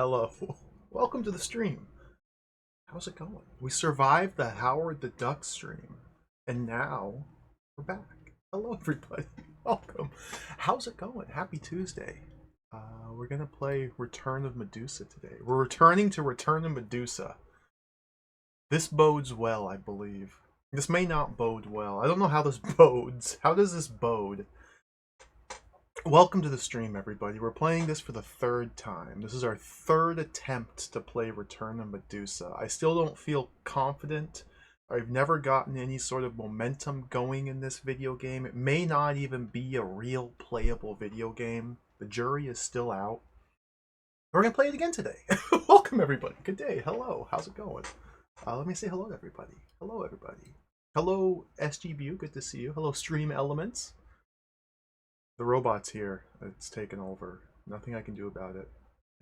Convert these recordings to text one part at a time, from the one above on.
Hello. Welcome to the stream. How's it going? We survived the Howard the Duck stream, and now we're back. Hello, everybody. Welcome. How's it going? Happy Tuesday. We're gonna play Return of Medusa today. We're returning to Return of Medusa. This bodes well, I believe. This may not bode well. I don't know how this bodes. How does this bode? Welcome to the stream, everybody. We're playing this for the third time. This is our third attempt to play Return of Medusa. I still don't feel confident. I've never gotten any sort of momentum going in this video game. It may not even be a real playable video game. The jury is still out. We're going to play it again today. Welcome, everybody. Good day. Hello. How's it going? Let me say hello to everybody. Hello, everybody. Hello, SGBU. Good to see you. Hello, Stream Elements. The robot's here. It's taken over. Nothing I can do about it.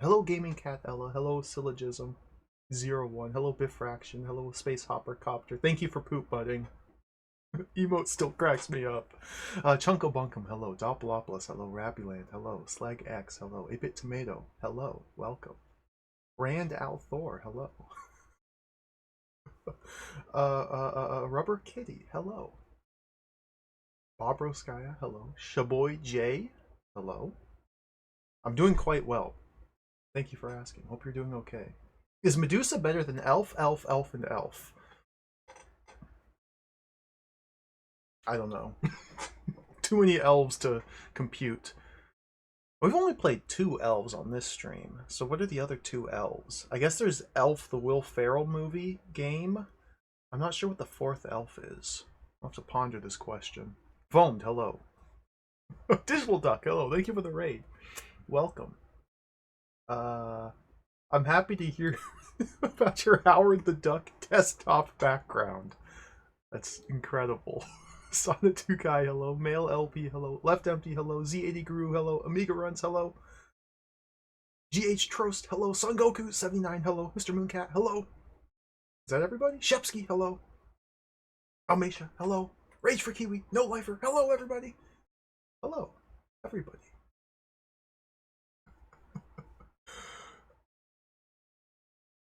Hello, Gaming Cat Ella. Hello, Syllogism 01. Hello, Biffraction. Hello, Space Hopper Copter. Thank you for poop butting. Emote still cracks me up. Chunko Bunkum. Hello. Doppelopoulos. Hello. Rappyland. Hello. Slag X. Hello. 8-Bit Tomato. Hello. Welcome. Rand Al Thor. Hello. Rubber Kitty. Hello. Bobroskaya, hello. Shaboy J, hello. I'm doing quite well. Thank you for asking. Hope you're doing okay. Is Medusa better than Elf, Elf, Elf, and Elf? I don't know. Too many elves to compute. We've only played 2 elves on this stream, so what are the other 2 elves? I guess there's Elf, the Will Ferrell movie game. I'm not sure what the 4th elf is. I'll have to ponder this question. Foamed, hello. Digital Duck, hello. Thank you for the raid. Welcome. I'm happy to hear about your Howard the Duck desktop background. That's incredible. Sonic 2 Guy, hello. Male LP, hello. Left Empty, hello. Z80 Guru, hello. Amiga Runs, hello. GH Trost, hello. Son Goku 79, hello. Mr. Mooncat, hello. Is that everybody? Shepsky, hello. Almeisha, hello. Rage for Kiwi, No Lifer, hello everybody. Hello, everybody.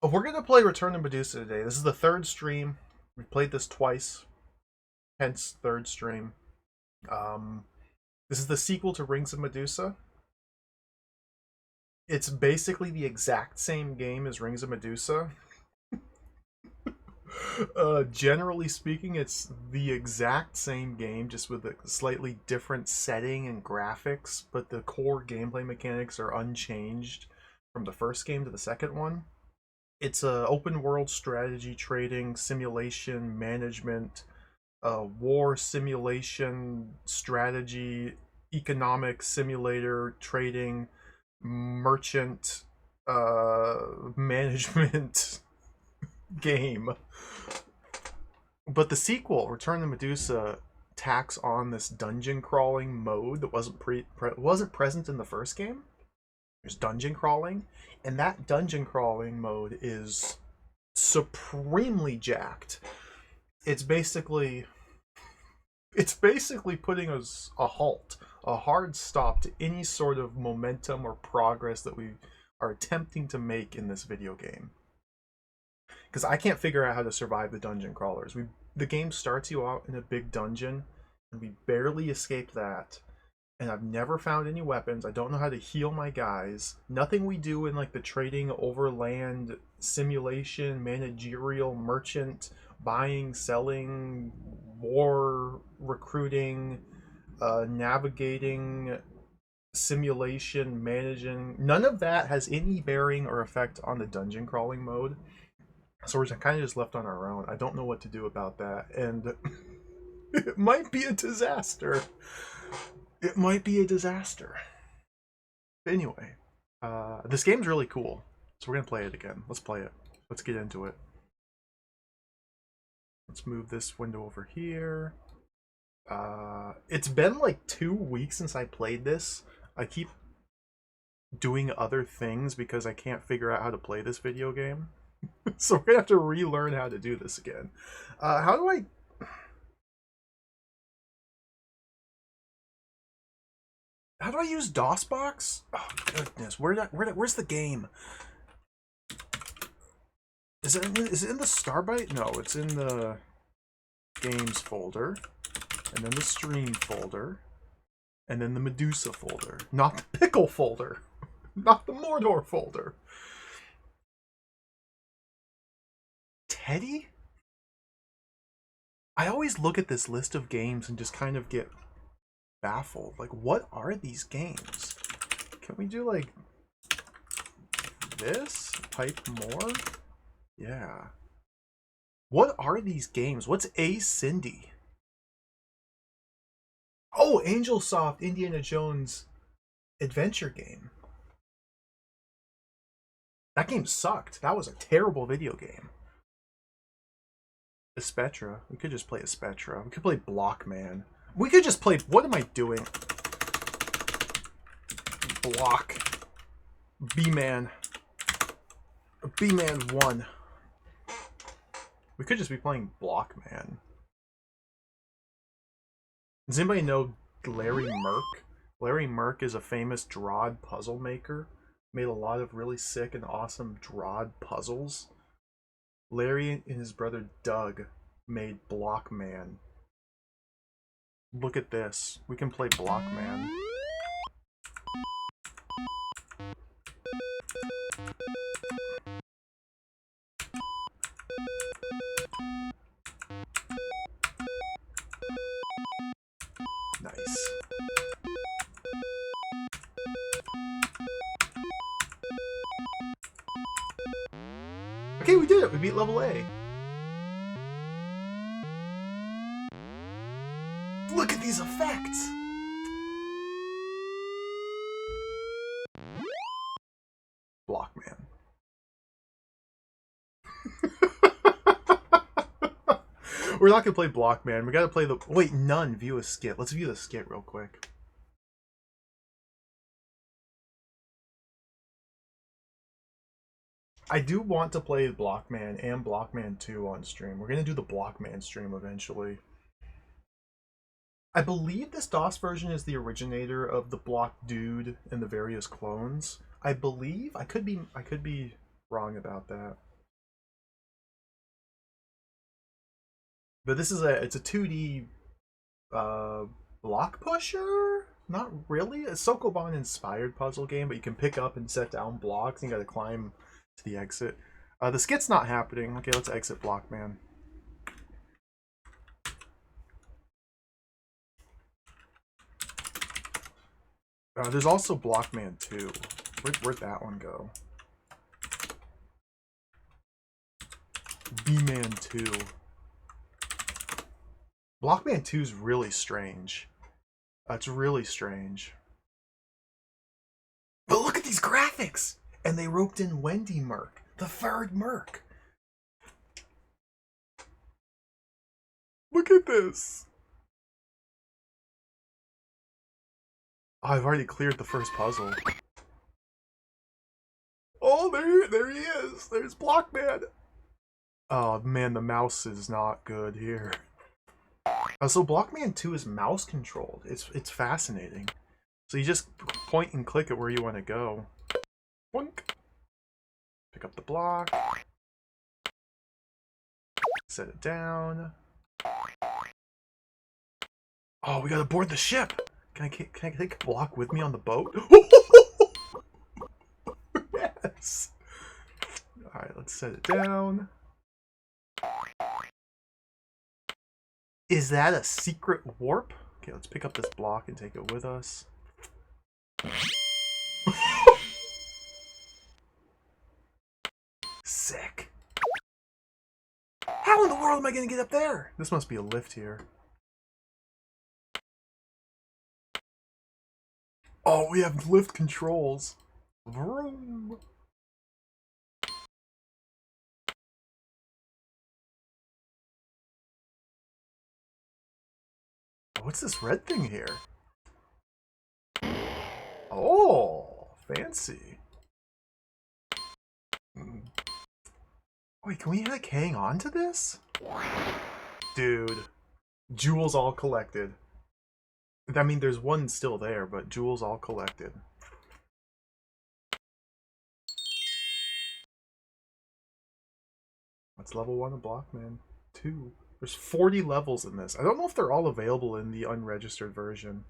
We're gonna play Return of Medusa today. This is the 3rd stream. We played this twice, hence 3rd stream. This is the sequel to Rings of Medusa. It's basically the exact same game as Rings of Medusa. Generally speaking, it's the exact same game, just with a slightly different setting and graphics, but the core gameplay mechanics are unchanged from the first game to the second one. It's a open world strategy, trading, simulation, management, war simulation, strategy, economic simulator, trading, merchant, management game. But the sequel, Return of Medusa, tacks on this dungeon crawling mode that wasn't present in the first game. There's dungeon crawling, and that dungeon crawling mode is supremely jacked. It's basically putting us a halt, a hard stop to any sort of momentum or progress that we are attempting to make in this video game. Because I can't figure out how to survive the dungeon crawlers. The game starts you out in a big dungeon, and we barely escaped that. And I've never found any weapons. I don't know how to heal my guys. Nothing we do in like the trading, overland, simulation, managerial, merchant, buying, selling, war, recruiting, navigating, simulation, managing. None of that has any bearing or effect on the dungeon crawling mode. So we're kind of just left on our own. I don't know what to do about that, and it might be a disaster. It might be a disaster. But anyway, this game's really cool, so we're gonna play it again. Let's play it. Let's get into it. Let's move this window over here. It's been like 2 weeks since I played this. I keep doing other things because I can't figure out how to play this video game. So we're gonna have to relearn how to do this again. How do I use DOSBox? Oh goodness, where's the game? Is it in the Starbite? No, it's in the games folder, and then the stream folder, and then the Medusa folder. Not the pickle folder. Not the Mordor folder. Teddy? I always look at this list of games and just kind of get baffled. Like, what are these games? Can we do, like, this? Type more? Yeah. What are these games? What's A Cindy? Oh, Angelsoft Indiana Jones adventure game. That game sucked. That was a terrible video game. Spectra. We could just play a Spectra. We could play Blockman. We could just play... What am I doing? Block. B-Man. B-Man 1. We could just be playing Blockman. Does anybody know Larry Merck? Larry Merck is a famous Drod puzzle maker. Made a lot of really sick and awesome Drod puzzles. Larry and his brother Doug made Blockman. Look at this. We can play Blockman. Nice. Okay, we did it. We beat level A. Look at these effects. Blockman. We're not gonna play Blockman. We gotta play the... Wait, none. View a skit. Let's view the skit real quick. I do want to play Blockman and Blockman 2 on stream. We're gonna do the Blockman stream eventually. I believe this DOS version is the originator of the Block Dude and the various clones. I believe. I could be wrong about that. But this is it's a 2D block pusher? Not really. A Sokoban inspired puzzle game, but you can pick up and set down blocks and you gotta climb to the exit. The skit's not happening. Okay, let's exit Blockman. There's also Blockman 2. Where'd that one go? B-Man 2. Blockman 2 is really strange. It's really strange. But look at these graphics! And they roped in Wendy Merc, the third Merc. Look at this. Oh, I've already cleared the first puzzle. Oh, there he is. There's Blockman. Oh man, the mouse is not good here. So Blockman 2 is mouse controlled. It's fascinating. So you just point and click at where you want to go. Boink. Pick up the block. Set it down. Oh, we gotta board the ship. Can I take a block with me on the boat? Yes. All right, let's set it down. Is that a secret warp? Okay, let's pick up this block and take it with us. Sick. How in the world am I going to get up there? This must be a lift here. Oh, we have lift controls. Vroom. What's this red thing here? Oh, fancy. Wait, can we like hang on to this? Dude, jewels all collected. I mean, there's one still there, but jewels all collected. That's level 1 of Blockman 2. There's 40 levels in this. I don't know if they're all available in the unregistered version.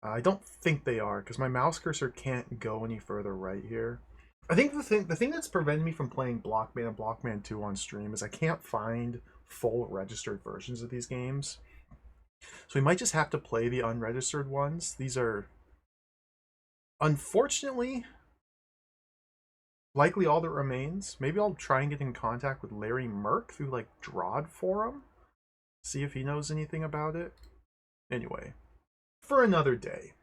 I don't think they are, because my mouse cursor can't go any further right here. I think the thing that's preventing me from playing Blockman and Blockman 2 on stream is I can't find full registered versions of these games. So we might just have to play the unregistered ones. These are, unfortunately, likely all that remains. Maybe I'll try and get in contact with Larry Merck through like Drod Forum. See if he knows anything about it. Anyway, for another day.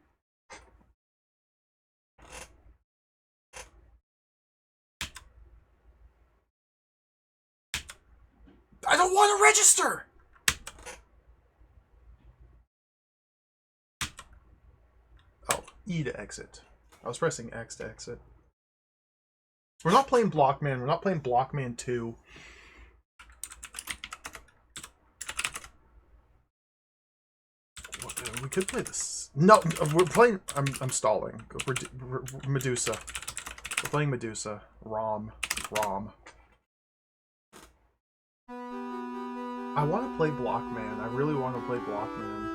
I don't want to register! Oh, E to exit. I was pressing X to exit. We're not playing Blockman. We're not playing Blockman 2. We could play this. No, we're playing. I'm stalling. Medusa. We're playing Medusa. Rom. I want to play Blockman. I really want to play Blockman.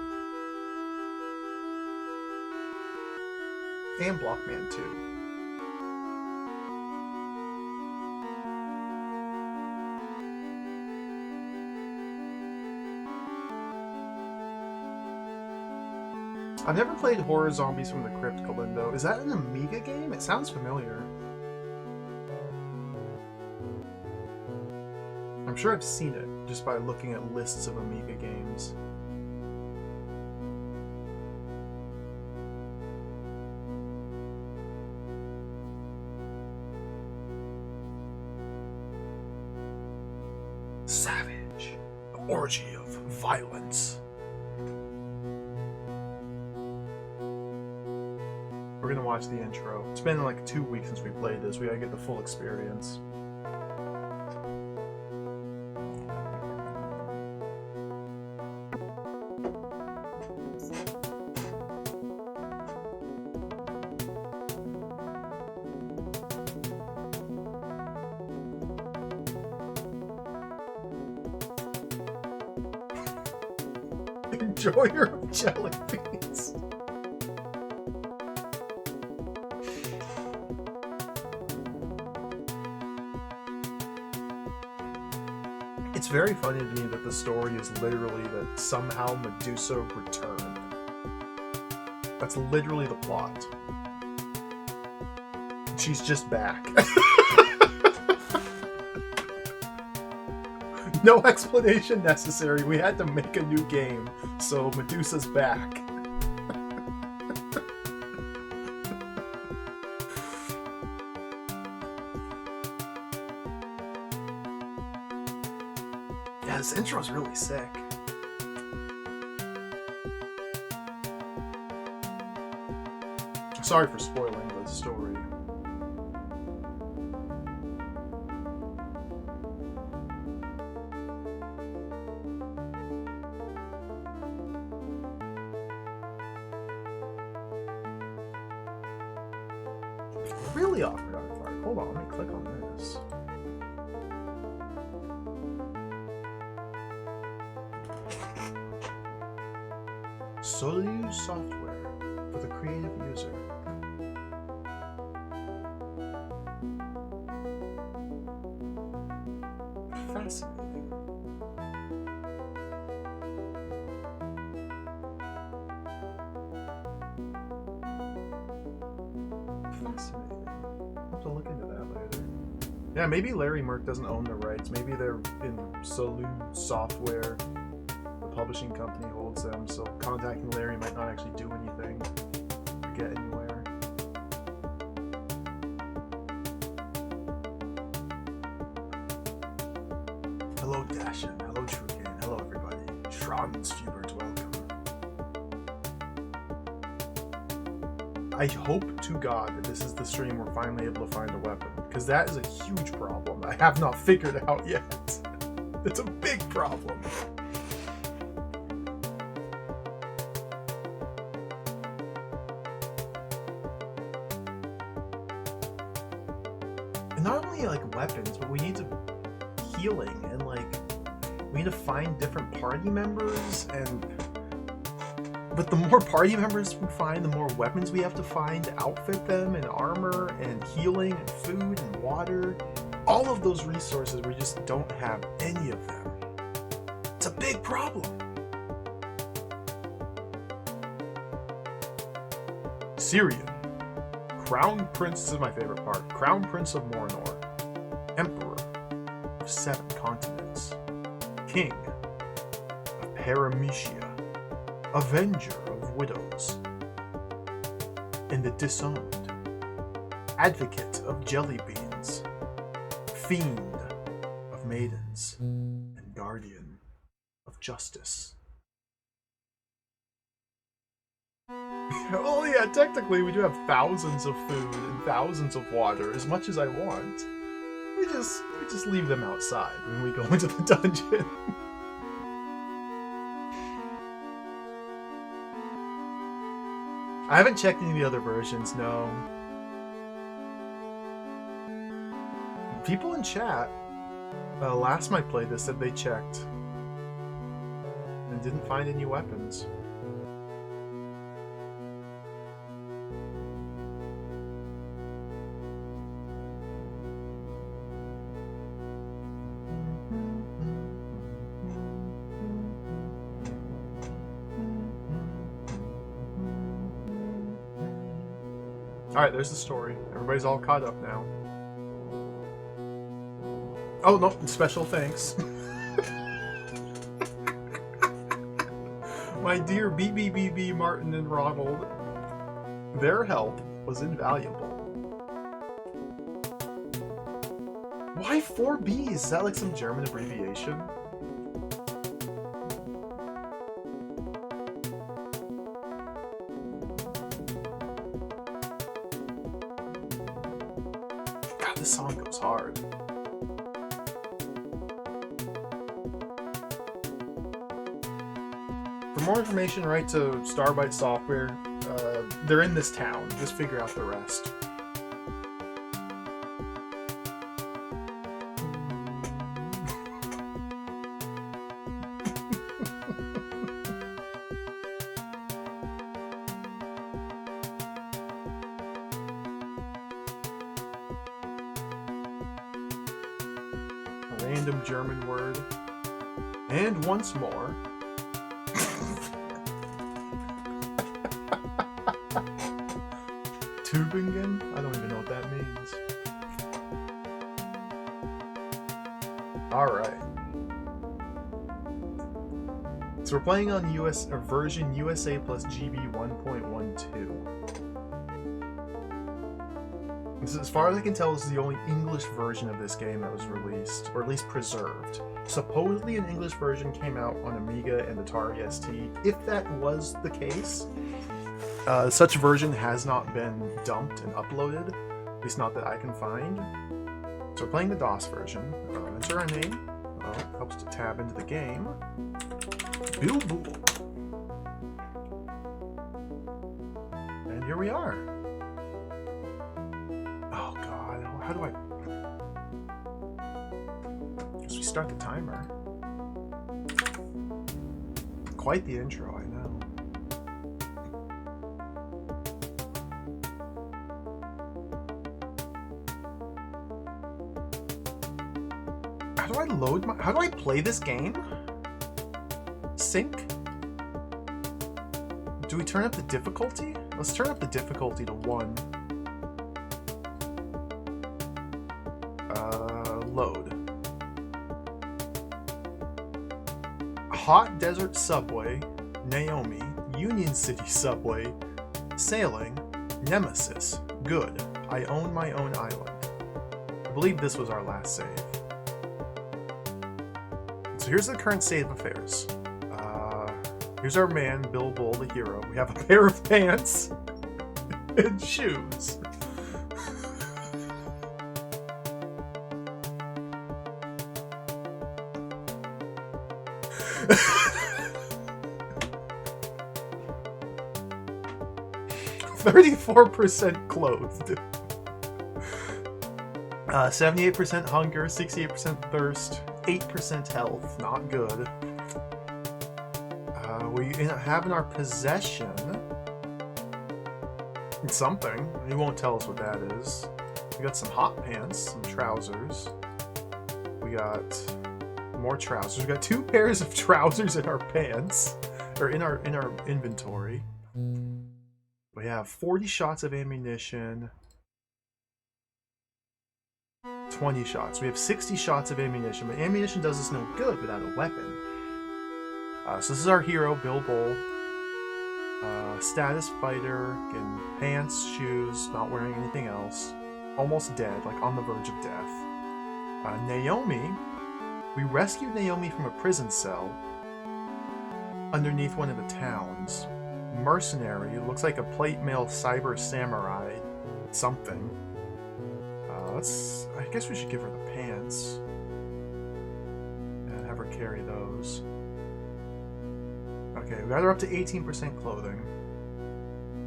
And Blockman 2. I've never played Horror Zombies from the Crypt, Galindo. Is that an Amiga game? It sounds familiar. I'm sure I've seen it just by looking at lists of Amiga games. Savage. An orgy of violence. We're gonna watch the intro. It's been like 2 weeks since we played this. We gotta get the full experience. Enjoyer of jelly beans. It's very funny to me that the story is literally that somehow Medusa returned. That's literally the plot. She's just back. No explanation necessary. We had to make a new game, so Medusa's back. Yeah, this intro's really sick. Sorry for spoiling the story. Really awkward art part. Hold on, let me click on this. Solu software for the creative user. Fascinating. Fascinating. I'll have to look into that later. Yeah, maybe Larry Merck doesn't own the rights. Maybe they're in Solu software. The publishing company holds them, so contacting Larry might not actually do anything or get anywhere. Hello Dashin, hello Truegain, hello everybody. Schraubensfubert, welcome. I hope to God that this is the stream we're finally able to find a weapon, because that is a huge problem I have not figured out yet. It's a big problem. And not only like weapons, but we need to healing, and like we need to find different party members, but the more party members we find, the more weapons we have to find to outfit them, and armor, and healing, and food, and water. All of those resources, we just don't have any of them. It's a big problem. Syrian. Crown Prince, this is my favorite part. Crown Prince of Mornor. Emperor of 7 continents. King of Paramecia. Avenger of widows and the disowned, advocate of jelly beans, fiend of maidens, and guardian of justice. Oh yeah, technically we do have thousands of food and thousands of water, as much as I want. We just leave them outside when we go into the dungeon. I haven't checked any of the other versions, no. People in chat, last time I played this, said they checked and didn't find any weapons. Alright, there's the story. Everybody's all caught up now. Oh, no, special thanks. My dear BBBB, Martin, and Ronald. Their help was invaluable. Why 4B? Is that like some German abbreviation? This song goes hard. For more information, write to Starbyte Software. They're in this town. Just figure out the rest. Random German word. And once more. Tübingen? I don't even know what that means. Alright. So we're playing on version USA plus GB 1.12. As far as I can tell, this is the only English version of this game that was released, or at least preserved. Supposedly an English version came out on Amiga and Atari ST. If that was the case, such version has not been dumped and uploaded, at least not that I can find. So we're playing the DOS version. Enter our name. It helps to tab into the game. Bilbo. And here we are. Oh god, how do I... Guess we start the timer. Quite the intro, I know. How do I play this game? Sync? Do we turn up the difficulty? Let's turn up the difficulty to 1. Load. Hot Desert Subway, Naomi, Union City Subway, Sailing, Nemesis, Good, I Own My Own Island. I believe this was our last save. So here's the current state of affairs. Here's our man, Bilbo the hero. We have a pair of pants and shoes. %, clothed. 78% hunger, 68% thirst, 8% health, not good. We have in our possession something. He won't tell us what that is. We got some hot pants, some trousers. We got more trousers. We got 2 pairs of trousers in our pants, or in our inventory. We have 40 shots of ammunition. 20 shots. We have 60 shots of ammunition, but ammunition does us no good without a weapon. So this is our hero, Bill Bull. Status fighter, getting pants, shoes, not wearing anything else. Almost dead, like on the verge of death. Naomi, we rescued Naomi from a prison cell underneath one of the towns. Mercenary, looks like a plate mail cyber samurai, something. I guess we should give her the pants and have her carry those. Okay, we got her up to 18% clothing.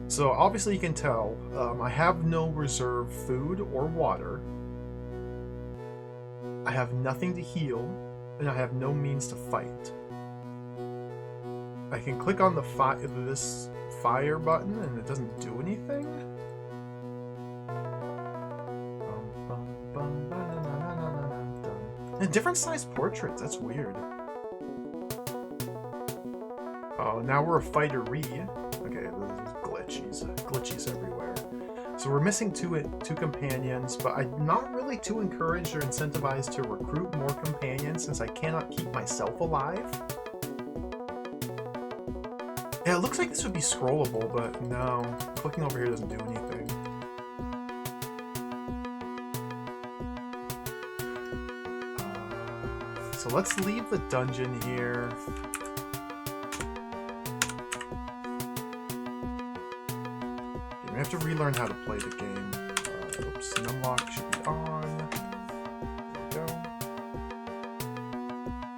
So obviously you can tell, I have no reserve food or water. I have nothing to heal, and I have no means to fight. I can click on this fire button and it doesn't do anything? And different sized portraits, that's weird. Oh, now we're a fighter-y. Okay, there's glitchies everywhere. So we're missing two companions, but I'm not really too encouraged or incentivized to recruit more companions since I cannot keep myself alive. Yeah, it looks like this would be scrollable, but no. Clicking over here doesn't do anything. So let's leave the dungeon here. We have to relearn how to play the game. Oops, numlock should be on. There we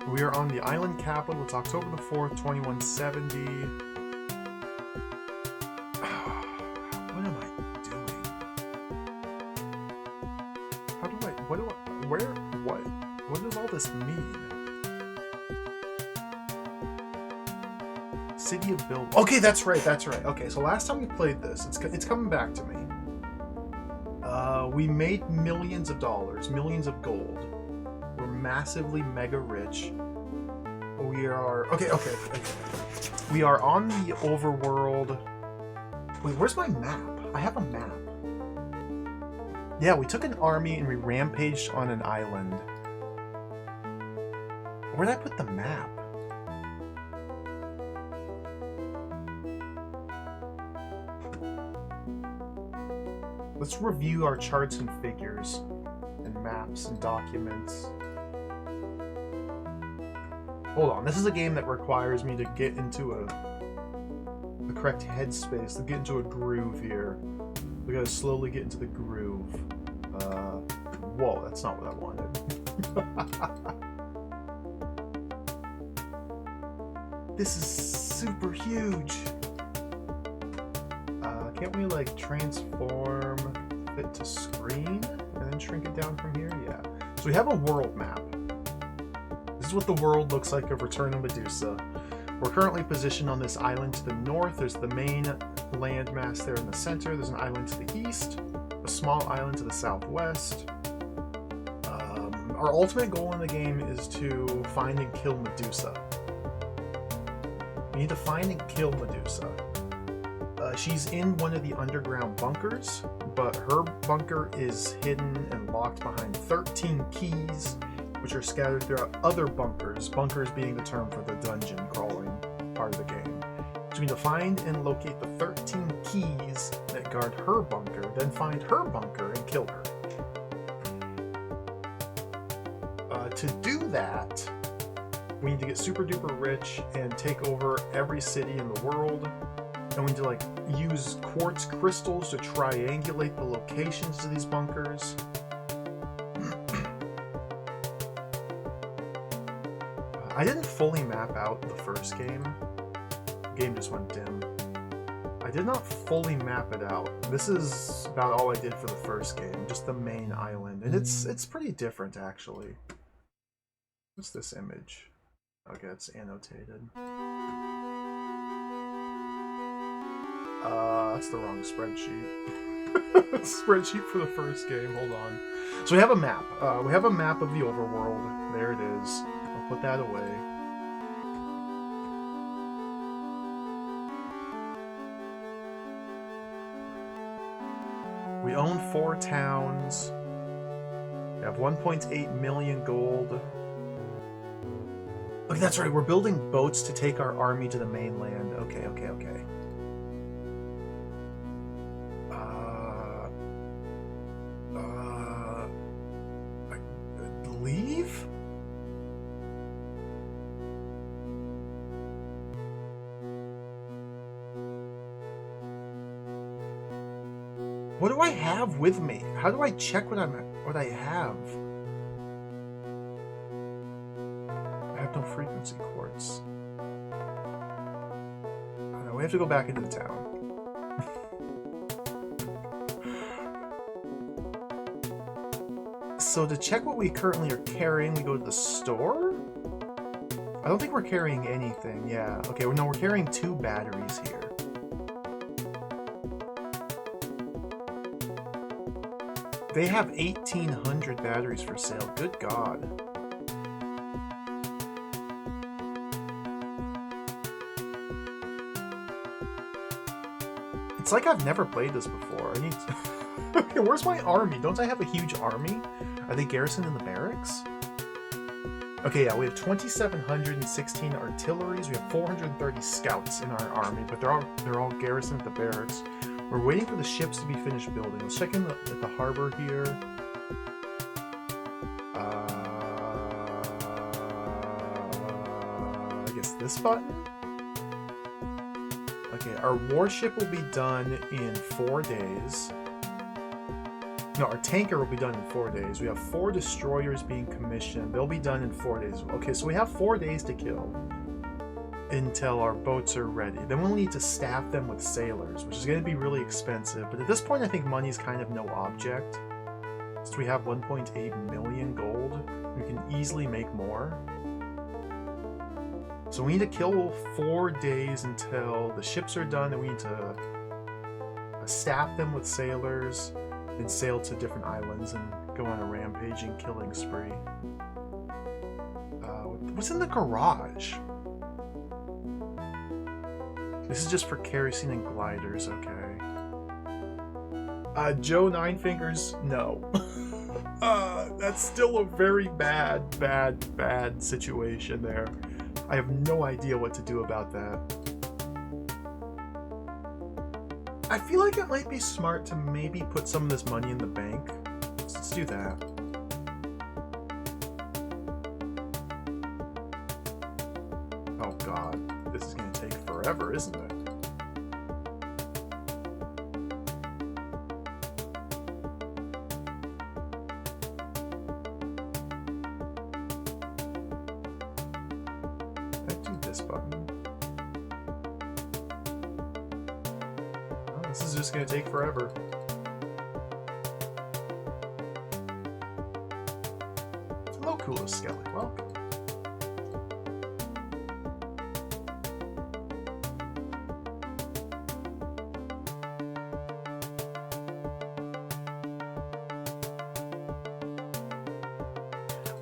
go. We are on the island capital. It's October the 4th, 2170. What am I doing? How do I... What does all this mean? City of Bill. Okay, that's right. Okay, so last time we played this, it's coming back to me. We made millions of dollars, millions of gold. We're massively mega rich. We are... Okay. We are on the overworld. Wait, where's my map? I have a map. Yeah, we took an army and we rampaged on an island. Where did I put the map? Let's review our charts and figures, and maps and documents. Hold on, this is a game that requires me to get into the correct headspace, to get into a groove here. We gotta slowly get into the groove. Whoa, that's not what I wanted. This is super huge. Can't we like transform it to screen and then shrink it down from here? Yeah. So we have a world map. This is what the world looks like of Return of Medusa. We're currently positioned on this island to the north. There's the main landmass there in the center. There's an island to the east, a small island to the southwest. Our ultimate goal in the game is to find and kill Medusa. We need to find and kill Medusa. She's in one of the underground bunkers, but her bunker is hidden and locked behind 13 keys, which are scattered throughout other bunkers, bunkers being the term for the dungeon crawling part of the game. So we need to find and locate the 13 keys that guard her bunker, then find her bunker and kill her. To do that, we need to get super duper rich and take over every city in the world. And we need to like use quartz crystals to triangulate the locations of these bunkers. I didn't fully map out the first game. The game just went dim. I did not fully map it out. This is about all I did for the first game, just the main island. And it's pretty different actually. What's this image? Okay, it's annotated. That's the wrong spreadsheet. Spreadsheet for the first game. Hold on. So we have a map. We have a map of the overworld. There it is. I'll put that away. We own 4 towns. We have 1.8 million gold. Okay, that's right. We're building boats to take our army to the mainland. Okay. Leave? What do I have with me? How do I check what I have? I have no frequency quartz. Oh, no, we have to go back into the town. So to check what we currently are carrying, we go to the store? I don't think we're carrying anything. Yeah. Okay, well, no, we're carrying 2 batteries here. They have 1,800 batteries for sale. Good God. It's like I've never played this before. I need to... Okay, where's my army? Don't I have a huge army? Are they garrisoned in the barracks? Okay, yeah, we have 2,716 artilleries. We have 430 scouts in our army, but they're all garrisoned at the barracks. We're waiting for the ships to be finished building. Let's check in at the harbor here. I guess this button? Okay, our warship will be done in 4 days. No, our tanker will be done in 4 days. We have 4 destroyers being commissioned. They'll be done in 4 days. Okay, so we have 4 days to kill until our boats are ready. Then we'll need to staff them with sailors, which is going to be really expensive. But at this point, I think money's kind of no object. Since we have 1.8 million gold, we can easily make more. So we need to kill 4 days until the ships are done, and we need to staff them with sailors, then sail to different islands and go on a rampaging killing spree. What's in the garage? This is just for kerosene and gliders, okay. Joe Nine Fingers, no. That's still a very bad situation there. I have no idea what to do about that. I feel like it might be smart to maybe put some of this money in the bank. Let's do that. Oh god, this is going to take forever, isn't it? I do this button. This is just going to take forever. Hello, coolest Skelly. Welcome.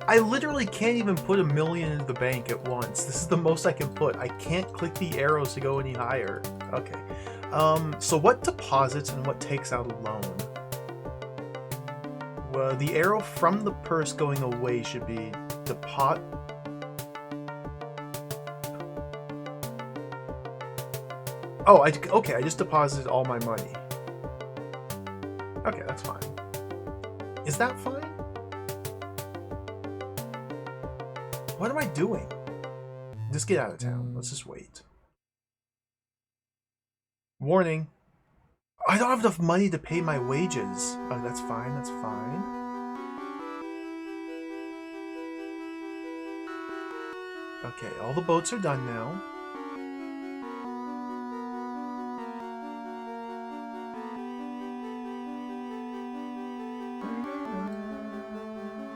I literally can't even put 1 million into the bank at once. This is the most I can put. I can't click the arrows to go any higher. Okay. So what deposits and what takes out a loan? Well, the arrow from the purse going away should be depot. Oh, okay, I just deposited all my money. Okay, that's fine. Is that fine? What am I doing? Just get out of town. Let's just wait. Warning. I don't have enough money to pay my wages. Oh, that's fine, that's fine. Okay, all the boats are done now.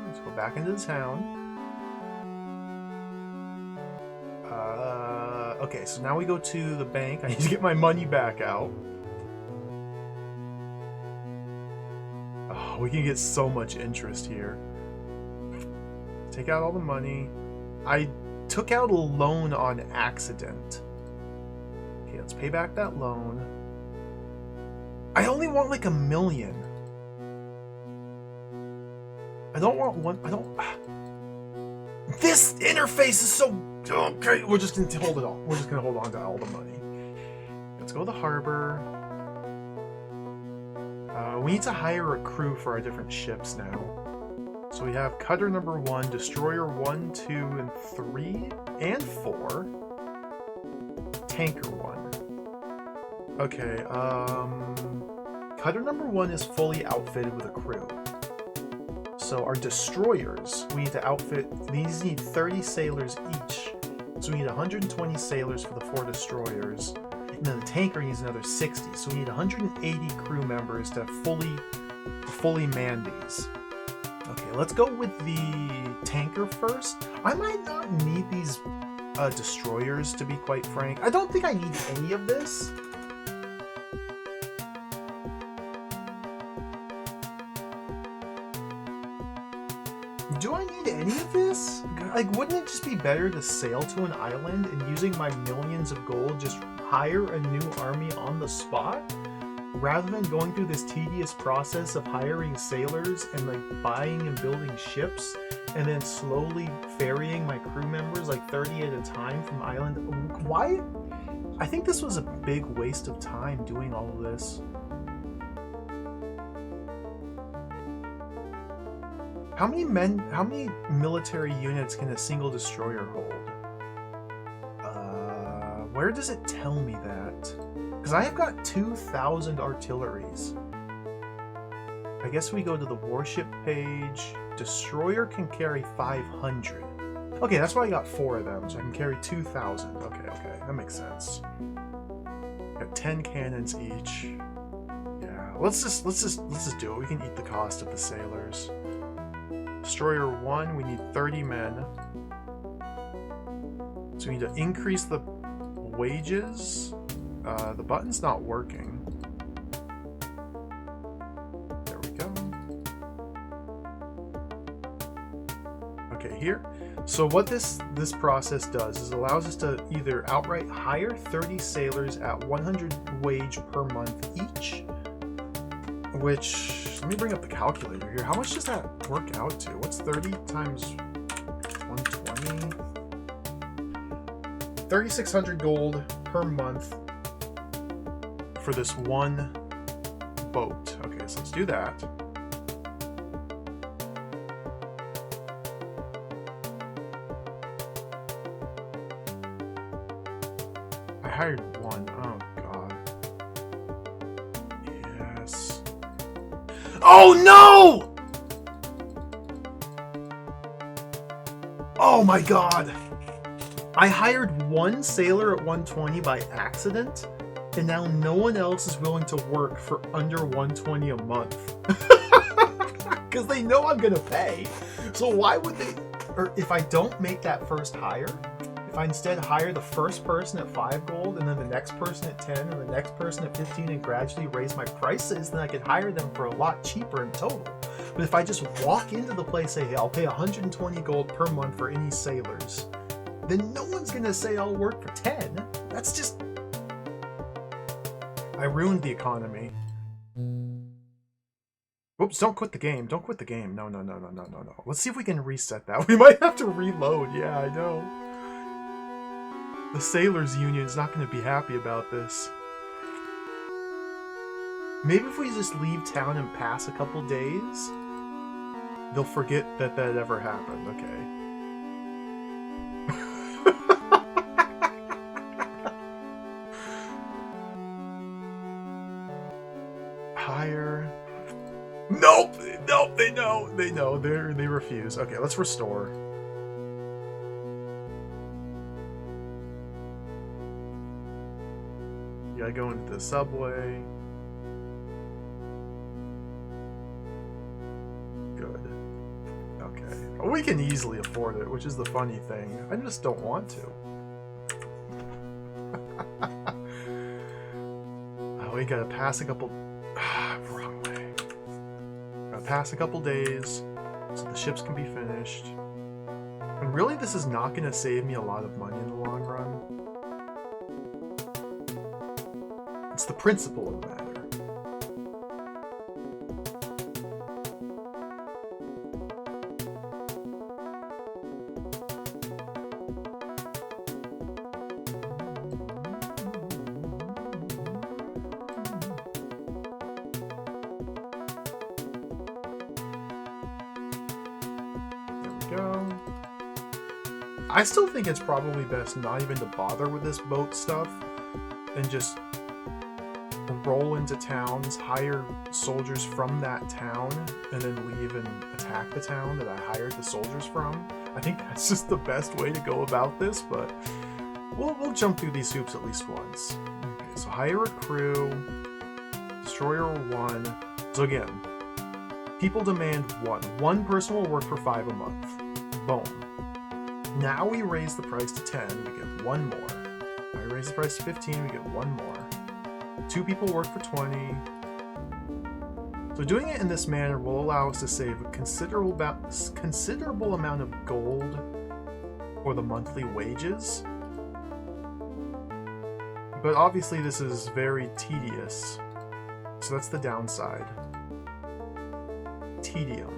Let's go back into the town. Okay, so now we go to the bank. I need to get my money back out. Oh, we can get so much interest here. Take out all the money. I took out a loan on accident. Okay, let's pay back that loan. I only want like 1 million. I don't want one. I don't. This interface is so. Okay, we're just gonna hold it on. We're just gonna hold on to all the money. Let's go to the harbor. We need to hire a crew for our different ships now. So we have cutter number 1, destroyer 1, 2, and 3, and 4. Tanker 1. Okay, cutter number 1 is fully outfitted with a crew. So our destroyers, we need to outfit, these need 30 sailors each. So we need 120 sailors for the 4 destroyers. And then the tanker needs another 60. So we need 180 crew members to fully man these. Okay, let's go with the tanker first. I might not need these destroyers, to be quite frank. I don't think I need any of this. Do I need any of this? Like, wouldn't it just be better to sail to an island and using my millions of gold just hire a new army on the spot? Rather than going through this tedious process of hiring sailors and like buying and building ships and then slowly ferrying my crew members like 30 at a time from island. Why? I think this was a big waste of time doing all of this. How many military units can a single destroyer hold? Where does it tell me that? Because I have got 2,000 artilleries. I guess we go to the warship page. Destroyer can carry 500. Okay, that's why I got 4 of them, so I can carry 2,000. Okay, that makes sense. Got 10 cannons each. Yeah, let's just do it. We can eat the cost of the sailors. Destroyer 1, we need 30 men. So we need to increase the wages. The button's not working. There we go. Okay, here. So what this process does is allows us to either outright hire 30 sailors at 100 wage per month each, which, let me bring up the calculator here. How much does that work out to? What's 30 times 120? 3,600 gold per month for this one boat. Okay, so let's do that. I hired 1. Oh, God. Yes. Oh, no! Oh, my God. I hired 1 sailor at 120 by accident, and now no one else is willing to work for under 120 a month. Because they know I'm going to pay. So why would they... Or if I don't make that first hire, if I instead hire the first person at 5 gold, and then the next person at 10, and the next person at 15, and gradually raise my prices, then I could hire them for a lot cheaper in total. But if I just walk into the place and say, hey, I'll pay 120 gold per month for any sailors, then no one's going to say I'll work for 10. That's just... I ruined the economy. Oops, don't quit the game. Don't quit the game. No. Let's see if we can reset that. We might have to reload. Yeah, I know. The Sailors Union's not going to be happy about this. Maybe if we just leave town and pass a couple days, they'll forget that ever happened. Okay. Hire. Nope, they know, they refuse. Okay, let's restore. You gotta go into the subway. Good. Okay. We can easily afford it, which is the funny thing. I just don't want to. we gotta pass a couple... wrong way. Gotta pass a couple days so the ships can be finished. And really, this is not gonna save me a lot of money in the long run. It's the principle of the matter. I still think it's probably best not even to bother with this boat stuff and just roll into towns, hire soldiers from that town, and then leave and attack the town that I hired the soldiers from. I think that's just the best way to go about this, but we'll jump through these hoops at least once. Okay, so hire a crew, destroyer 1. So again, people demand 1. 1 person will work for 5 a month. Boom. Now we raise the price to 10, we get 1 more. Now we raise the price to 15, we get 1 more. 2 people work for 20. So doing it in this manner will allow us to save a considerable amount of gold for the monthly wages. But obviously this is very tedious. So that's the downside. Tedium.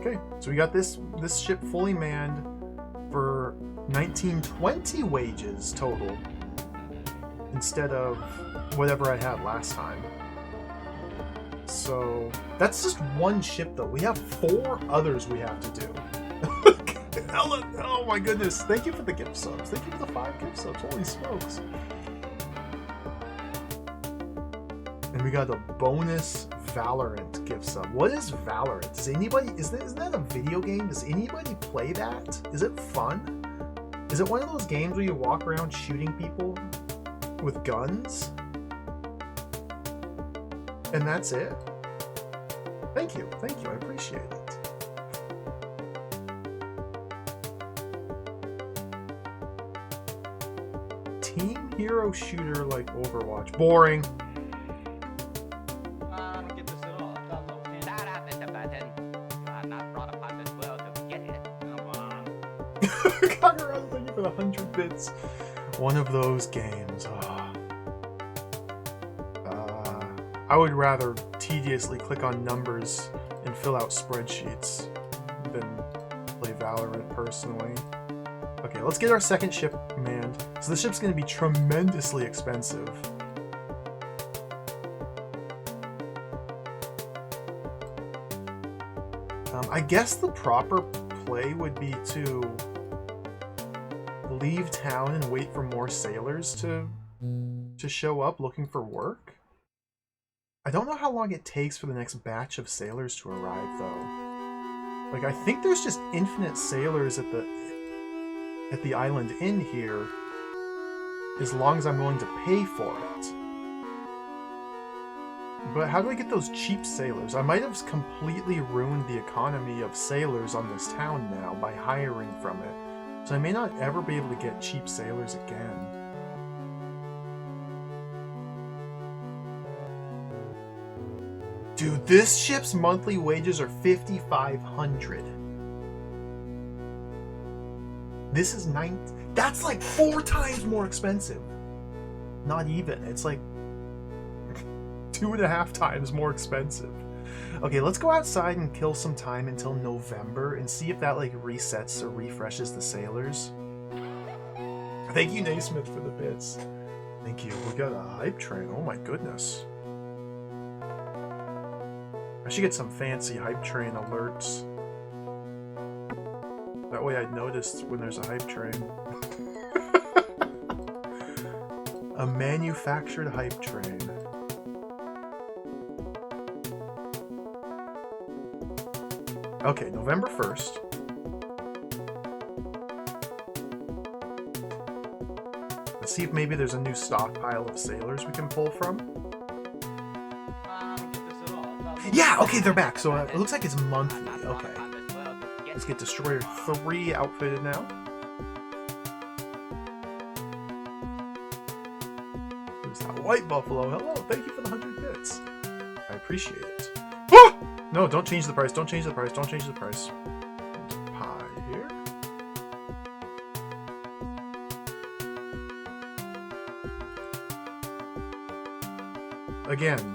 Okay, so we got this ship fully manned for 1920 wages total instead of whatever I had last time. So that's just 1 ship though. We have 4 others we have to do. Ellen, oh my goodness. Thank you for the gift subs. Thank you for the 5 gift subs. Holy smokes. And we got a bonus Valorant gift sub. What is Valorant? Does anybody, isn't that a video game? Does anybody play that? Is it fun? Is it one of those games where you walk around shooting people with guns? And that's it? Thank you, I appreciate it. Team hero shooter like Overwatch. Boring. Thank you for the 100 bits. One of those games. I would rather tediously click on numbers and fill out spreadsheets than play Valorant personally. Okay, let's get our second ship manned. So this ship's going to be tremendously expensive. I guess the proper play would be to leave town and wait for more sailors to show up looking for work. I don't know how long it takes for the next batch of sailors to arrive though. Like, I think there's just infinite sailors at the island inn here as long as I'm willing to pay for it. But how do I get those cheap sailors? I might have completely ruined the economy of sailors on this town now by hiring from it. So I may not ever be able to get cheap sailors again. Dude, this ship's monthly wages are 5,500. This is that's like 4 times more expensive. Not even. It's like 2.5 times more expensive. Okay, let's go outside and kill some time until November and see if that like resets or refreshes the sailors. Thank you, Naismith, for the bits. Thank you. We got a hype train. Oh my goodness. I should get some fancy hype train alerts. That way I'd notice when there's a hype train. A manufactured hype train. Okay, November 1st. Let's see if maybe there's a new stockpile of sailors we can pull from. Yeah, okay, they're back. So it looks like it's monthly. Okay. Let's get Destroyer 3 outfitted now. Who's that? White Buffalo. Hello, thank you for the 100 bits. I appreciate it. Ah! No, don't change the price. Don't change the price. Don't change the price. Pie here. Again,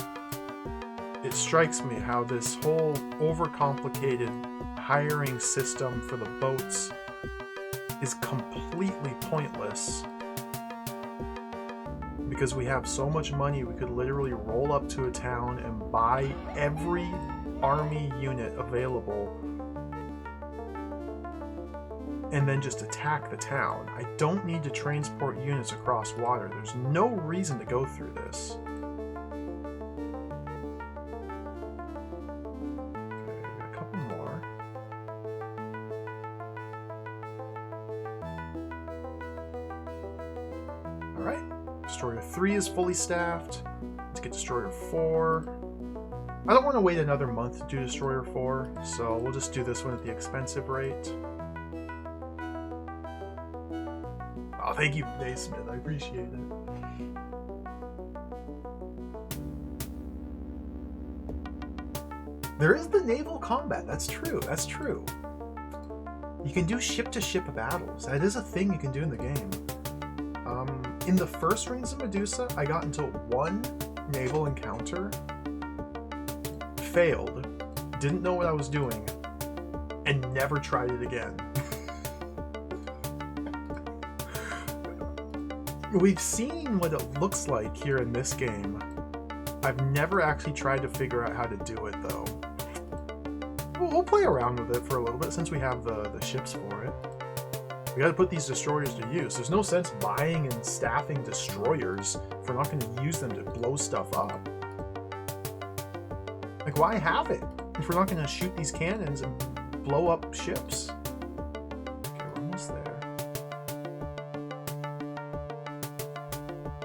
it strikes me how this whole overcomplicated hiring system for the boats is completely pointless, because we have so much money we could literally roll up to a town and buy every army unit available and then just attack the town. I don't need to transport units across water. There's no reason to go through this. Destroyer 3 is fully staffed. Let's get Destroyer 4. I don't want to wait another month to do Destroyer 4, so we'll just do this one at the expensive rate. Oh, thank you, Naismith. I appreciate it. There is the naval combat. That's true. That's true. You can do ship-to-ship battles. That is a thing you can do in the game. In the first Rings of Medusa, I got into one naval encounter, failed, didn't know what I was doing, and never tried it again. We've seen what it looks like here in this game. I've never actually tried to figure out how to do it, though. We'll play around with it for a little bit since we have the ships for it. We gotta put these destroyers to use. There's no sense buying and staffing destroyers if we're not gonna use them to blow stuff up. Like, why have it if we're not gonna shoot these cannons and blow up ships? Okay, we're almost there.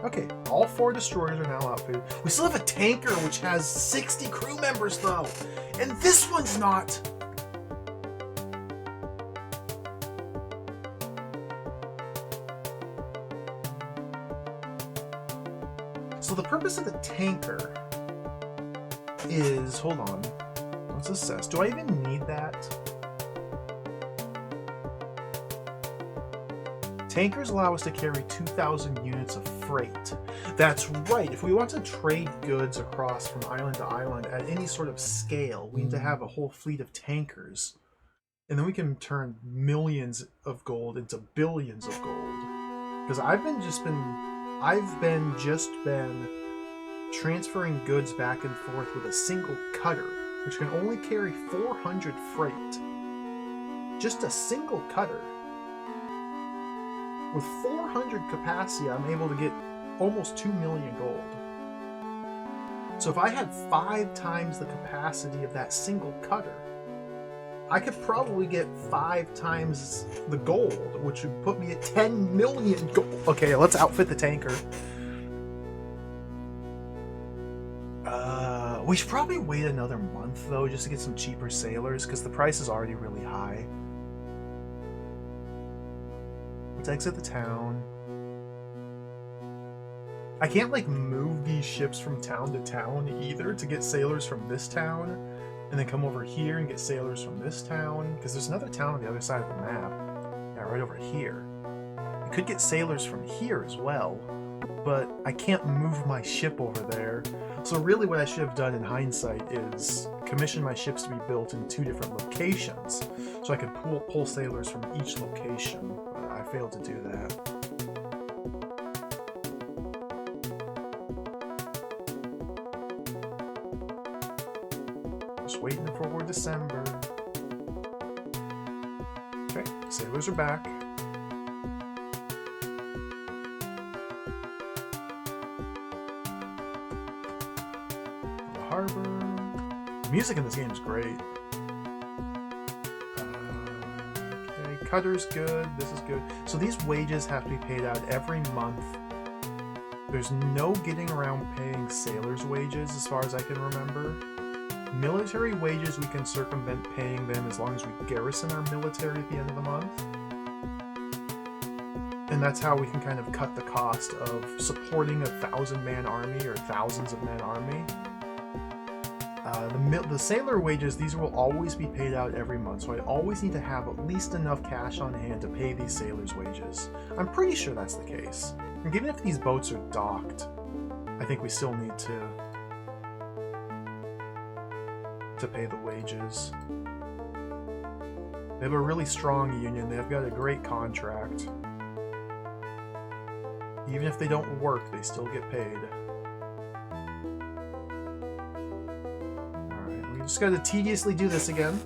Okay, all 4 destroyers are now outfitted. We still have a tanker which has 60 crew members though, and this one's not. So the purpose of the tanker is, hold on, what's this says? Do I even need that? Tankers allow us to carry 2,000 units of freight. That's right, if we want to trade goods across from island to island at any sort of scale, we need to have a whole fleet of tankers. And then we can turn millions of gold into billions of gold. Because I've just been transferring goods back and forth with a single cutter, which can only carry 400 freight. Just a single cutter. With 400 capacity, I'm able to get almost 2 million gold. So if I had 5 times the capacity of that single cutter, I could probably get 5 times the gold, which would put me at 10 million gold. Okay, let's outfit the tanker. We should probably wait another month, though, just to get some cheaper sailors, because the price is already really high. Let's exit the town. I can't, like, move these ships from town to town, either, to get sailors from this town, and then come over here and get sailors from this town, because there's another town on the other side of the map. Yeah, right over here. I could get sailors from here as well, but I can't move my ship over there. So really what I should have done in hindsight is commission my ships to be built in 2 different locations, so I could pull sailors from each location, but I failed to do that. Just waiting for December. Okay, sailors are back. Harbor. The music in this game is great. Cutter's good. This is good. So these wages have to be paid out every month. There's no getting around paying sailors' wages as far as I can remember. Military wages, we can circumvent paying them as long as we garrison our military at the end of the month. And that's how we can kind of cut the cost of supporting a 1,000-man army or thousands of men army. The sailor wages, these will always be paid out every month, so I always need to have at least enough cash on hand to pay these sailors' wages. I'm pretty sure that's the case. And even if these boats are docked, I think we still need to pay the wages. They have a really strong union. They've got a great contract. Even if they don't work, they still get paid. Alright, we just gotta tediously do this again.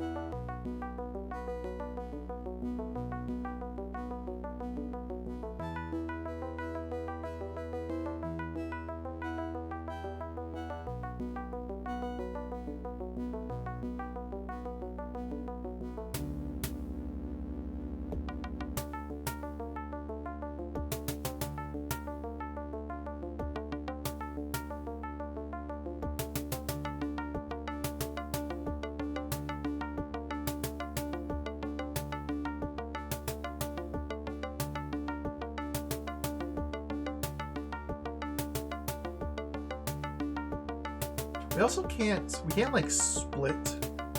We also can't like split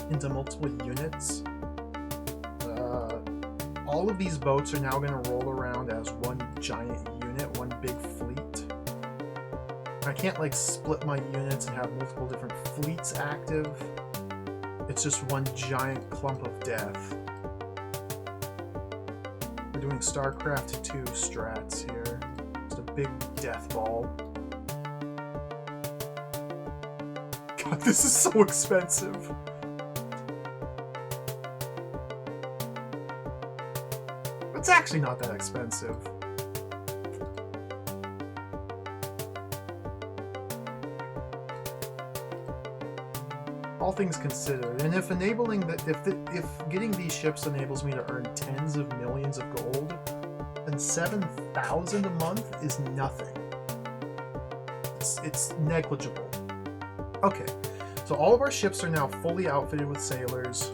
into multiple units. All of these boats are now going to roll around as one giant unit, one big fleet. I can't like split my units and have multiple different fleets active. It's just one giant clump of death. We're doing StarCraft 2 strats here. Just a big death ball. God, this is so expensive. It's actually not that expensive. All things considered, and if enabling that, if getting these ships enables me to earn tens of millions of gold, then 7,000 a month is nothing. It's negligible. Okay, so all of our ships are now fully outfitted with sailors.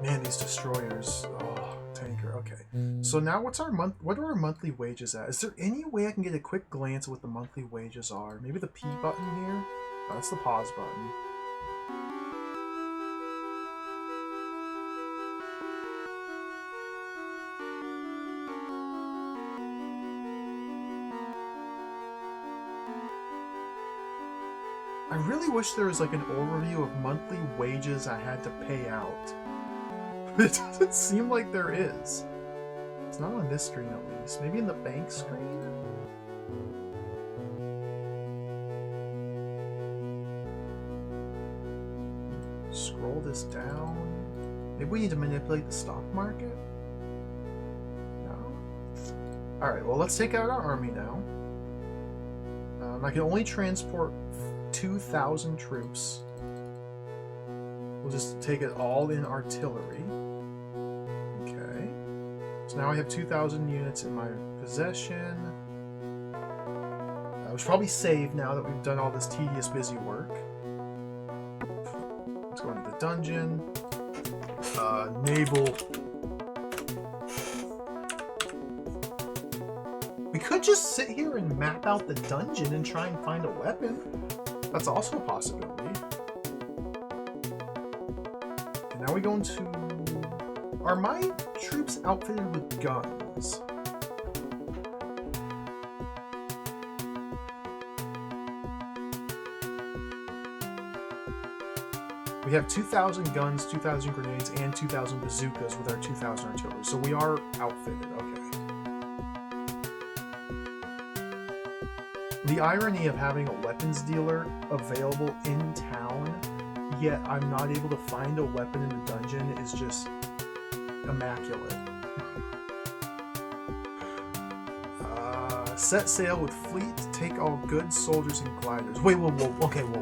Man, these destroyers. Oh, tanker. Okay. So now what are our monthly wages at? Is there any way I can get a quick glance at what the monthly wages are? Maybe the P button here? Oh, that's the pause button. I really wish there was like an overview of monthly wages I had to pay out. But it doesn't seem like there is. It's not on this screen at least. Maybe in the bank screen? Scroll this down. Maybe we need to manipulate the stock market? No? Alright, well let's take out our army now. I can only transport 2,000 troops. We'll just take it all in artillery. Okay. So now I have 2,000 units in my possession. I should probably save now that we've done all this tedious, busy work. Let's go into the dungeon. Naval. We could just sit here and map out the dungeon and try and find a weapon. That's also a possibility. And now we go into... Are my troops outfitted with guns? We have 2,000 guns, 2,000 grenades, and 2,000 bazookas with our 2,000 artillery. So we are outfitted, okay. The irony of having a weapons dealer available in town, yet I'm not able to find a weapon in the dungeon is just immaculate. Set sail with fleet, take all goods, soldiers, and gliders. Wait, whoa, okay, whoa.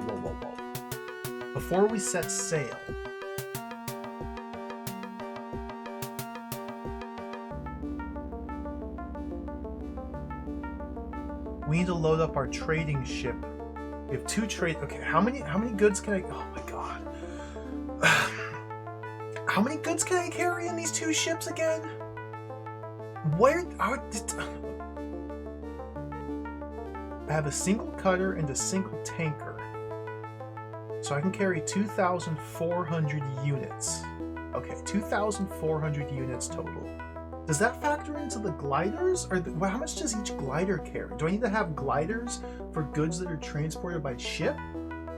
Before we set sail, need to load up our trading ship. We have 2 trade. Okay, how many goods can I? Oh my god. How many goods can I carry in these 2 ships again? Where are? I have a single cutter and a single tanker, so I can carry 2,400 units. Okay, 2,400 units total. Does that factor into the gliders? Or well, how much does each glider carry? Do I need to have gliders for goods that are transported by ship?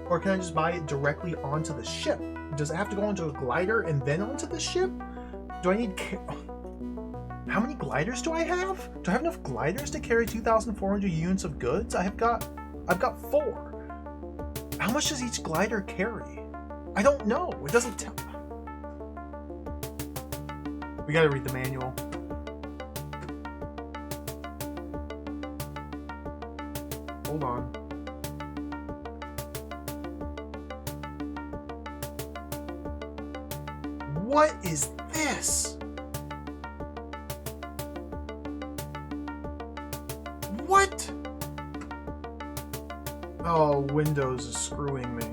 Or can I just buy it directly onto the ship? Does it have to go onto a glider and then onto the ship? Do I need... How many gliders do I have? Do I have enough gliders to carry 2,400 units of goods? I've got 4. How much does each glider carry? I don't know. It doesn't tell. We gotta read the manual. Hold on. What is this? What? Oh, Windows is screwing me.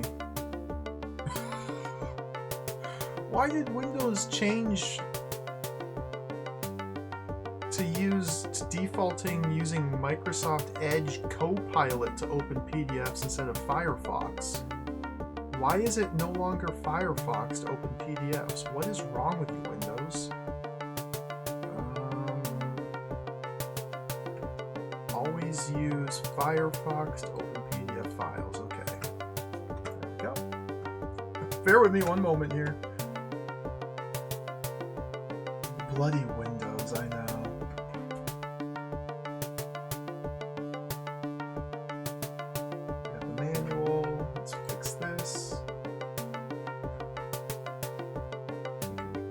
Why did Windows change to defaulting using Microsoft Edge Copilot to open PDFs instead of Firefox? Why is it no longer Firefox to open PDFs? What is wrong with you, Windows? Always use Firefox to open PDF files. Okay. There we go. Bear with me one moment here. Bloody Windows, I know. We have the manual. Let's fix this.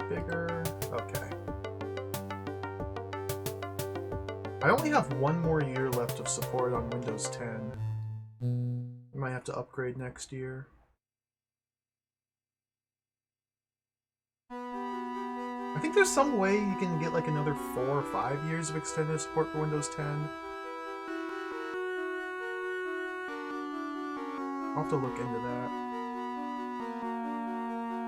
Bigger. Okay. I only have 1 more year left of support on Windows 10. I might have to upgrade next year. I think there's some way you can get like another 4 or 5 years of extended support for Windows 10. I'll have to look into that.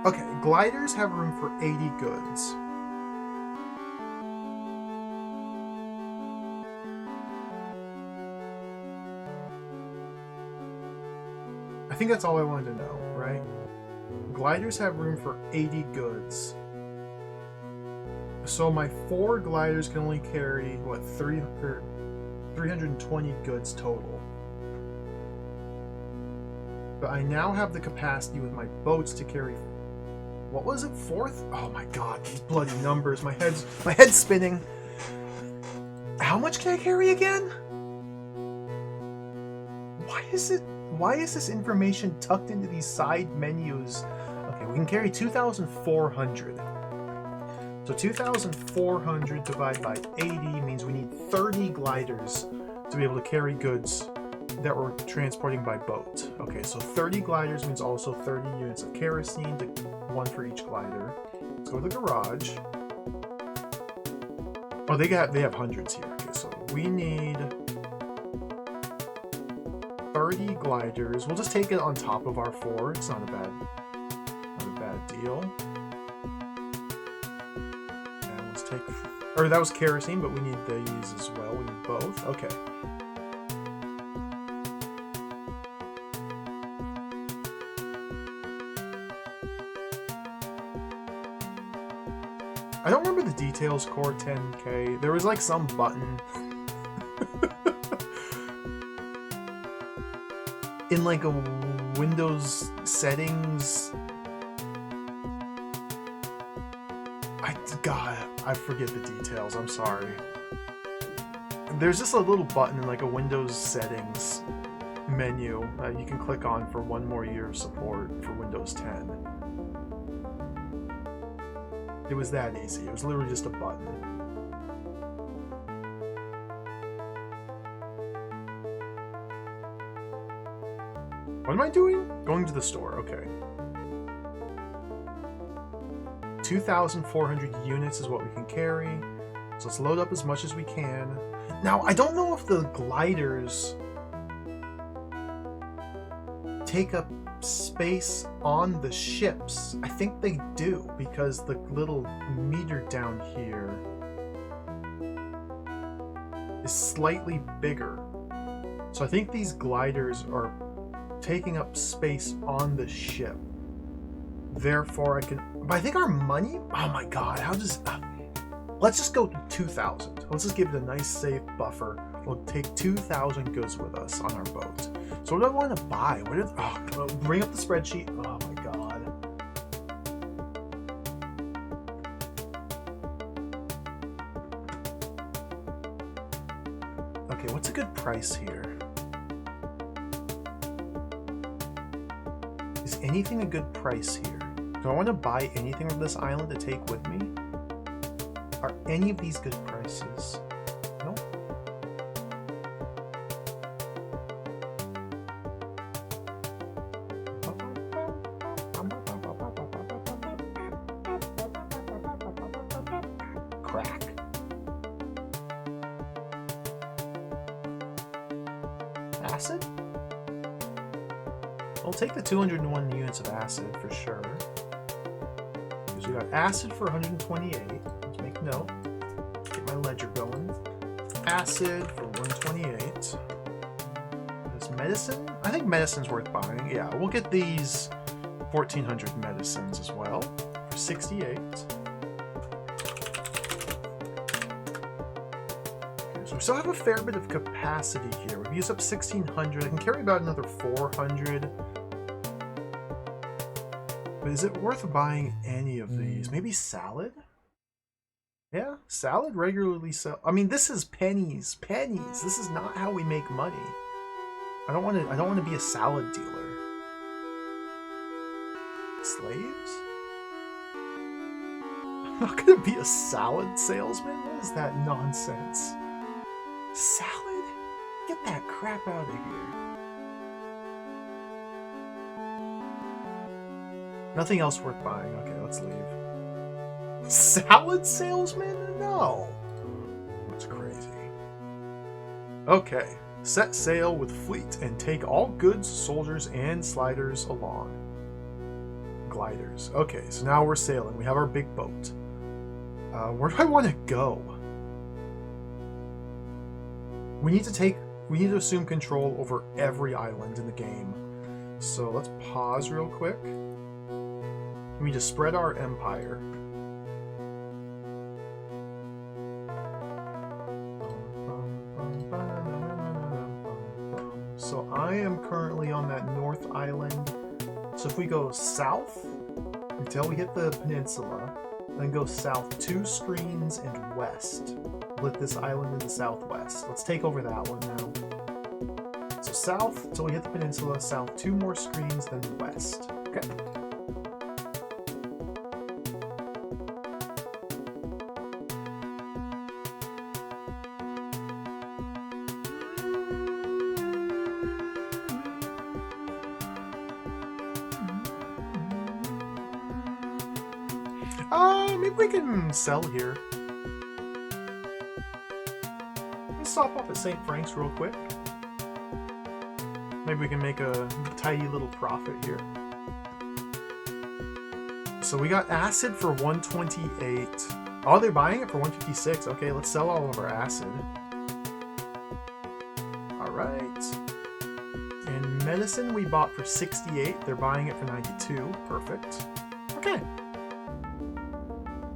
Okay, gliders have room for 80 goods. I think that's all I wanted to know, right? Gliders have room for 80 goods. So my 4 gliders can only carry, what, 320 goods total. But I now have the capacity with my boats to carry, what was it, 4th? Oh my god, these bloody numbers. My head's spinning. How much can I carry again? Why is this information tucked into these side menus? Okay, we can carry 2,400. So 2,400 divided by 80 means we need 30 gliders to be able to carry goods that we're transporting by boat. Okay, so 30 gliders means also 30 units of kerosene, 1 for each glider. Let's go to the garage. Oh, they have hundreds here. Okay, so we need 30 gliders. We'll just take it on top of our 4. It's not a bad deal. Or that was kerosene, but we need these as well. We need both. Okay. I don't remember the details, Core 10K. There was like some button in like a Windows settings. God, I forget the details. I'm sorry. There's just a little button in like a Windows settings menu that you can click on for 1 more year of support for Windows 10. It was that easy. It was literally just a button. What am I doing? Going to the store. Okay. 2,400 units is what we can carry. So let's load up as much as we can. Now, I don't know if the gliders take up space on the ships? I think they do, because the little meter down here is slightly bigger. So I think these gliders are taking up space on the ship. Therefore, I can... But I think our money... Oh my god, how does... let's just go to 2,000. Let's just give it a nice safe buffer. We'll take 2,000 goods with us on our boat. So what do I want to buy? What is... Oh, bring up the spreadsheet. Oh my god. Okay, what's a good price here? Is anything a good price here? Do I want to buy anything from this island to take with me? Are any of these good prices? No. Crack. Acid? I'll take the 201 units of acid for sure. Because we got acid for 128. Let's make note. Get my ledger going. Acid for 128. This medicine? I think medicine's worth buying. Yeah, we'll get these 1,400 medicines as well for 68. So we still have a fair bit of capacity here. We've used up 1,600. I can carry about another 400. But is it worth buying any of these? Maybe salad? Yeah, salad regularly sell. I mean, this is pennies. Pennies. This is not how we make money. I don't want to be a salad dealer. Slaves? I'm not gonna be a salad salesman? What is that nonsense? Salad? Get that crap out of here. Nothing else worth buying. Okay, let's leave. Salad salesman? No. That's crazy. Okay. Set sail with fleet and take all goods, soldiers, and sliders along. Gliders. Okay, so now we're sailing. We have our big boat. Where do I want to go? We need to assume control over every island in the game. So let's pause real quick. We need to spread our empire. So I am currently on that North Island. So if we go south until we hit the peninsula, then go south 2 screens and west. Split this island in the southwest. Let's take over that one now. So south until we hit the peninsula, south 2 more screens, then west. Okay. Maybe we can sell here. Let's stop off at St. Frank's real quick. Maybe we can make a tidy little profit here. So we got acid for 128. Oh, they're buying it for 156. Okay, let's sell all of our acid. Alright. And medicine we bought for 68. They're buying it for 92. Perfect. Okay.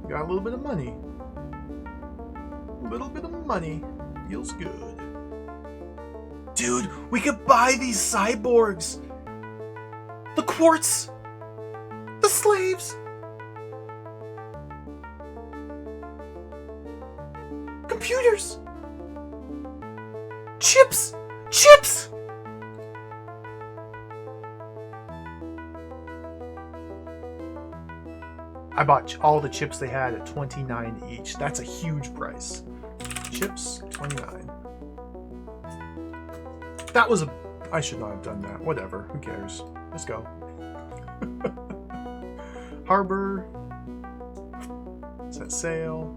Got a little bit of money. A little bit of money. Feels good. Dude, we could buy these cyborgs! The quartz! The slaves! Computers! Chips! Chips! I bought all the chips they had at 29 each. That's a huge price. Chips, 29. That was a... I should not have done that. Whatever. Who cares? Let's go. Harbor. Set sail.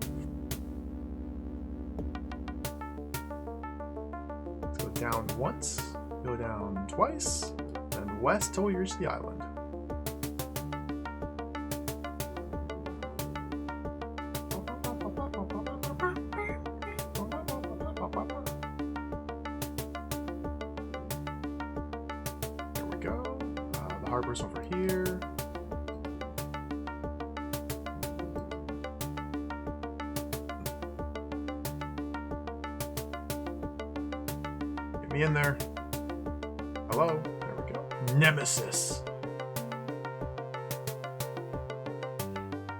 Let's go down once. Go down twice. And west till we reach the island. There we go. The harbor's over here. Get me in there. Hello. There we go. Nemesis.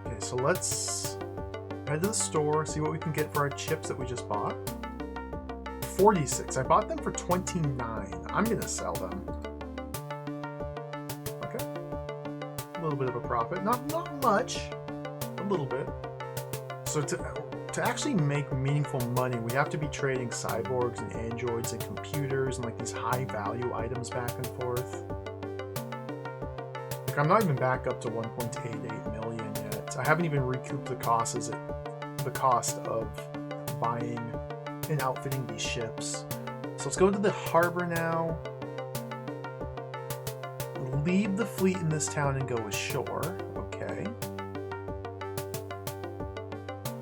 Okay, so let's head to the store, see what we can get for our chips that we just bought. 46. I bought them for 29. I'm gonna sell them. Okay. A little bit of a profit. Not much. A little bit. So to actually make meaningful money, we have to be trading cyborgs and androids and computers and like these high value items back and forth. Like I'm not even back up to 1.88 million yet. I haven't even recouped the cost of buying and outfitting these ships. So let's go to the harbor now. Leave the fleet in this town and go ashore. Okay.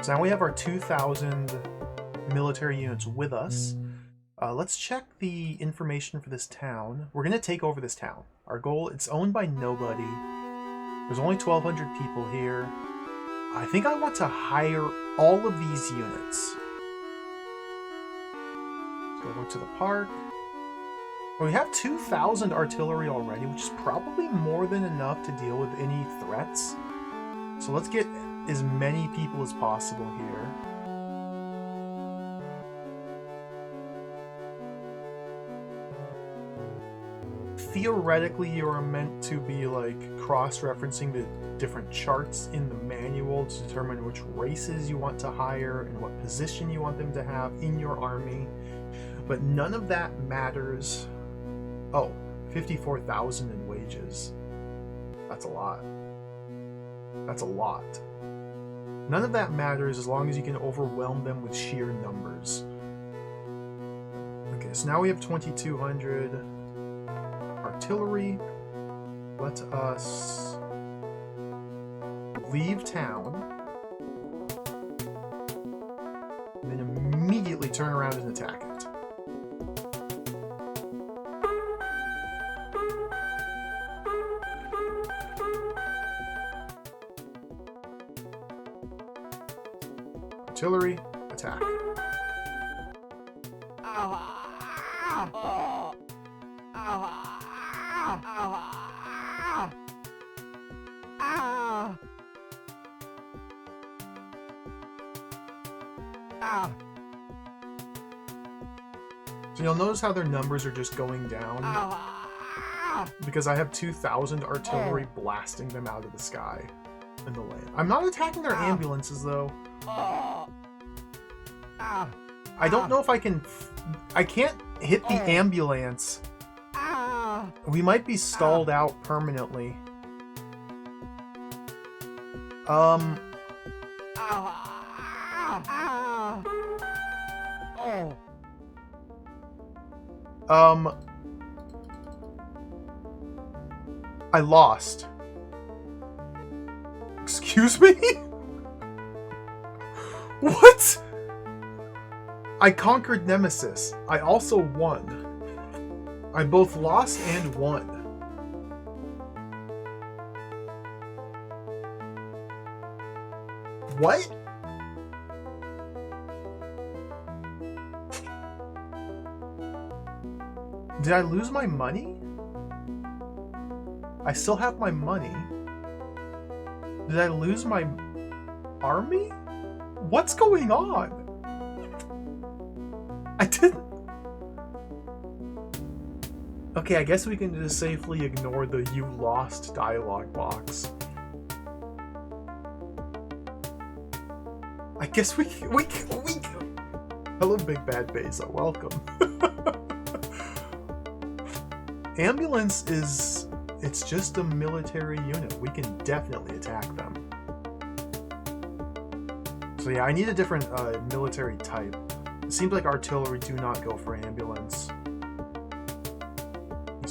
So now we have our 2,000 military units with us. Let's check the information for this town. We're going to take over this town. Our goal, it's owned by nobody. There's only 1,200 people here. I think I want to hire all of these units. Let's go look to the park. Well, we have 2,000 artillery already, which is probably more than enough to deal with any threats. So let's get as many people as possible here. Theoretically, you are meant to be like cross-referencing the different charts in the manual to determine which races you want to hire and what position you want them to have in your army. But none of that matters. Oh, 54,000 in wages. That's a lot. That's a lot. None of that matters as long as you can overwhelm them with sheer numbers. Okay, so now we have 2,200 artillery. Let us leave town and then immediately turn around and attack it. Artillery, attack. So you'll notice how their numbers are just going down because I have 2,000 artillery blasting them out of the sky in the land. I'm not attacking their ambulances though. I don't know if I can... I can't hit the ambulance. We might be stalled out permanently. I lost. Excuse me? What? I conquered Nemesis. I also won. I both lost and won. What? Did I lose my money? I still have my money. Did I lose my army? What's going on? I didn't... Okay, I guess we can just safely ignore the "you lost" dialogue box. I guess we Hello, Big Bad Beza. Welcome. Ambulance is... It's just a military unit. We can definitely attack them. So yeah, I need a different military type. It seems like artillery do not go for ambulance.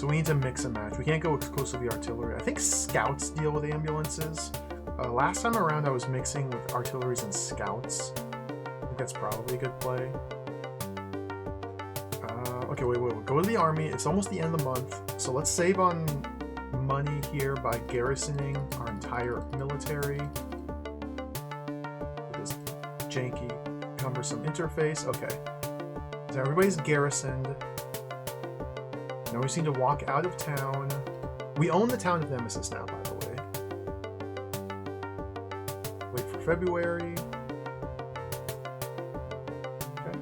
So we need to mix and match. We can't go exclusively artillery. I think scouts deal with ambulances. Last time around I was mixing with artilleries and scouts. I think that's probably a good play. Okay, wait. Go to the army. It's almost the end of the month. So let's save on money here by garrisoning our entire military. With this janky, cumbersome interface. Okay. So everybody's garrisoned. Now we just need to walk out of town. We own the town of Nemesis now, by the way. Wait for February. Okay.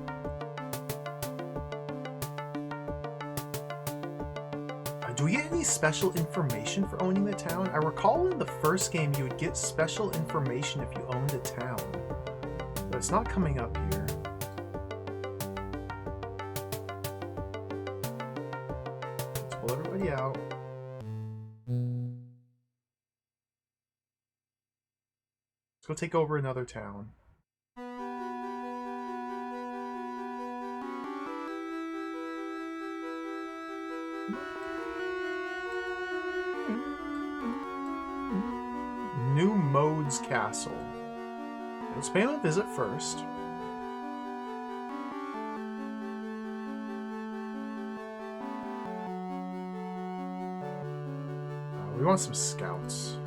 Do we get any special information for owning the town? I recall in the first game you would get special information if you owned a town. But it's not coming up here. Out. Let's go take over another town. New Modes Castle. Let's pay him a visit first. We want some scouts.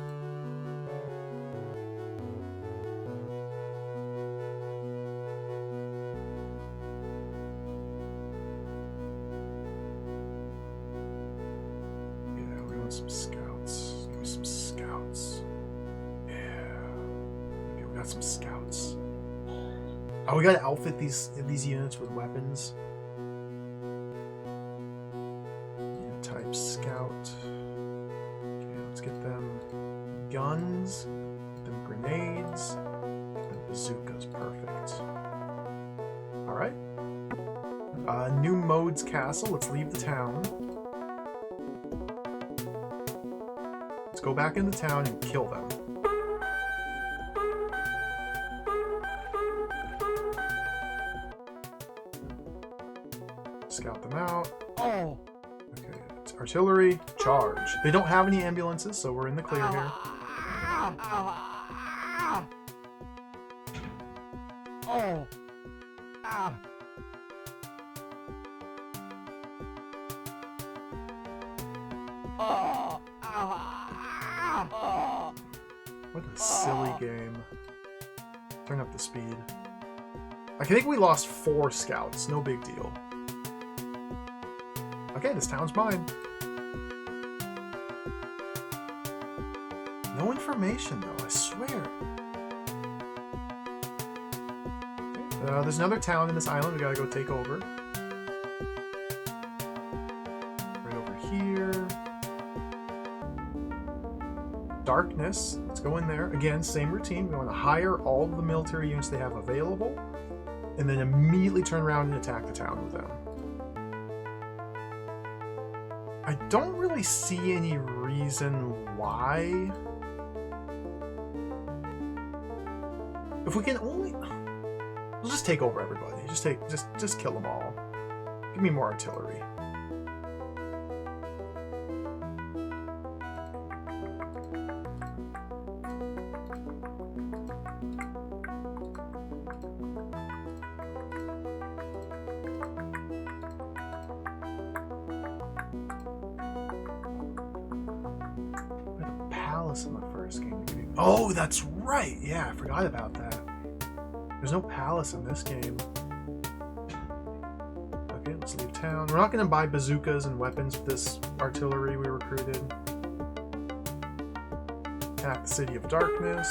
Yeah, we want some scouts. Give me some scouts. Yeah. Okay, we got some scouts. Oh, we gotta outfit these units with weapons. Unit type scout. Get them guns, get them grenades, get them bazookas. Perfect. Alright. New Modes Castle. Let's leave the town. Let's go back into town and kill them. Scout them out. Oh! Artillery, charge. They don't have any ambulances, so we're in the clear here. What a silly game. Turn up the speed. I think we lost 4 scouts. No big deal. Okay, this town's mine. No information, though, I swear. Okay. There's another town in this island we gotta go take over. Right over here. Darkness. Let's go in there. Again, same routine. We want to hire all of the military units they have available, and then immediately turn around and attack the town with them. I don't really see any reason why. If we can only, we'll just take over everybody. Just kill them all. Give me more artillery. In the first game. Oh, that's right. Yeah, I forgot about that. There's no palace in this game. Okay, let's leave town. We're not going to buy bazookas and weapons with this artillery we recruited. Attack the City of Darkness.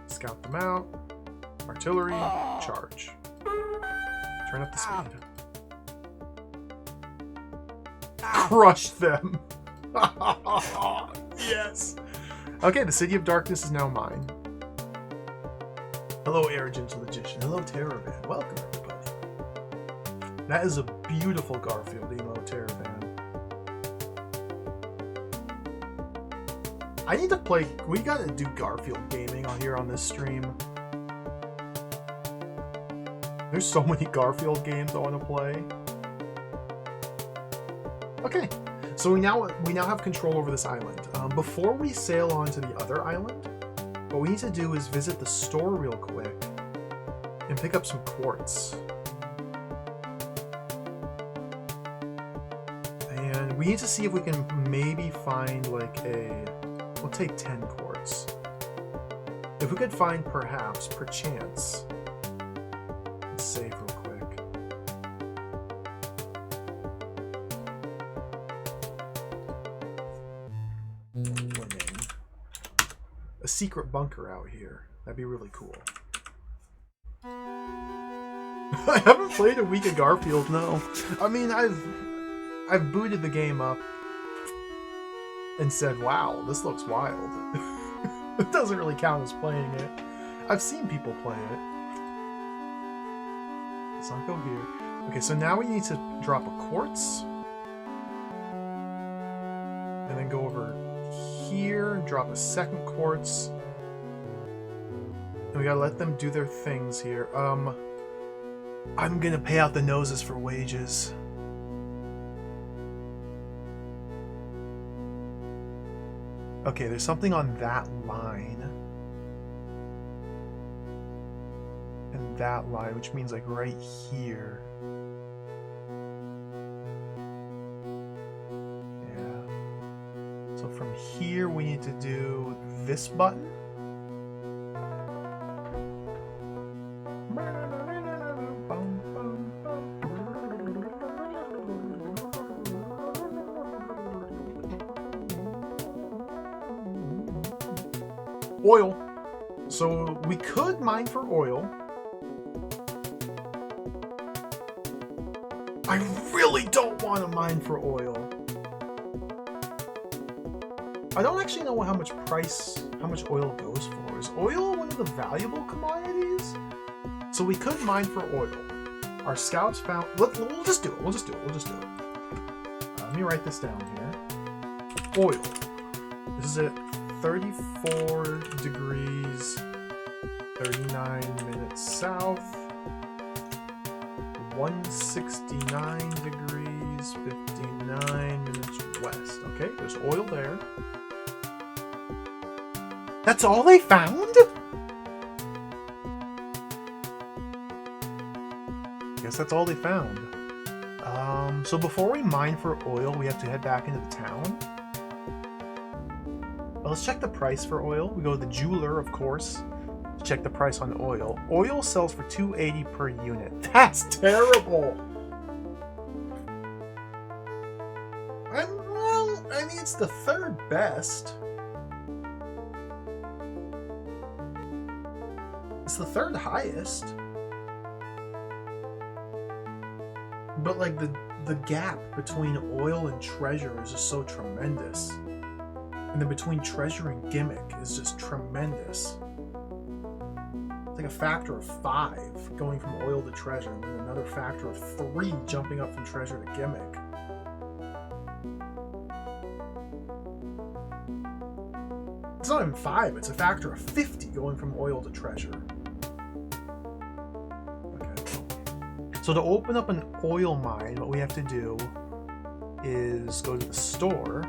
Scout them out. Artillery, charge. Turn up the speed. Crush them. Yes. Okay, the City of Darkness is now mine. Hello, Arrogant Logician. Hello, Terrorvan. Welcome, everybody. That is a beautiful Garfield emote, Terrorvan. I need to play... We gotta do Garfield gaming here on this stream. There's so many Garfield games I want to play. Okay, so we now have control over this island. Before we sail on to the other island, what we need to do is visit the store real quick and pick up some quartz. And we need to see if we can maybe find like we'll take 10 quartz. If we could find perchance, let's save real quick. A secret bunker out here. That'd be really cool. I haven't played a week of Garfield, no. I mean, I've booted the game up and said, wow, this looks wild. It doesn't really count as playing it. I've seen people play it. Let's not go here. Okay, so now we need to drop a quartz. And then go over here and drop a second quartz. And we gotta let them do their things here. I'm gonna pay out the noses for wages. Okay, there's something on that line. And that line, which means like right here. Yeah. So from here we need to do this button. Oil. So we could mine for oil. I really don't want to mine for oil. I don't actually know how much oil goes for. Is oil one of the valuable commodities? So we could mine for oil. Our scouts found... We'll just do it. We'll just do it. Let me write this down here. Oil. This is it. 34 degrees, 39 minutes south, 169 degrees, 59 minutes west. Okay, there's oil there. That's all they found? Guess that's all they found. So before we mine for oil, we have to head back into the town. Let's check the price for oil. We go to the jeweler, of course, to check the price on oil. Oil sells for $2.80 per unit. That's terrible. I mean, it's the third best. It's the third highest. But like the gap between oil and treasure is just so tremendous. And then between treasure and gimmick is just tremendous. It's like a factor of 5 going from oil to treasure, and then another factor of 3 jumping up from treasure to gimmick. It's not even 5, it's a factor of 50 going from oil to treasure. Okay. So to open up an oil mine, what we have to do is go to the store.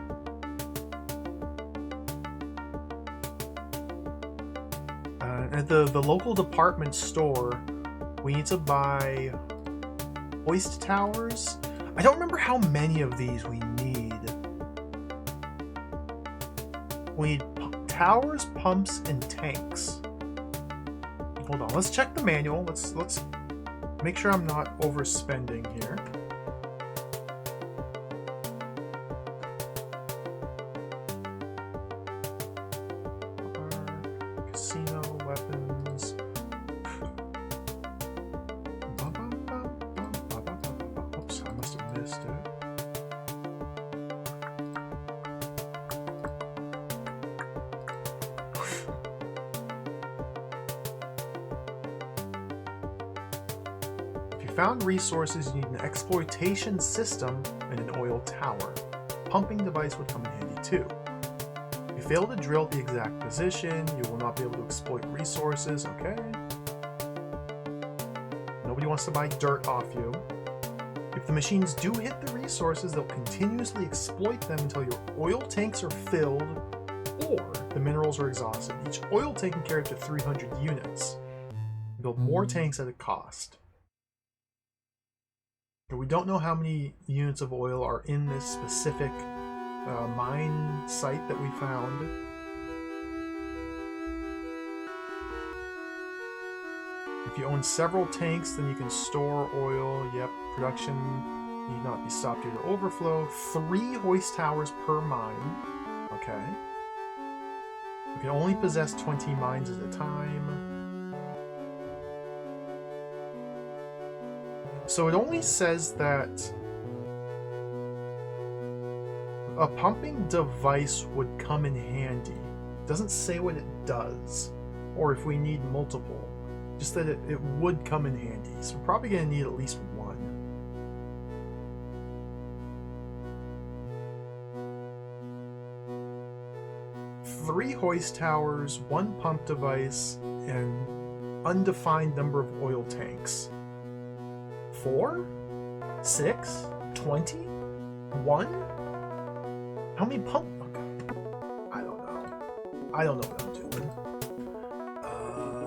At the local department store, we need to buy hoist towers. I don't remember how many of these we need. We need towers, pumps, and tanks. Hold on, let's check the manual. Let's make sure I'm not overspending here. Casino weapons. Oops, I must have missed it. If you found resources, you need an exploitation system and an oil tower. Pumping device would come in handy too. If you fail to drill the exact position, you will not be able to exploit resources. Okay. Nobody wants to buy dirt off you. If the machines do hit the resources, they'll continuously exploit them until your oil tanks are filled or the minerals are exhausted. Each oil tank can carry up to 300 units. Build more tanks at a cost. But we don't know how many units of oil are in this specific mine site that we found. If you own several tanks, then you can store oil. Yep, production need not be stopped due to overflow. 3 hoist towers per mine. Okay. You can only possess 20 mines at a time. So it only says that a pumping device would come in handy. It doesn't say what it does, or if we need multiple. Just that it would come in handy. So we're probably going to need at least one. Three hoist towers, 1 pump device, and undefined number of oil tanks. 4? 6? 20? 1? How many pump? I don't know. I don't know what I'm doing.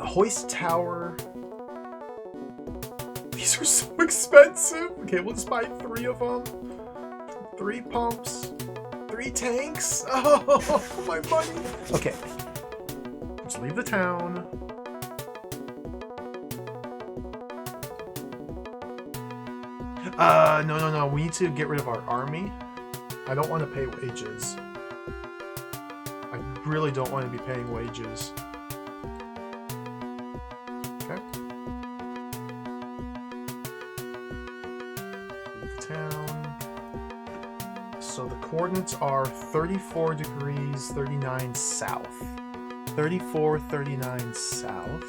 Hoist tower. These are so expensive. Okay, we'll just buy 3 of them. 3 pumps. 3 tanks. Oh, my money. Okay. Let's leave the town. No. We need to get rid of our army. I don't want to pay wages. I really don't want to be paying wages. Okay. Leave town. So the coordinates are 34 degrees, 39 south. 34, 39 south.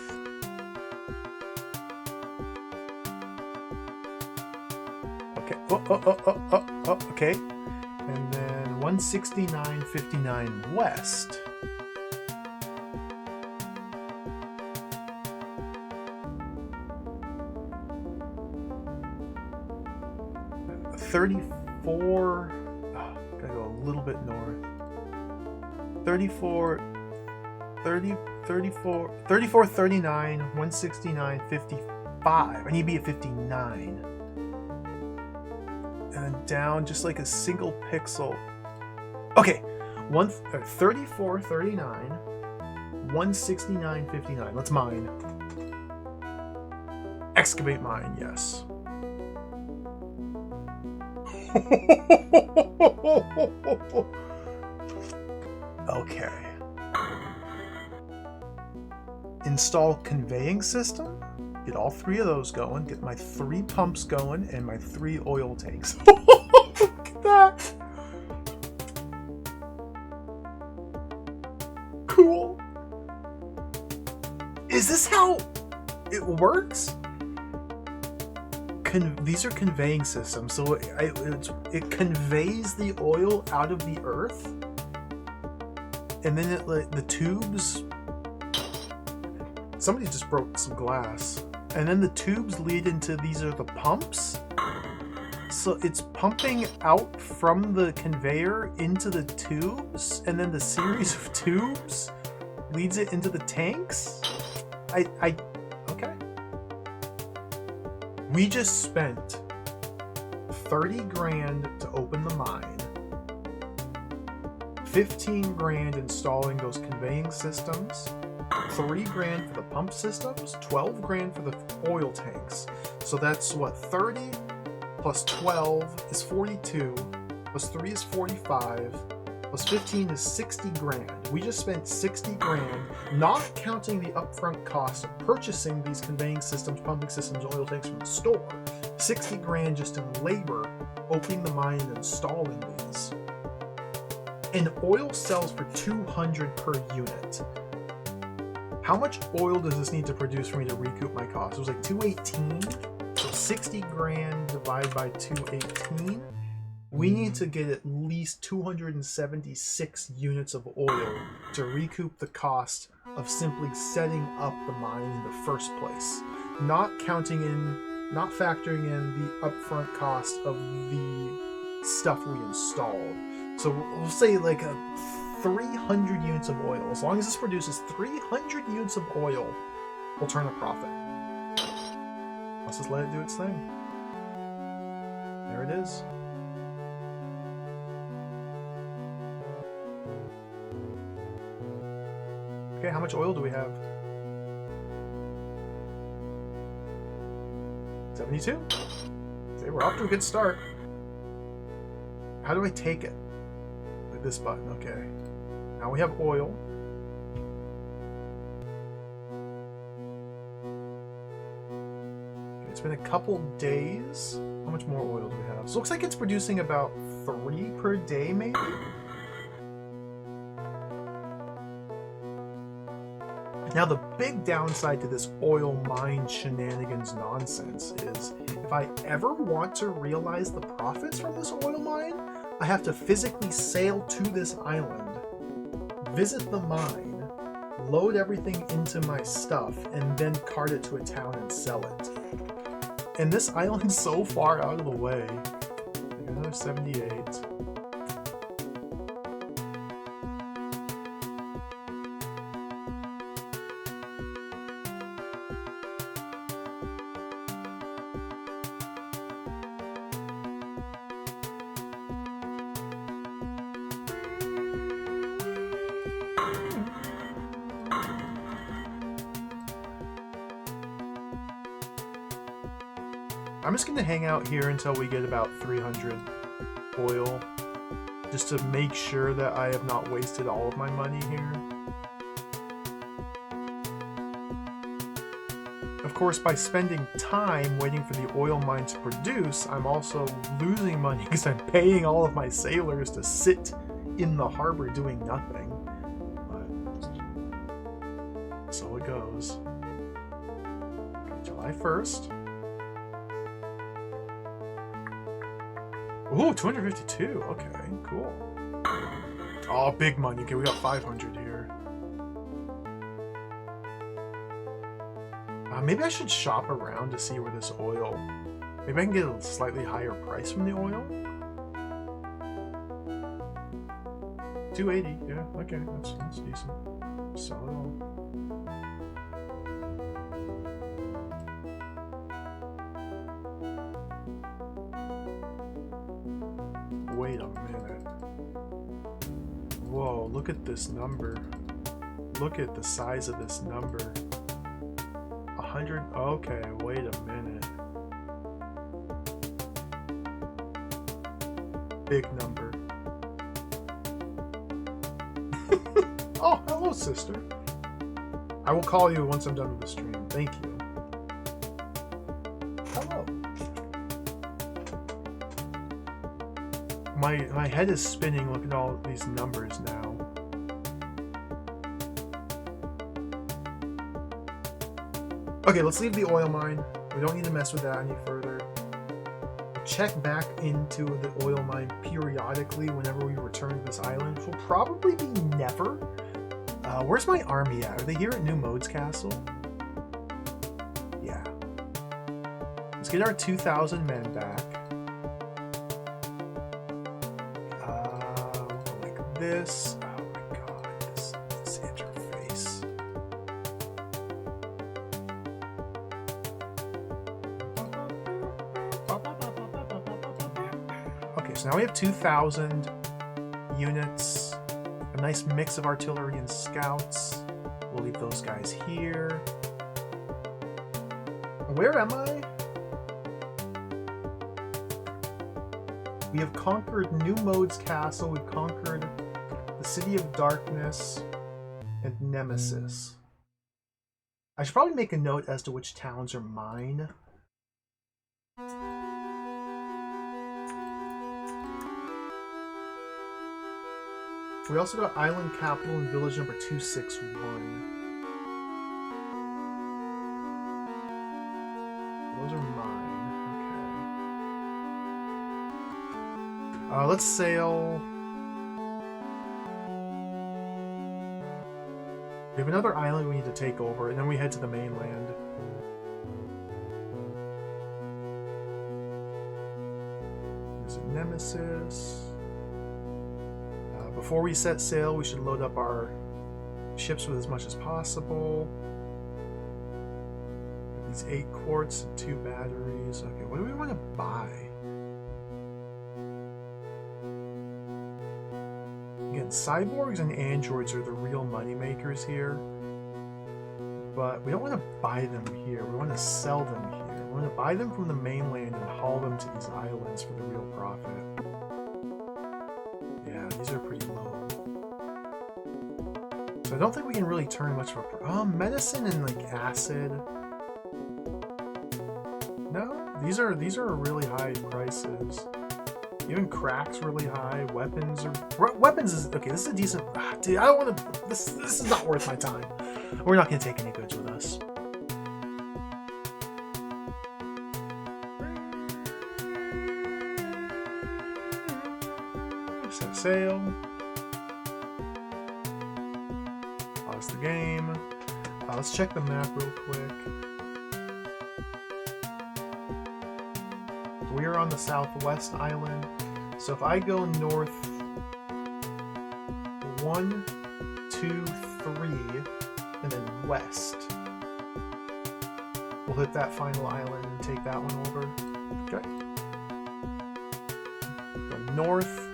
Okay. Oh, okay. And then 169.59 west. $34. Gotta go a little bit north. 34, 39, 169, 55. I need to be at 59. And then down just like a single pixel. Okay, 34, 39, 169, 59. Let's mine. Excavate mine, yes. Okay. Install conveying system. Get all 3 of those going. Get my 3 pumps going and my 3 oil tanks. Look at that. Cool. Is this how it works? These are conveying systems, so it conveys the oil out of the earth, and then the tubes. Somebody just broke some glass, and then the tubes lead into these are the pumps. So it's pumping out from the conveyor into the tubes, and then the series of tubes leads it into the tanks. Okay. We just spent 30 grand to open the mine, 15 grand installing those conveying systems, 3 grand for the pump systems, 12 grand for the oil tanks. So that's what, 30 plus 12 is 42, plus 3 is 45, plus 15 is 60 grand. We just spent 60 grand, not counting the upfront cost of purchasing these conveying systems, pumping systems, oil tanks from the store. 60 grand just in labor, opening the mine and installing these. And oil sells for 200 per unit. How much oil does this need to produce for me to recoup my cost? It was like 218. So 60 grand divided by 218. We need to get at least 276 units of oil to recoup the cost of simply setting up the mine in the first place. Not counting in not factoring in the upfront cost of the stuff we installed. So we'll say like a 300 units of oil. As long as this produces 300 units of oil, we'll turn a profit. Let's just let it do its thing. There it is. Okay, how much oil do we have? 72. Okay, we're off to a good start. How do I take it? Like this button, okay. Now we have oil. Okay, it's been a couple days. How much more oil do we have? So it looks like it's producing about 3 per day, maybe? Now the big downside to this oil mine shenanigans nonsense is if I ever want to realize the profits from this oil mine, I have to physically sail to this island, visit the mine, load everything into my stuff, and then cart it to a town and sell it. And this island's so far out of the way. Another 78. I'm just going to hang out here until we get about 300 oil, just to make sure that I have not wasted all of my money here. Of course, by spending time waiting for the oil mine to produce, I'm also losing money because I'm paying all of my sailors to sit in the harbor doing nothing. But so it goes. Okay, July 1st. Ooh, 252. Okay, cool. Oh, big money. Okay, we got 500 here. Maybe I should shop around to see where this oil... Maybe I can get a slightly higher price from the oil? 280. Yeah, okay, that's decent. Sell it all. Wait a minute. Whoa, look at this number. Look at the size of this number. 100. Okay, wait a minute. Big number. Oh, hello, sister. I will call you once I'm done with the stream. Thank you. Hello. My head is spinning. Look at all these numbers now. Okay, let's leave the oil mine. We don't need to mess with that any further. Check back into the oil mine periodically whenever we return to this island, which will probably be never. Where's my army at? Are they here at New Mode's Castle? Yeah. Let's get our 2,000 men back. Like this. Oh my god, this interface. Okay, so now we have 2,000 units. A nice mix of artillery and scouts. We'll leave those guys here. Where am I? We have conquered New Mode's Castle. We've conquered the City of Darkness and Nemesis. I should probably make a note as to which towns are mine. We also got Island Capital and Village number 261. Those are mine. Okay. Let's sail. We have another island we need to take over, and then we head to the mainland. a nemesis. Before we set sail, we should load up our ships with as much as possible. These 8 quartz and 2 batteries. Okay, what do we want to buy? Again, cyborgs and androids are the real money makers here. But we don't want to buy them here. We want to sell them here. We want to buy them from the mainland and haul them to these islands for the real profit. Yeah, these are pretty low. So I don't think we can really turn much of a... medicine and like acid. No, these are really high prices. Even crack's really high. Weapons are... Weapons is... Okay, this is a decent... dude, I don't want to... This is not worth my time. We're not going to take any goods with us. Set sail. Pause the game. Let's check the map real quick. We are on the southwest island. So if I go north 1, 2, 3, and then west, we'll hit that final island and take that one over. Okay. Go north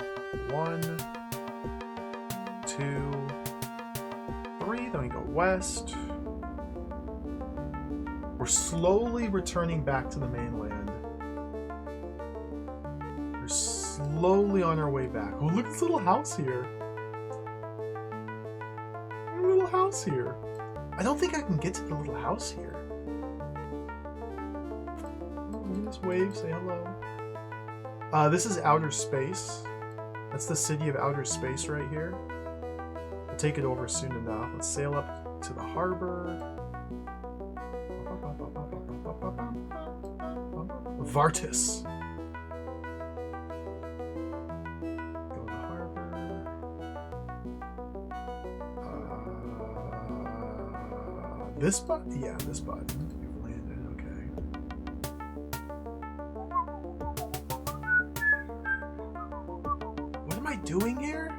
1, 2, 3, then we go west. We're slowly returning back to the mainland. We're slowly on our way back. Oh, look at this little house here. Little house here. I don't think I can get to the little house here. Look at this wave, say hello. This is outer space. That's the city of outer space right here. We'll take it over soon enough. Let's sail up to the harbor. Vartus. Go to the harbor. This button? Yeah, this button. We've landed, okay. What am I doing here?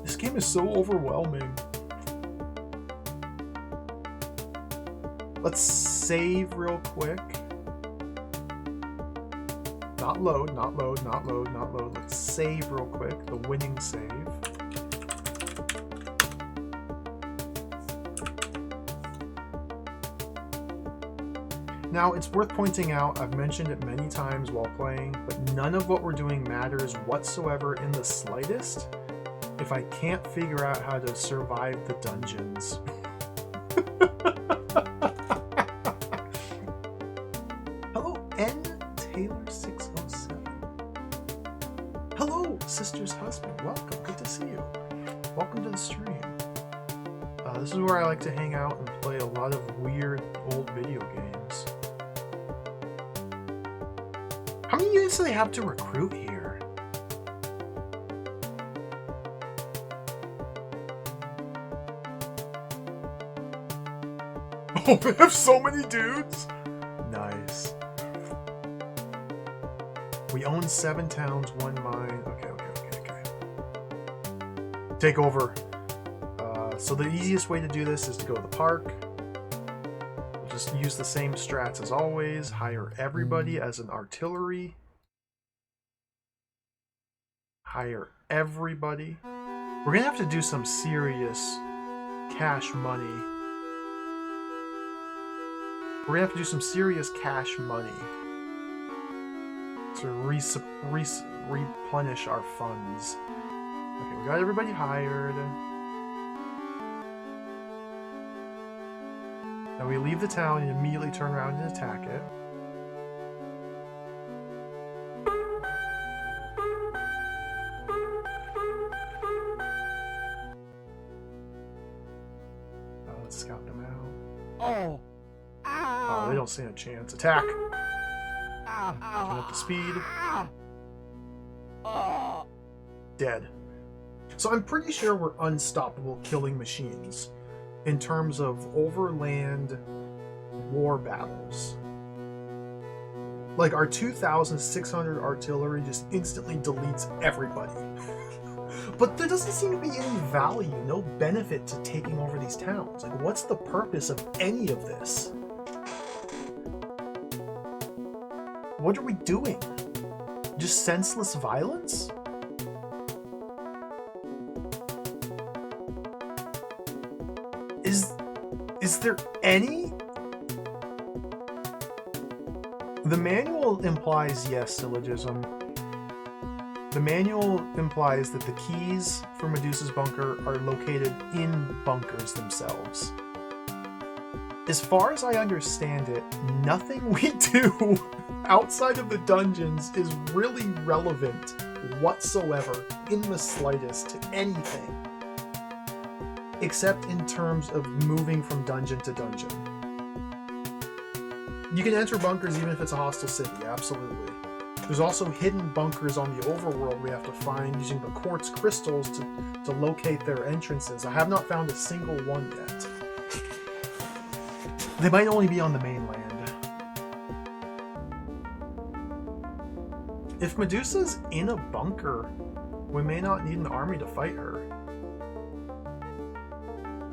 This game is so overwhelming. Let's save real quick. Not load, not load, not load, not load. Let's save real quick. The winning save. Now, it's worth pointing out, I've mentioned it many times while playing, but none of what we're doing matters whatsoever in the slightest if I can't figure out how to survive the dungeons. Hello, N. Taylor 607. Hello, sister's husband. Welcome. Good to see you. Welcome to the stream. This is where I like to hang out and play a lot of weird old video games. How many units do they have to recruit here? Oh, they have so many dudes! Nice. We own 7 towns, 1 mine. Okay. Take over. So the easiest way to do this is to go to the park. We'll just use the same strats as always. Hire everybody as an artillery. Hire everybody. We're gonna have to do some serious cash money. We're gonna have to do some serious cash money to replenish our funds. Okay, we got everybody hired. Now we leave the town and immediately turn around and attack it. Let's scout them out. Oh, they don't stand a chance. Attack! Turn up the speed. Dead. So I'm pretty sure we're unstoppable killing machines in terms of overland war battles. Like, our 2,600 artillery just instantly deletes everybody. But there doesn't seem to be any value, no benefit to taking over these towns. Like, what's the purpose of any of this? What are we doing? Just senseless violence? Is there any? The manual implies yes, syllogism. The manual implies that the keys for Medusa's bunker are located in bunkers themselves. As far as I understand it, nothing we do outside of the dungeons is really relevant whatsoever in the slightest to anything. Except in terms of moving from dungeon to dungeon. You can enter bunkers even if it's a hostile city, absolutely. There's also hidden bunkers on the overworld we have to find using the quartz crystals to locate their entrances. I have not found a single one yet. They might only be on the mainland. If Medusa's in a bunker, we may not need an army to fight her.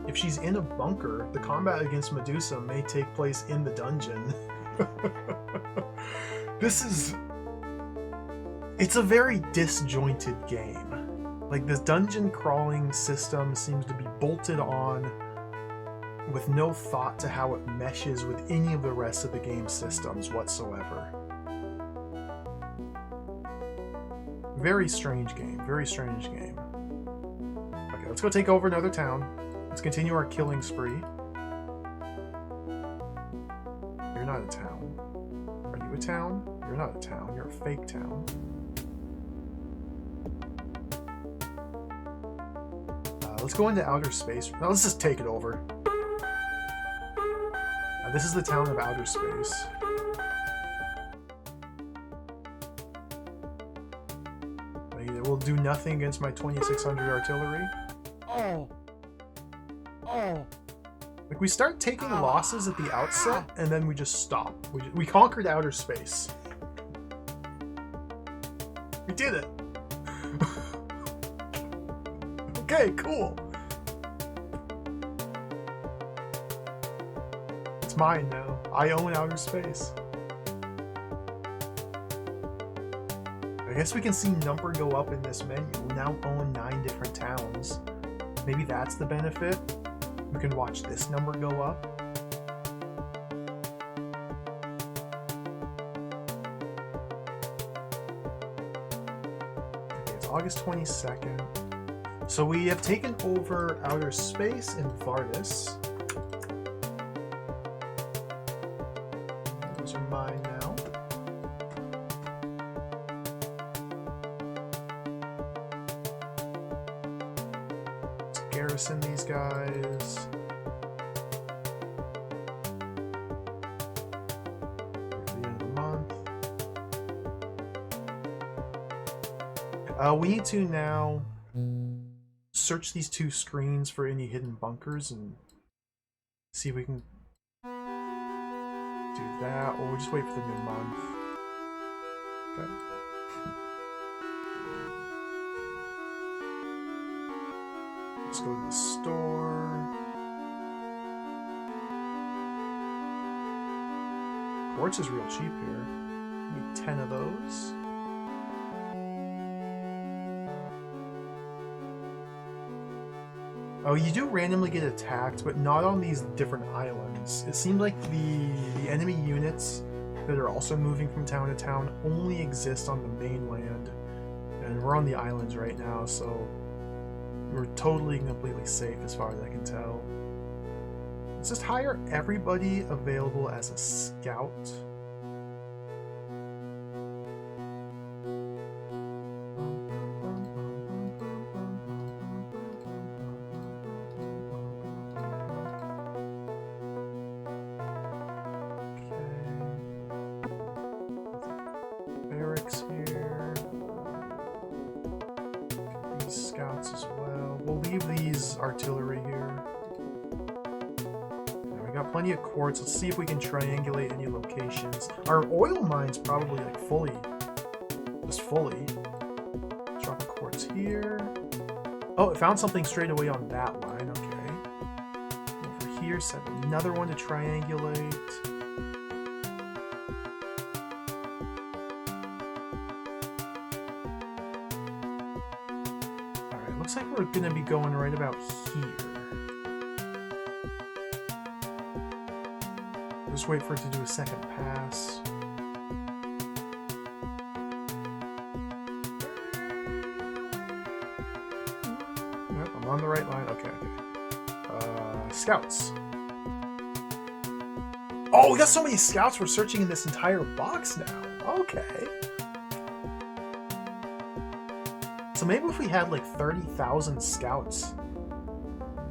If she's in a bunker, the combat against Medusa may take place in the dungeon. It's a very disjointed game. Like, this dungeon crawling system seems to be bolted on with no thought to how it meshes with any of the rest of the game systems whatsoever. Very strange game, very strange game. Okay, let's go take over another town. Let's continue our killing spree. You're not a town. Are you a town? You're not a town. You're a fake town. Let's go into outer space. Now let's just take it over. This is the town of outer space. It will do nothing against my 2,600 artillery. Like, we start taking losses at the outset, and then we just stop. We conquered outer space. We did it! Okay, cool! It's mine now. I own outer space. I guess we can see number go up in this menu. We now own 9 different towns. Maybe that's the benefit. We can watch this number go up. Okay, it's August 22nd. So we have taken over outer space in Vardis. Those are mine now. Let's garrison these guys. At the end of the month. We need to now search these 2 screens for any hidden bunkers and see if we can do that, or we'll just wait for the new month. Okay. Let's go to the store. Quartz is real cheap here. Need 10 of those. Oh, you do randomly get attacked, but not on these different islands. It seems like the enemy units that are also moving from town to town only exist on the mainland. And we're on the islands right now, so we're totally and completely safe as far as I can tell. Let's just hire everybody available as a scout. got plenty of quartz. Let's see if we can triangulate any locations. Our oil mine's probably like fully. Just fully. Drop a quartz here. Oh, it found something straight away on that line. Okay. Over here, set another one to triangulate. Alright, looks like we're gonna be going right about here. Just wait for it to do a second pass. Yep, I'm on the right line. Okay, okay. Scouts. Oh, we got so many scouts. We're searching in this entire box now. Okay. So maybe if we had like 30,000 scouts,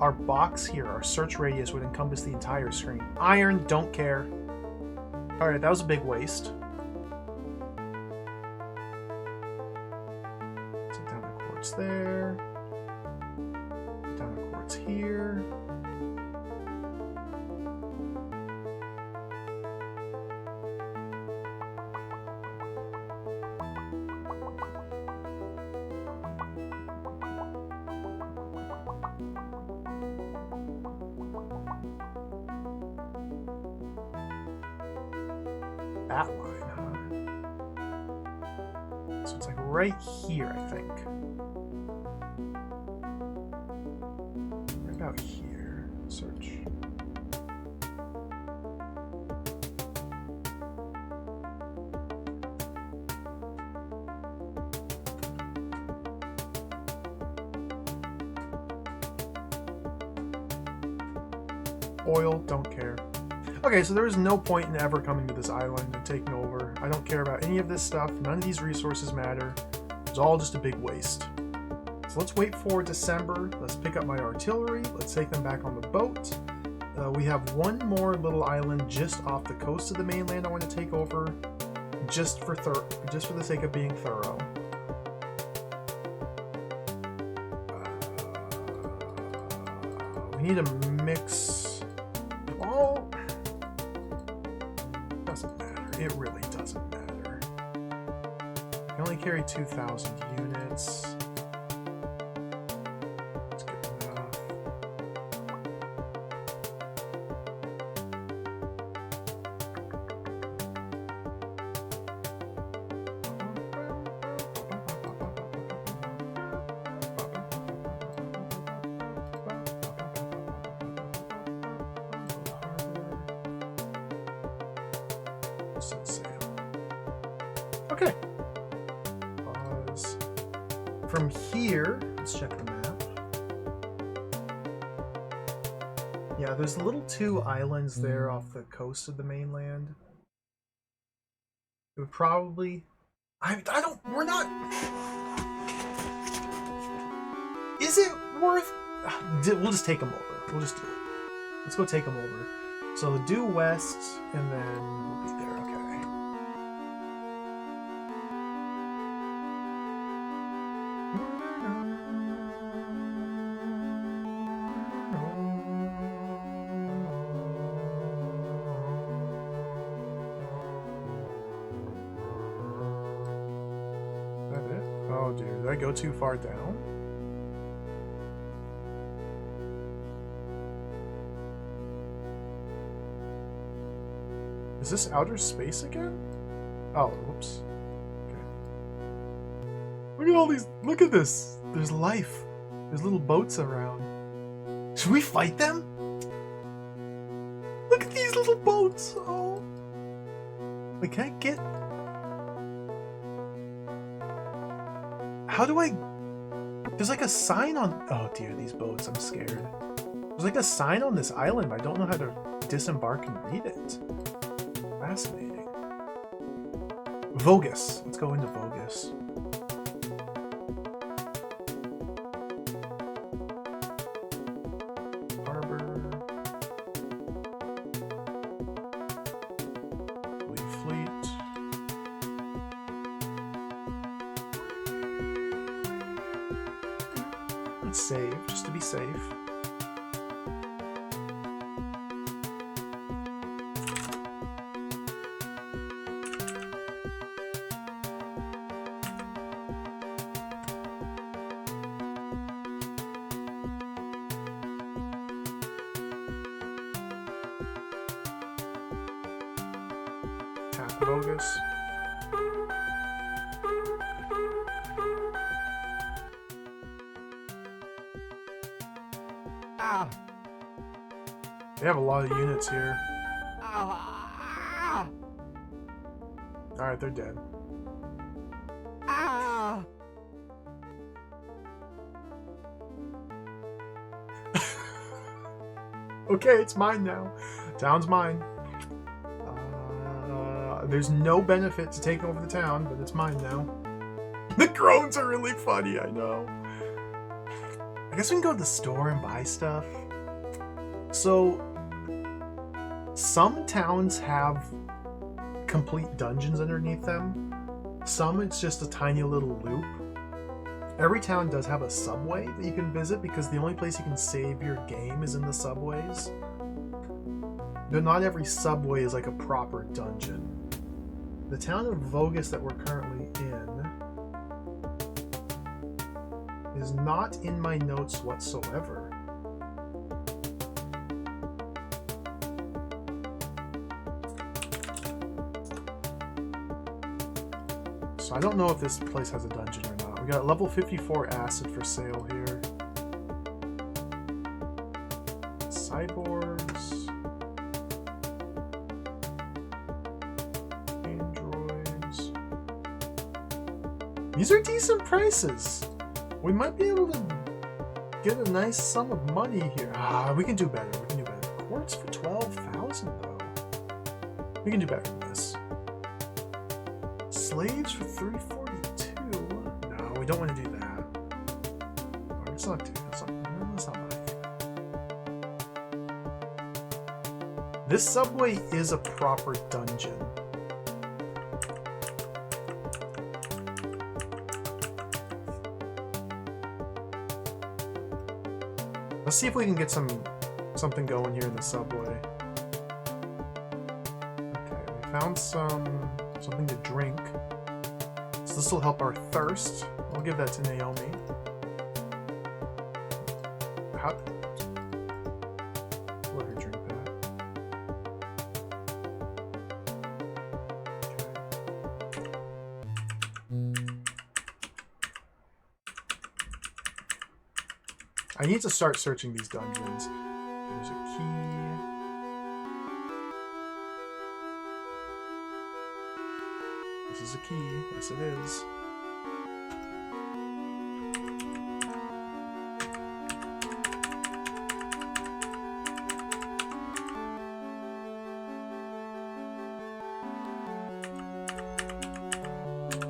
our box here, our search radius would encompass the entire screen. Iron, don't care. Alright, that was a big waste. Set down a quartz there. Set down a quartz here. That line, huh? So it's like right here, I think. Right about here. Search. Oil, don't care. Okay, so there is no point in ever coming to this island and taking over. I don't care about any of this stuff. None of these resources matter. It's all just a big waste. So let's wait for December. Let's pick up my artillery. Let's take them back on the boat. We have one more little island just off the coast of the mainland I want to take over, just for the sake of being thorough. We need a mix. Oh. Doesn't matter. It really doesn't matter. I can only carry 2,000 units. That's good enough. Okay. Pause. From here, let's check the map. Yeah, there's little two islands there off the coast of the mainland. It would probably... we're not... Is it worth... We'll just take them over. We'll just do it. Let's go take them over. So due west, and then we'll be there. Okay. Is that it? Oh, dude. Did I go too far down? Is this outer space again? Oh, whoops. Okay. Look at all these. Look at this. There's life. There's little boats around. Should we fight them? Look at these little boats. Oh. Wait, can I get... How do I... There's like a sign on... Oh dear, these boats. I'm scared. There's like a sign on this island, but I don't know how to disembark and read it. Fascinating. Vogus. Let's go into Vogus. Harbor. Fleet. Let's save, just to be safe. Vogus. Ah. They have a lot of units here. Ah. Alright, they're dead. Ah. Okay, it's mine now. Town's mine. There's no benefit to taking over the town, but it's mine now. The groans are really funny, I know. I guess we can go to the store and buy stuff. So, some towns have complete dungeons underneath them. Some it's just a tiny little loop. Every town does have a subway that you can visit because the only place you can save your game is in the subways. But not every subway is like a proper dungeon. The town of Vogus that we're currently in is not in my notes whatsoever. So I don't know if this place has a dungeon or not. We got level 54 acid for sale here. Cyborgs. Androids. These are decent prices. We might be able to get a nice sum of money here. Ah, we can do better. We can do better. Quartz for 12,000 though. We can do better than this. Slaves for 342. No, we don't want to do that. Or let's not do that. That's not my thing. This subway is a proper dungeon. Let's see if we can get something going here in the subway. Okay, we found something to drink. So this will help our thirst. I'll give that to Naomi. How? Let her drink that. I need to start searching these dungeons. There's a key. This is a key. Yes, it is.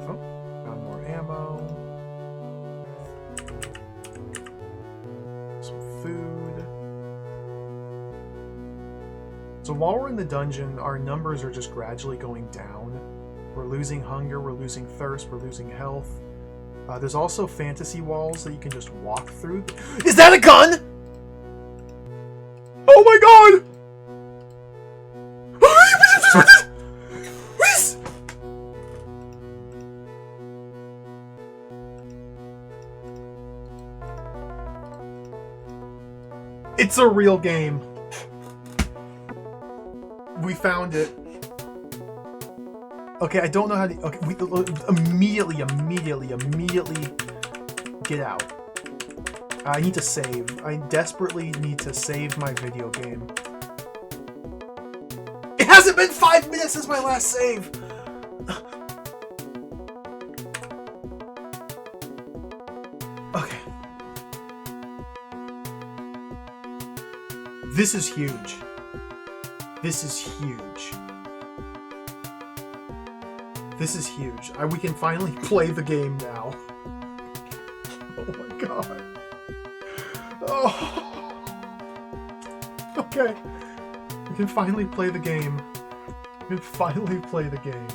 Oh, found more ammo. Some food. So while we're in the dungeon, our numbers are just gradually going down. We're losing hunger, we're losing thirst, we're losing health. There's also fantasy walls that you can just walk through. Is that a gun? Oh my god! It's a real game. We found it. Okay, I don't know how to... Okay, we immediately get out. I need to save. I desperately need to save my video game. It hasn't been 5 minutes since my last save! Okay. This is huge. This is huge. This is huge. We can finally play the game now. Oh my god. Oh. Okay. We can finally play the game. We can finally play the game.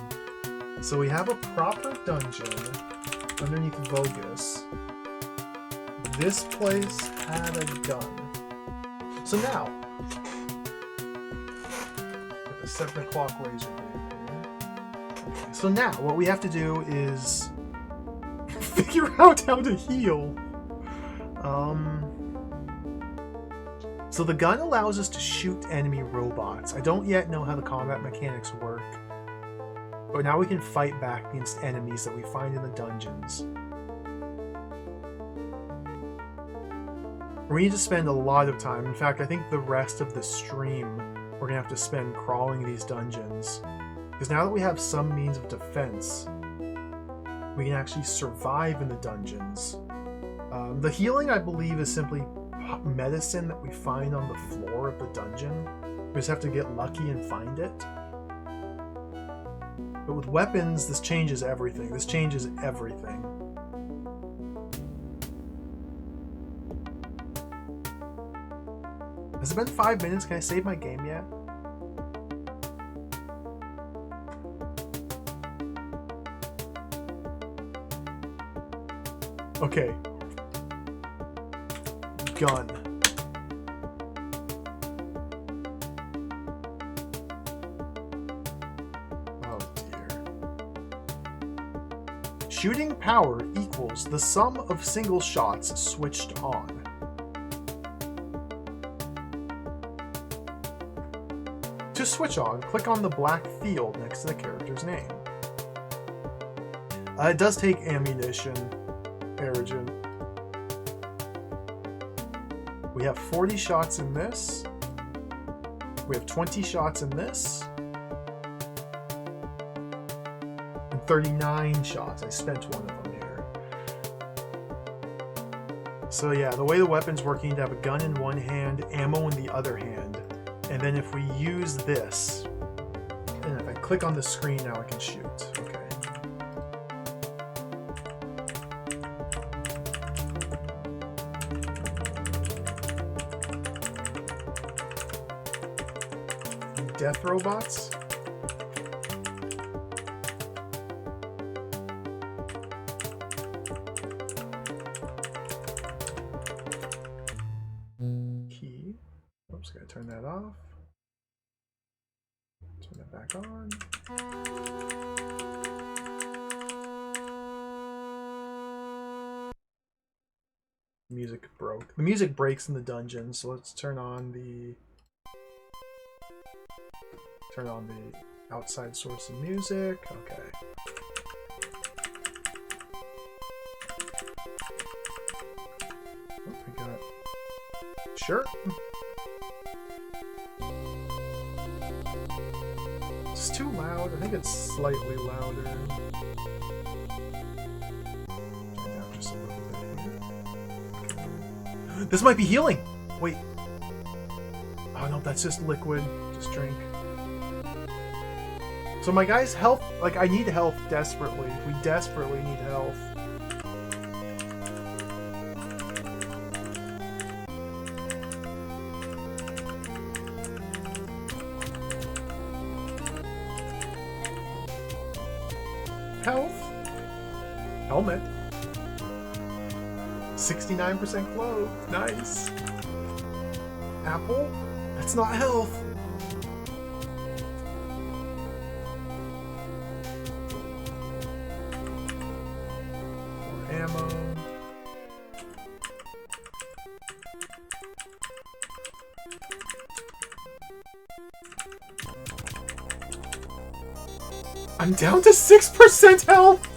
So we have a proper dungeon underneath Vogus. This place had a gun. So now, got the 7 o'clock laser beam here. Okay, so now what we have to do is figure out how to heal. So the gun allows us to shoot enemy robots. I don't yet know how the combat mechanics work. But now we can fight back against enemies that we find in the dungeons. We need to spend a lot of time. In fact, I think the rest of the stream we're going to have to spend crawling these dungeons. Because now that we have some means of defense, we can actually survive in the dungeons. The healing, I believe, is simply medicine that we find on the floor of the dungeon. We just have to get lucky and find it. But with weapons, this changes everything. This changes everything. Has it been 5 minutes? Can I save my game yet? Okay. Gun. Oh dear. Shooting power equals the sum of single shots switched on. To switch on, click on the black field next to the character's name. It does take ammunition, Arigin. We have 40 shots in this. We have 20 shots in this. And 39 shots. I spent one of them here. So yeah, the way the weapon's working, you need to have a gun in one hand, ammo in the other hand. And then if we use this, and if I click on the screen now I can shoot. Okay. Death robots? Key. Oops, gotta turn that off. Turn that back on. Music broke. The music breaks in the dungeon, so let's turn on the outside source of music. Okay. Oh, we got... Sure. It's too loud. I think it's slightly louder. Turn down just a little bit here. Okay. This might be healing! Wait. Oh no, that's just liquid. Just drink. So my guy's health, like, I need health desperately. We desperately need health. Health. Helmet. 69% clothes. Nice. Apple? That's not health. Ammo. I'm down to 6% health!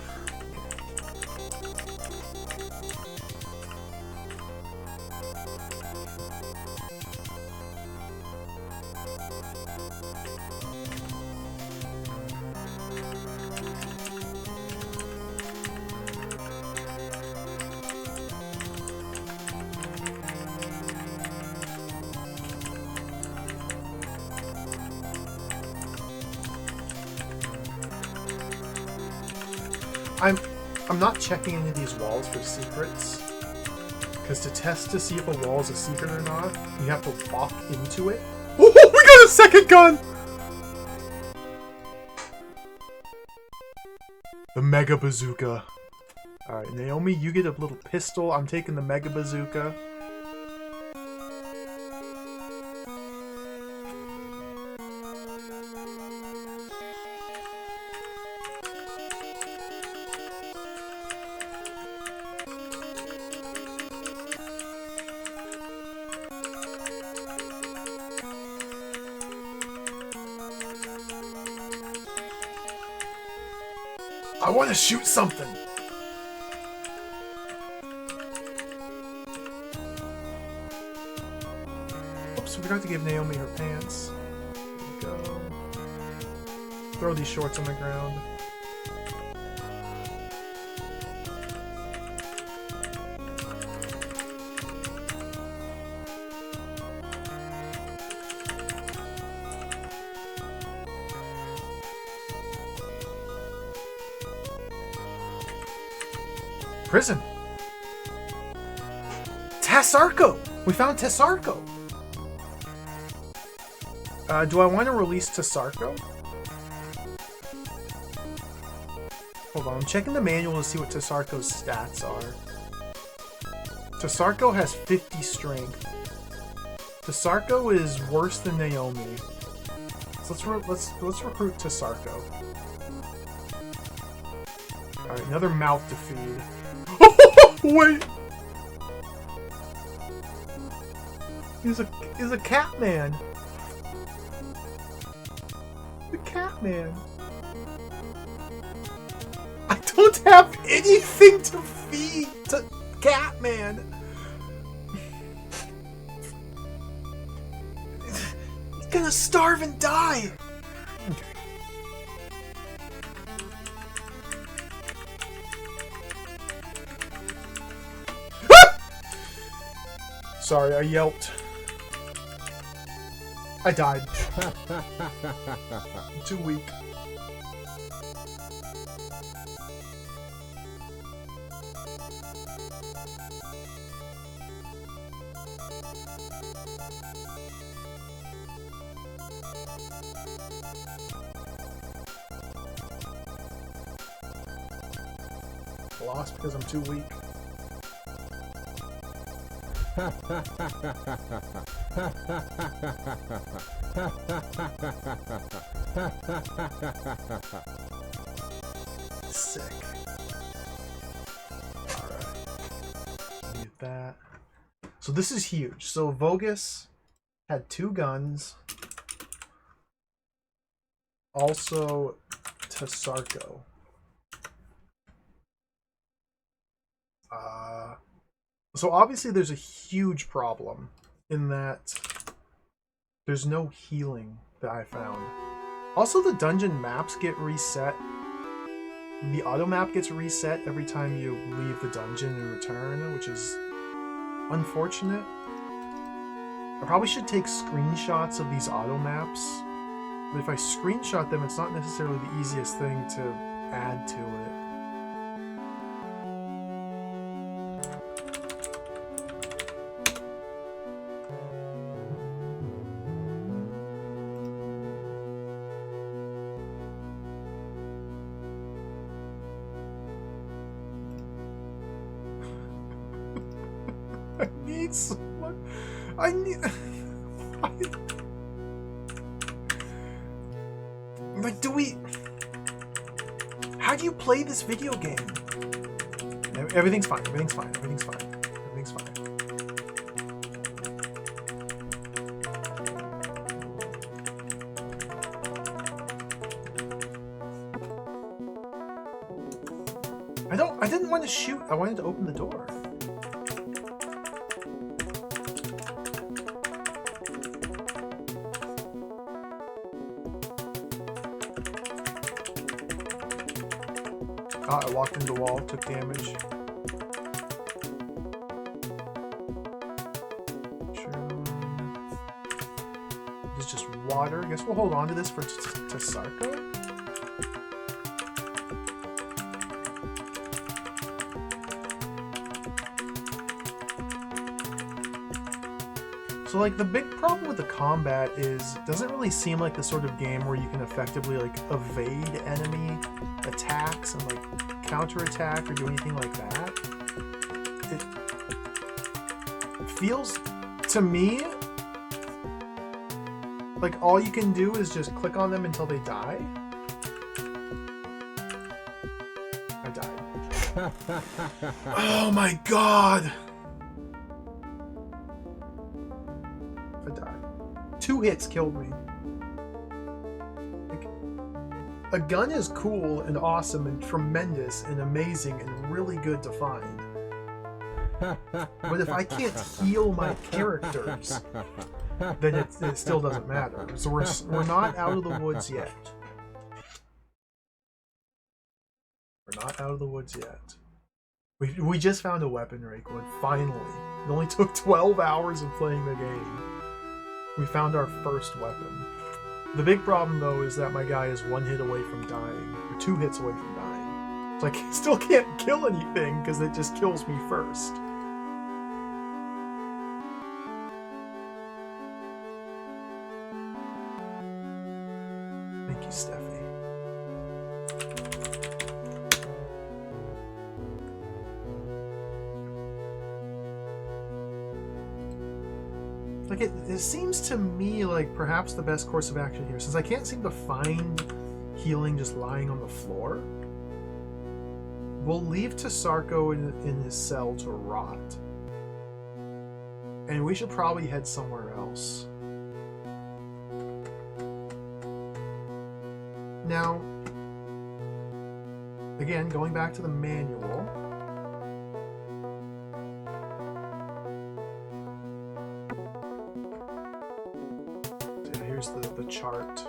I'm not checking any of these walls for secrets. Because to test to see if a wall is a secret or not, you have to walk into it. Oh, we got a second gun! The Mega Bazooka. Alright, Naomi, you get a little pistol. I'm taking the Mega Bazooka. I want to shoot something. Oops, we forgot to give Naomi her pants. There we go. Throw these shorts on the ground. Prison. Tessarco! We found Tessarco! Do I want to release Tessarco? Hold on, I'm checking the manual to see what Tessarco's stats are. Tessarco has 50 strength. Tessarco is worse than Naomi. So let's recruit Tessarco. Alright, another mouth to feed. Wait! He's a cat man. The cat man. I don't have anything to feed to Catman. He's gonna starve and die. Okay. Sorry, I yelped. I died. I'm too weak. Lost because I'm too weak. Sick. Alright. Mute that. So this is huge. So Vogus had 2 guns. Also Tessarco. So obviously there's a huge problem in that there's no healing that I found. Also, the dungeon maps get reset. The auto map gets reset every time you leave the dungeon and return, which is unfortunate. I probably should take screenshots of these auto maps. But if I screenshot them, it's not necessarily the easiest thing to add to it. I need someone. I need. Like, do we? How do you play this video game? Everything's fine. Everything's fine. Everything's fine. Everything's fine. I didn't want to shoot. I wanted to open the door. I walked into the wall, took damage. It's just water. I guess we'll hold on to this for Tessarco. So, like, the big problem with the combat is it doesn't really seem like the sort of game where you can effectively, like, evade enemy attacks and, like, counterattack or do anything like that. It feels, to me, like all you can do is just click on them until they die. I died. Oh my god! I died. 2 hits killed me. A gun is cool and awesome and tremendous and amazing and really good to find. But if I can't heal my characters, then it still doesn't matter. So we're not out of the woods yet. We're not out of the woods yet. We just found a weapon, Rakewood, finally. It only took 12 hours of playing the game. We found our first weapon. The big problem, though, is that my guy is 1 hit away from dying, or 2 hits away from dying. So I still can't kill anything, because it just kills me first. Thank you, Steffi. Like, it seems to me like perhaps the best course of action here, since I can't seem to find healing just lying on the floor, we'll leave Tasarko in his cell to rot. And we should probably head somewhere else. Now, again, going back to the manual, here's the chart.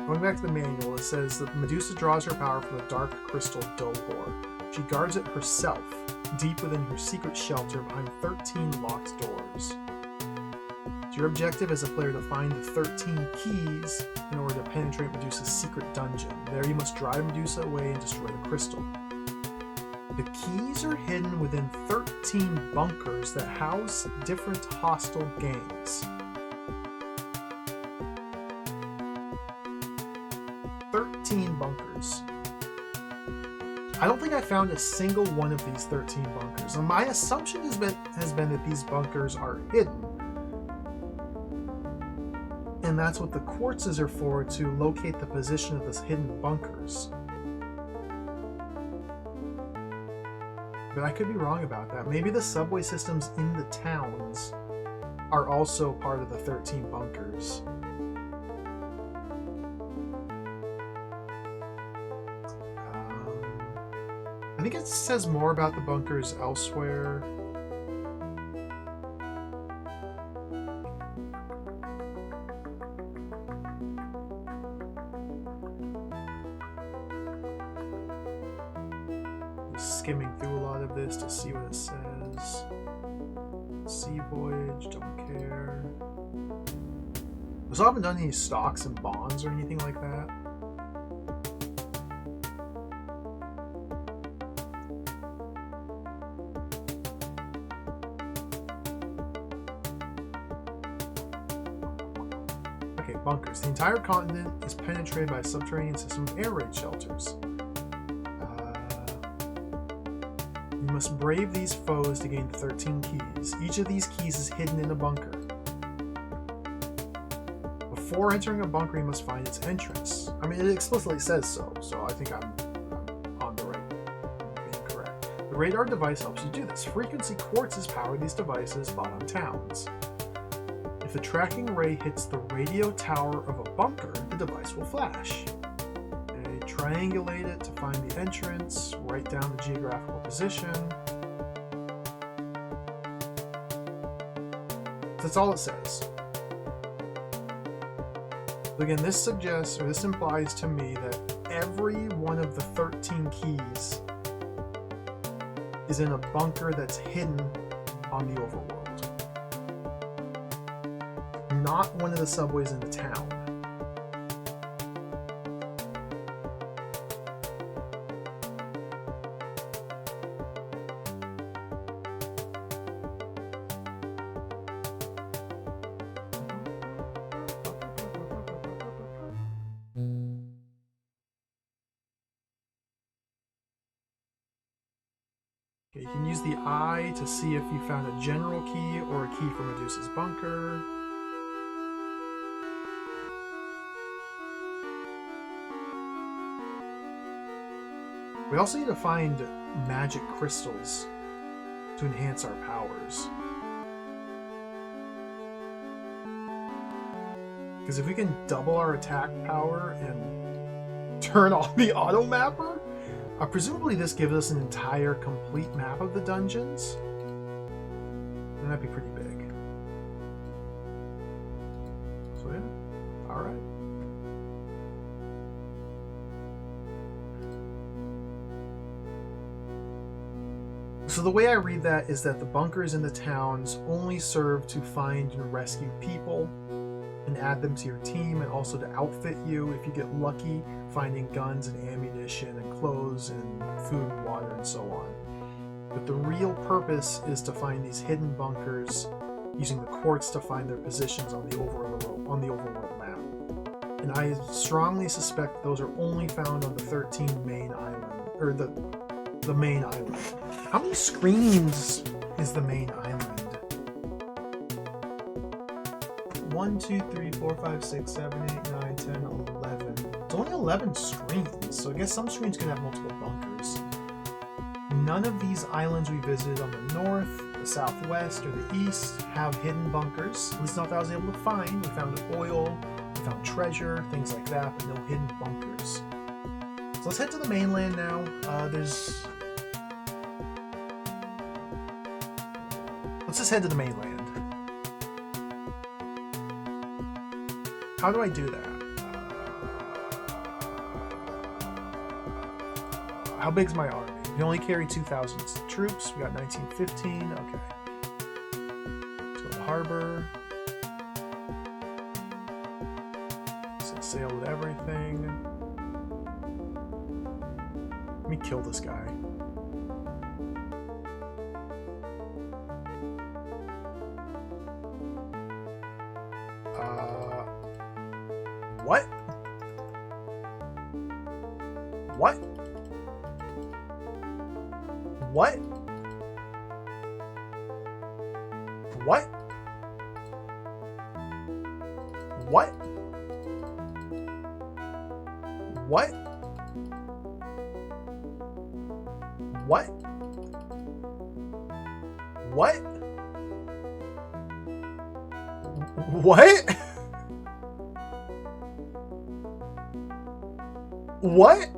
Going back to the manual, it says that Medusa draws her power from the dark crystal Dohor. She guards it herself, deep within her secret shelter behind 13 locked doors. It's your objective as a player to find the 13 keys in order to penetrate Medusa's secret dungeon. There you must drive Medusa away and destroy the crystal. The keys are hidden within 13 bunkers that house different hostile gangs. 13 bunkers. I don't think I found a single one of these 13 bunkers. And my assumption has been that these bunkers are hidden. And that's what the quartzes are for, to locate the position of these hidden bunkers. But I could be wrong about that. Maybe the subway systems in the towns are also part of the 13 bunkers. I think it says more about the bunkers elsewhere. Just skimming through a lot of this to see what it says. Sea voyage, don't care. So I haven't done any stocks and bonds or anything like that. Bunkers. The entire continent is penetrated by a subterranean system of air raid shelters. You must brave these foes to gain the 13 keys. Each of these keys is hidden in a bunker. Before entering a bunker, you must find its entrance. I mean, it explicitly says so I think I'm on the right, being correct. The radar device helps you do this. Frequency quartzes power these devices spot on towns. If the tracking ray hits the radio tower of a bunker, the device will flash. Okay, triangulate it to find the entrance, write down the geographical position. That's all it says. So again, this suggests, or this implies to me, that every one of the 13 keys is in a bunker that's hidden on the overworld. Not one of the subways in the town. Okay, you can use the eye to see if you found a general key or a key for Medusa's bunker. We also need to find magic crystals to enhance our powers. Because if we can double our attack power and turn off the auto mapper, presumably this gives us an entire complete map of the dungeons. And that'd be pretty big. So yeah, alright. So the way I read that is that the bunkers in the towns only serve to find and rescue people and add them to your team, and also to outfit you if you get lucky finding guns and ammunition and clothes and food and water and so on. But the real purpose is to find these hidden bunkers using the quartz to find their positions on the overworld map. And I strongly suspect those are only found on the 13 main island, or the main island. How many screens is the main island? 1, 2, 3, 4, 5, 6, 7, 8, 9, 10, 11. It's only 11 screens, so I guess some screens can have multiple bunkers. None of these islands we visited on the north, the southwest, or the east have hidden bunkers. At least not that I was able to find. We found oil, we found treasure, things like that, but no hidden bunkers. So let's head to the mainland now. Let's just head to the mainland. How do I do that? How big's my army? We only carry 2,000 troops. We got 1915. Okay. Let's go to the harbor. Set sail with everything. Let me kill this guy. What? What? What? What? What? What? What? What? What? What?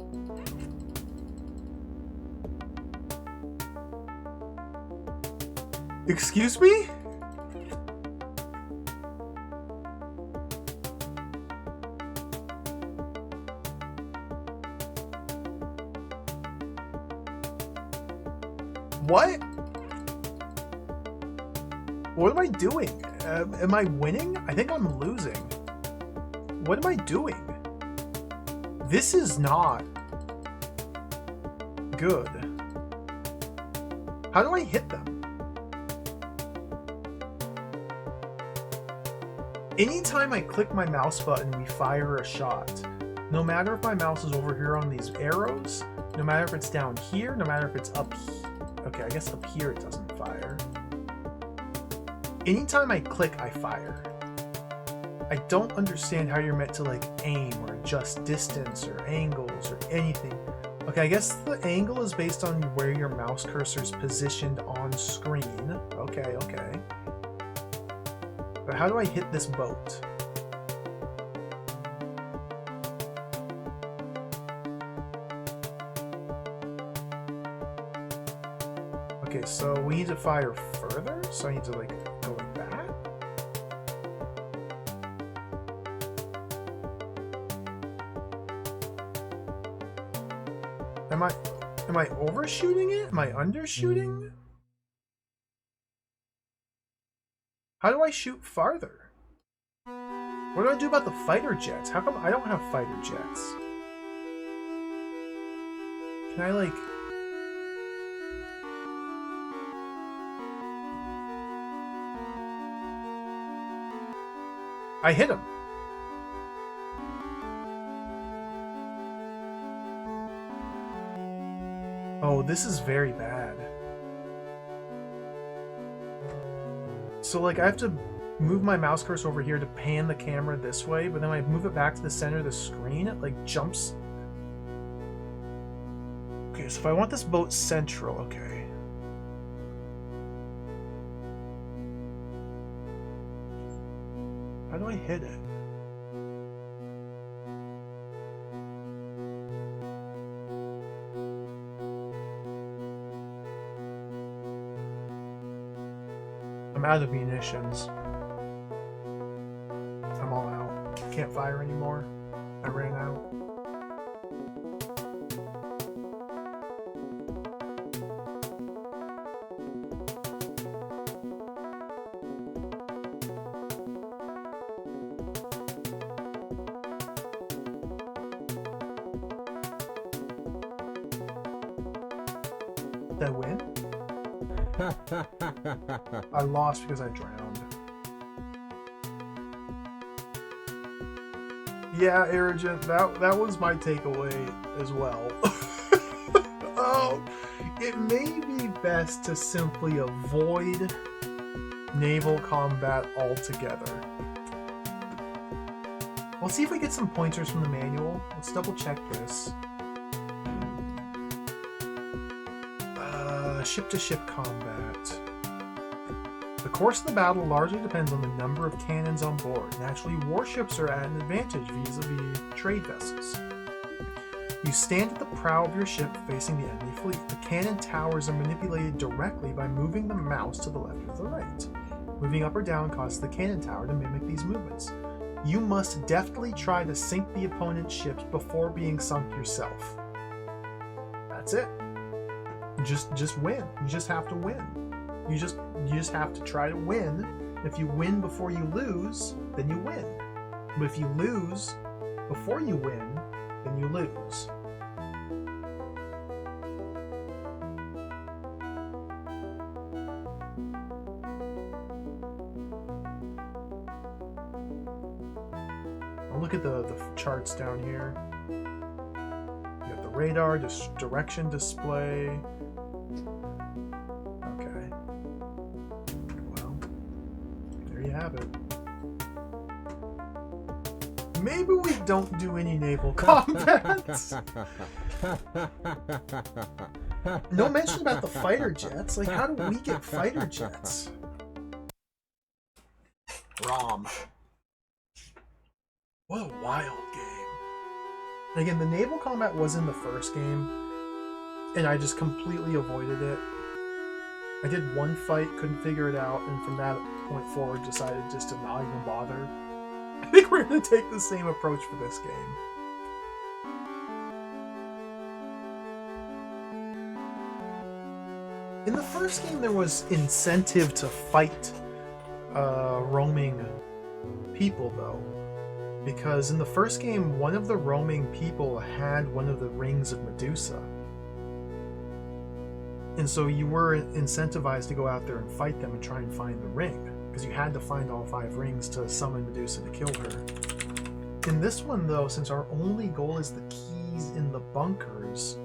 Excuse me? What? What am I doing? Am I winning? I think I'm losing. What am I doing? This is not good. How do I hit them? Anytime I click my mouse button, we fire a shot. No matter if my mouse is over here on these arrows, no matter if it's down here, no matter if it's up here. Okay, I guess up here it doesn't fire. Anytime I click, I fire. I don't understand how you're meant to like aim or adjust distance or angles or anything. Okay, I guess the angle is based on where your mouse cursor is positioned on screen. Okay. But how do I hit this boat? Okay, so we need to fire further, so I need to like go like that. Am I overshooting it? Am I undershooting? How do I shoot farther? What do I do about the fighter jets? How come I don't have fighter jets? Can I like... I hit him. Oh, this is very bad. So like I have to move my mouse cursor over here to pan the camera this way, but then when I move it back to the center of the screen, it like jumps. Okay, so if I want this boat central, okay. How do I hit it? I'm out of munitions. I'm all out. Can't fire anymore. I ran out. Did I win? I lost because I drowned. Yeah, Arrogant, that was my takeaway as well. Oh, it may be best to simply avoid naval combat altogether. Let's see if we get some pointers from the manual. Let's double check this. Ship-to-ship combat. The course of the battle largely depends on the number of cannons on board. Naturally, warships are at an advantage vis-a-vis trade vessels. You stand at the prow of your ship facing the enemy fleet. The cannon towers are manipulated directly by moving the mouse to the left or the right. Moving up or down causes the cannon tower to mimic these movements. You must deftly try to sink the opponent's ships before being sunk yourself. That's it. Just win. You just have to win. You just have to try to win. If you win before you lose, then you win. But if you lose before you win, then you lose. I'll look at the charts down here. You got the radar, direction display. Okay. Well, there you have it. Maybe we don't do any naval combat. No mention about the fighter jets. Like, how do we get fighter jets? ROM. What a wild game. Again, the naval combat was in the first game, and I just completely avoided it. I did one fight, couldn't figure it out, and from that point forward decided just to not even bother. I think we're going to take the same approach for this game. In the first game, there was incentive to fight roaming people, though. Because in the first game, one of the roaming people had one of the rings of Medusa. And so you were incentivized to go out there and fight them and try and find the ring. Because you had to find all 5 rings to summon Medusa to kill her. In this one, though, since our only goal is the keys in the bunkers,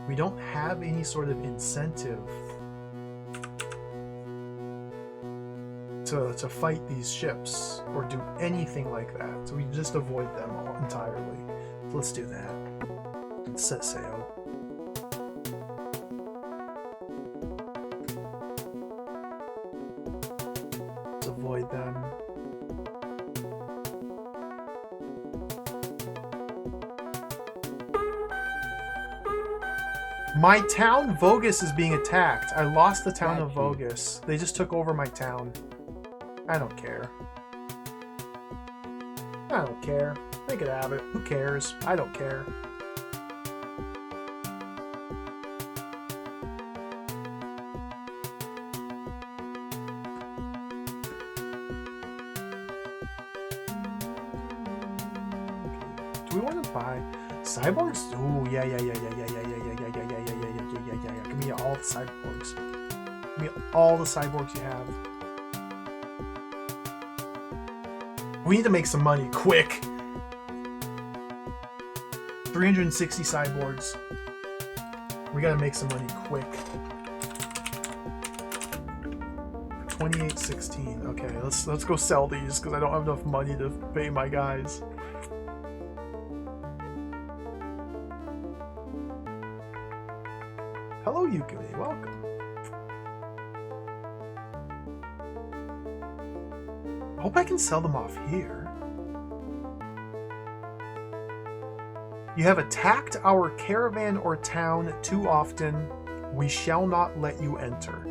we don't have any sort of incentive to fight these ships or do anything like that. So we just avoid them all entirely. So let's do that. Let's set sail. Let's avoid them. My town, Vogus, is being attacked. I lost the town of Vogus. They just took over my town. I don't care. I don't care. They could have it. Who cares? I don't care. Do we want to buy cyborgs? Ooh, yeah. Give me all the cyborgs. Give me all the cyborgs you have. We need to make some money, quick! 360 cyborgs. We gotta make some money quick. 2816. Okay, let's go sell these because I don't have enough money to pay my guys. Hello, Yukari. Welcome. I hope I can sell them off here. You have attacked our caravan or town too often. We shall not let you enter.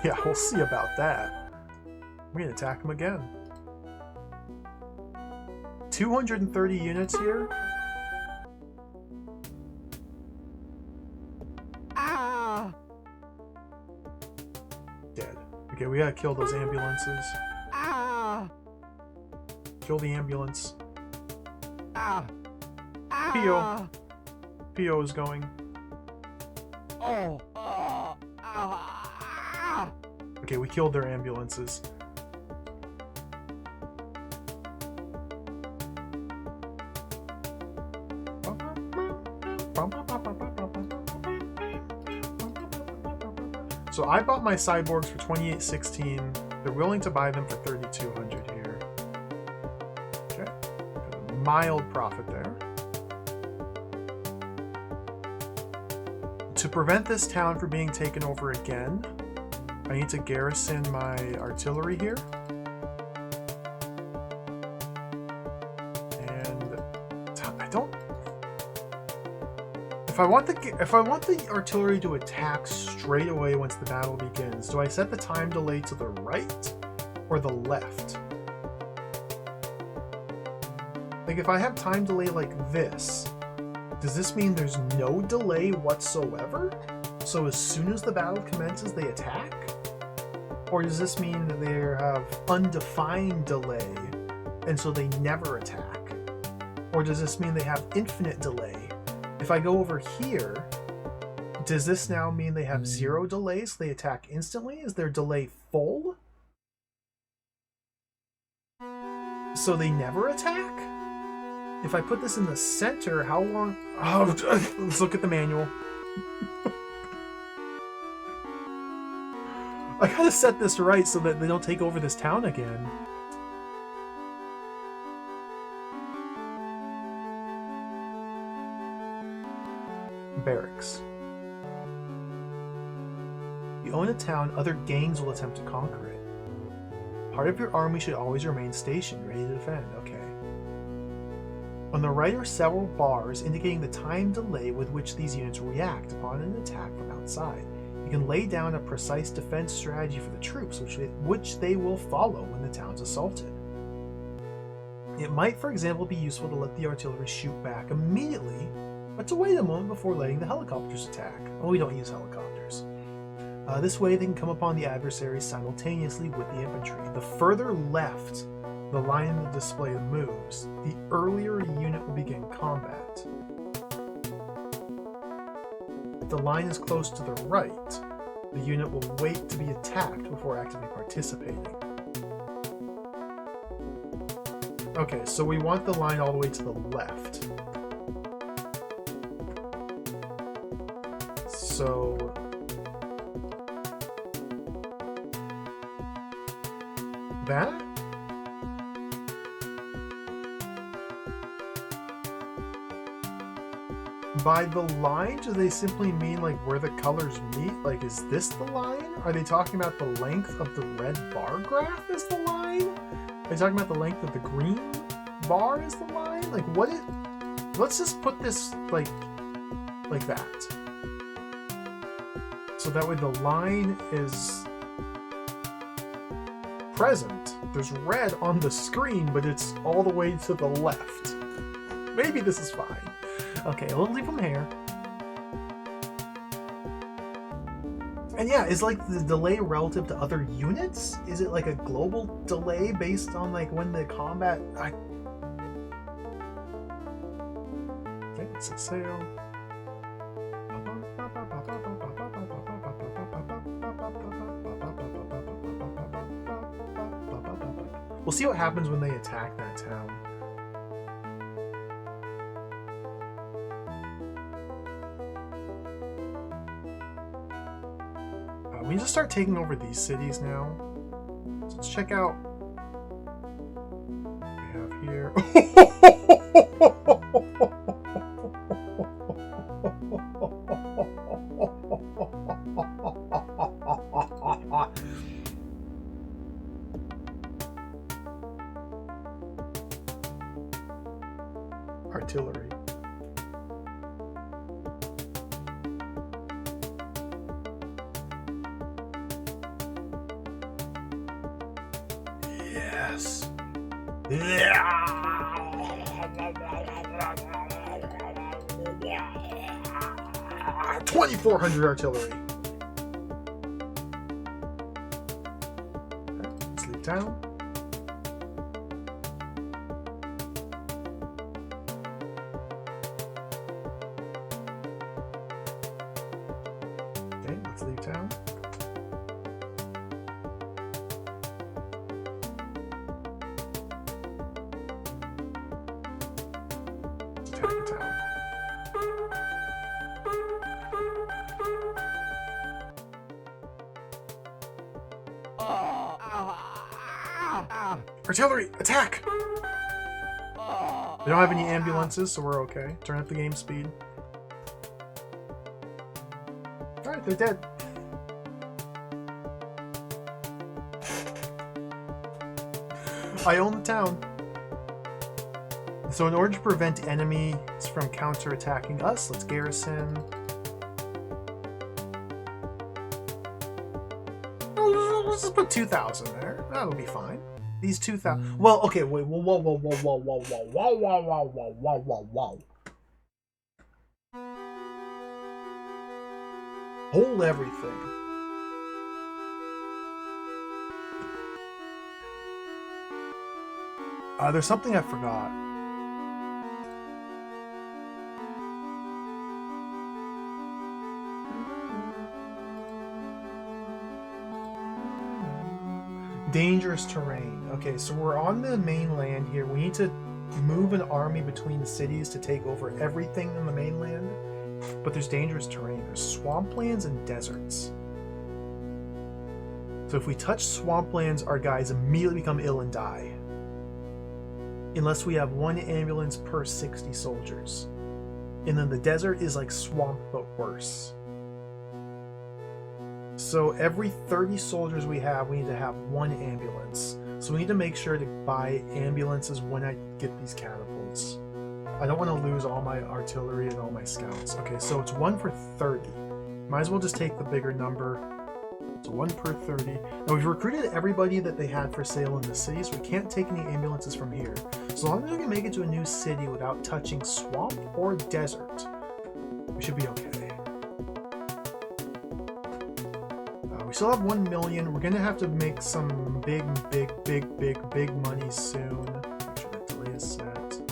Yeah, we'll see about that. We're gonna attack them again. 230 units here. Ah! Dead. Okay, we gotta kill those ambulances. Ah! Kill the ambulance. Ah! Pio. Pio is going. Oh! Oh! Ah! Okay, we killed their ambulances. So I bought my cyborgs for 2816. They're willing to buy them for 3200 here. Okay. Got a mild profit there. To prevent this town from being taken over again, I need to garrison my artillery here. And I don't... If I want the artillery to attack straight away once the battle begins, do I set the time delay to the right or the left? Like if I have time delay like this, does this mean there's no delay whatsoever? So as soon as the battle commences, they attack? Or does this mean that they have undefined delay and so they never attack? Or does this mean they have infinite delay? If I go over here, does this now mean they have 0 delays, so they attack instantly? Is their delay full? So they never attack? If I put this in the center, how long... Oh, let's look at the manual. I gotta set this right so that they don't take over this town again. Barracks. You own a town, other gangs will attempt to conquer it. Part of your army should always remain stationed, ready to defend. Okay. On the right are several bars indicating the time delay with which these units react upon an attack from outside. You can lay down a precise defense strategy for the troops, which they will follow when the town's assaulted. It might, for example, be useful to let the artillery shoot back immediately, but to wait a moment before letting the helicopters attack. Oh, we don't use helicopters. This way they can come upon the adversaries simultaneously with the infantry. The further left the line in the display moves, the earlier a unit will begin combat. If the line is close to the right, the unit will wait to be attacked before actively participating. Okay, so we want the line all the way to the left. So that? By the line, do they simply mean like where the colors meet? Like, is this the line? Are they talking about the length of the red bar graph is the line? Are they talking about the length of the green bar is the line? Like, what is... Let's just put this like that. So that way the line is present. There's red on the screen, but it's all the way to the left. Maybe this is fine. Okay, we'll leave them here. And yeah, is like the delay relative to other units? Is it like a global delay based on like when the combat... Okay, it's a sale. We'll see what happens when they attack that town. We need to start taking over these cities now. So let's check out what we have here. Artillery. Yes. 2,400 artillery. Okay, let's leave town. Okay, let's leave town. Attack the town. Artillery, attack! They don't have any ambulances, so we're okay. Turn up the game speed. Alright, they're dead. I own the town. So in order to prevent enemies from counterattacking us, let's garrison. Let's just put 2,000 there. That'll be fine. These 2,000. Well, okay, wait. Whoa, whoa, whoa, whoa, whoa, whoa, whoa, whoa, whoa, whoa, whoa, whoa, whoa. Hold everything. There's something I forgot. Dangerous terrain. Okay, so we're on the mainland here. We need to move an army between the cities to take over everything in the mainland. But there's dangerous terrain. There's swamplands and deserts. So if we touch swamplands, our guys immediately become ill and die. Unless we have 1 ambulance per 60 soldiers. And then the desert is like swamp, but worse. So every 30 soldiers we need to have 1 ambulance. So we need to make sure to buy ambulances when I get these catapults. I don't want to lose all my artillery and all my scouts. Okay, so it's 1 for 30. Might as well just take the bigger number. So 1 per 30. Now we've recruited everybody that they had for sale in the city, so we can't take any ambulances from here. So long as we can make it to a new city without touching swamp or desert, we should be okay. We still have 1 million. We're gonna have to make some big money soon. Make sure that delay is set.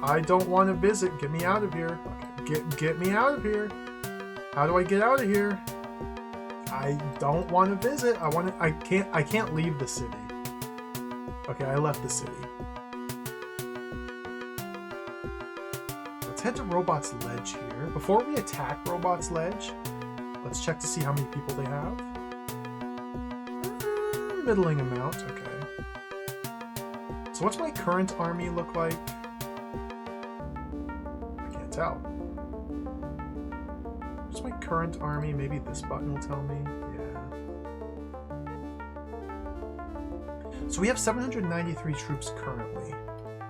I don't want to visit. Get me out of here. Okay, get me out of here. How do I get out of here? I don't want to visit. I can't leave the city. Okay, I left the city. Let's head to Robot's Ledge here. Before we attack Robot's Ledge, let's check to see how many people they have. Middling amount, okay. So what's my current army look like? I can't tell. What's my current army? Maybe this button will tell me. So we have 793 troops currently.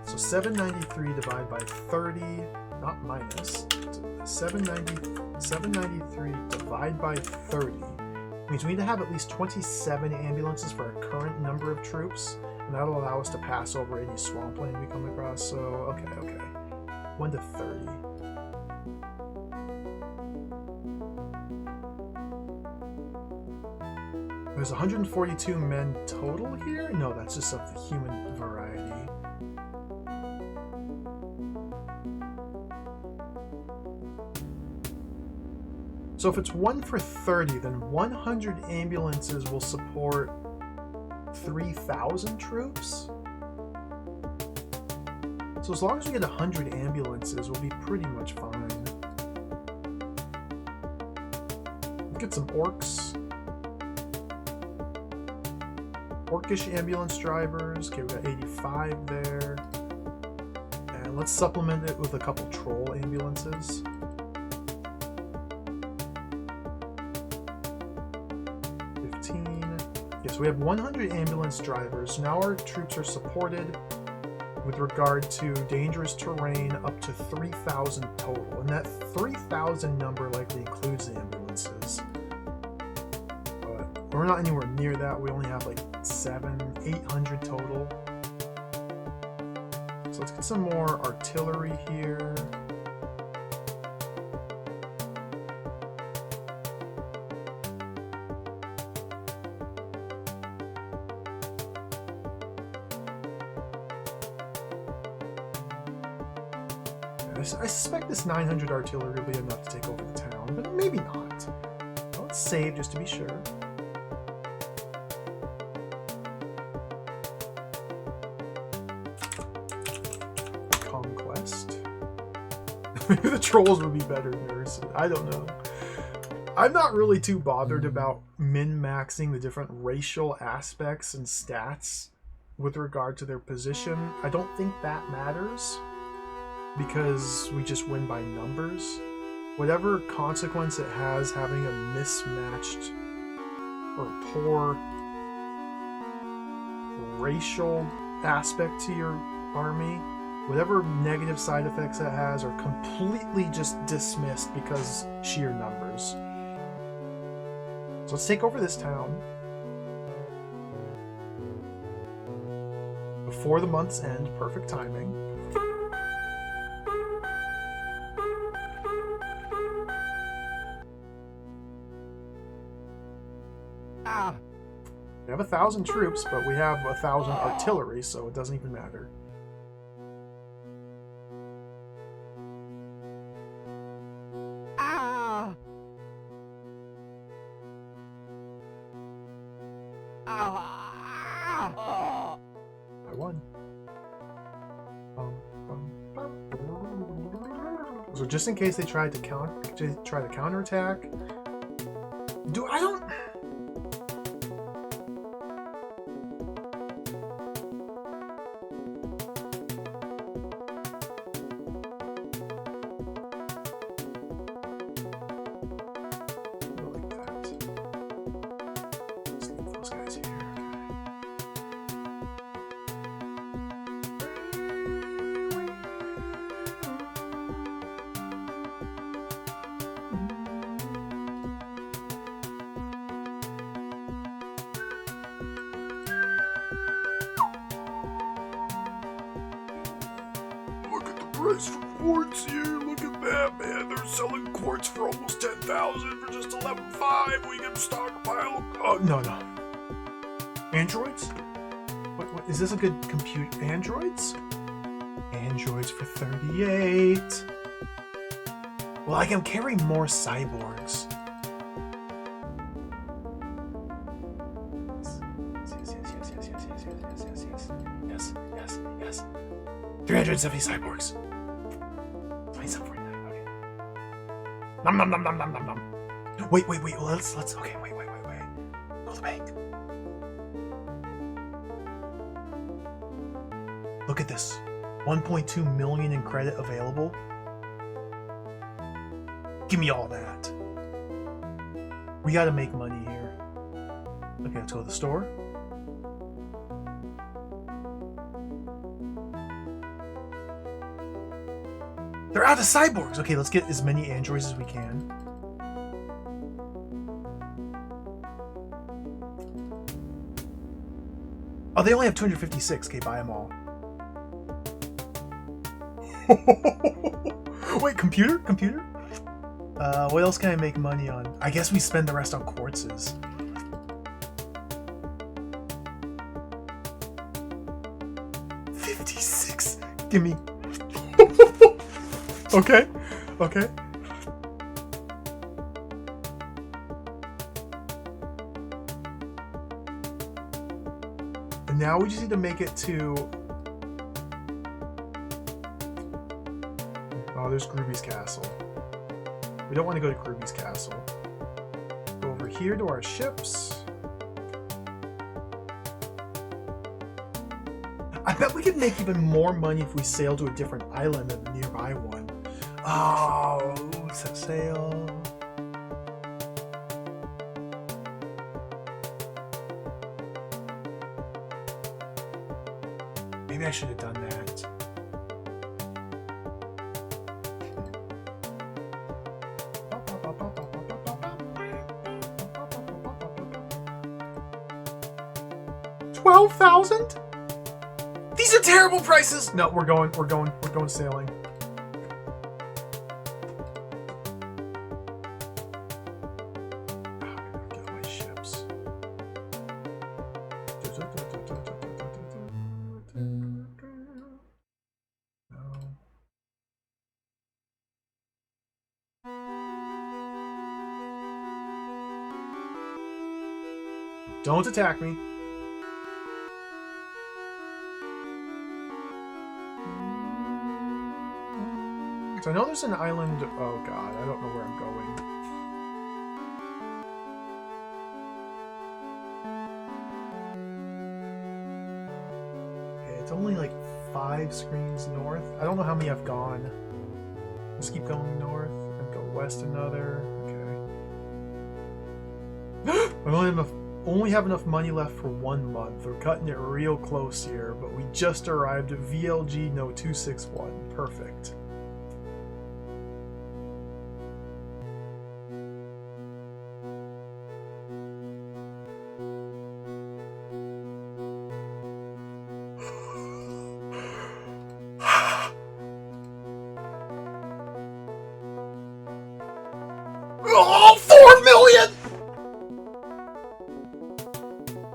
So 793 divided by 30, not minus, 793 divided by 30 means we need to have at least 27 ambulances for our current number of troops, and that'll allow us to pass over any swampland we come across. So, okay. 1 to 30. There's 142 men total here? No, that's just of the human variety. So if it's 1 for 30, then 100 ambulances will support 3,000 troops. So as long as we get 100 ambulances, we'll be pretty much fine. Let's get some orcs. Orcish ambulance drivers. Okay, we got 85 there. And let's supplement it with a couple troll ambulances. Yes, we have 100 ambulance drivers. Now our troops are supported with regard to dangerous terrain up to 3,000 total. And that 3,000 number likely includes the ambulances. But we're not anywhere near that. We only have like 800 total. So let's get some more artillery here. I suspect this 900 artillery will be enough to take over the town, but maybe not. Well, let's save just to be sure. Conquest. Maybe the trolls would be better nurses. I don't know. I'm not really too bothered about min-maxing the different racial aspects and stats with regard to their position. I don't think that matters, because we just win by numbers. Whatever consequence it has having a mismatched or poor racial aspect to your army, whatever negative side effects it has are completely just dismissed because sheer numbers. So let's take over this town before the month's end. Perfect timing. We have 1,000 troops, but we have 1,000 artillery, so it doesn't even matter. I won. So just in case they tried to counterattack, I don't. Price for quartz here. Look at that, man. They're selling quartz for almost 10,000 for just 11.5. We can stockpile. Oh, no. Androids? What is this a good compute? Androids? Androids for 38. Well, I can carry more cyborgs. Yes. 370 cyborgs. 2749. Okay. Nom. Wait. Well, let's. Okay, wait. Go to the bank. Look at this. 1.2 million in credit available. Give me all that. We gotta make money here. Okay, let's go to the store. They're out of cyborgs! Okay, let's get as many androids as we can. Oh, they only have 256. Okay, buy them all. Wait, computer? What else can I make money on? I guess we spend the rest on quartzes. $56. Give me. Okay. Now we just need to make it to... Oh, there's Groovy's Castle. We don't want to go to Groovy's Castle. Go over here to our ships. I bet we could make even more money if we sail to a different island than the nearby one. Oh, set sail. Maybe I should have done that. $12,000? These are terrible prices. No, we're going sailing. Get my ships. No. Don't attack me. So I know there's an island. Oh god, I don't know where I'm going. Okay, it's only like 5 screens north. I don't know how many I've gone. Let's keep going north and go west another. Okay. I only have enough money left for 1 month. We're cutting it real close here, but we just arrived at VLG No 261. Perfect. Oh, 4 million!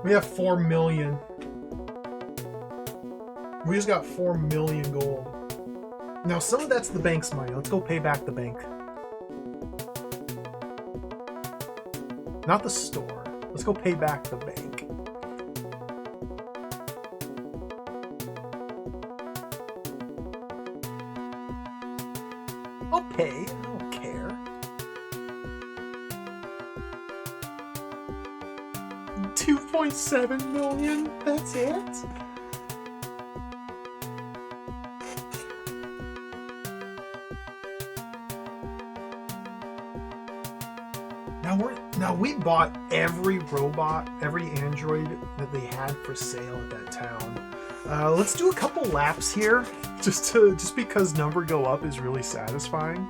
We have 4 million. We just got 4 million gold. Now, some of that's the bank's money. Let's go pay back the bank. Not the store. Let's go pay back the bank. I'll pay. I don't care. 2.7 million? That's it? Now we bought every robot, every android that they had for sale at that town. Let's do a couple laps here, just because number go up is really satisfying.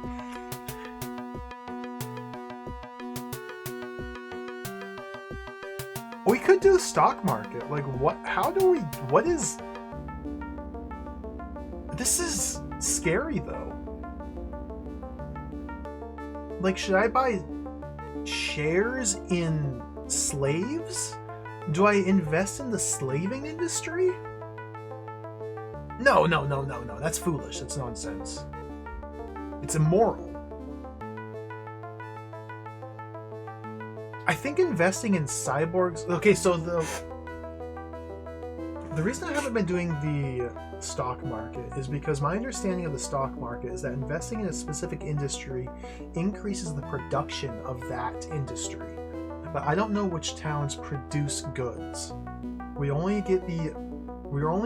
We could do the stock market. Like, what is... This is scary, though. Like, should I buy shares in slaves? Do I invest in the slaving industry? No. That's foolish. That's nonsense. It's immoral. I think investing in cyborgs... Okay, so the reason I haven't been doing the stock market is because my understanding of the stock market is that investing in a specific industry increases the production of that industry. But I don't know which towns produce goods. We're only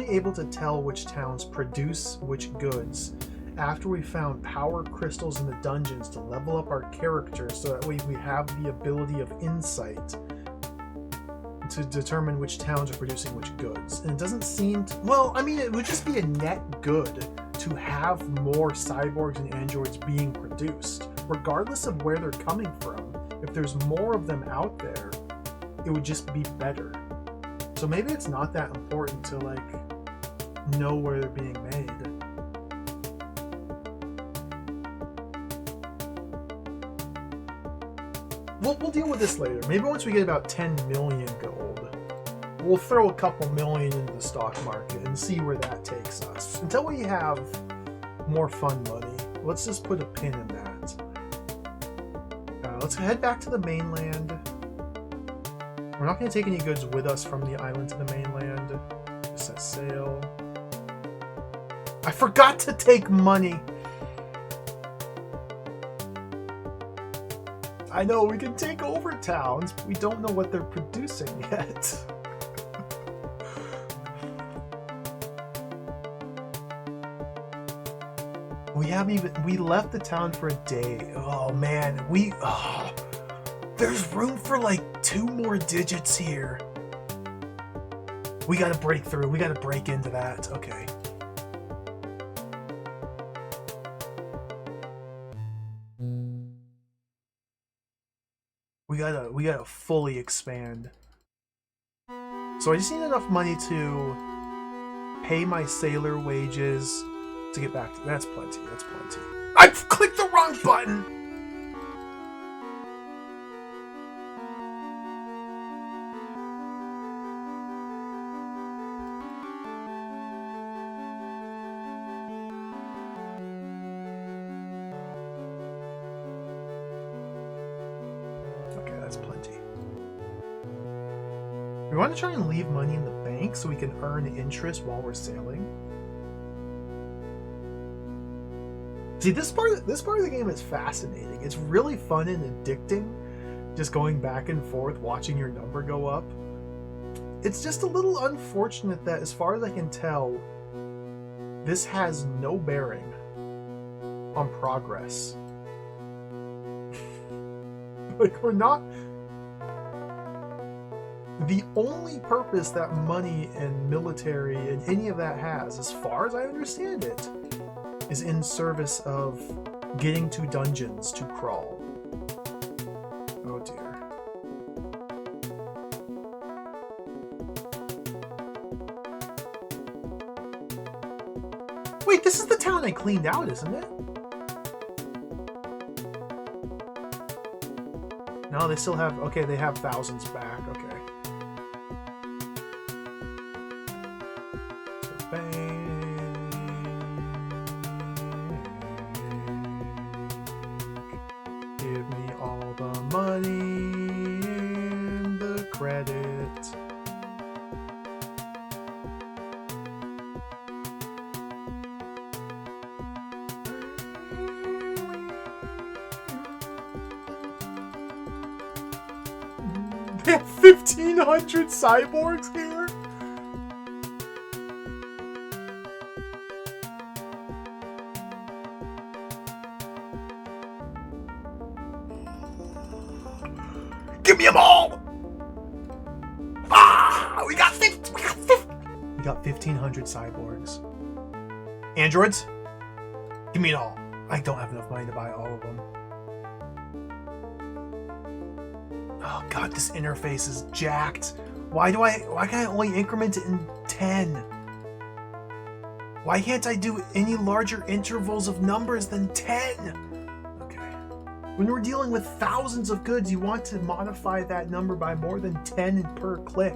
able to tell which towns produce which goods after we found power crystals in the dungeons to level up our characters, so that way we have the ability of insight to determine which towns are producing which goods. And it doesn't seem to, well, I mean, it would just be a net good to have more cyborgs and androids being produced, regardless of where they're coming from. If there's more of them out there, it would just be better. So maybe it's not that important to like know where they're being made. We'll deal with this later. Maybe once we get about 10 million gold, we'll throw a couple million into the stock market and see where that takes us. Until we have more fun money, let's just put a pin in that. Let's head back to the mainland. We're not going to take any goods with us from the island to the mainland. Just set sail. I forgot to take money. I know we can take over towns, but we don't know what they're producing yet. We left the town for a day. Oh man, there's room for like 2 more digits here. We gotta break through. We gotta break into that. Okay. We gotta fully expand. So I just need enough money to pay my sailor wages to get back to. That's plenty. That's plenty. I clicked the wrong button. That's plenty. We want to try and leave money in the bank so we can earn interest while we're sailing. See, this part of the game is fascinating. It's really fun and addicting, just going back and forth, watching your number go up. It's just a little unfortunate that, as far as I can tell, this has no bearing on progress. Like, we're not... The only purpose that money and military and any of that has, as far as I understand it, is in service of getting to dungeons to crawl. Oh dear. Wait, this is the town I cleaned out, isn't it? No, they still have... Okay, they have thousands back. Okay. Give me all the money and the credit. They have 1,500 cyborgs here? Give me them all! Ah! We got 1,500 cyborgs. Androids? Give me it all. I don't have enough money to buy all of them. Oh god, this interface is jacked. Why can I only increment it in 10? Why can't I do any larger intervals of numbers than 10? Okay. When we're dealing with thousands of goods, you want to modify that number by more than 10 per click.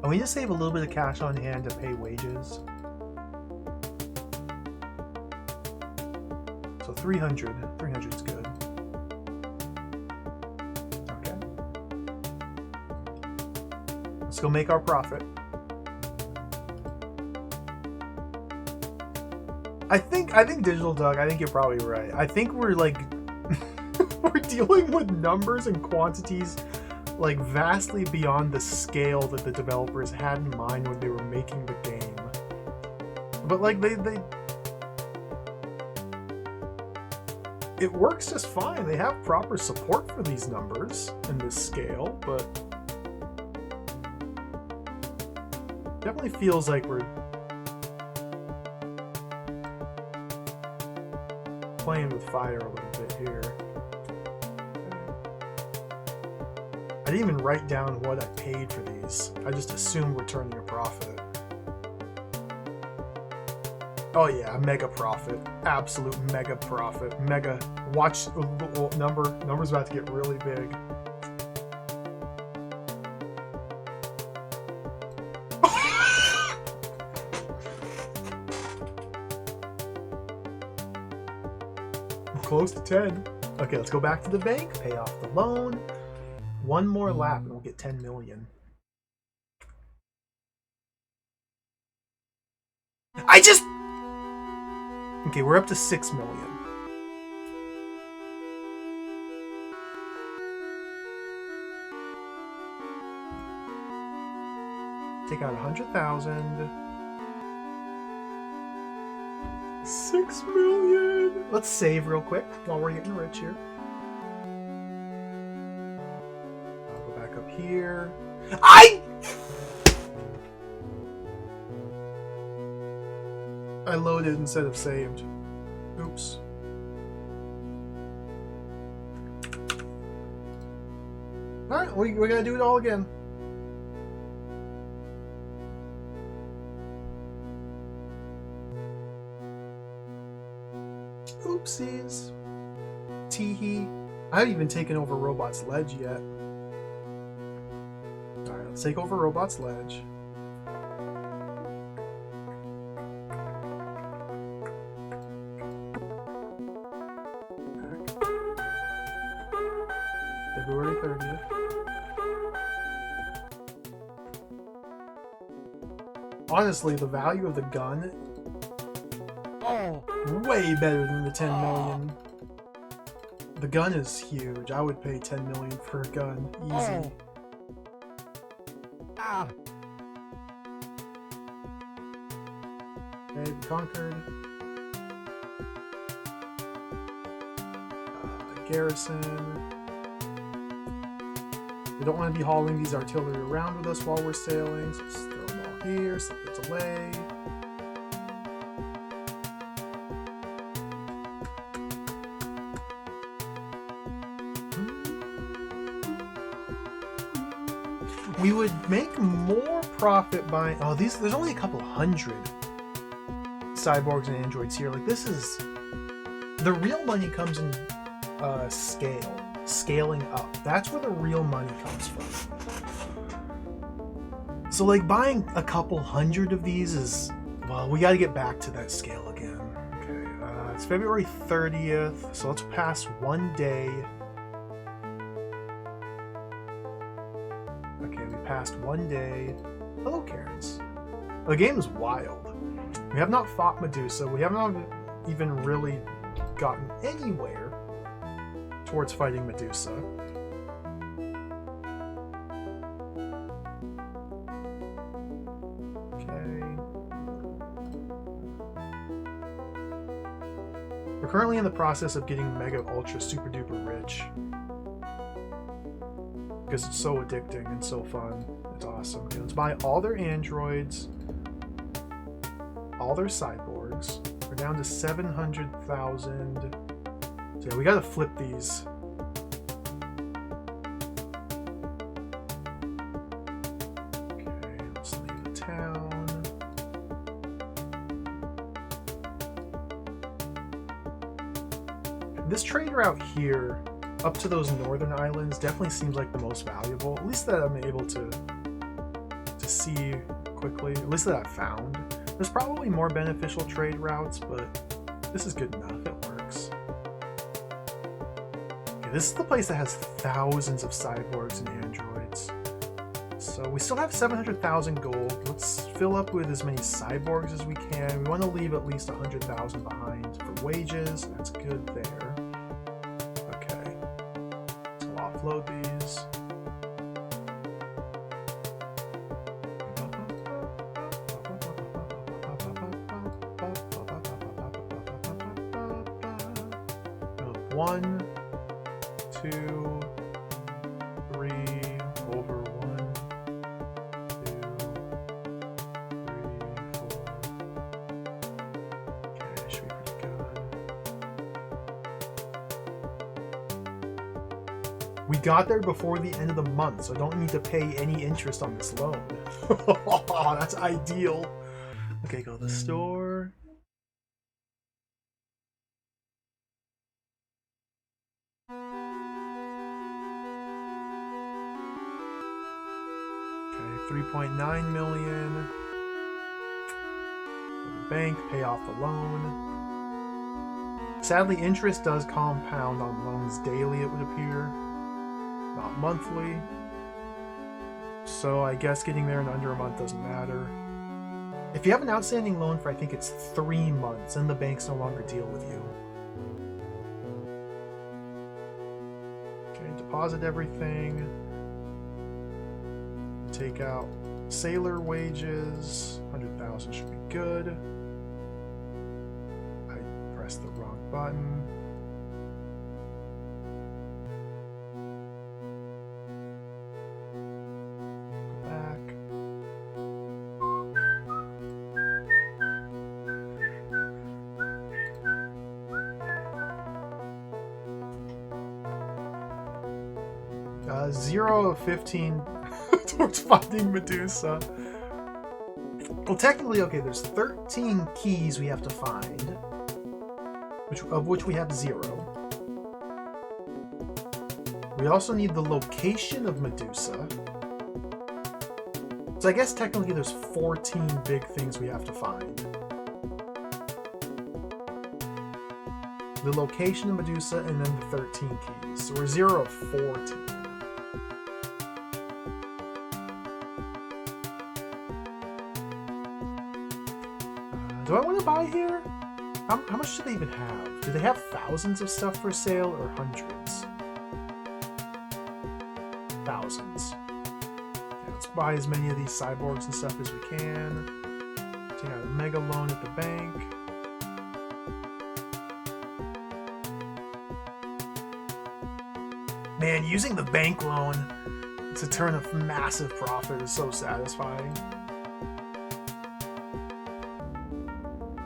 And we just save a little bit of cash on hand to pay wages. So 300. 300 is good. Okay. Let's go make our profit. I think Digital Doug, I think you're probably right. I think we're like we're dealing with numbers and quantities like vastly beyond the scale that the developers had in mind when they were making the game. But like it works just fine. They have proper support for these numbers and this scale, but definitely feels like we're playing with fire a little bit here. I didn't even write down what I paid for these. I just assumed we're turning a profit. Oh yeah, mega profit. Absolute mega profit. Mega. Watch, number's about to get really big. close to 10. Okay, let's go back to the bank, pay off the loan. One more lap and we'll get 10 million. I just... Okay, we're up to 6 million. Take out 100,000. 6 million. Let's save real quick while we're getting rich here. I'll go back up here. I loaded instead of saved. Oops. Alright, we're gonna do it all again. Oopsies. Teehee. I haven't even taken over Robot's Ledge yet. Alright, let's take over Robot's Ledge. February 30th. Honestly, the value of the gun, way better than the 10 million. The gun is huge. I would pay 10 million for a gun. Easy. Okay, conquered. Garrison. We don't want to be hauling these artillery around with us while we're sailing, so just throw them all here, set the delay. We would make more profit by... Oh, there's only a couple hundred cyborgs and androids here. Like, this is... The real money comes in scaling up. That's where the real money comes from. So, like, buying a couple hundred of these is... Well, we gotta get back to that scale again. Okay, it's February 30th, so let's pass one day. Okay, we passed one day. Hello, Karens. The game is wild. We have not fought Medusa. We have not even really gotten anywhere towards fighting Medusa. Okay. We're currently in the process of getting mega ultra super duper rich. Because it's so addicting and so fun. It's awesome. Okay, let's buy all their androids, all their cyborgs. We're down to 700,000. So yeah, we gotta flip these. Okay, let's leave the town. This trade route here, up to those northern islands, definitely seems like the most valuable. At least that I'm able to see quickly. At least that I've found. There's probably more beneficial trade routes, but this is good enough. It works. Okay, this is the place that has thousands of cyborgs and androids. So we still have 700,000 gold. Let's fill up with as many cyborgs as we can. We want to leave at least 100,000 behind for wages. That's good there. Okay. So we'll offload these. One, two, three, over 1, 2, 3, 4. Okay, that should be pretty good. We got there before the end of the month, so I don't need to pay any interest on this loan. That's ideal. Okay, go to the store. Okay, 3.9 million. Go to the bank, pay off the loan. Sadly, interest does compound on loans daily, it would appear, not monthly. So I guess getting there in under a month doesn't matter. If you have an outstanding loan for, I think it's 3 months, then the banks no longer deal with you. Okay, deposit everything. Take out sailor wages. 100,000 should be good. I pressed the wrong button. Go back. Uh, 0 of 15 towards finding Medusa. Well, technically, okay, there's 13 keys we have to find, of which we have 0. We also need the location of Medusa. So I guess technically there's 14 big things we have to find. The location of Medusa and then the 13 keys. So we're 0 of 14. Do I want to buy here? How much do they even have? Do they have thousands of stuff for sale or hundreds? Thousands. Okay, let's buy as many of these cyborgs and stuff as we can. Take out a mega loan at the bank. Man, using the bank loan to turn a massive profit is so satisfying.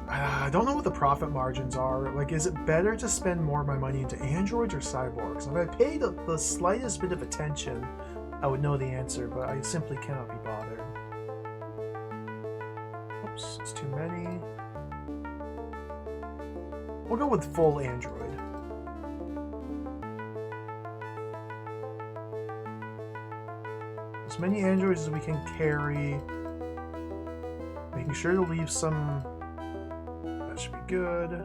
I don't know what the profit margins are. Like, is it better to spend more of my money into androids or cyborgs? If I paid the slightest bit of attention, I would know the answer, but I simply cannot be bothered. Oops, it's too many. We'll go with full android. As many androids as we can carry. Making sure to leave some... That should be good.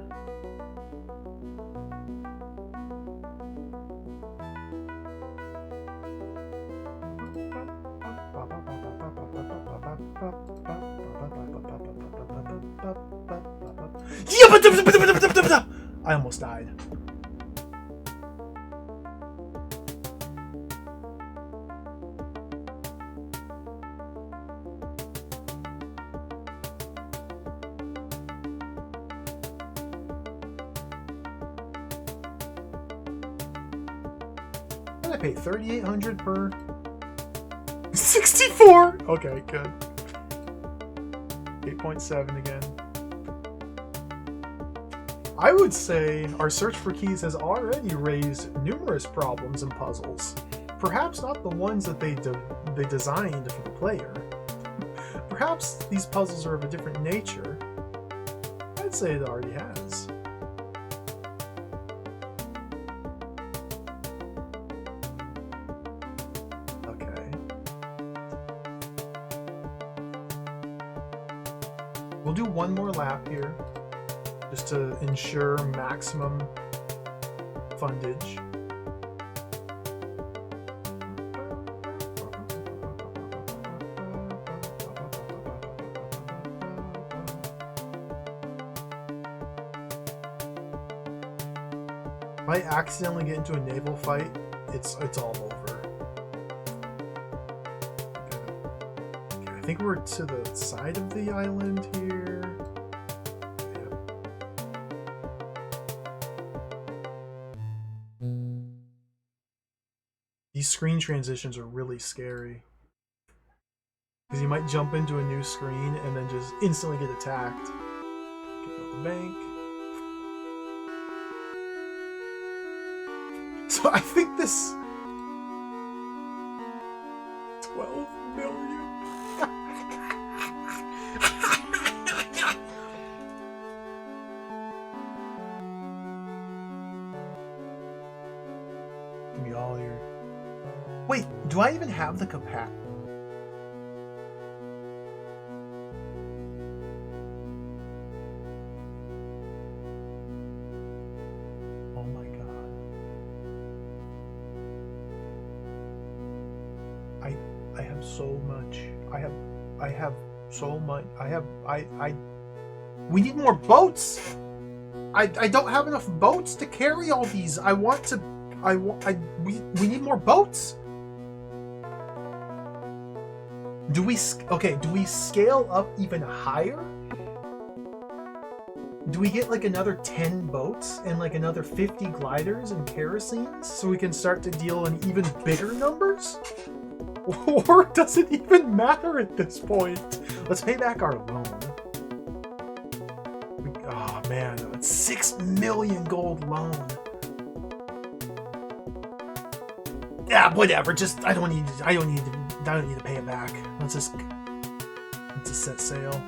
I almost died. I pay $3,800 per 64. Okay, good. 8.7 again. I would say our search for keys has already raised numerous problems and puzzles. Perhaps not the ones that they designed for the player. Perhaps these puzzles are of a different nature. I'd say it already has. We'll do one more lap here, just to ensure maximum fundage. If I accidentally get into a naval fight, it's all over. I think we're to the side of the island here. Yeah. These screen transitions are really scary. Because you might jump into a new screen and then just instantly get attacked. Get out the bank. So I think this... 12 million? Give me all your... Wait, do I even have the capacity? so much. I have so much. We need more boats. I don't have enough boats to carry all these. We need more boats. Do we scale up even higher? Do we get like another 10 boats and like another 50 gliders and kerosenes so we can start to deal in even bigger numbers? Or does it even matter at this point? Let's pay back our loan. Oh man, a 6 million gold loan. Yeah, whatever. Just I don't need to pay it back. Let's just set sail.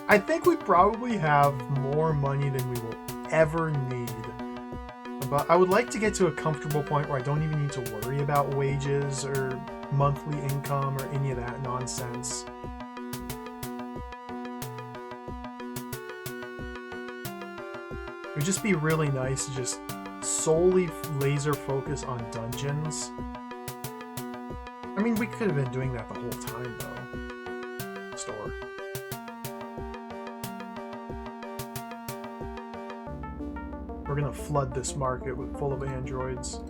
I think we probably have more money than we will ever need. But I would like to get to a comfortable point where I don't even need to worry about wages or monthly income or any of that nonsense. It would just be really nice to just solely laser focus on dungeons. I mean, we could have been doing that the whole time, though. Store. We're gonna flood this market full of androids.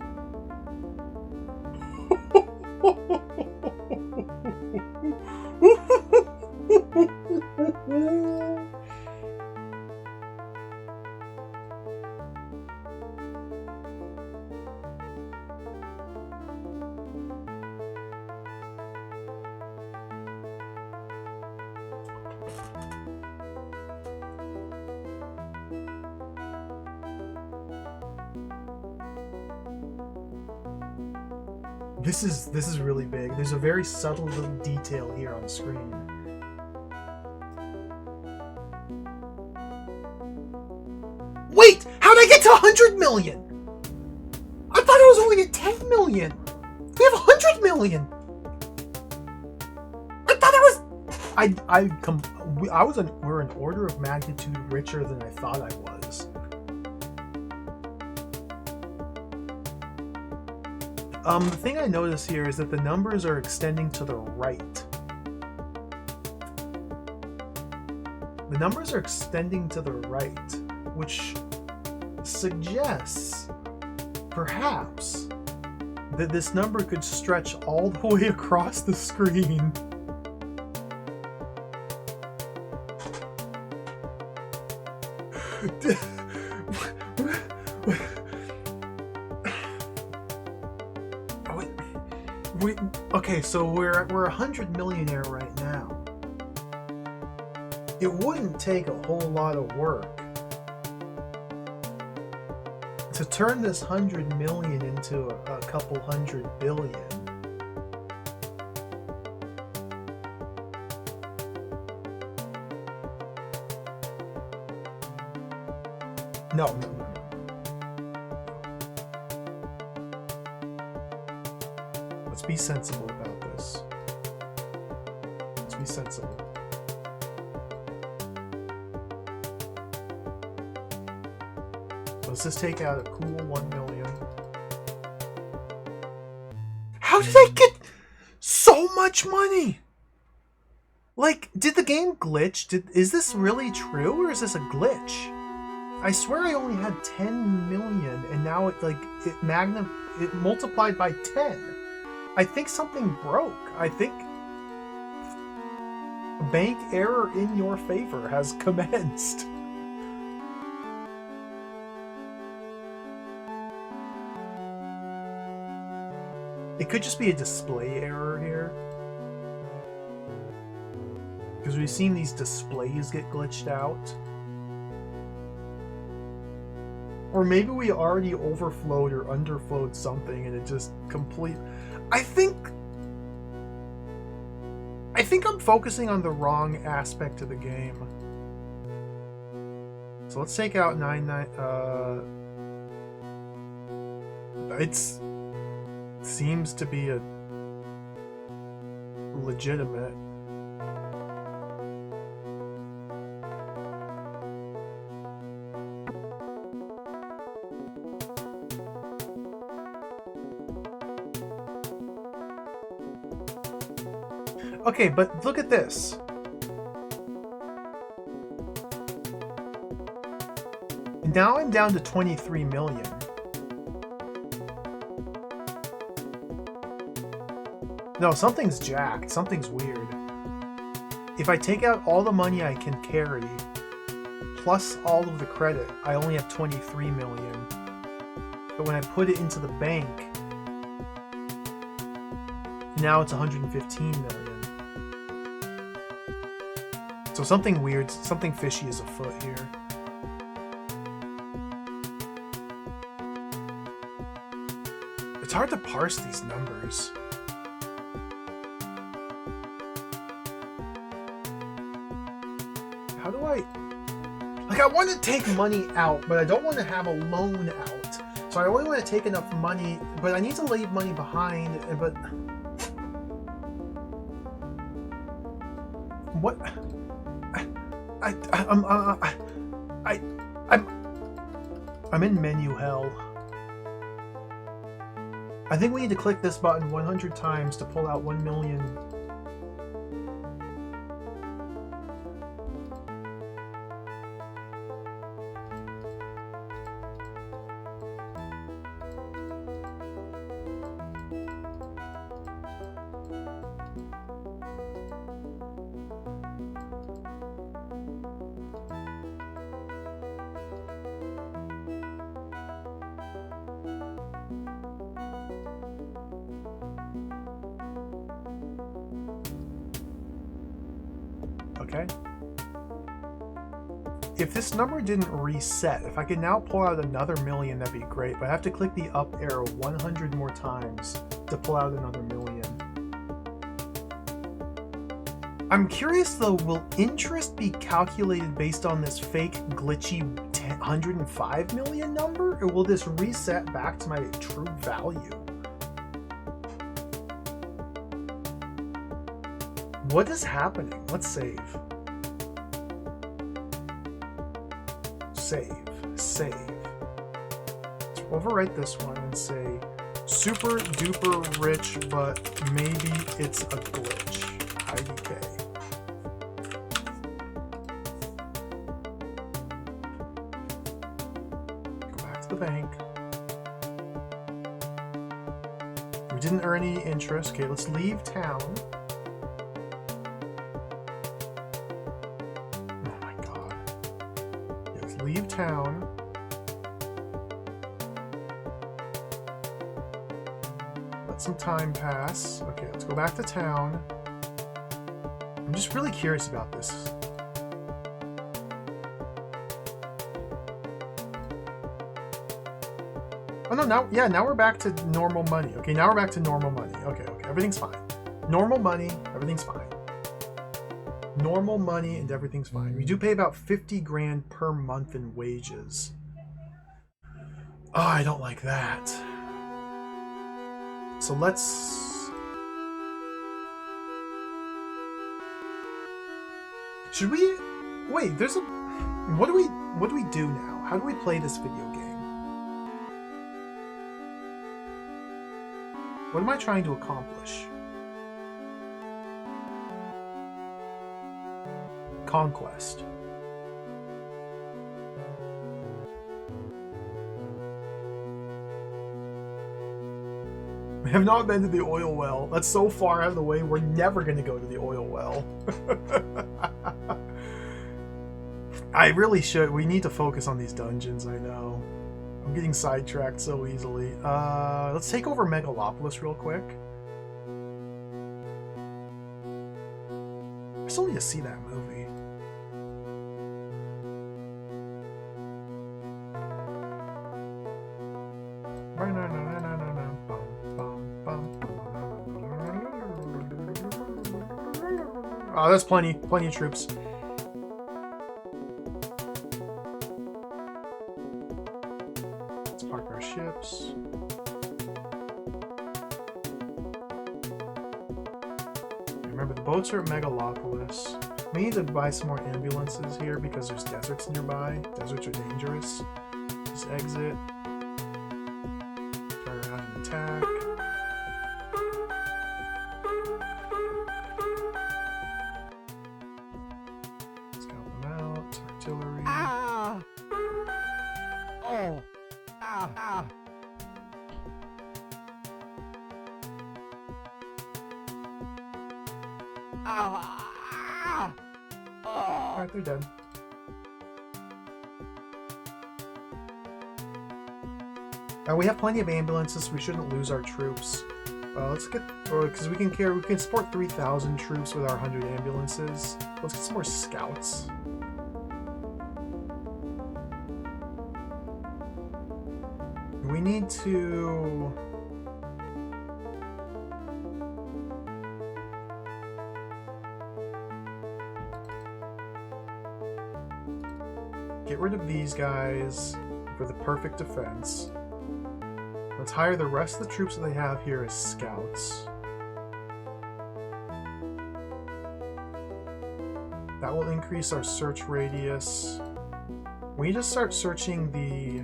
This is really big. There's a very subtle little detail here on the screen. Wait! How'd I get to 100 million? I thought I was only at 10 million. We have 100 million. I thought we're an order of magnitude richer than I thought I was. The thing I notice here is that the numbers are extending to the right. The numbers are extending to the right, which suggests, perhaps, that this number could stretch all the way across the screen. Okay, so we're 100 millionaire right now. It wouldn't take a whole lot of work to turn this 100 million into a couple hundred billion. No. Let's be sensible about this. Let's be sensible. Let's just take out a cool 1 million. How did I get so much money? Like, did the game glitch? Is this really true, or is this a glitch? I swear I only had 10 million, and now it multiplied by 10. I think something broke. I think a bank error in your favor has commenced. It could just be a display error here. Because we've seen these displays get glitched out. Or maybe we already overflowed or underflowed something and it just I think I'm focusing on the wrong aspect of the game. So let's take out 99. It's seems to be a legitimate. Okay, but look at this. Now I'm down to 23 million. No, something's jacked. Something's weird. If I take out all the money I can carry, plus all of the credit, I only have 23 million. But when I put it into the bank, now it's 115 million. So something weird, something fishy is afoot here. It's hard to parse these numbers. How do I... Like, I want to take money out, but I don't want to have a loan out. So I only want to take enough money, but I need to leave money behind, but... What? I'm in menu hell. I think we need to click this button 100 times to pull out 1 million. Okay. If this number didn't reset, if I could now pull out another million, that'd be great. But I have to click the up arrow 100 more times to pull out another million. I'm curious though, will interest be calculated based on this fake glitchy 105 million number? Or will this reset back to my true value? What is happening? Let's save. Save. Save. Let's overwrite this one and say super duper rich, but maybe it's a glitch. IDK. Go back to the bank. We didn't earn any interest. Okay, let's leave town. Leave town. Let some time pass. Okay, let's go back to town. I'm just really curious about this. Oh no, now we're back to normal money. Okay, now we're back to normal money. Okay, everything's fine. Normal money, everything's fine. Normal money and everything's fine. We do pay about 50 grand per month in wages. Oh, I don't like that. So let's... Should we... Wait, there's a... What do we do now? How do we play this video game? What am I trying to accomplish? Conquest. We have not been to the oil well. That's so far out of the way, we're never going to go to the oil well. I really should. We need to focus on these dungeons, I know. I'm getting sidetracked so easily. Let's take over Megalopolis real quick. I still need to see that movie. Oh, that's plenty of troops. Let's park our ships. Remember, the boats are at Megalopolis. We need to buy some more ambulances here because there's deserts nearby. Deserts are dangerous. Just exit. Turn around and attack. artillery. Ah! Oh! Ah! Ah! Ah! Oh! Alright, they're dead. We have plenty of ambulances, so we shouldn't lose our troops. Let's get, because we can support 3,000 troops with our 100 ambulances. Let's get some more scouts. We need to... get rid of these guys for the perfect defense. Let's hire the rest of the troops that they have here as scouts. That will increase our search radius. We need to start searching the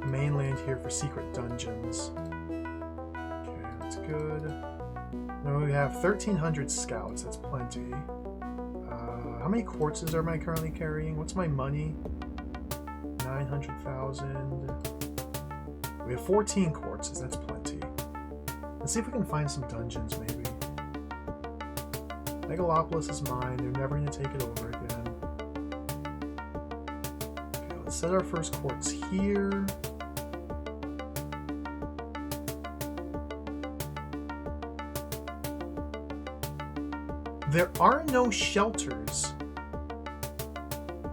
mainland here for secret dungeons. Okay, that's good. Now we have 1,300 scouts. That's plenty. How many quartzes am I currently carrying? What's my money? 900,000. We have 14 quartzes. That's plenty. Let's see if we can find some dungeons, maybe. Megalopolis is mine. They're never going to take it over again. Okay, let's set our first quartz here. There are no shelters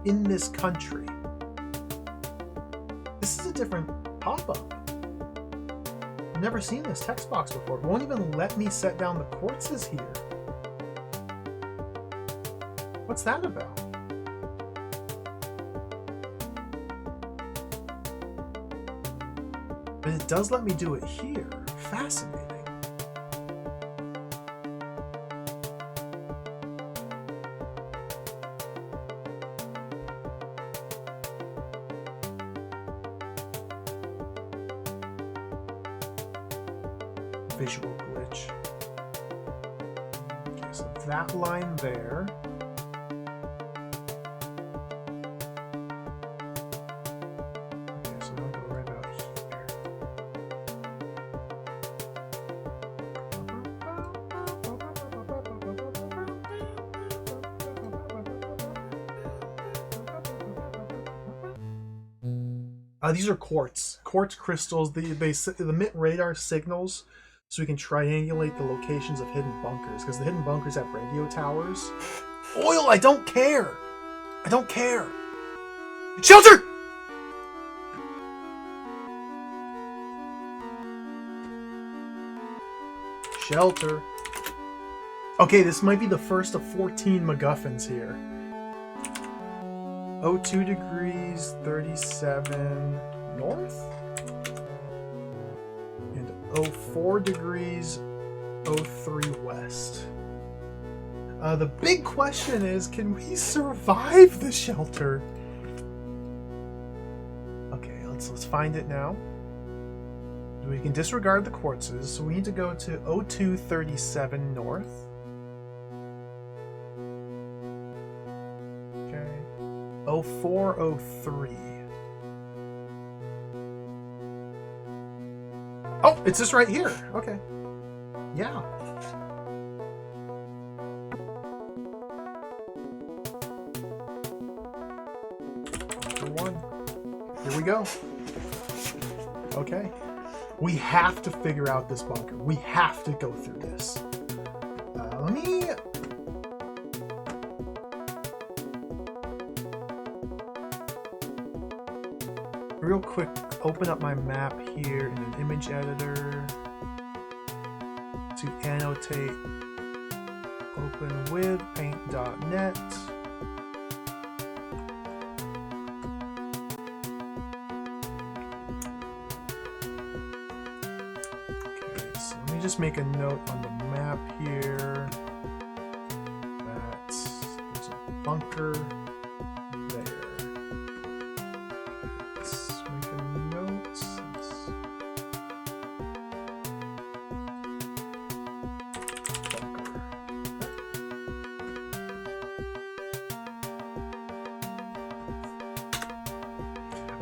in this country. This is a different pop-up. I've never seen this text box before. It won't even let me set down the quartzes here. What's that about? But it does let me do it here. Fascinating. Visual glitch. Okay, so that line there. Okay, so we'll go right about here. These are quartz crystals. They emit radar signals, so we can triangulate the locations of hidden bunkers, because the hidden bunkers have radio towers. Oil! I don't care! I don't care! Shelter! Shelter. Okay, this might be the first of 14 MacGuffins here. 02 degrees 37 north? 04 degrees 03 west. The big question is, can we survive the shelter? Okay, let's find it now. We can disregard the quartzes, so we need to go to 0237 north. Okay. 0403. Oh, it's this right here. Okay. Yeah. For one. Here we go. Okay. We have to figure out this bunker. We have to go through this. Let me... real quick, open up my map here in an image editor to annotate. Open with paint.net. Okay, so let me just make a note on the map here that there's a bunker.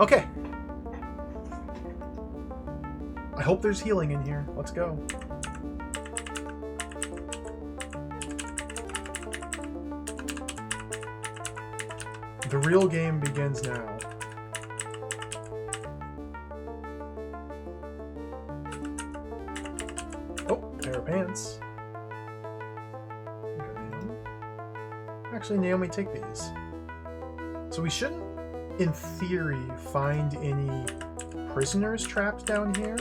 Okay. I hope there's healing in here. Let's go. The real game begins now. Oh, pair of pants. Actually, Naomi, take these. So we shouldn't, in theory, find any prisoners trapped down here.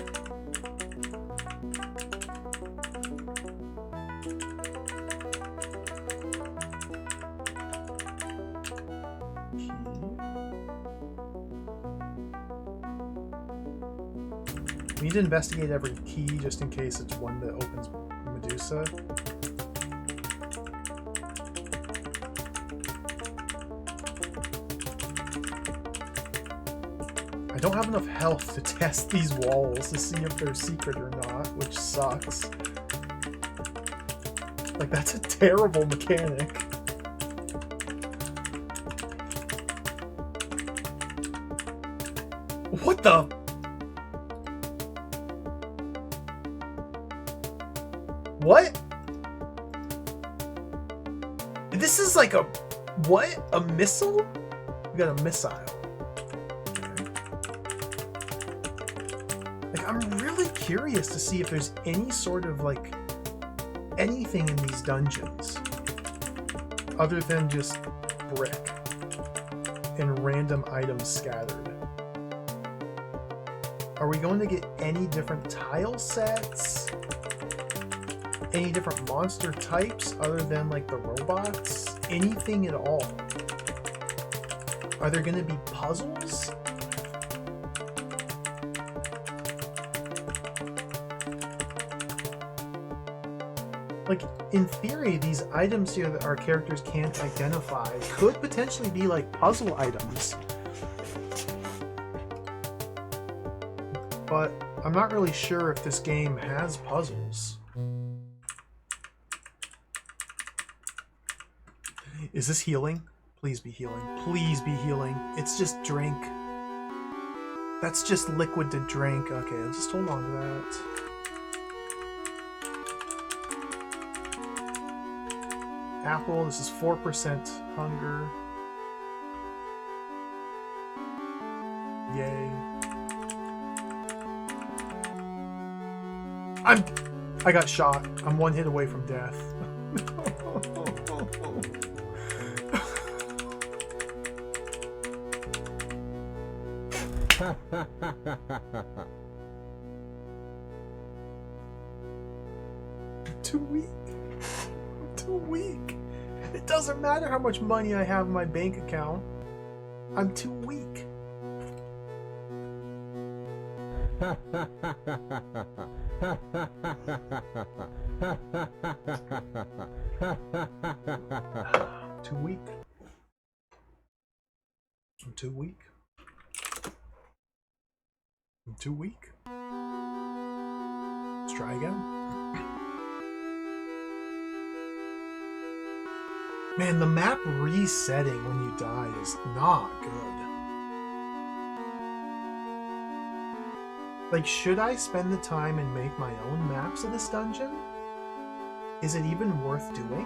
We need to investigate every key just in case it's one that opens Medusa. I don't have enough health to test these walls to see if they're secret or not, which sucks. Like, that's a terrible mechanic. What the? What? This is like a... What? A missile? We got a missile. Okay. Like, I'm really curious to see if there's any sort of, like, anything in these dungeons other than just brick and random items scattered. Are we going to get any different tile sets? Any different monster types other than like the robots? Anything at all? Are there going to be puzzles? Like, in theory, these items here that our characters can't identify could potentially be like puzzle items. But I'm not really sure if this game has puzzles. Is this healing? Please be healing. Please be healing. It's just drink. That's just liquid to drink. Okay, let's just hold on to that. Apple, this is 4% hunger. Yay. I got shot. I'm one hit away from death. 2 weak. I'm too weak. It doesn't matter how much money I have in my bank account. I'm too weak. Too weak. I'm too weak. I'm too weak. Let's try again. Man, the map resetting when you die is not good. Like, should I spend the time and make my own maps of this dungeon? Is it even worth doing?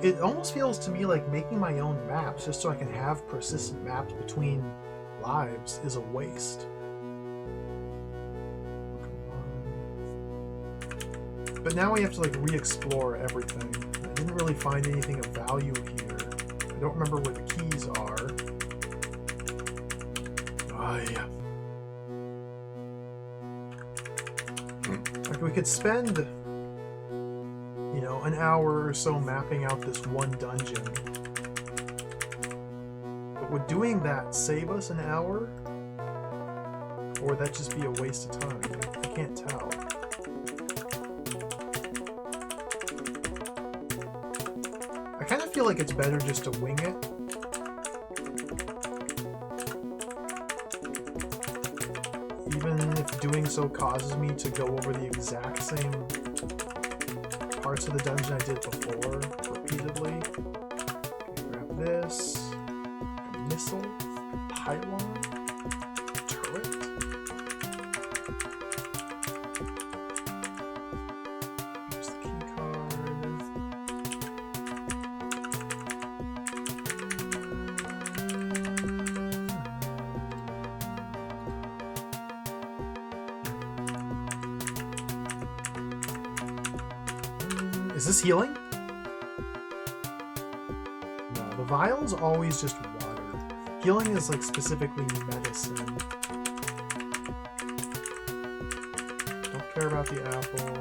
It almost feels to me like making my own maps just so I can have persistent maps between lives is a waste. But now we have to like re-explore everything. I didn't really find anything of value here. I don't remember where the keys are. Oh yeah. Like we could spend, you know, an hour or so mapping out this one dungeon. But would doing that save us an hour? Or would that just be a waste of time? I can't tell. I kind of feel like it's better just to wing it. Even if doing so causes me to go over the exact same parts of the dungeon I did before, repeatedly. Okay, grab this. Come missile, pylon, turret. Here's the key card. Is this healing? No, the vial's always just water. Healing is like specifically medicine. Don't care about the apple.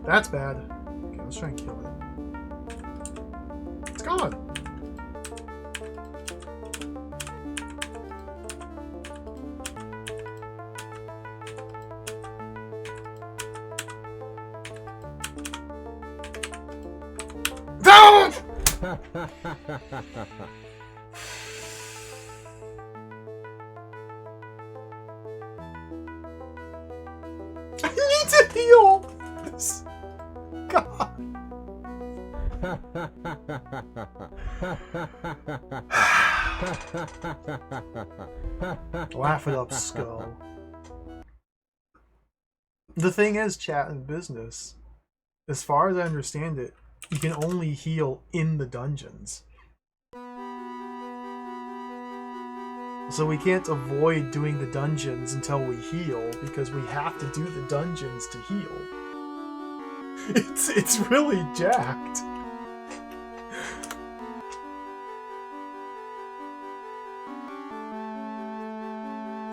That's bad. Okay, let's try and kill it. It's gone! Don't! I need to heal! This... God. Laugh it up, skull. The thing is, chat and business, as far as I understand it, you can only heal in the dungeons. So we can't avoid doing the dungeons until we heal, because we have to do the dungeons to heal. It's really jacked.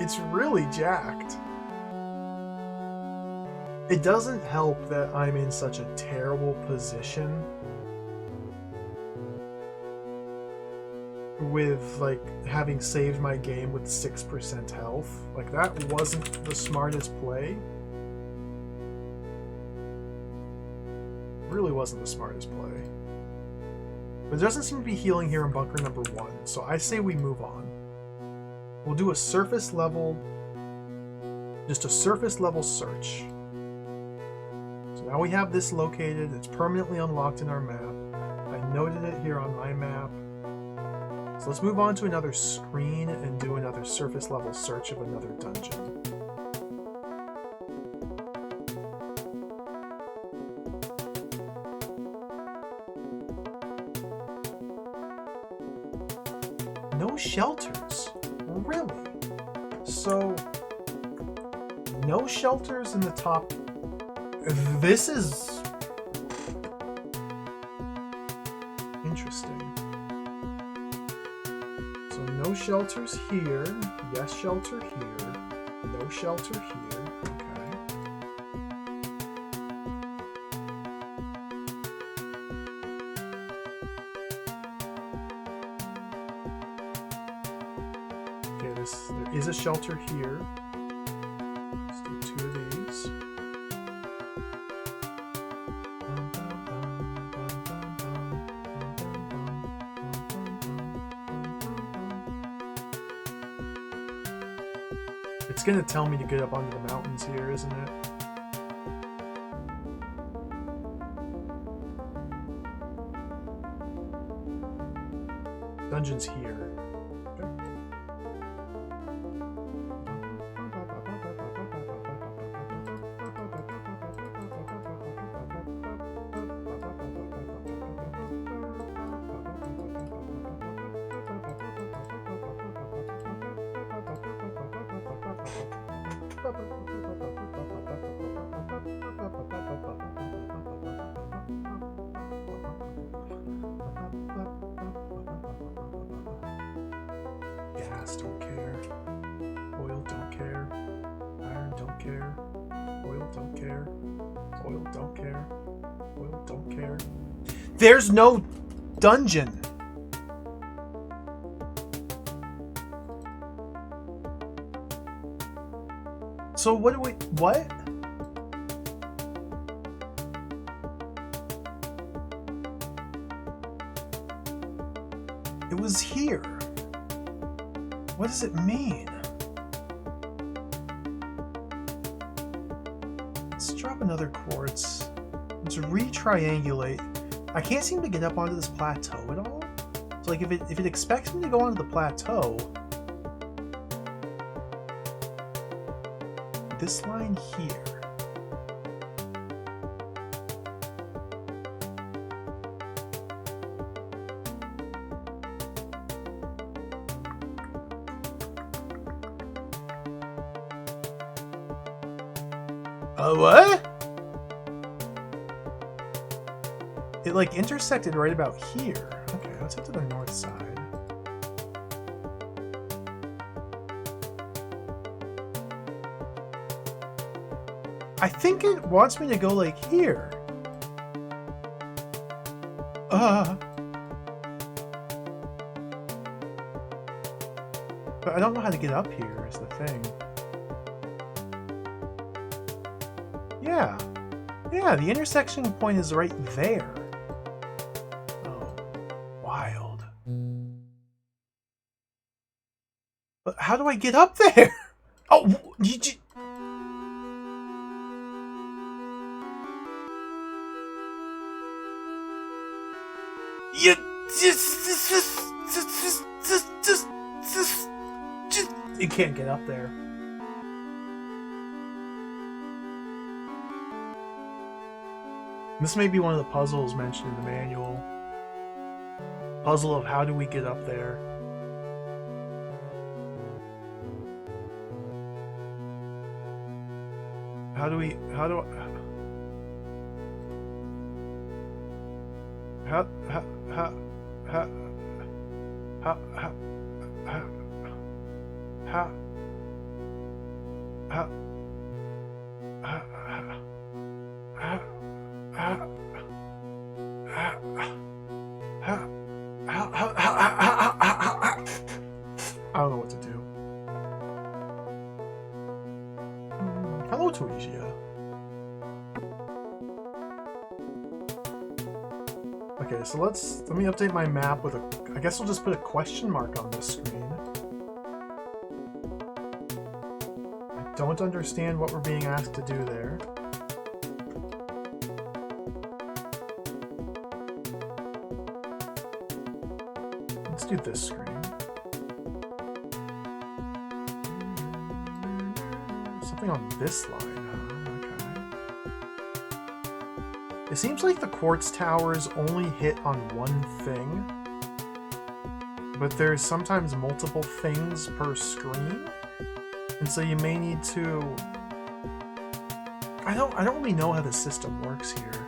It's really jacked. It doesn't help that I'm in such a terrible position with, like, having saved my game with 6% health. Like, that wasn't the smartest play. Really wasn't the smartest play. But there doesn't seem to be healing here in bunker number 1, so I say we move on. We'll do a surface level, just a surface level search. So now we have this located, it's permanently unlocked in our map. I noted it here on my map. So let's move on to another screen and do another surface level search of another dungeon. No shelters? Really? So, no shelters in the top. This is interesting. So no shelters here. Yes, shelter here. No shelter here. Okay. Okay, there is a shelter here. Let's do 2 of these. It's gonna tell me to get up onto the mountains here, isn't it? Dungeon's here. Gas, don't care. Oil, don't care. Iron, don't care. Oil, don't care. Oil, don't care. Oil, don't care. There's no dungeon! So what do we... What? It was here. What does it mean? Let's drop another quartz. Let's re-triangulate. I can't seem to get up onto this plateau at all. So like if it expects me to go onto the plateau, this line here. What? It like intersected right about here. Okay, let's head to the north side. I think it wants me to go like here. But I don't know how to get up here is the thing. Yeah. Yeah, the intersection point is right there. Oh, wild. But how do I get up there? Oh, you you can't get up there. This may be one of the puzzles mentioned in the manual. Puzzle of how do we get up there? How do I... I don't know what to do. Hello, Tuisia. Okay, so let me update my map with a... I guess we'll just put a question mark on this screen. I don't understand what we're being asked to do there. Let's do this screen. Something on this line, huh? Okay. It seems like the quartz towers only hit on one thing, but there's sometimes multiple things per screen, and so you may need to... I don't really know how the system works here.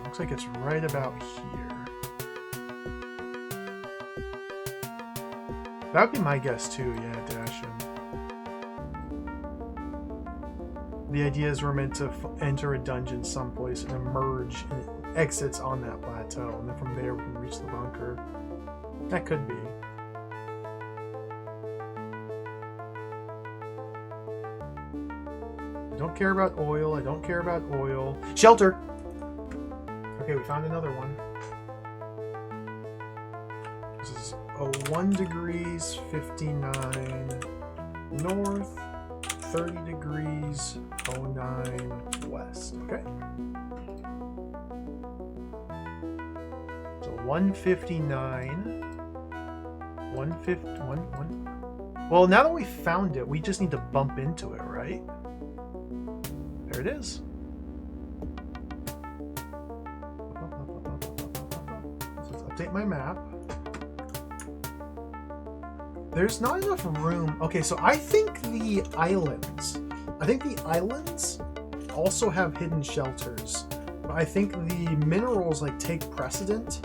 Looks like it's right about here. That would be my guess too, yeah, Dashin. The idea is we're meant to enter a dungeon someplace and emerge and exits on that plateau, and then from there we can reach the bunker. That could be. I don't care about oil, I don't care about oil. Shelter! Okay, we found another one. This is 1 degrees 59 north, 30 degrees 09 west. Okay. So 159. 151. Well, now that we found it, we just need to bump into it, right? There it is. Update my map. There's not enough room. Okay, so I think the islands also have hidden shelters. But I think the minerals like take precedent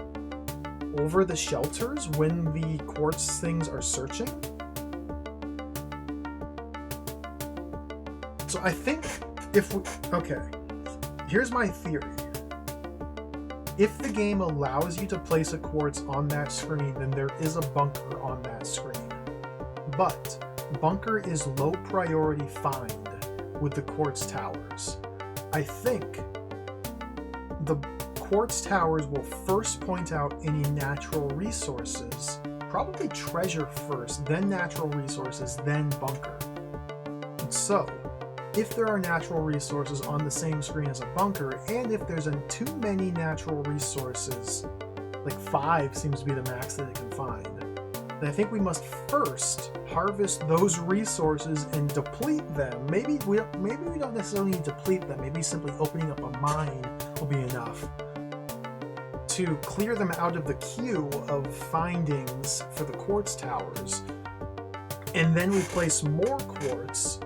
over the shelters when the quartz things are searching. So I think if we, okay, here's my theory. If the game allows you to place a quartz on that screen, then there is a bunker on that screen. But bunker is low priority find with the quartz towers. I think the quartz towers will first point out any natural resources probably treasure first, then natural resources, then bunker. And so, if there are natural resources on the same screen as a bunker, and if there's too many natural resources, like 5 seems to be the max that it can find, then I think we must first harvest those resources and deplete them. Maybe we don't necessarily need to deplete them. Maybe simply opening up a mine will be enough to clear them out of the queue of findings for the quartz towers, and then we place more quartz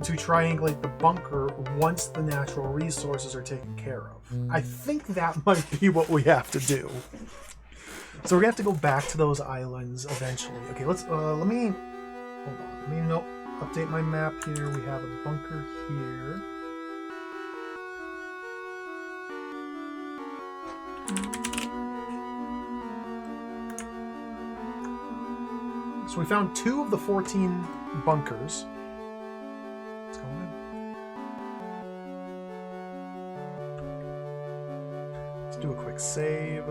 to triangulate the bunker once the natural resources are taken care of. I think that might be what we have to do. So we're gonna have to go back to those islands eventually. Okay, let's let me hold on. Let me update my map here. We have a bunker here. So we found 2 of the 14 bunkers. Let's go in. Let's do a quick save.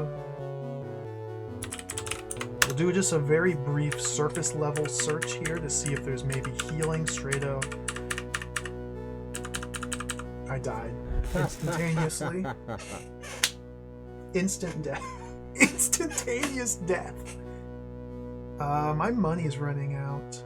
We'll do just a very brief surface level search here to see if there's maybe healing straight out. I died instantaneously. Instant death. Instantaneous death. My money is running out.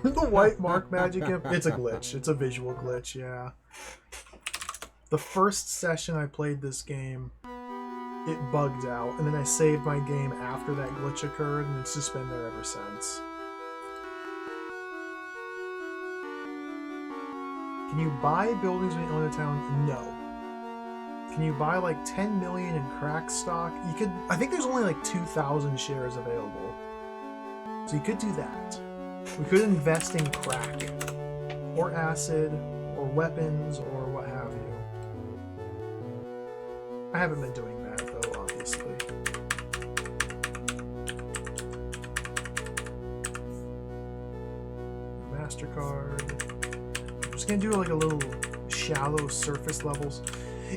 The white mark magic imp. It's a glitch. It's a visual glitch, yeah. The first session I played this game, it bugged out, and then I saved my game after that glitch occurred, and it's just been there ever since. Can you buy buildings when you own a town? No. Can you buy like 10 million in crack stock? You could. I think there's only like 2,000 shares available. So you could do that. We could invest in crack, or acid, or weapons, or what have you. I haven't been doing that though, obviously. MasterCard. I'm just gonna do like a little shallow surface levels.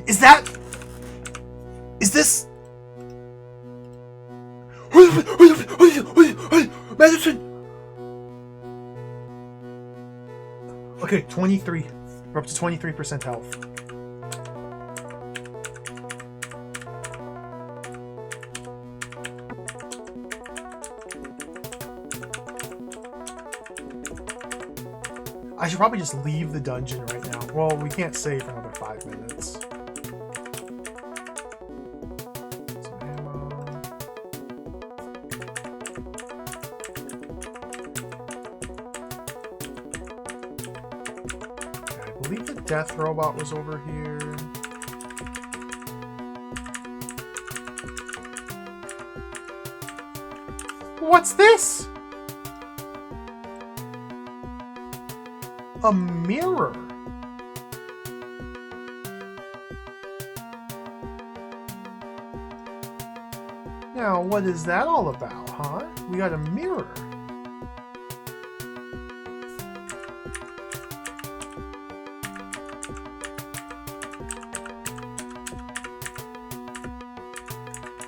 Is this? Medicine. Okay, 23. We're up to 23% health. I should probably just leave the dungeon right now. Well, we can't save for another 5 minutes. Some ammo. Okay, I believe the death robot was over here. What's this? A mirror. Now, what is that all about, huh? We got a mirror.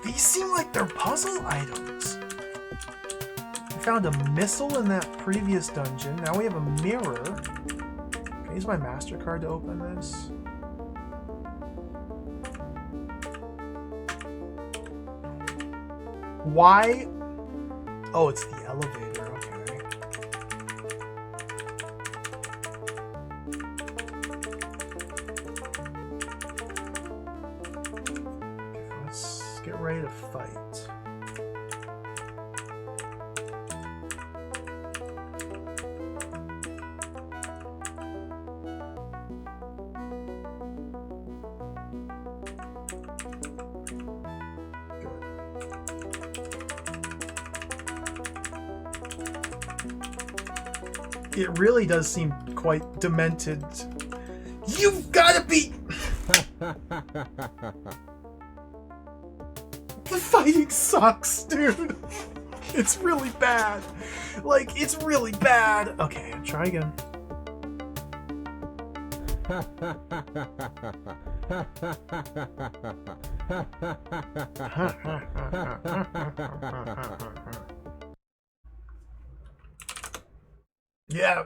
These seem like they're puzzle items. We found a missile in that previous dungeon. Now we have a mirror. Can I use my MasterCard to open this? Why? Oh, it's the elevator. Okay. Okay, let's get ready to fight. It really does seem quite demented. You've gotta be... The fighting sucks, dude. It's really bad. Like, it's really bad. Okay, try again. Yeah,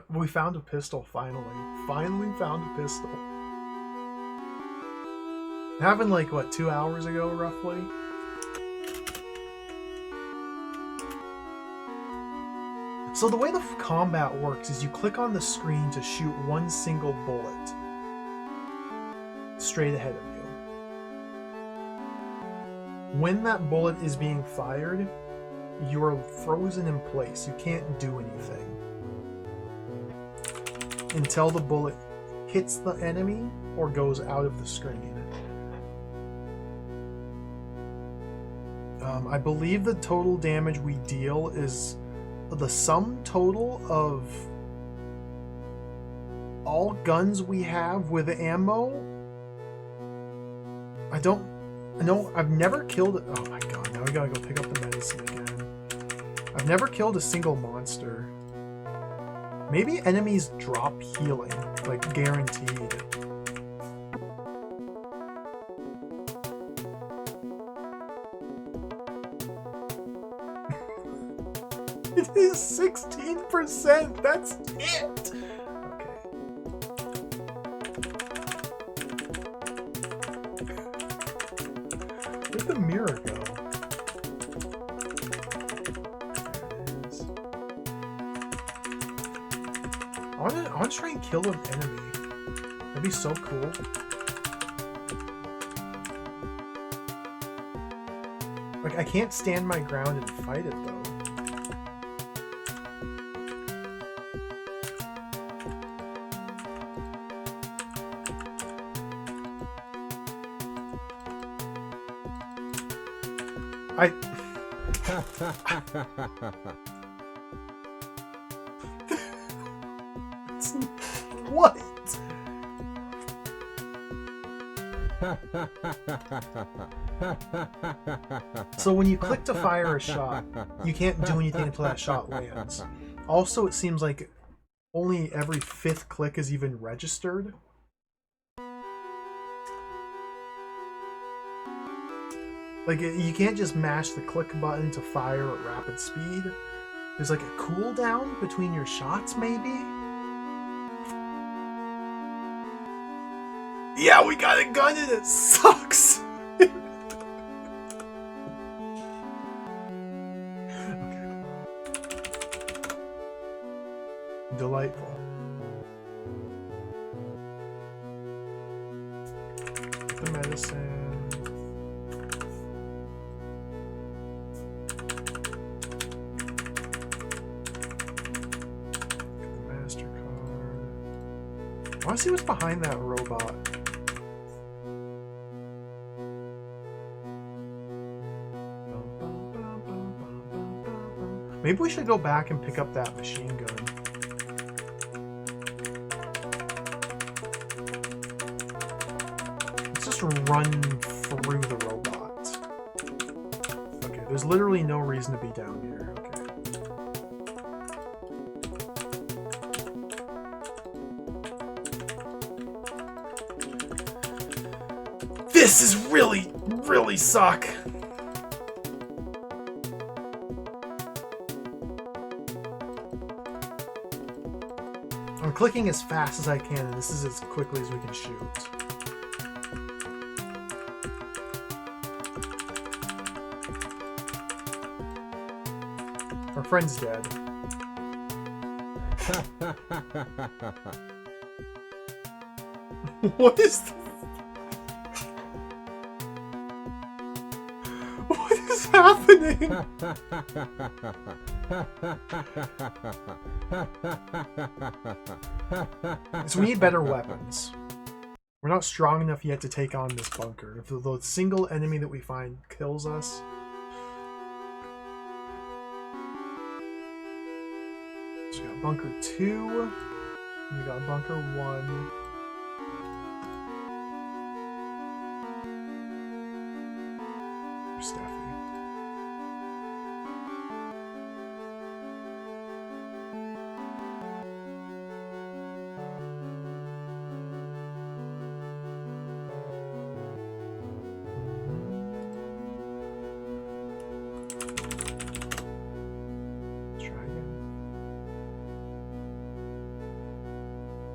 we found a pistol finally. Finally found a pistol. Happened like what, 2 hours ago roughly? So the way the combat works is you click on the screen to shoot one single bullet straight ahead of you. When that bullet is being fired, you are frozen in place. You can't do anything until the bullet hits the enemy or goes out of the screen. I believe the total damage we deal is the sum total of all guns we have with ammo. I've never killed it. Oh my god, now we gotta go pick up the medicine again. I've never killed a single monster. Maybe enemies drop healing, like guaranteed. It is 16%, that's it! Okay. Where'd the mirror go? There it is. I want to try and kill an enemy. That'd be so cool. Like, I can't stand my ground and fight it, though. What? So when you click to fire a shot, you can't do anything until that shot lands. Also, it seems like only every 5th click is even registered. Like, you can't just mash the click button to fire at rapid speed. There's like a cooldown between your shots, maybe? Yeah, we got a gun and it sucks! Okay. Delightful. Get the medicine. I want to see what's behind that robot. Maybe we should go back and pick up that machine gun. Let's just run through the robot. Okay, there's literally no reason to be down here. Okay. This is really suck. I'm clicking as fast as I can, and this is as quickly as we can shoot. Our friend's dead. What is this? What is happening? So we need better weapons. We're not strong enough yet to take on this bunker. If the single enemy that we find kills us... So we got bunker 2, and we got bunker 1. Steffi.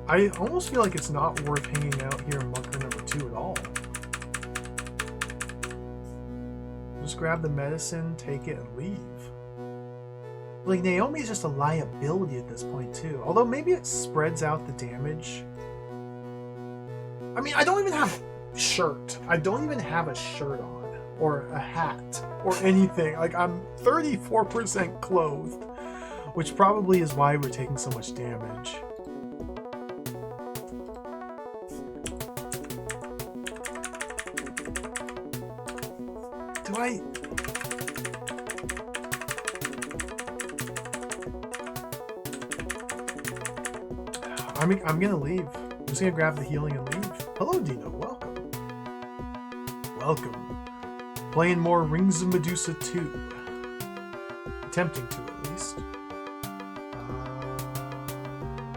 I almost feel like it's not worth hanging out here in bunker number 2 at all. Just grab the medicine, take it, and leave. Like, Naomi's just a liability at this point, too. Although maybe it spreads out the damage. I mean, I don't even have a shirt. I don't even have a shirt on. Or a hat. Or anything. Like, I'm 34% clothed. Which probably is why we're taking so much damage. Do I... I'm gonna leave. I'm just gonna grab the healing and leave. Hello, Dino. Welcome. Welcome. Playing more Rings of Medusa 2. Attempting to, at least.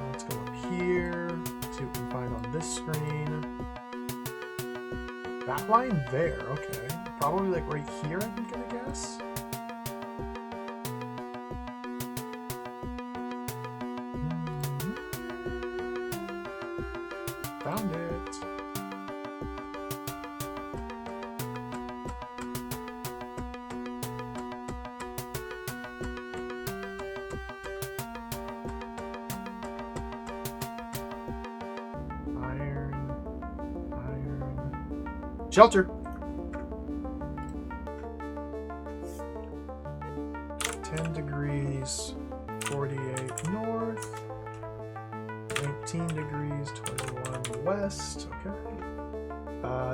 Let's go up here. See what we can find on this screen. That line there. Okay. Probably like right here, I'm gonna guess. Found it. Iron. Shelter. 10 degrees, 48 north. 19 degrees, 21 west. Okay.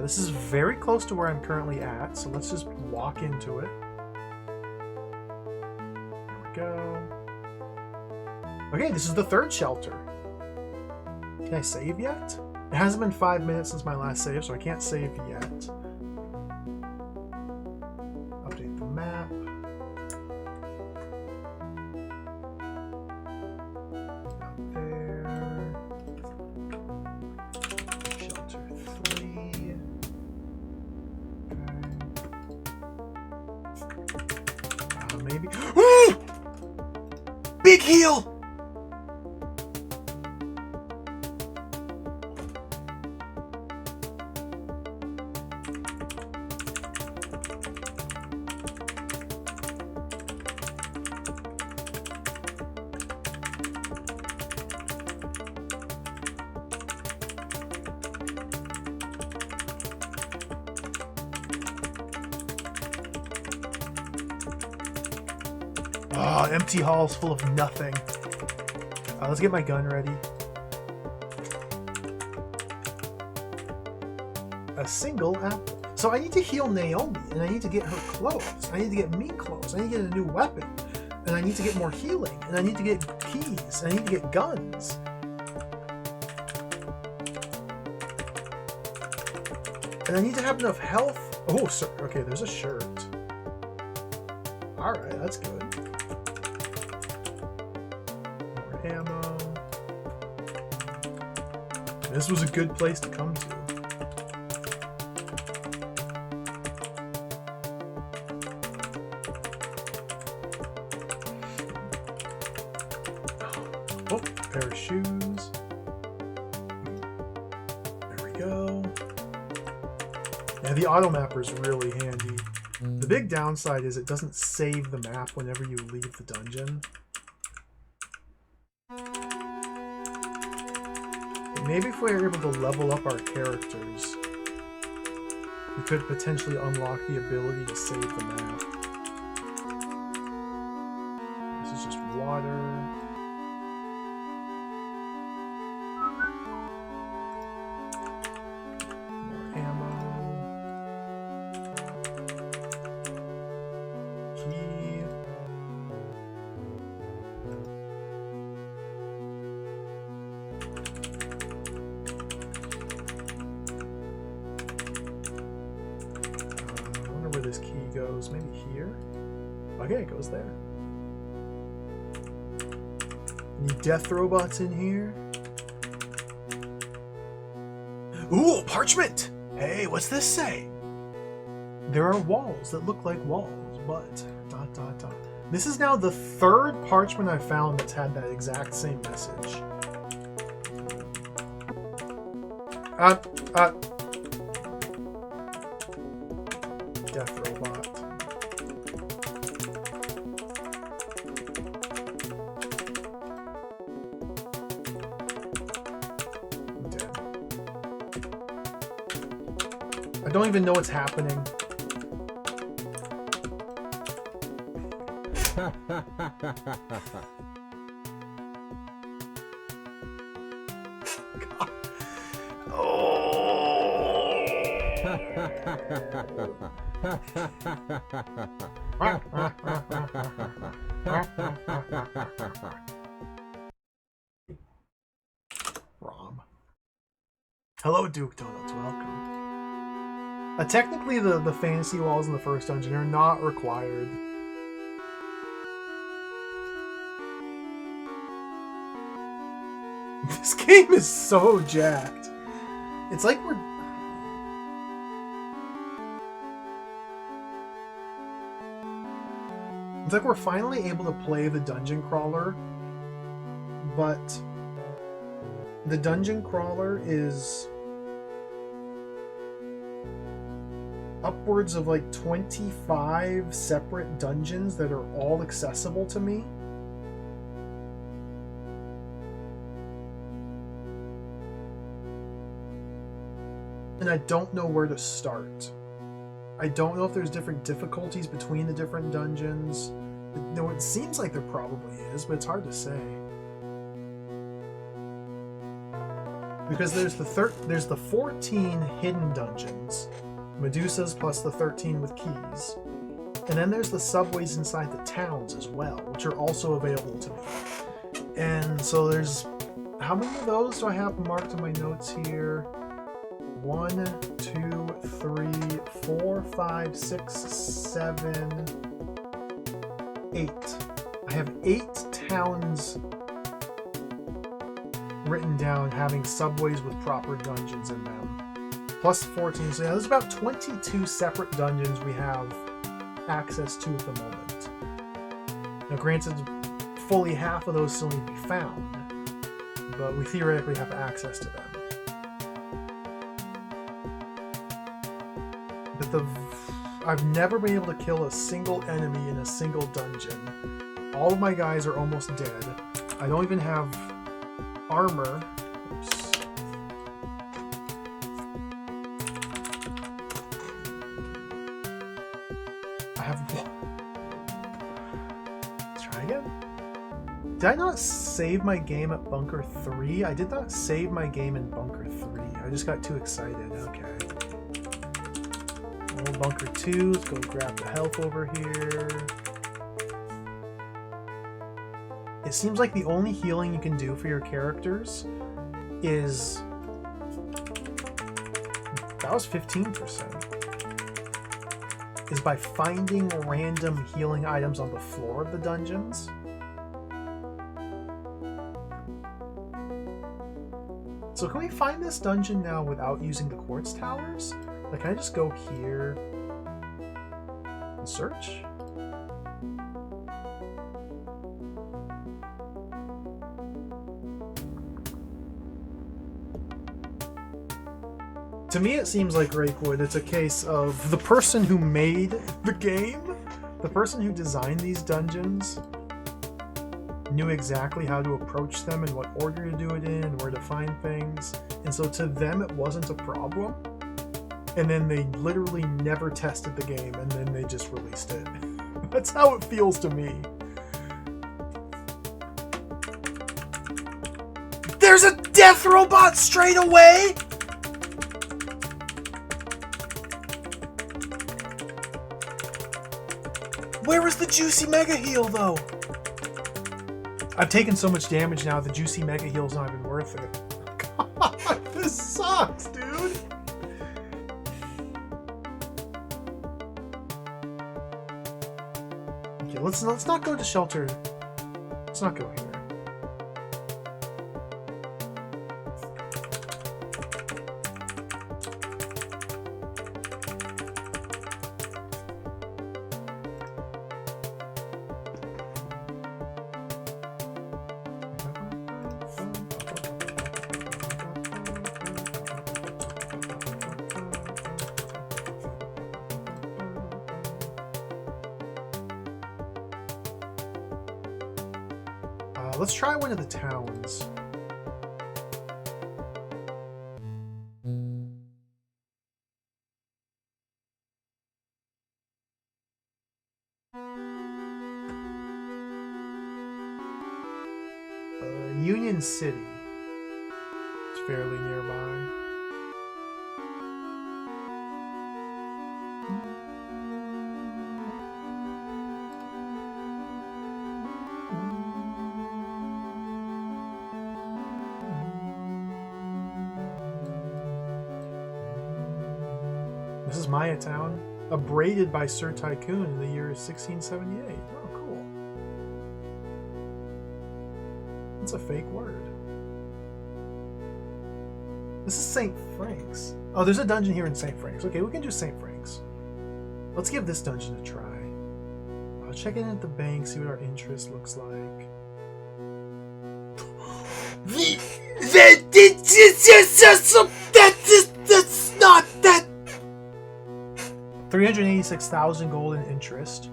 This is very close to where I'm currently at, so let's just walk into it. There we go. Okay, this is the third shelter. Can I save yet? It hasn't been 5 minutes since my last save, so I can't save yet. Update the map. Maybe. Big heal! Oh, empty halls full of nothing. Let's get my gun ready. A single apple. So I need to heal Naomi, and I need to get her clothes. I need to get me clothes. I need to get a new weapon. And I need to get more healing. And I need to get keys. And I need to get guns. And I need to have enough health. Oh, sir. Okay, there's a shirt. Alright, that's good. Ammo. This was a good place to come to. Oh, pair of shoes. There we go. Yeah, the auto mapper is really handy. The big downside is it doesn't save the map whenever you leave the dungeon. Maybe if we were able to level up our characters, we could potentially unlock the ability to save the map. This is just water. More ammo. Key. Where this key goes, maybe here. Okay, it goes there. Any death robots in here? Ooh, parchment! Hey, what's this say? There are walls that look like walls, but ... This is now the third parchment I've found that's had that exact same message. Death robot. I'm dead. I don't even know what's happening. God. Rom. Hello, Duke Donuts. Welcome. Technically, the fantasy walls in the first dungeon are not required. This game is so jacked. It's like we're... It's like we're finally able to play the dungeon crawler, but the dungeon crawler is upwards of like 25 separate dungeons that are all accessible to me. And I don't know where to start. I don't know if there's different difficulties between the different dungeons. Though it seems like there probably is, but it's hard to say. Because there's the 14 hidden dungeons, Medusas plus the 13 with keys. And then there's the subways inside the towns as well, which are also available to me. And so there's... How many of those do I have marked in my notes here? 1, 2, 3, 4, 5, 6, 7, 8. I have 8 towns written down having subways with proper dungeons in them. Plus 14. So yeah, there's about 22 separate dungeons we have access to at the moment. Now granted, fully half of those still need to be found, but we theoretically have access to them. But I've never been able to kill a single enemy in a single dungeon. All of my guys are almost dead. I don't even have armor. Oops. I have one. Let's try again. Did I not save my game at Bunker 3? I did not save my game in Bunker 3. I just got too excited. Okay. Bunker 2, let's go grab the health over here. It seems like the only healing you can do for your characters is... That was 15%. Is by finding random healing items on the floor of the dungeons. So can we find this dungeon now without using the quartz towers? Like, can I just go here and search? To me, it seems like Rakewood. It's a case of the person who made the game, the person who designed these dungeons, knew exactly how to approach them and what order to do it in and where to find things. And so to them, it wasn't a problem. And then they literally never tested the game, and then they just released it. That's how it feels to me. There's a death robot straight away! Where was the juicy mega heal, though? I've taken so much damage now, the juicy mega heal's not even worth it. God, this sucks, dude! Okay, let's not go to shelter. Let's not go here. let's try one of the towns. Union City. It's fairly nearby. This is Maya Town, abraded by Sir Tycoon in the year 1678. Oh, cool. That's a fake word. This is St. Frank's. Oh, there's a dungeon here in St. Frank's. Okay, we can do St. Frank's. Let's give this dungeon a try. I'll check in at the bank, see what our interest looks like. That's not that. 386,000 gold in interest.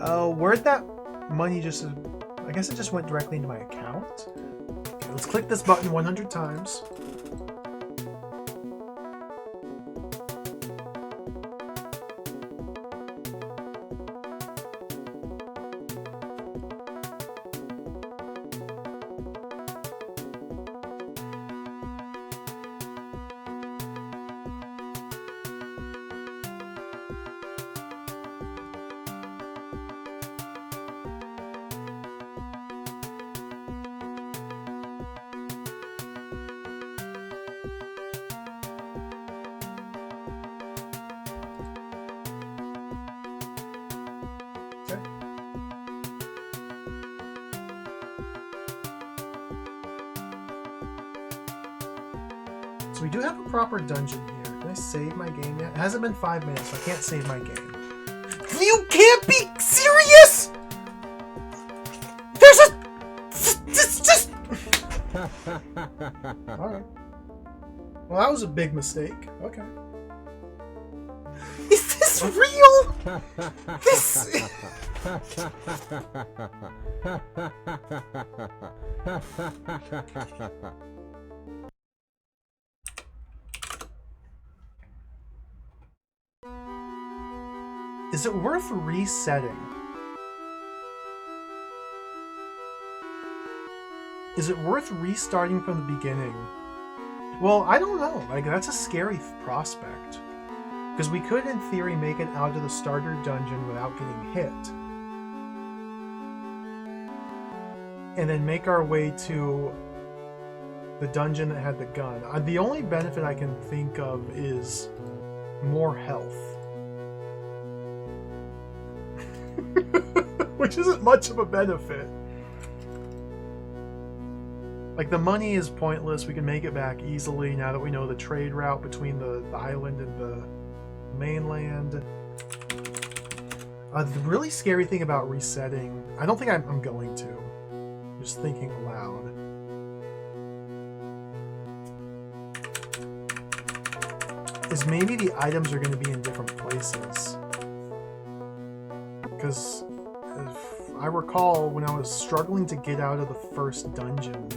Oh, where'd that money just... I guess it just went directly into my account. Okay, let's click this button 100 times. So we do have a proper dungeon here. Can I save my game yet? It hasn't been 5 minutes, so I can't save my game. You can't be serious! There's a... It's just... Alright. Well, that was a big mistake. Okay. Is this real? This... Is it worth resetting? Is it worth restarting from the beginning? Well, I don't know. Like, that's a scary prospect. Because we could, in theory, make it out of the starter dungeon without getting hit. And then make our way to the dungeon that had the gun. The only benefit I can think of is more health. Which isn't much of a benefit. Like, the money is pointless. We can make it back easily now that we know the trade route between the island and the mainland. The really scary thing about resetting, I don't think I'm going to. Just thinking aloud. Is maybe the items are going to be in different places. Because if I recall when I was struggling to get out of the first dungeon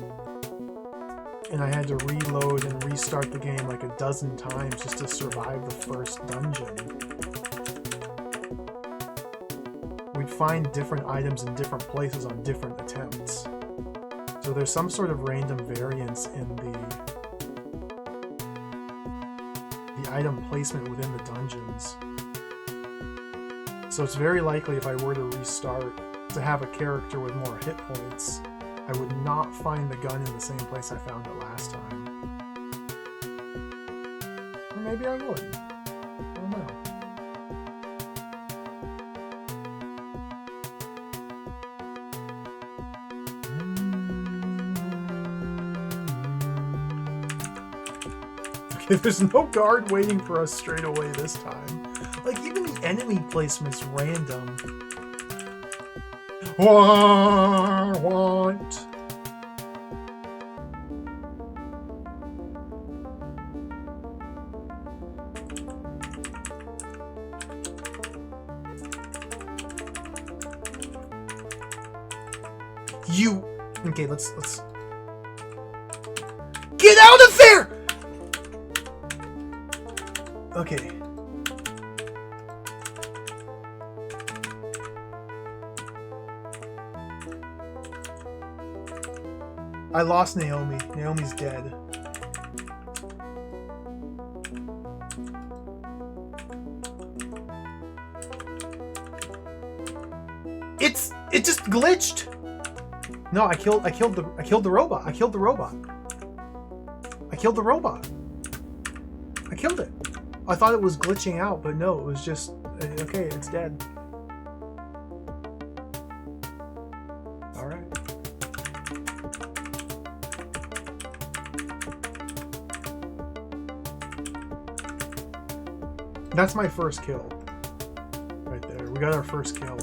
and I had to reload and restart the game like a dozen times just to survive the first dungeon, we'd find different items in different places on different attempts. So there's some sort of random variance in the item placement within the dungeons. So it's very likely if I were to restart to have a character with more hit points, I would not find the gun in the same place I found it last time. Or maybe I would. I don't know. Okay, there's no guard waiting for us straight away this time. Like, even the enemy placement's random. What? You. Okay, let's. Get out of there! Okay. I lost Naomi. Naomi's dead. It just glitched. No, I killed the robot. I killed the robot. I killed the robot. I killed it. I thought it was glitching out, but no, it was just okay, it's dead. All right. That's my first kill. Right there. We got our first kill.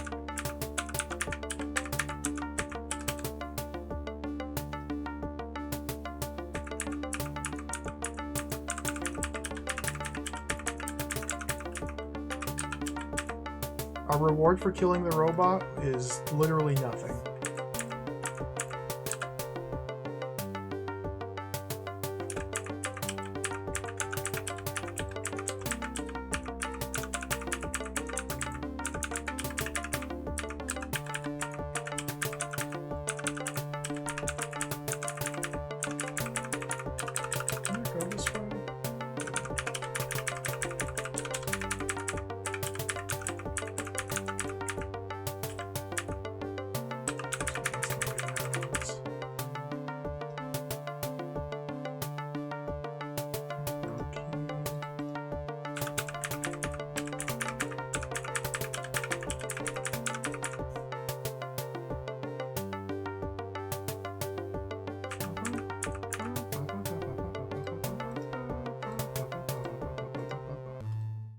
Our reward for killing the robot is literally nothing. Can I go this way?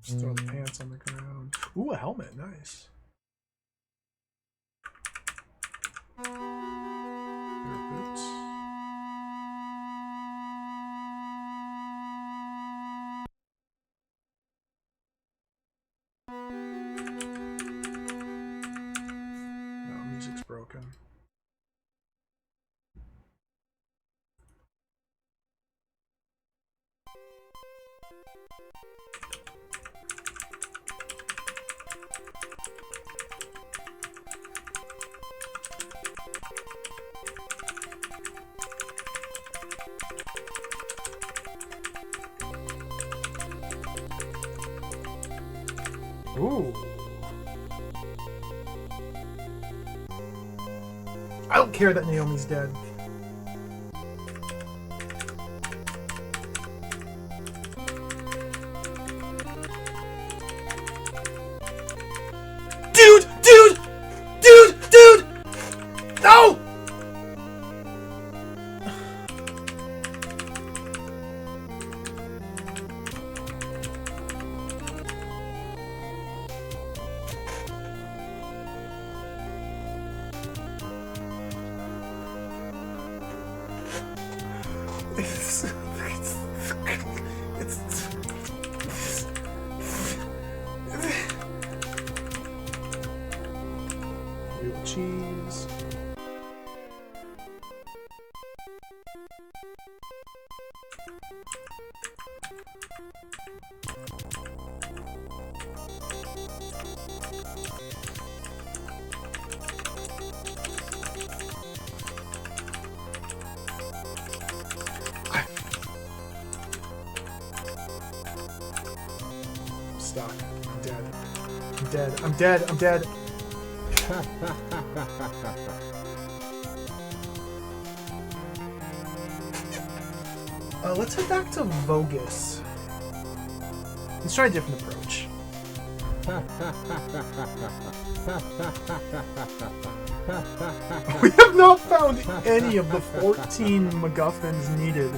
Just throw the pants on the ground. Ooh, a helmet. Nice. Pair of boots. No, music's broken. Ooh. I don't care that Naomi's dead. Dude! Dude! Dude! Dude! No! Real cheese. Stuck. I'm dead. I'm dead. I'm dead. I'm dead. Let's head back to Vogus. Let's try a different approach. We have not found any of the 14 MacGuffins needed.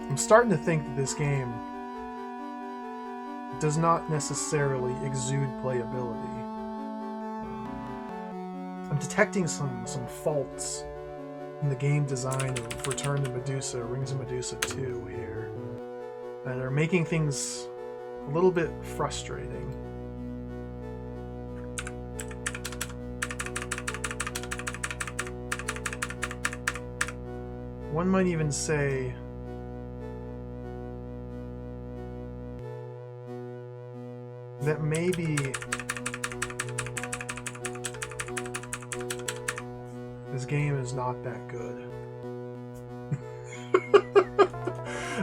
I'm starting to think that this game does not necessarily exude playability. I'm detecting some faults in the game design of Return of Medusa, Rings of Medusa 2 here, that are making things a little bit frustrating. One might even say that maybe this game is not that good.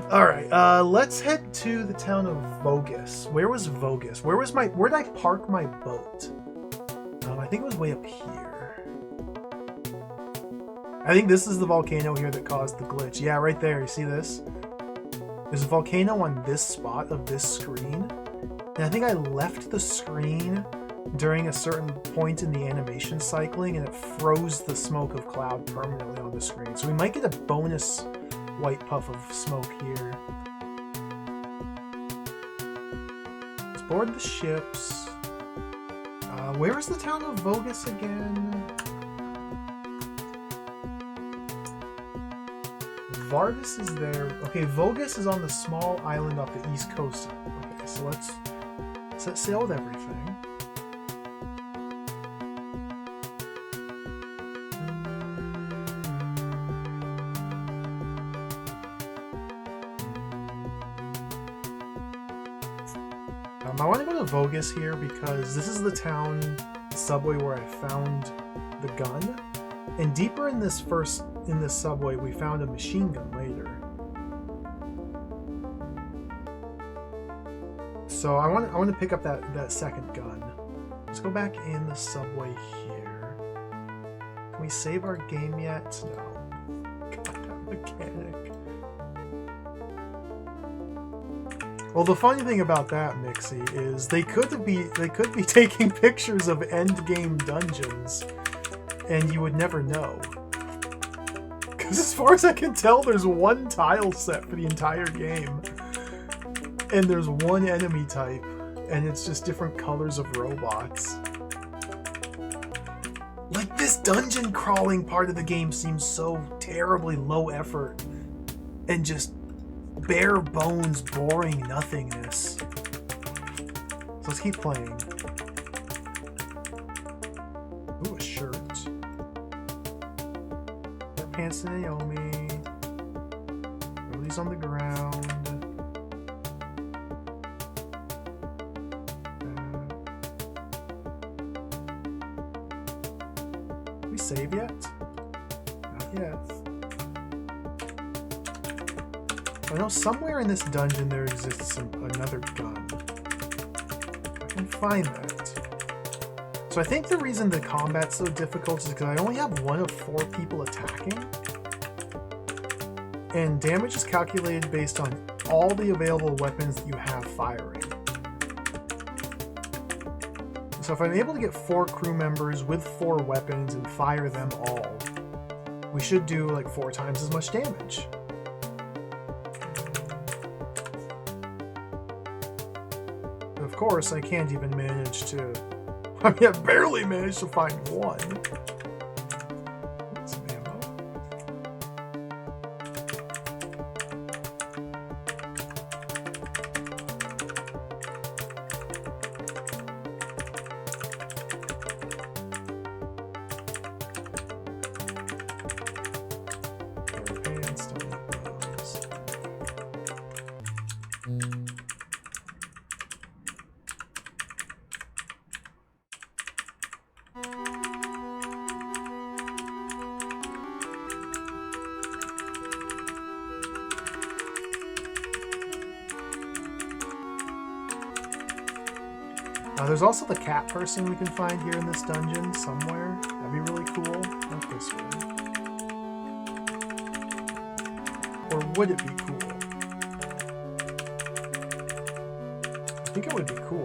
Alright, let's head to the town of Vogus. Where was Vogus? Where did I park my boat? I think it was way up here. I think this is the volcano here that caused the glitch. Yeah, right there. You see this? There's a volcano on this spot of this screen. And I think I left the screen during a certain point in the animation cycling, and it froze the smoke of cloud permanently on the screen. So we might get a bonus white puff of smoke here. Let's board the ships. Where is the town of Vogus again? Vargas is there. Okay, Vogus is on the small island off the east coast. Okay, so let's set sail with everything. I want to go to Vogus here because this is the town subway where I found the gun. And deeper in this subway, we found a machine gun later. So I want to pick up that second gun. Let's go back in the subway here. Can we save our game yet? No. God, that mechanic. Well, the funny thing about that, Mixie, is they could be taking pictures of end game dungeons, and you would never know. Because as far as I can tell, there's one tile set for the entire game. And there's one enemy type. And it's just different colors of robots. Like, this dungeon crawling part of the game seems so terribly low effort. And just bare bones, boring nothingness. So let's keep playing. Ooh, a shirt. Pants to Naomi. These on the ground. We save yet? Not yet. I know somewhere in this dungeon there exists another gun. I can find that. So I think the reason the combat's so difficult is because I only have 1 of 4 people attacking. And damage is calculated based on all the available weapons that you have firing. So if I'm able to get 4 crew members with 4 weapons and fire them all, we should do like 4 times as much damage. But of course, I can't even manage to... I mean, I barely managed to find 1. Some ammo. Pants, don't need those. There's also the cat person we can find here in this dungeon somewhere. That'd be really cool. Not this way. Or would it be cool? I think it would be cool.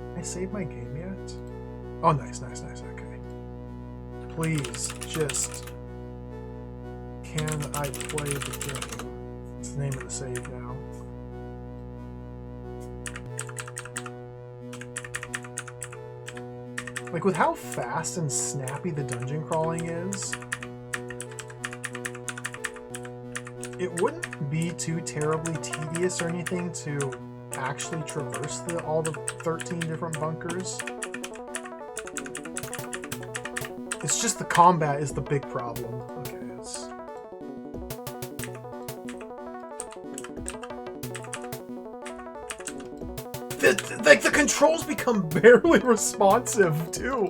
Can I save my game yet? Oh, nice, nice, nice. Okay. Please, just... Can I play the game? The name of the save now. Like, with how fast and snappy the dungeon crawling is, it wouldn't be too terribly tedious or anything to actually traverse all the 13 different bunkers. It's just the combat is the big problem. Okay, it's... Like, the controls become barely responsive, too.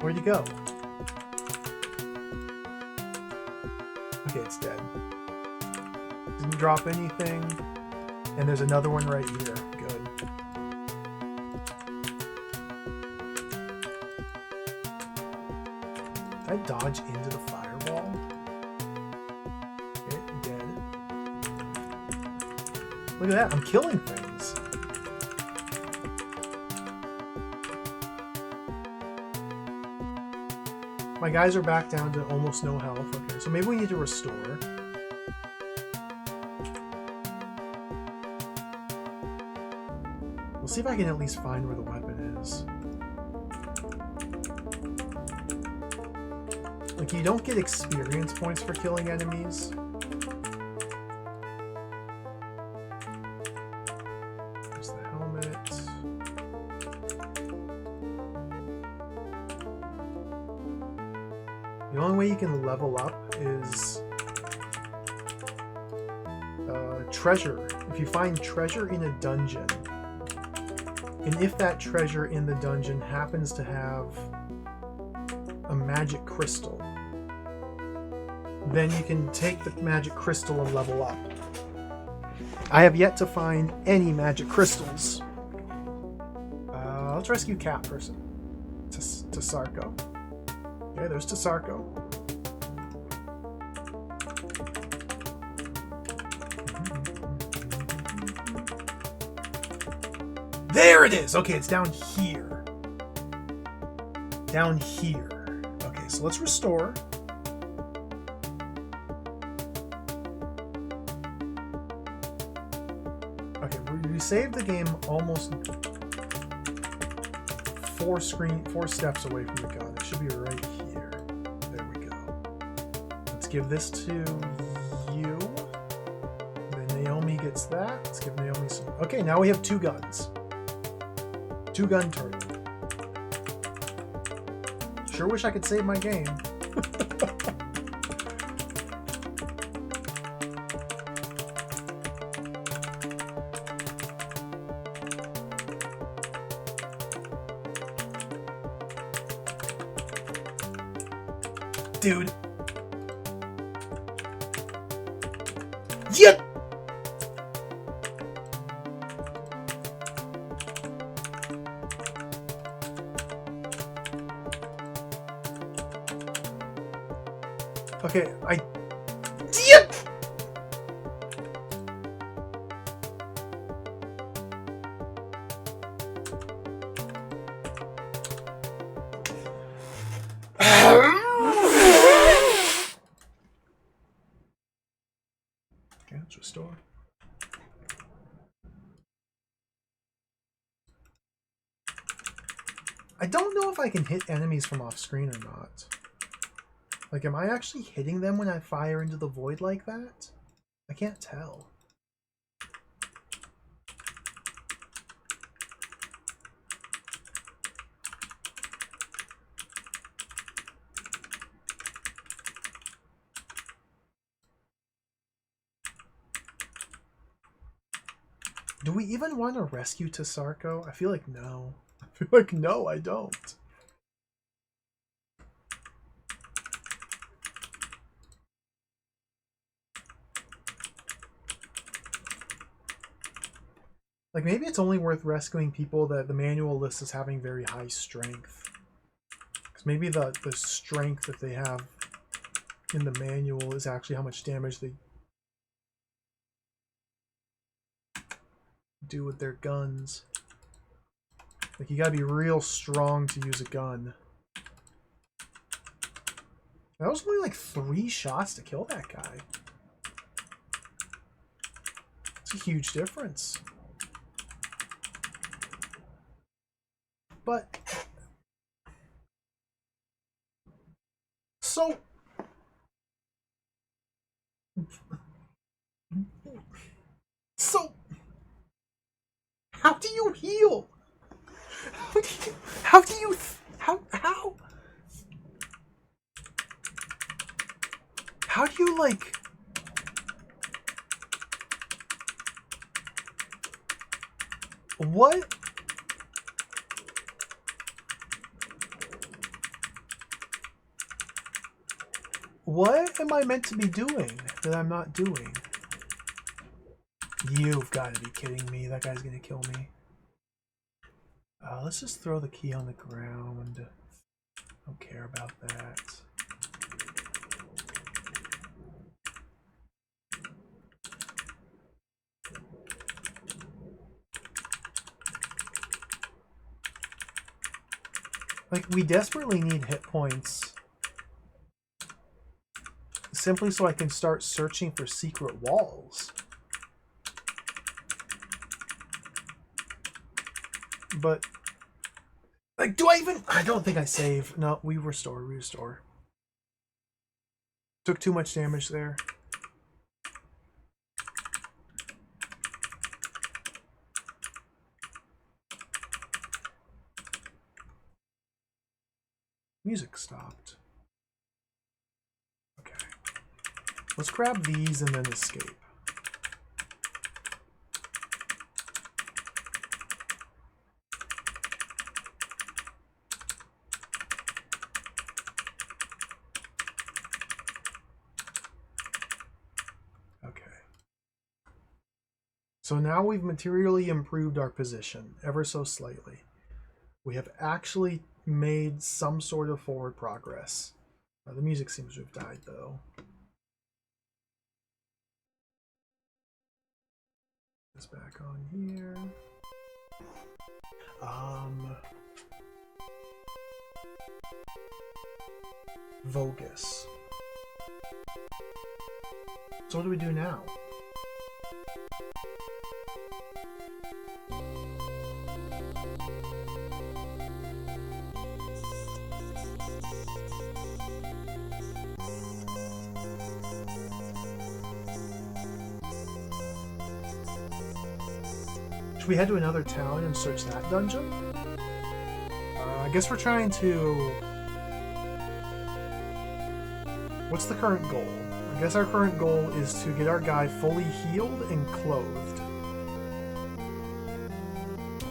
Where'd you go? Okay, it's dead. Didn't drop anything. And there's another one right here. Good. Did I dodge into the fireball? Okay, dead. Look at that, I'm killing things. My guys are back down to almost no health. Okay, so maybe we need to restore. We'll see if I can at least find where the weapon is. Like, you don't get experience points for killing enemies. There's the helmet. The only way you can level up is treasure. If you find treasure in a dungeon, and if that treasure in the dungeon happens to have a magic crystal, then you can take the magic crystal and level up. I have yet to find any magic crystals. Let's rescue Cat Person. Tasarko. Okay, there's Tasarko. There it is! Okay, it's down here. Down here. Okay, so let's restore. Okay, we saved the game almost four steps away from the gun. It should be right here. There we go. Let's give this to you. Then Naomi gets that. Let's give Naomi some... Okay, now we have 2 guns. 2-gun turret. Sure wish I could save my game. Dude. Yep. Okay, Yep! Okay, let's restore. I don't know if I can hit enemies from off screen or not. Like, am I actually hitting them when I fire into the void like that? I can't tell. Do we even want to rescue Tasarko? I feel like no. I feel like no, I don't. Like, maybe it's only worth rescuing people that the manual list is having very high strength. Because maybe the strength that they have in the manual is actually how much damage they do with their guns. Like, you gotta be real strong to use a gun. That was only like 3 shots to kill that guy. It's a huge difference. But so how do you heal? How do you how do you like what? What am I meant to be doing that I'm not doing? You've got to be kidding me. That guy's gonna kill me. Let's just throw the key on the ground. Don't care about that. Like, we desperately need hit points. Simply so I can start searching for secret walls. But, like, do I even... I don't think I save. No, we restore. Took too much damage there. Music stopped. Okay. Let's grab these and then escape. Okay. So now we've materially improved our position, ever so slightly. We have actually made some sort of forward progress. The music seems to have died, though. It's back on here. Vogus. So what do we do now? Should we head to another town and search that dungeon? I guess we're trying to... What's the current goal? I guess our current goal is to get our guy fully healed and clothed.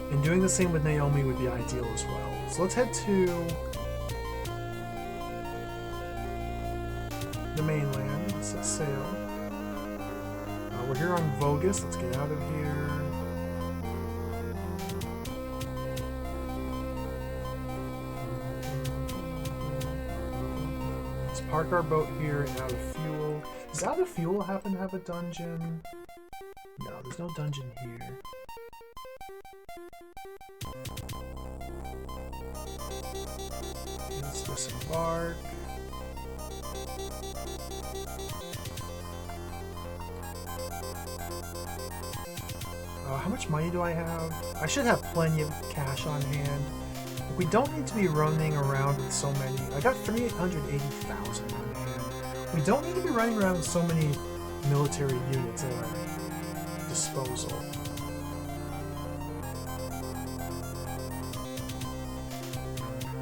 And doing the same with Naomi would be ideal as well. So let's head to the mainland. Let's set sail. We're here on Vogus. Let's get out of here. Let's park our boat here and out of fuel. Does out of fuel happen to have a dungeon? No, there's no dungeon here. Let's disembark. How much money do I have? I should have plenty of cash on hand. We don't need to be running around with so many. I got 380,000 on hand. We don't need to be running around with so many military units at our disposal.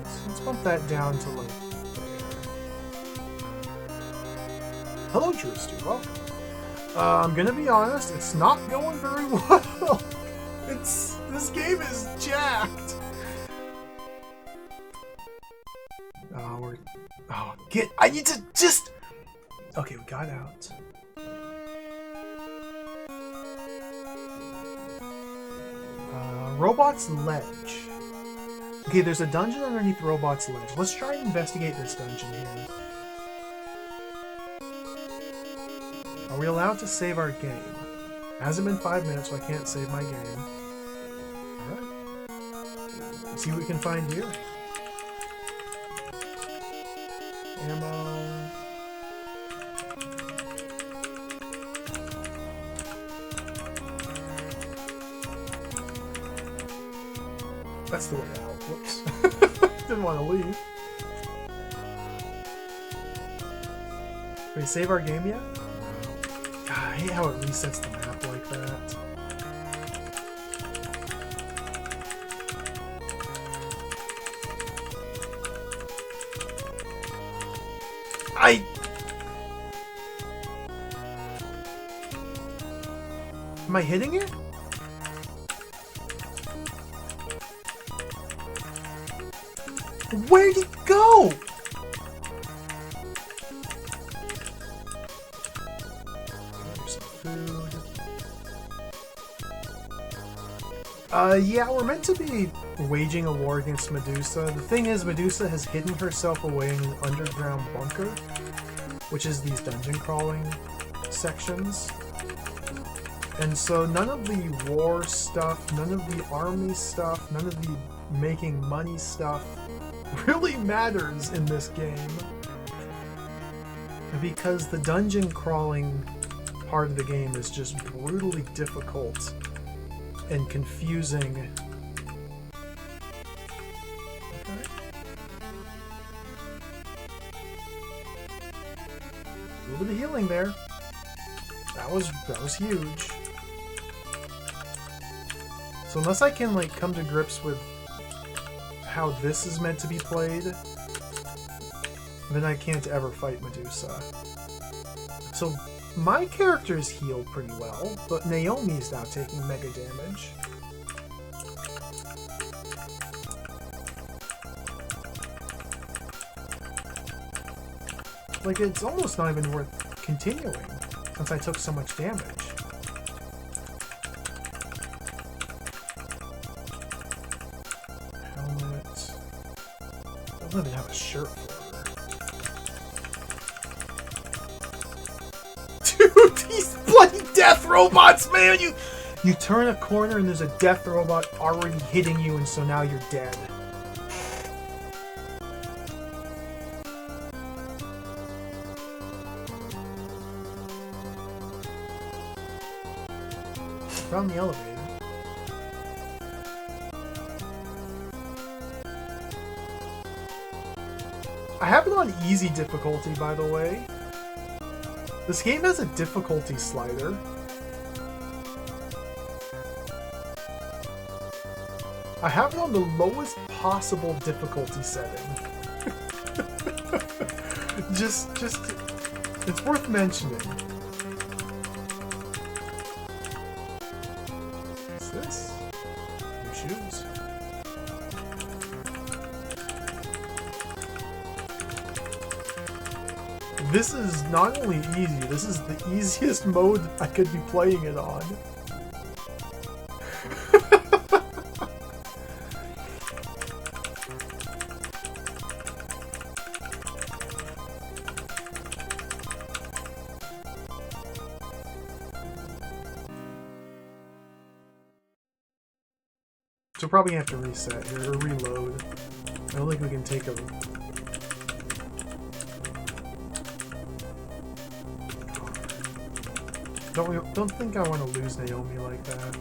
So let's bump that down to like there. Hello, Drewster. Welcome. I'm gonna be honest, it's not going very well. This game is jacked. I need to just... Okay, we got out. Robot's Ledge. Okay, there's a dungeon underneath Robot's Ledge. Let's try and investigate this dungeon here. Are we allowed to save our game? It hasn't been 5 minutes, so I can't save my game. Alright. Let's see what we can find here. Ammo. That's the way out. Whoops. Didn't want to leave. Did we save our game yet? God, I hate how it resets the map like that. Am I hitting it? Where'd it go? There's some food. Yeah, we're meant to be waging a war against Medusa. The thing is, Medusa has hidden herself away in an underground bunker, which is these dungeon crawling sections. And so none of the war stuff, none of the army stuff, none of the making money stuff really matters in this game. Because the dungeon crawling part of the game is just brutally difficult and confusing. Okay. A little bit of healing there. That was huge. So unless I can like come to grips with how this is meant to be played, then I can't ever fight Medusa. So my character is healed pretty well, but Naomi's now taking mega damage. Like, it's almost not even worth continuing, since I took so much damage. Helmet. I don't even have a shirt for her. Dude, these bloody death robots, man! You turn a corner and there's a death robot already hitting you, and so now you're dead. Found the elevator. I have it on easy difficulty, by the way. This game has a difficulty slider. I have it on the lowest possible difficulty setting. just, it's worth mentioning. What's this? New shoes. This is not only easy, this is the easiest mode I could be playing it on. So probably have to reset here, or reload. I don't think we can take a... Don't think I want to lose Naomi like that.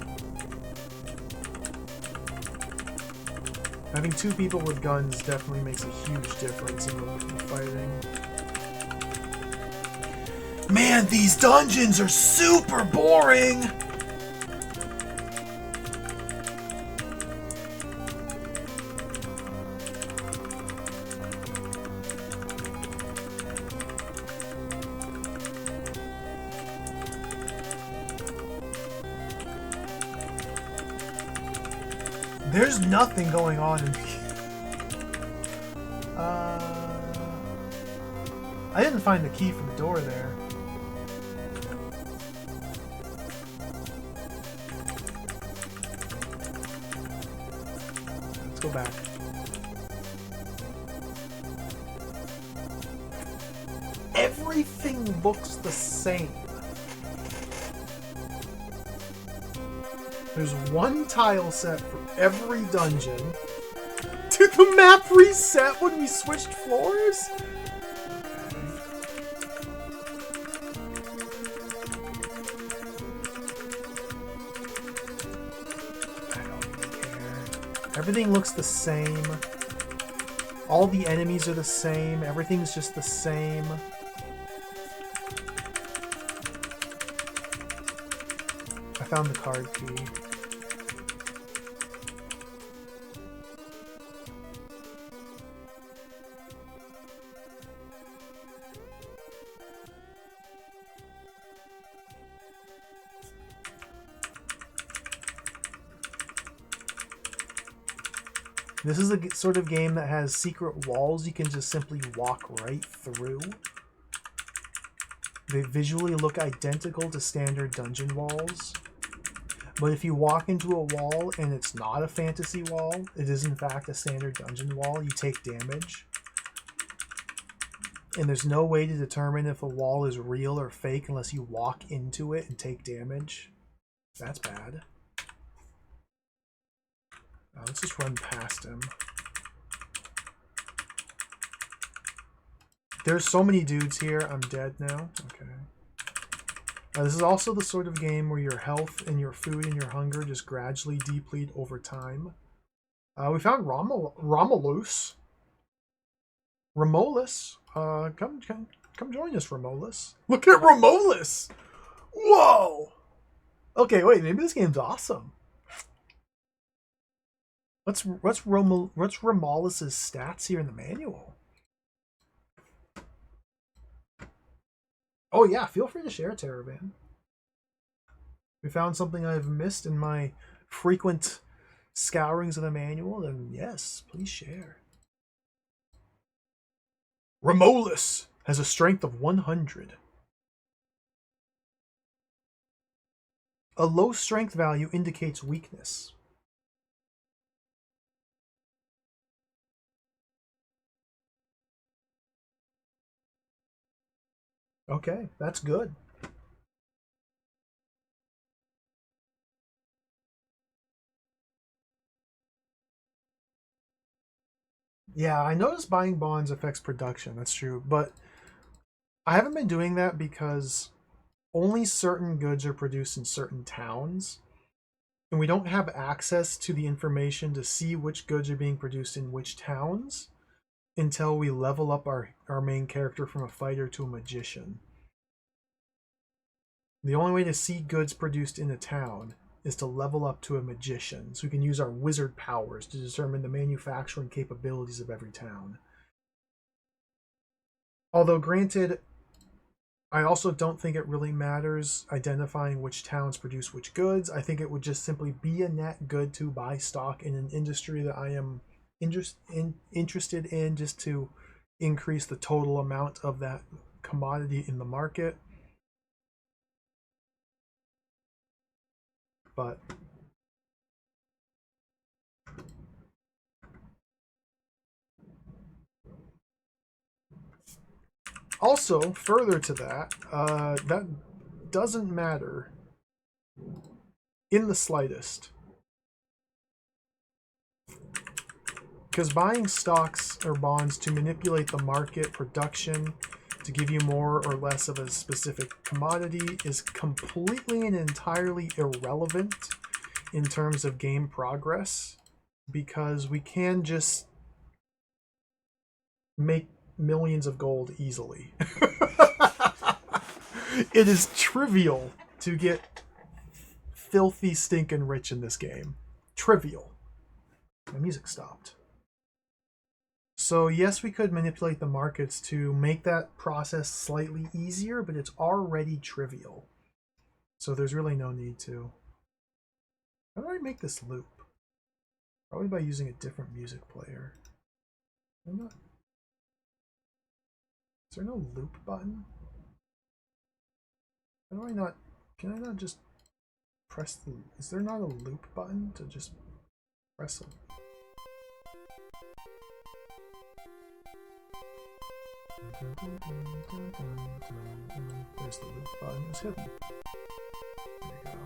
Having two people with guns definitely makes a huge difference in the fighting. Man, these dungeons are super boring! There's nothing going on in... I didn't find the key for the door there. Let's go back. Everything looks the same. There's one tile set for every dungeon. Did the map reset when we switched floors? Okay. I don't even care. Everything looks the same. All the enemies are the same. Everything's just the same. I found the card key. This is a sort of game that has secret walls you can just simply walk right through. They visually look identical to standard dungeon walls. But if you walk into a wall and it's not a fantasy wall, it is in fact a standard dungeon wall, you take damage. And there's no way to determine if a wall is real or fake unless you walk into it and take damage. That's bad. Let's just run past him. There's so many dudes here. I'm dead now. Okay. This is also the sort of game where your health and your food and your hunger just gradually deplete over time. We found Romulus. Romulus. Come join us, Romulus. Look at Romulus! Whoa! Okay, wait. Maybe this game's awesome. What's Romulus's stats here in the manual? Oh yeah, feel free to share, Terravan. We found something I've missed in my frequent scourings of the manual, then yes, please share. Romulus has a strength of 100. A low strength value indicates weakness. Okay, that's good. Yeah, I noticed buying bonds affects production, that's true, but I haven't been doing that because only certain goods are produced in certain towns, and we don't have access to the information to see which goods are being produced in which towns until we level up our main character from a fighter to a magician. The only way to see goods produced in a town is to level up to a magician, so we can use our wizard powers to determine the manufacturing capabilities of every town. Although granted, I also don't think it really matters identifying which towns produce which goods. I think it would just simply be a net good to buy stock in an industry that I am interested in, just to increase the total amount of that commodity in the market. But also, further to that, that doesn't matter in the slightest. Because buying stocks or bonds to manipulate the market production to give you more or less of a specific commodity is completely and entirely irrelevant in terms of game progress, because we can just make millions of gold easily. It is trivial to get filthy stinking rich in this game. Trivial. My music stopped. So yes, we could manipulate the markets to make that process slightly easier, but it's already trivial. So there's really no need to. How do I make this loop? Probably by using a different music player. I'm not... Is there no loop button? How do I not... Can I not just press the... Is there not a loop button to just press it? There's the loop button. It's hidden. There we go.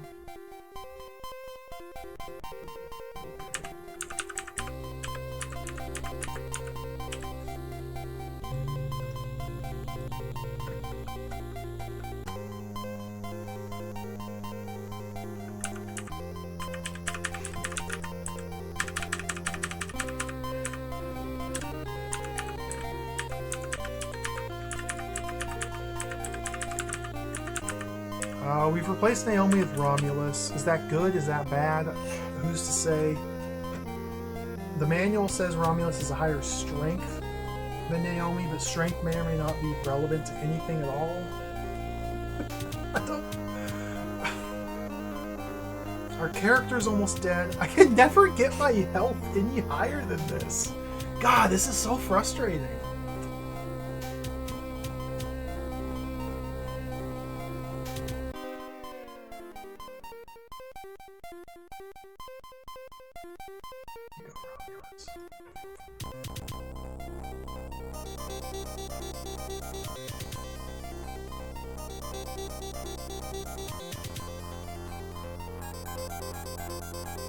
We've replaced Naomi with Romulus. Is that good? Is that bad? Who's to say? The manual says Romulus is a higher strength than Naomi, but strength may or may not be relevant to anything at all. I don't... Our character's almost dead. I can never get my health any higher than this. God, this is so frustrating.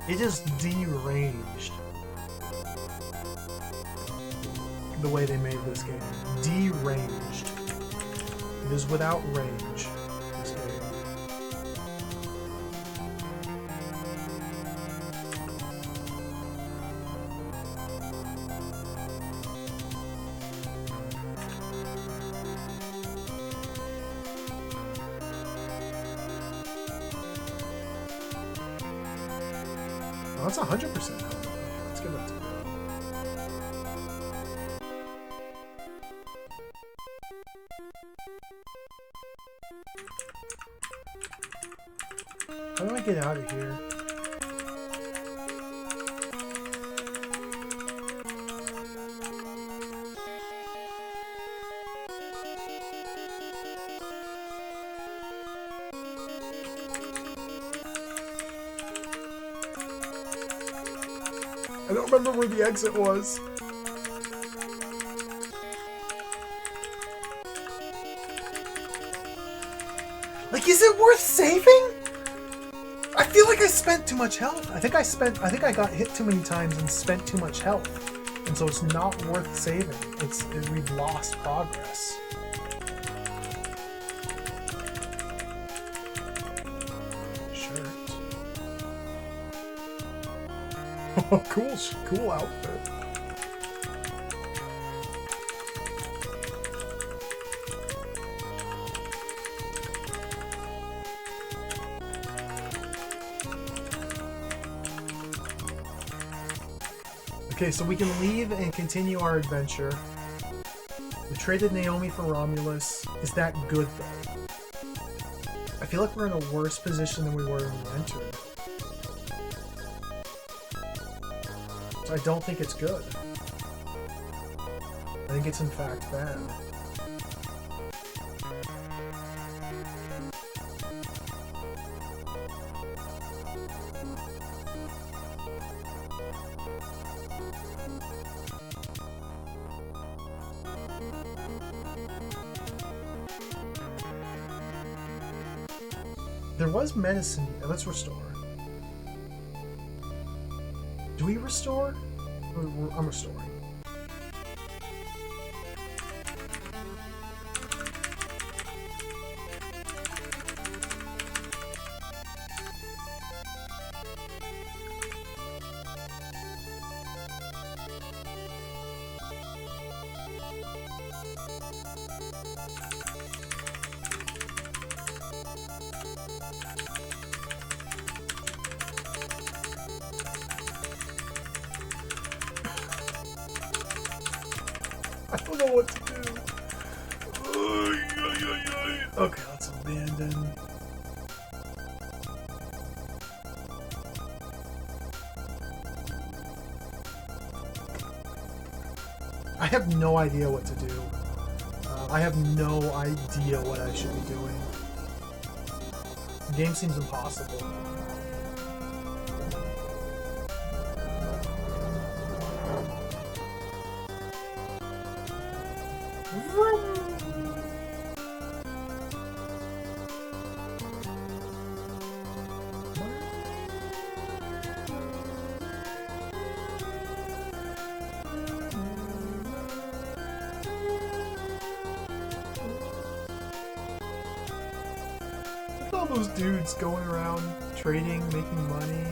It is deranged the way they made this game. Deranged. It is without range, this game. Oh, that's 100% health. Let's give that to you. How do I get out of here? I don't remember where the exit was. Like, is it worth saving? I feel like I spent too much health. I think I got hit too many times and spent too much health. And so it's not worth saving. We've lost progress. Shirt. Oh, cool outfit. Okay, so we can leave and continue our adventure. We traded Naomi for Romulus. Is that good, though? I feel like we're in a worse position than we were when we entered. So I don't think it's good. I think it's in fact bad. There was medicine. Let's restore. Do we restore? I'm restoring. I don't know what to do. Okay, let's abandon. I have no idea what to do. I have no idea what I should be doing. The game seems impossible. All those dudes going around trading, making money.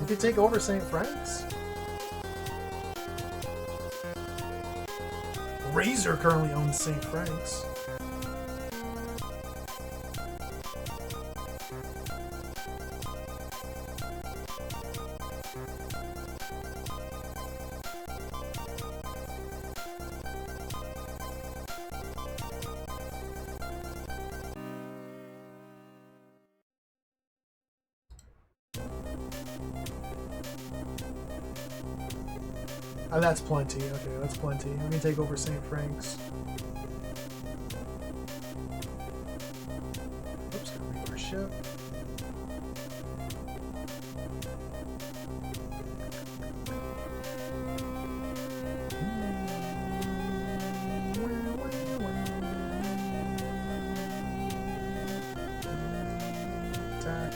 We could take over St. Frank's. Razor currently owns St. Frank's. Oh, that's plenty. Okay, that's plenty. We can take over St. Frank's. Oops, gotta leave our ship. Attack.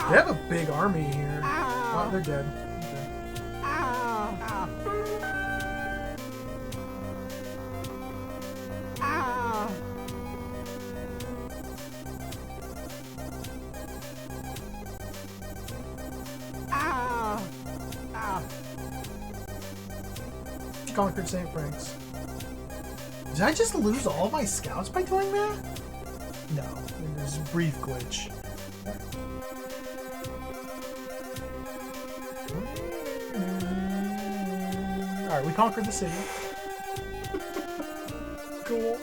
They have a big army here. Oh, they're dead. Okay. Conquered St. Frank's. Did I just lose all my scouts by doing that? No, there's a brief glitch. Alright, we conquered the city. Cool.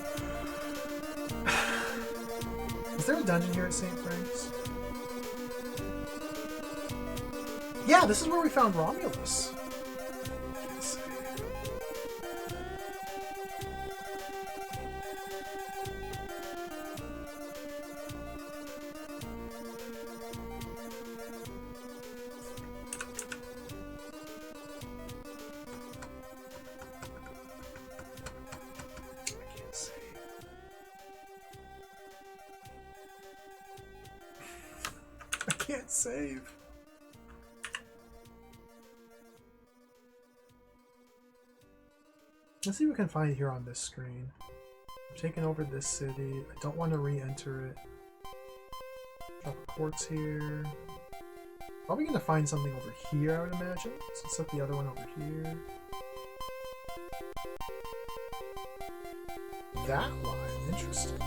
Is there a dungeon here at St. Frank's? Yeah, this is where we found Romulus. Can't save. Let's see what we can find here on this screen. I'm taking over this city. I don't want to re-enter it. Drop a quartz here. Probably gonna find something over here, I would imagine. So let's set the other one over here. That line, interesting.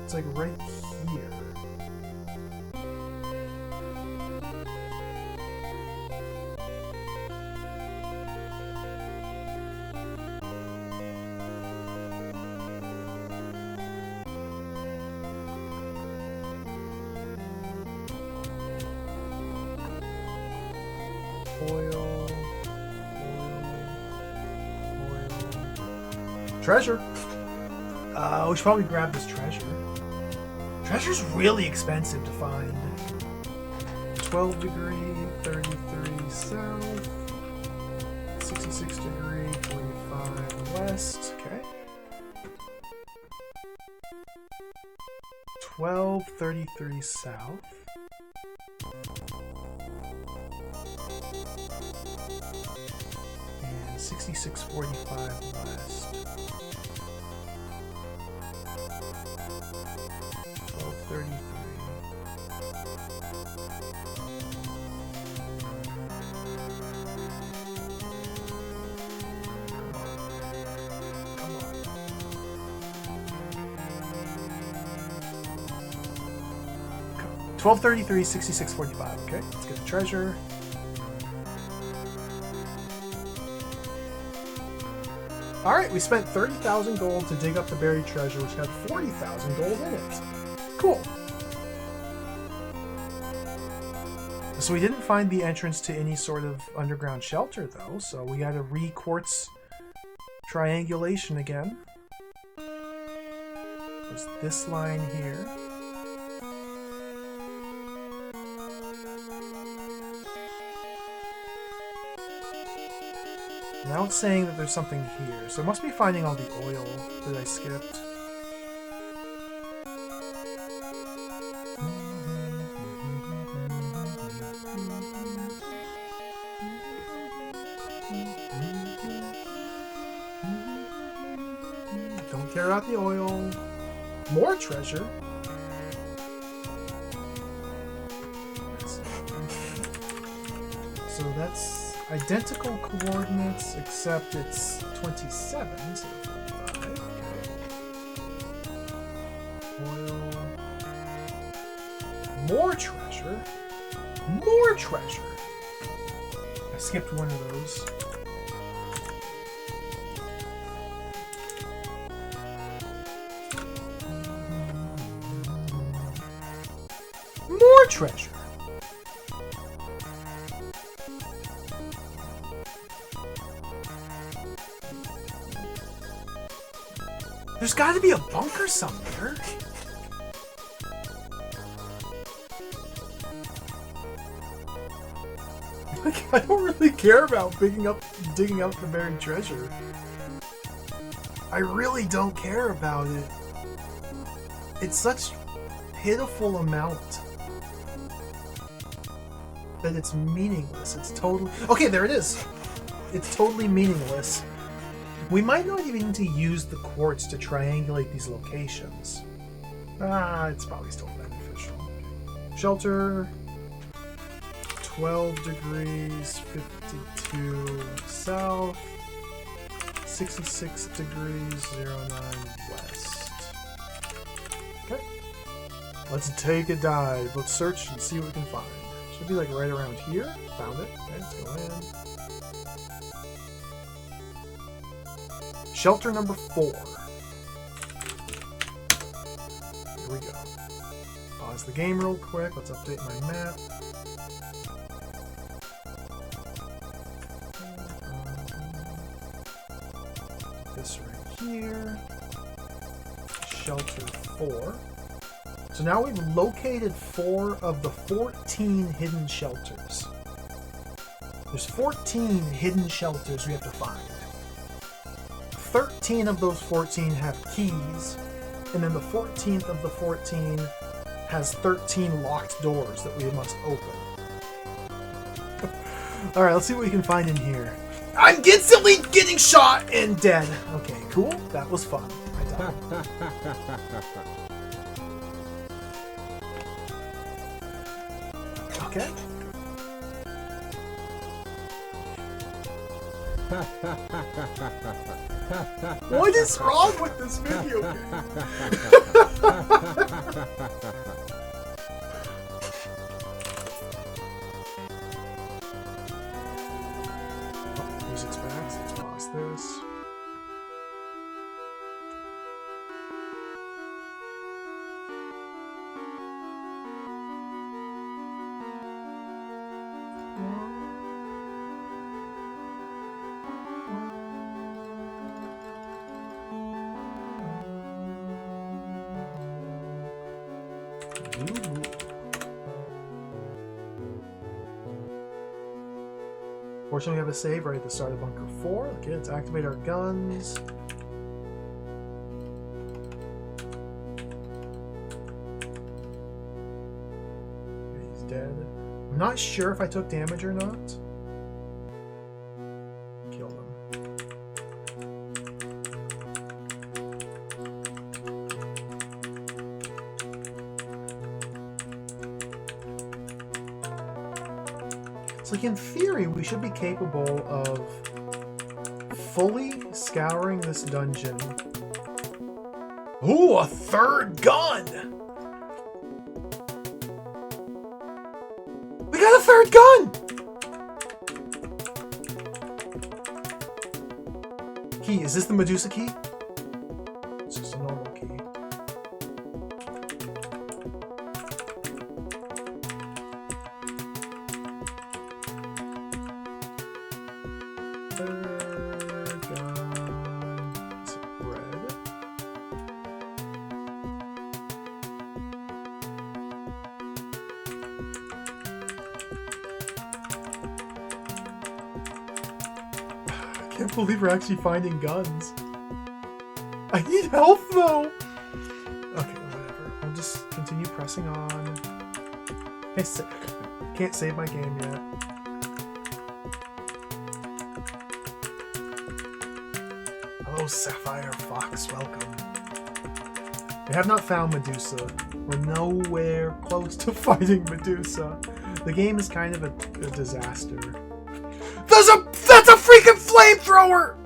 It's like right here. Oil. Treasure. We should probably grab this treasure. Treasure's really expensive to find. 12 degree, 33 south, 66 degree, 45 west. Okay. 1233 south. And 6645 west. 33. Come on. 1233, 6645. Okay, let's get the treasure. Alright, we spent 30,000 gold to dig up the buried treasure, which had 40,000 gold in it. Cool. So we didn't find the entrance to any sort of underground shelter, though, so we got to re-quartz triangulation again. There's this line here. Now it's saying that there's something here, so it must be finding all the oil that I skipped. Don't care about the oil. More treasure. So that's identical coordinates, except it's 27, so 45. Okay. Oil. More treasure. More treasure. I skipped one of those. More treasure. There's got to be a bunker somewhere. Like, I don't really care about digging up the buried treasure. I really don't care about it. It's such pitiful amount that it's meaningless. It's totally... Okay, there it is. It's totally meaningless. We might not even need to use the quartz to triangulate these locations. It's probably still beneficial. Shelter, 12 degrees, 52 south, 66 degrees, 09 west. Okay. Let's take a dive. Let's search and see what we can find. Should be like right around here. Found it. Okay, let's go in. Shelter number 4. Here we go. Pause the game real quick. Let's update my map. This right here. Shelter 4. So now we've located 4 of the 14 hidden shelters. There's 14 hidden shelters we have to find. 13 of those 14 have keys, and then the 14th of the 14 has 13 locked doors that we must open. Alright, let's see what we can find in here. I'm instantly getting shot and dead. Okay, cool. That was fun. I died. Okay. What is wrong with this video game? Oh, music's back, so let's pause this. Fortunately, we have a save right at the start of Bunker 4. Okay, let's activate our guns. Okay, he's dead. I'm not sure if I took damage or not. Killed him. So like in theory, we should be capable of fully scouring this dungeon. Ooh, a third gun! We got a third gun! Key, is this the Medusa key? It's just a normal key. Third gun. Is it red? can't believe we're actually finding guns. I need health though! Okay, whatever. I'll just continue pressing on. Can't save my game yet. Hello, Sapphire Fox. Welcome. We have not found Medusa. We're nowhere close to fighting Medusa. The game is kind of a disaster. That's a freaking flamethrower!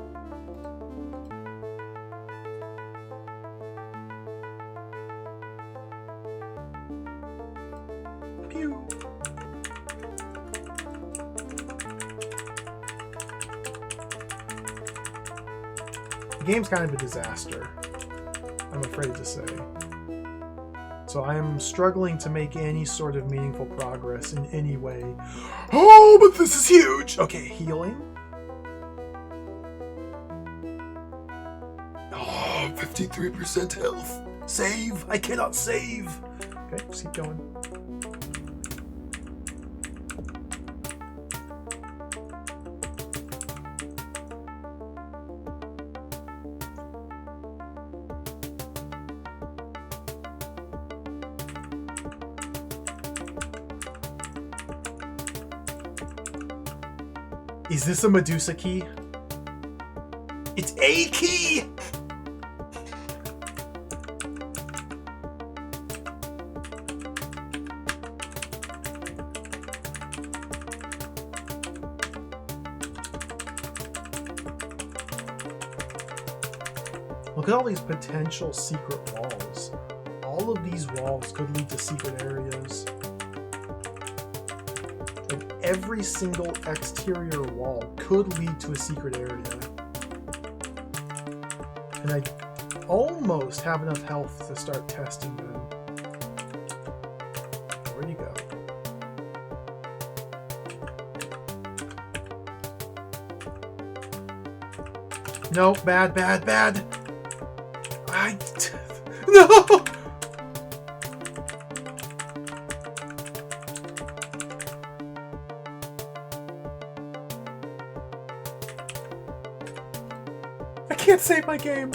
Pew. The game's kind of a disaster, I'm afraid to say. So I am struggling to make any sort of meaningful progress in any way. Oh, but this is huge! Okay, healing. Oh, 53% health. Save! I cannot save! Okay, just keep going. Is this a Medusa key? It's a key! Look at all these potential secret walls. All of these walls could lead to secret areas. Every single exterior wall could lead to a secret area. And I almost have enough health to start testing them. Where'd you go? No, bad. No! I can't save my game.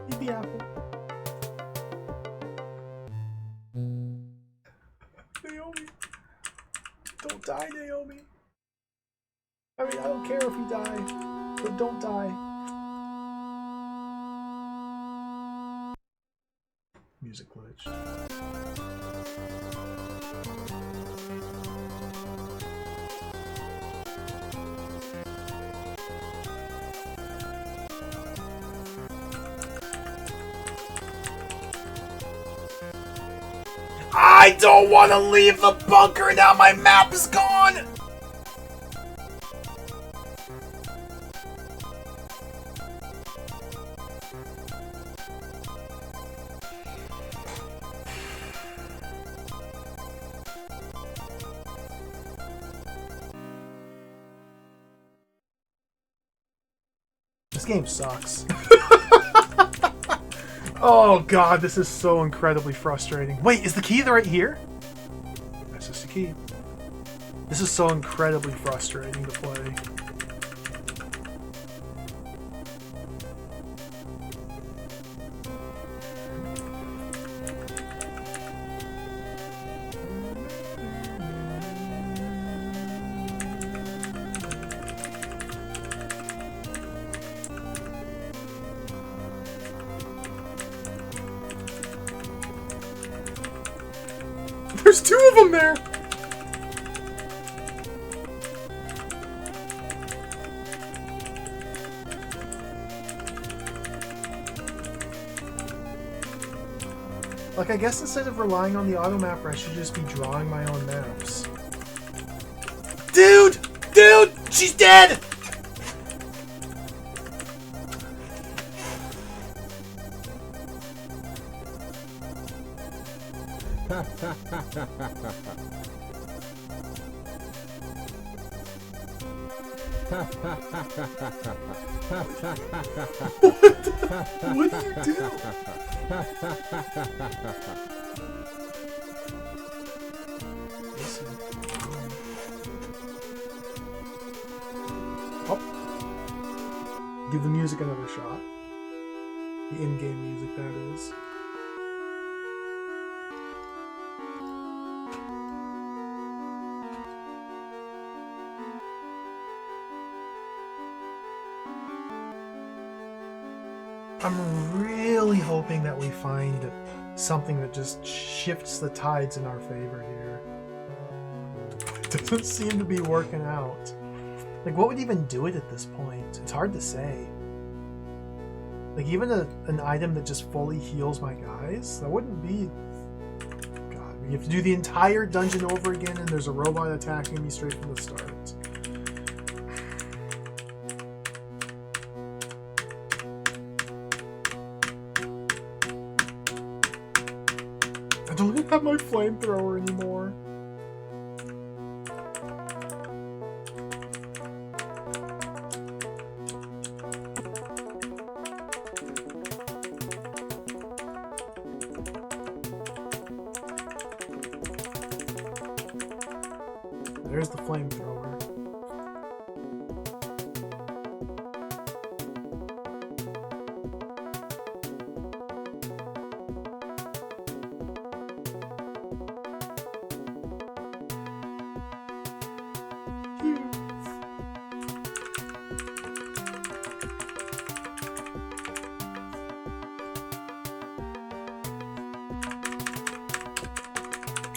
Eat the apple. Naomi. Don't die, Naomi. I mean, I don't care if you die, but don't die. Music glitch. I don't want to leave the bunker, now my map is gone! This game sucks. Oh god, this is so incredibly frustrating. Wait, is the key right here? That's just the key. This is so incredibly frustrating to play. There's two of them there! Like, I guess instead of relying on the auto mapper, I should just be drawing my own maps. Dude! Dude! She's dead! What do you do? Listen. Give the music another shot. The in-game music, that is. I'm really hoping that we find something that just shifts the tides in our favor here. It doesn't seem to be working out. Like, what would even do it at this point? It's hard to say. Like, even an item that just fully heals my guys? That wouldn't be... God, we have to do the entire dungeon over again and there's a robot attacking me straight from the start. I don't even have my flamethrower anymore. There's the flamethrower.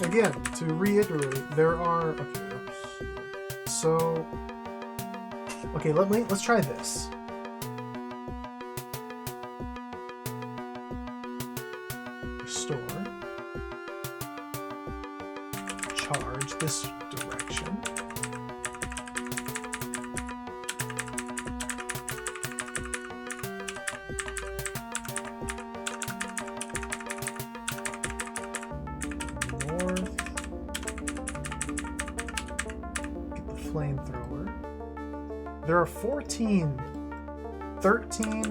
Again, to reiterate, there are... Okay, so... Okay, let's try this. Restore. Charge this direction. Flamethrower. There are 14, 13,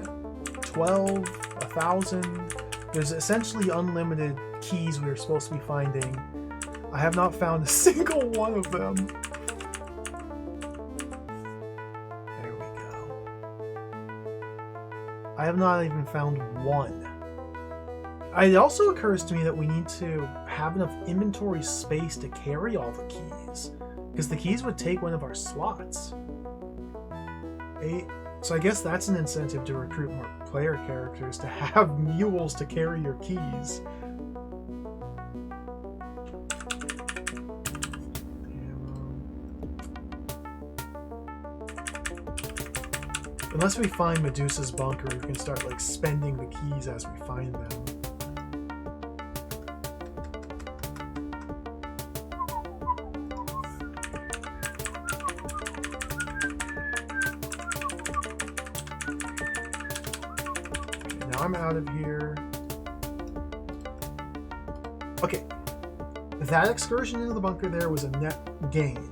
12, 1,000. There's essentially unlimited keys we are supposed to be finding. I have not found a single one of them. There we go. I have not even found one. It also occurs to me that we need to have enough inventory space to carry all the keys. Because the keys would take one of our slots. So I guess that's an incentive to recruit more player characters, to have mules to carry your keys. Unless we find Medusa's bunker, we can start like spending the keys as we find them. I'm out of here. Okay, that excursion into the bunker there was a net gain.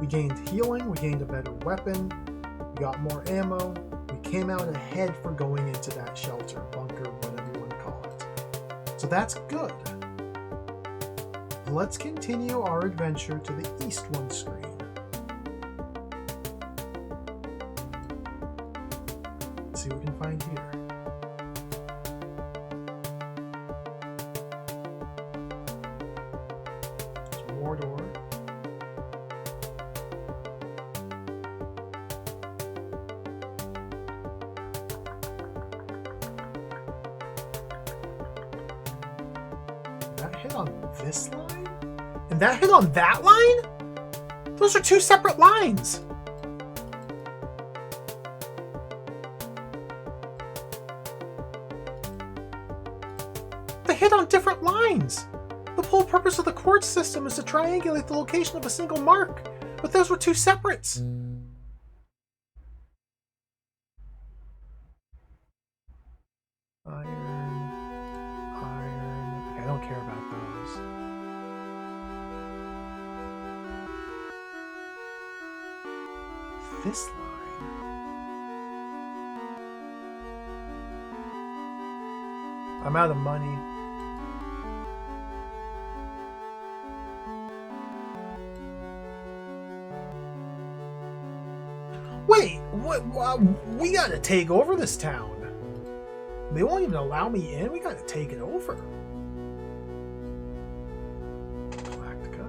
We gained healing, we gained a better weapon, we got more ammo, we came out ahead for going into that shelter, bunker, whatever you want to call it. So that's good. Let's continue our adventure to the east one screen. Let's see what we can find here. Door. That hit on this line? And that hit on that line? Those are two separate lines. They hit on different lines. The whole purpose of the quartz system is to triangulate the location of a single mark, but those were two separates. Iron. Okay, I don't care about those. This line. I'm out of money. Wait, what? We gotta take over this town. They won't even allow me in. We gotta take it over. Galactica.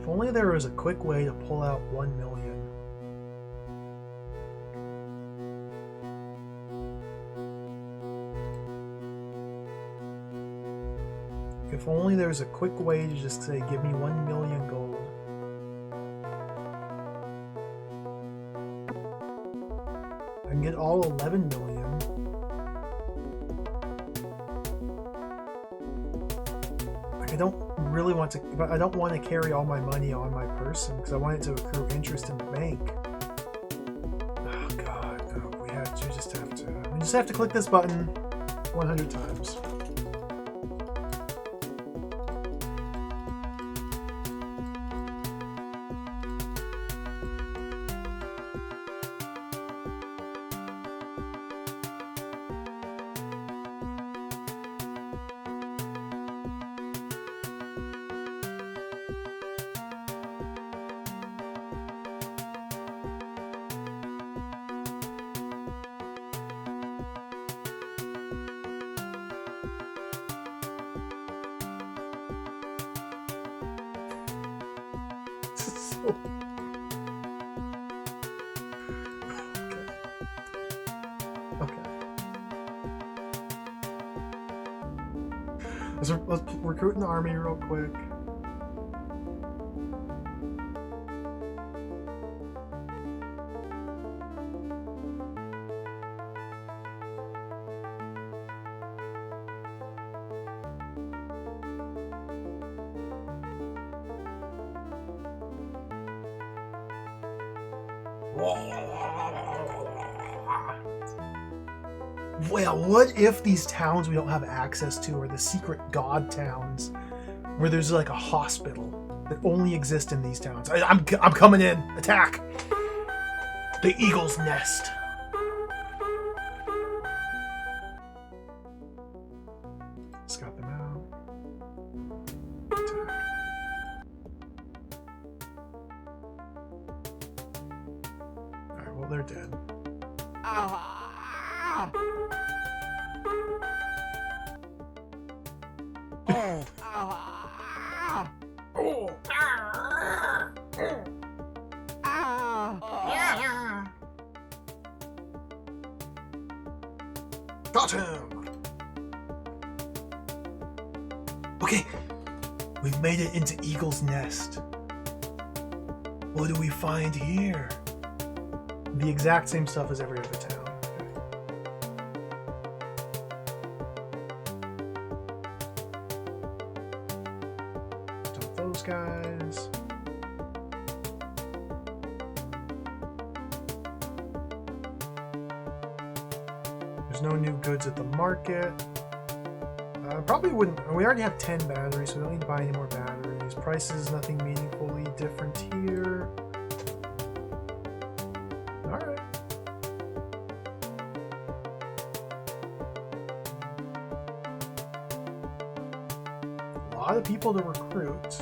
If only there was a quick way to pull out 1 million. If only there was a quick way to just say, give me 1 million gold. I can get all 11 million. Like, I don't really want to, but I don't want to carry all my money on my person because I want it to accrue interest in the bank. Oh god, no, we just have to click this button 100 times. Okay. Let's recruit an army real quick. Well, what if these towns we don't have access to are the secret god towns, where there's like a hospital that only exists in these towns? I'm coming in. Attack! The Eagle's Nest. Scout them out. Attack. Alright, well, they're dead. Got him! Okay, we've made it into Eagle's Nest. What do we find here? The exact same stuff as every other town. Dump those guys. There's no new goods at the market. Probably wouldn't. We already have 10 batteries, so we don't need to buy any more batteries. Prices, nothing meaningfully different here. Alright. A lot of people to recruit.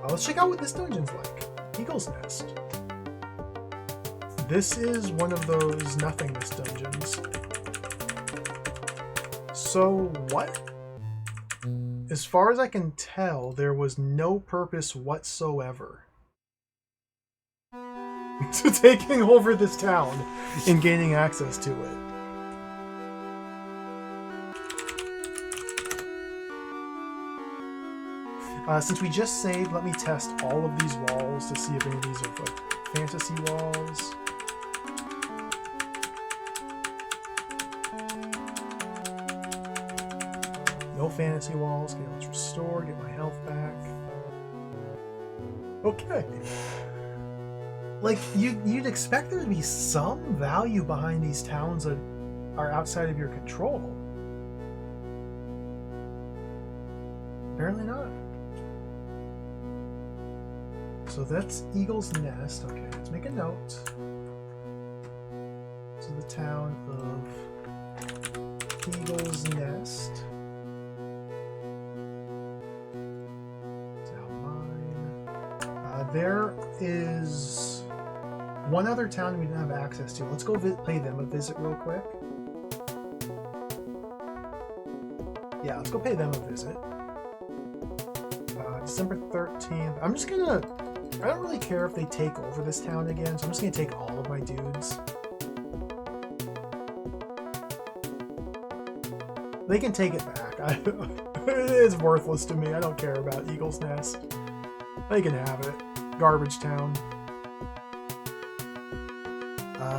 Let's check out what this dungeon's like. Eagle's Nest. This is one of those nothingness dungeons. So what? As far as I can tell, there was no purpose whatsoever to taking over this town and gaining access to it. Since we just saved, let me test all of these walls to see if any of these are like fantasy walls. No fantasy walls. Okay, let's restore, get my health back. Okay. Like, you'd expect there to be some value behind these towns that are outside of your control. Apparently not. So that's Eagle's Nest. Okay, let's make a note. To the town of Eagle's Nest. It's now mine. There is one other town we didn't have access to. Let's go pay them a visit real quick. Yeah, let's go pay them a visit. December 13th. I'm just gonna... I don't really care if they take over this town again, so I'm just gonna take all of my dudes. They can take it back. It is worthless to me. I don't care about Eagle's Nest. They can have it. Garbage town.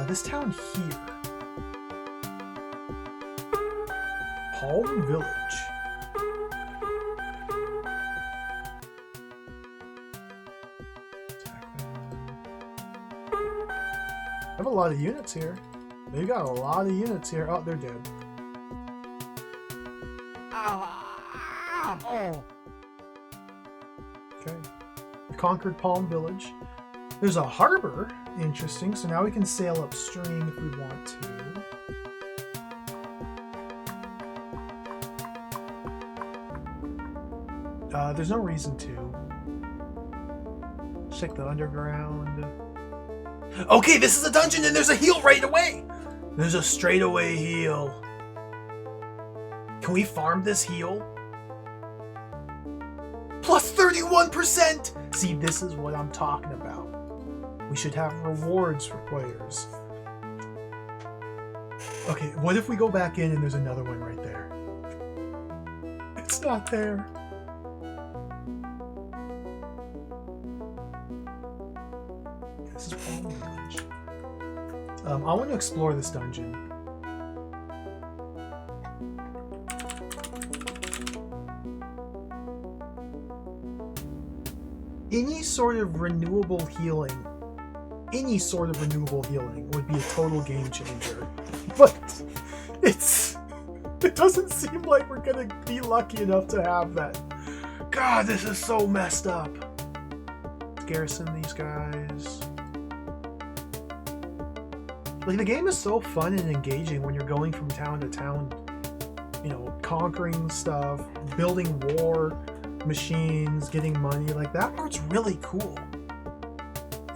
This town here. Palm Village. I have a lot of units here. They've got a lot of units here. Oh, they're dead. Oh. Okay. We conquered Palm Village. There's a harbor. Interesting. So now we can sail upstream if we want to. There's no reason to. Check the underground. Okay, this is a dungeon and there's a heal right away! There's a straightaway heal. Can we farm this heal? Plus 31%! See, this is what I'm talking about. We should have rewards for players. Okay, what if we go back in and there's another one right there? It's not there. This is Palm Village. I want to explore this dungeon. Any sort of renewable healing would be a total game changer. But it doesn't seem like we're gonna be lucky enough to have that. God, this is so messed up. Let's garrison these guys. Like, the game is so fun and engaging when you're going from town to town, you know, conquering stuff, building war machines, getting money. Like, that part's really cool.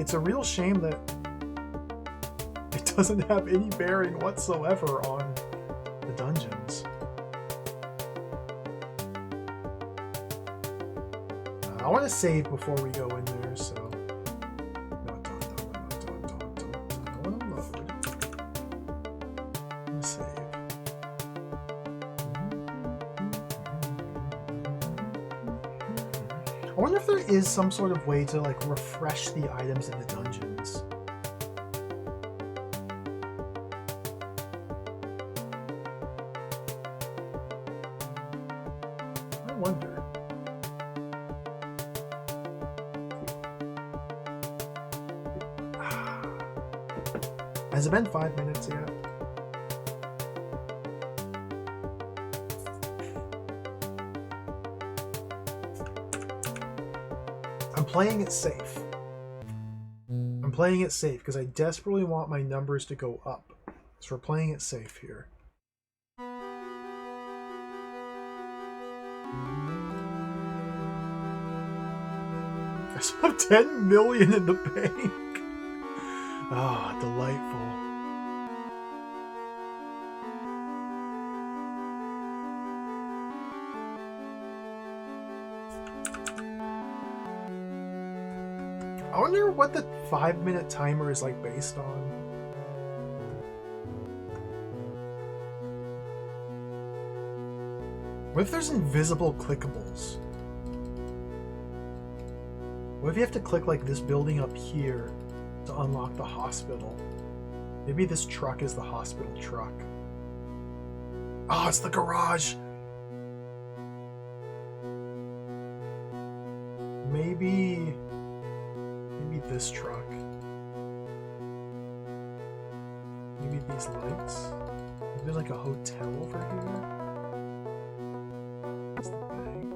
It's a real shame that it doesn't have any bearing whatsoever on the dungeons. I want to save before we go in there, so... I wonder if there is some sort of way to, like, refresh the items in the dungeons. I wonder. Has it been 5 minutes yet? I'm playing it safe. I'm playing it safe because I desperately want my numbers to go up. So we're playing it safe here. I still have 10 million in the bank. Ah, delightful. I wonder what the 5-minute timer is, like, based on. What if there's invisible clickables? What if you have to click, like, this building up here to unlock the hospital? Maybe this truck is the hospital truck. Oh, it's the garage! Maybe this truck. Maybe these lights. Maybe there's like a hotel over here. That's the bank.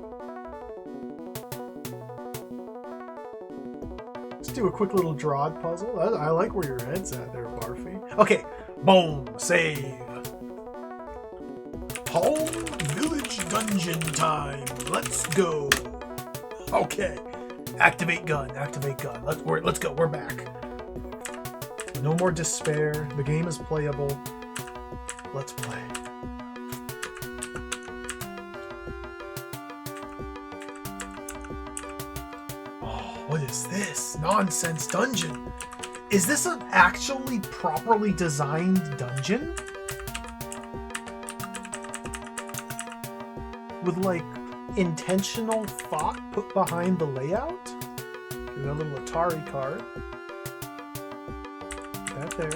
Let's do a quick little drawed puzzle. I like where your head's at there, Barfy. Okay, boom, save. Home Village Dungeon time. Let's go. Okay. Activate gun. Activate gun. Let's go. We're back. No more despair. The game is playable. Let's play. Oh, what is this? Nonsense dungeon. Is this an actually properly designed dungeon? With like intentional thought put behind the layout? Here's a little Atari card. That there.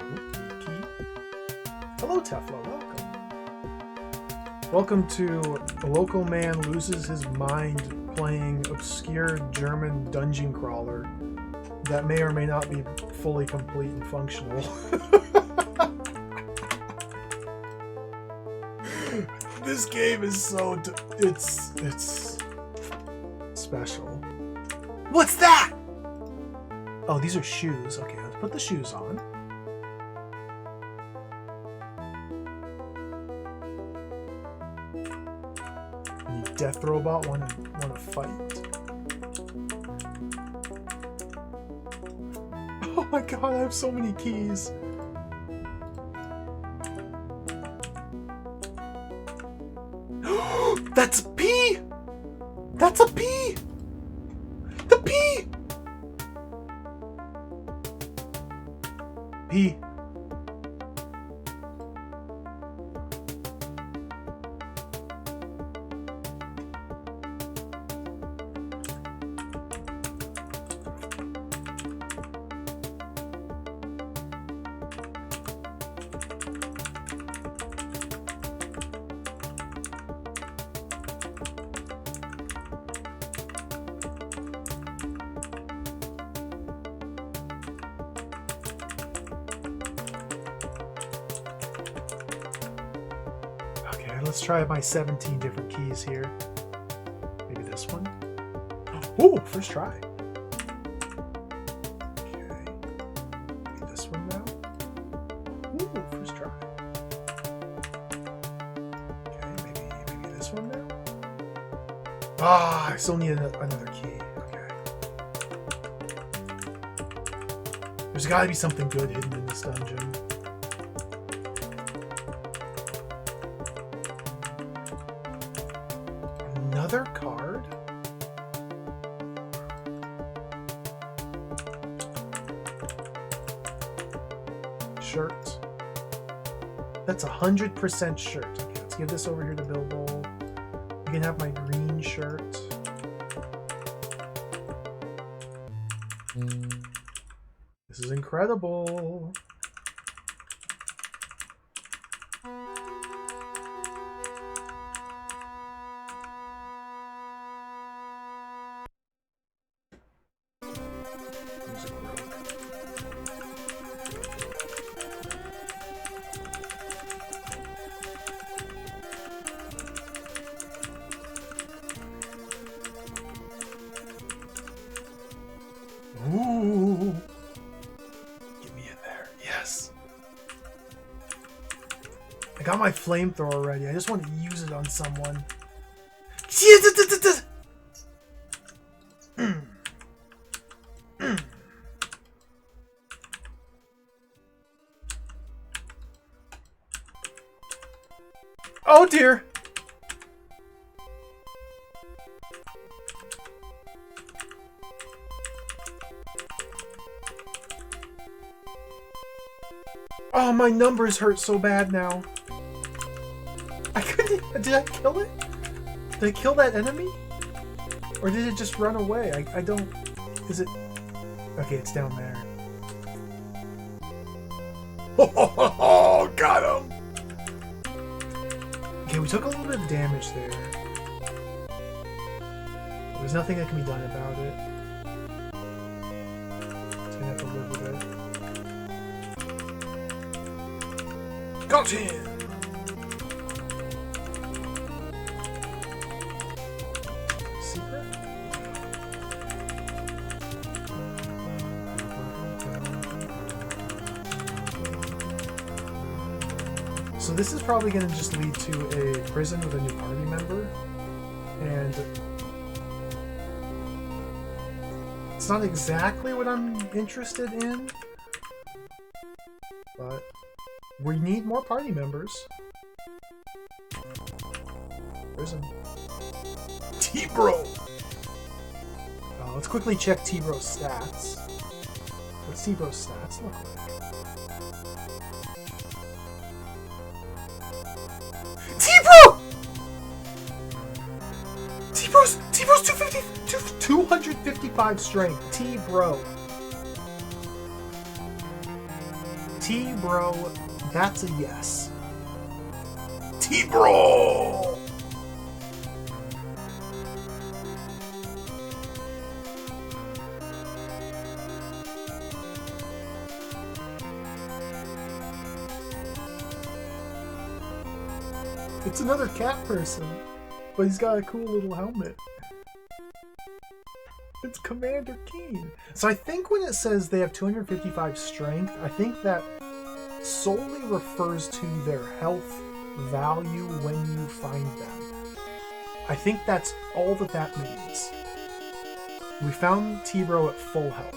Ooh, key. Hello, Tefla. Welcome. Welcome to A Local Man Loses His Mind playing obscure German dungeon crawler that may or may not be fully complete and functional. This game is so... It's special. What's that? Oh, these are shoes. Okay, let's put the shoes on. Any death robot want to fight? Oh my god, I have so many keys. That's a P! That's a P! The P! P. Let's try my 17 different keys here. Maybe this one. Ooh, first try. Okay. Maybe this one now. Ooh, first try. Okay, maybe this one now. Ah, I still need another key. Okay. There's got to be something good hidden in this dungeon. Another card? Shirt. That's 100% shirt. Okay, let's give this over here to Bilbo. You can have my green shirt. This is incredible. Ooh. Get me in there. Yes. I got my flamethrower ready. I just want to use it on someone. Oh dear. Oh, my numbers hurt so bad now. I couldn't... Did I kill it? Did I kill that enemy? Or did it just run away? I don't... Is it... Okay, it's down there. Oh, got him! Okay, we took a little bit of damage there. There's nothing that can be done about it. So we have to live with it. Got him! Secret? So this is probably going to just lead to a prison with a new party member. And it's not exactly what I'm interested in. But we need more party members. Prison. T-Bro! Let's quickly check T-Bro's stats. What's T-Bro's stats look like? T-Bro! T-Bro's 255 strength. T-Bro. T-Bro, that's a yes. T-Bro! It's another cat person, but he's got a cool little helmet. It's Commander Keen. So I think when it says they have 255 strength, I think that solely refers to their health value when you find them. I think that's all that means. We found T-Bro at full health.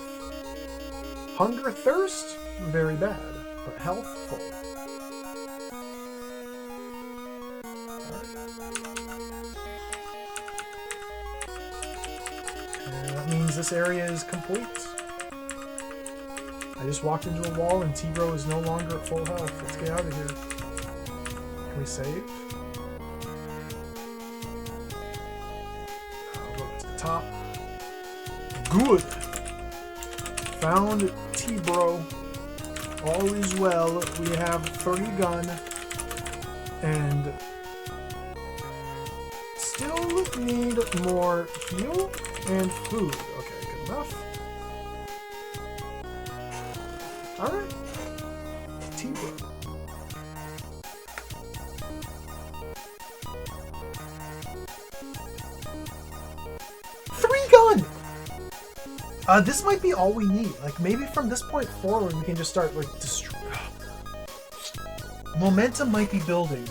Hunger, thirst, very bad, but health, full. That means this area is complete. I just walked into a wall and T-Bro is no longer at full health. Let's get out of here. Can we save? I'll go to the top. Good! Found T-Bro. All is well. We have 30 gun. And still need more heal and food. Okay, good enough. Alright. T-Bro. This might be all we need. Like, maybe from this point forward, we can just start, like, destroy. Momentum might be building.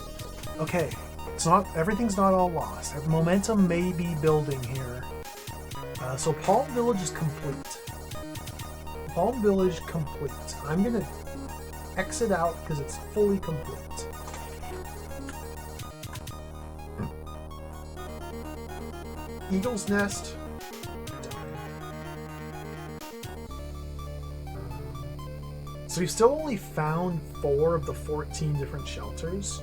Okay, it's not, everything's not all lost. Momentum may be building here. So Palm Village is complete. Palm Village complete. I'm gonna exit out because it's fully complete. Eagle's Nest. So we've still only found 4 of the 14 different shelters.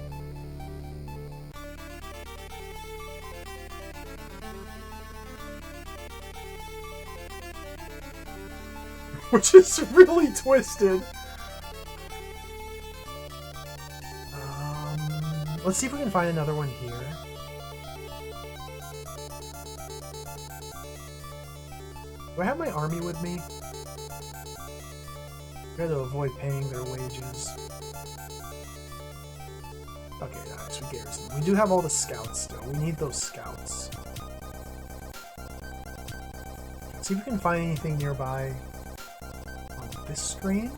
Which is really twisted. Let's see if we can find another one here. Do I have my army with me? I gotta avoid paying their wages. Okay, nice, we garrison. We do have all the scouts still. We need those scouts. Let's see if we can find anything nearby on this screen.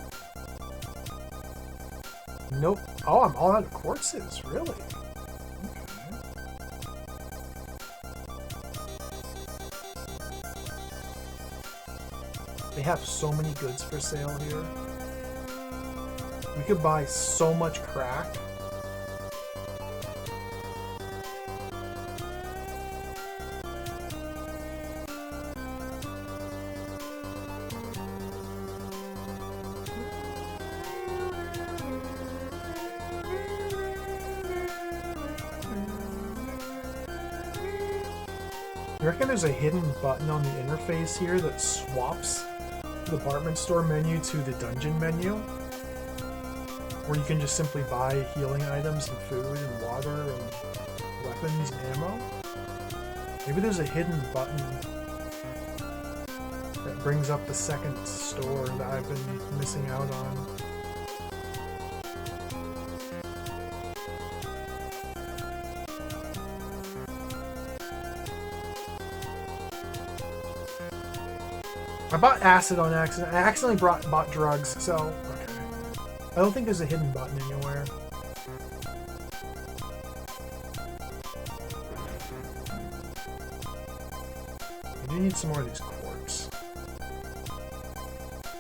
Nope. Oh, I'm all out of quartzes, really? Okay. They have so many goods for sale here. We could buy so much crack. I reckon there's a hidden button on the interface here that swaps the department store menu to the dungeon menu, where you can just simply buy healing items and food and water and weapons and ammo. Maybe there's a hidden button that brings up the second store that I've been missing out on. I bought acid on accident. I accidentally bought drugs, so okay. I don't think there's a hidden button anywhere. do need some more of these quartz.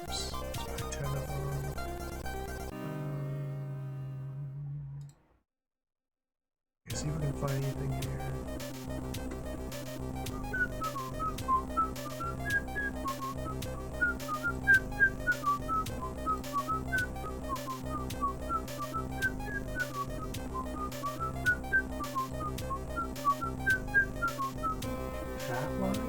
Oops, let's buy 10 of them. Okay, see if we can find anything here. That line?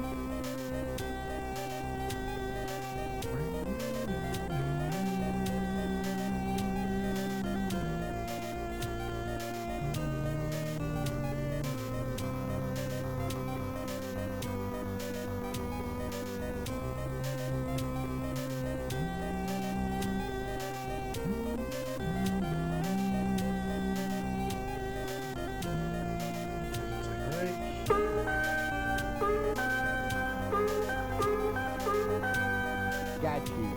Got you.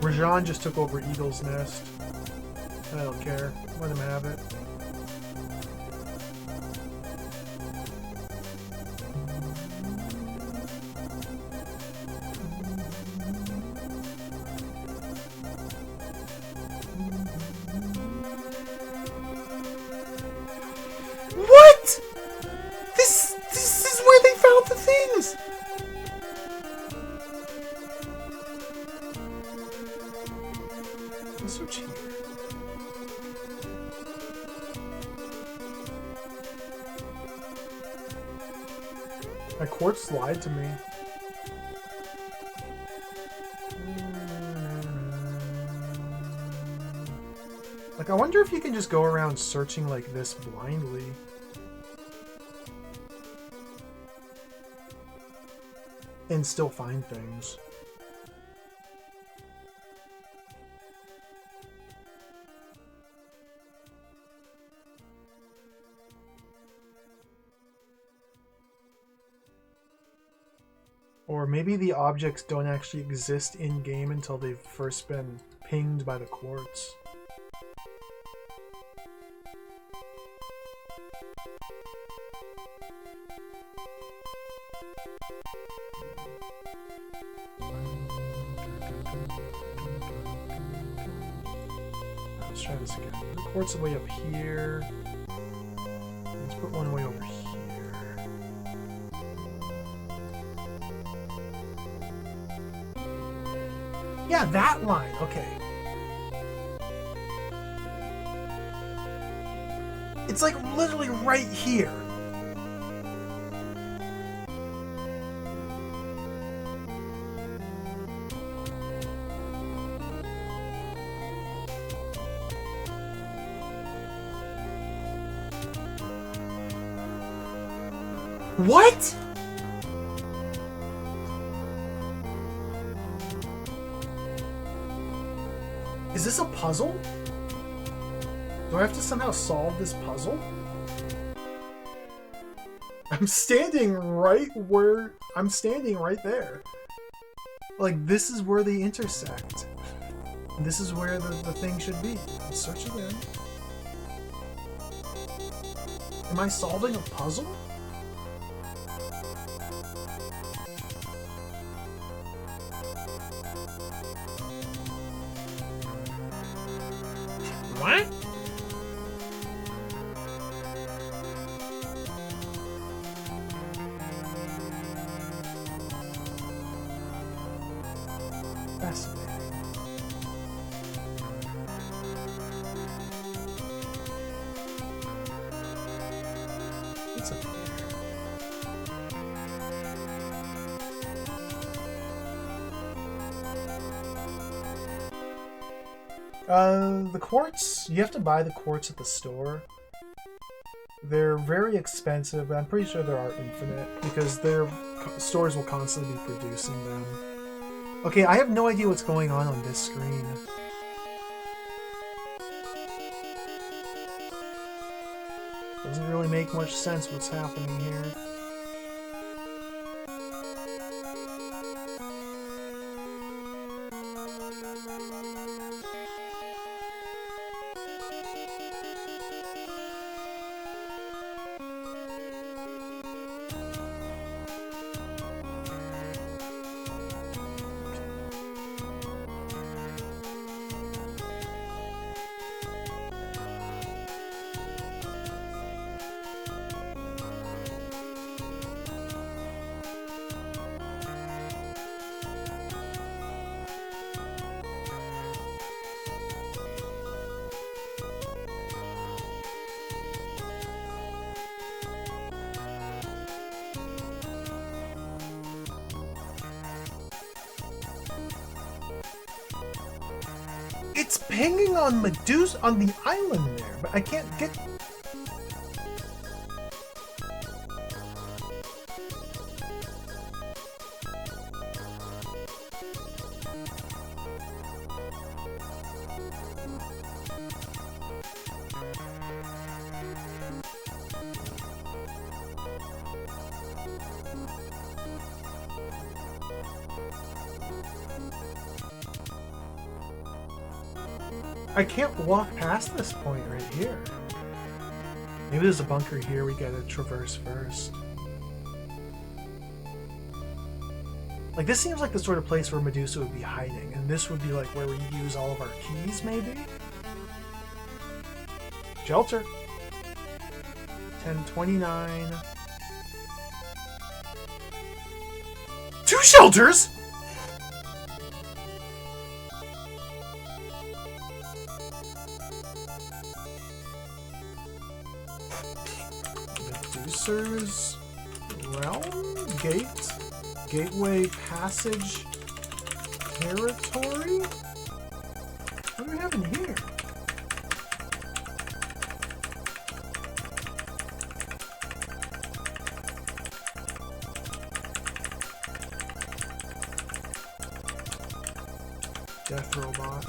Rajan just took over Eagle's Nest. I don't care. Let him have it. What? This is where they found the things. Let's search here. My quartz lied to me. Like, I wonder if you can just go around searching like this blindly. And still find things. Or maybe the objects don't actually exist in-game until they've first been pinged by the quartz. Let's try this again. The quartz way up here. Let's put one way over here. Yeah, that line. Okay. It's like literally right here. What? Is this a puzzle? Do I have to somehow solve this puzzle? I'm standing right where... I'm standing right there. Like, this is where they intersect. And this is where the thing should be. Let's search again. Am I solving a puzzle? What? Fascinating. What's up here? The quartz, you have to buy the quartz at the store. They're very expensive, but I'm pretty sure they are infinite because their stores will constantly be producing them. Okay, I have no idea what's going on this screen. Doesn't really make much sense what's happening here. It's pinging on Medusa on the island there, but I can't get. I can't walk past this point right here. Maybe there's a bunker here we gotta traverse first. Like, this seems like the sort of place where Medusa would be hiding, and this would be like where we use all of our keys, maybe? Shelter. 1029. 2 shelters?! Medusa's realm? Gate? Gateway passage territory? What do we have in here? Death robot.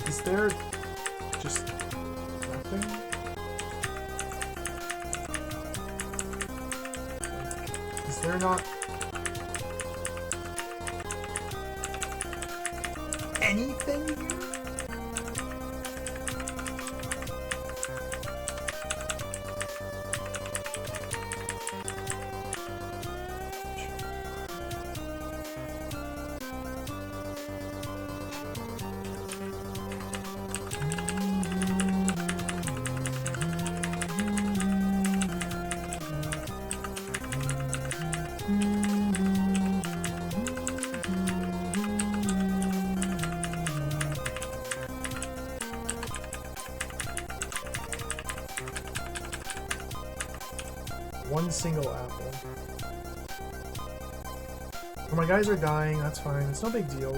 Is there just nothing? Is there not anything here? One single apple. Well, my guys are dying, that's fine. It's no big deal.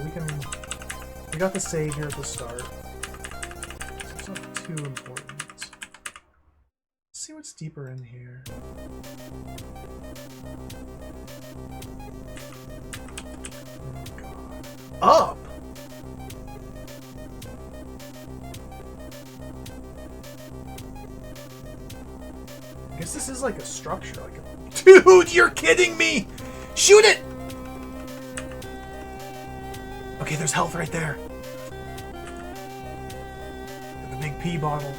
We got the save here at the start. So it's not too important. Let's see what's deeper in here. Oh god. Up! I guess this is like a structure, like a... Dude, you're kidding me! Shoot it! Okay, there's health right there. The big pee bottle.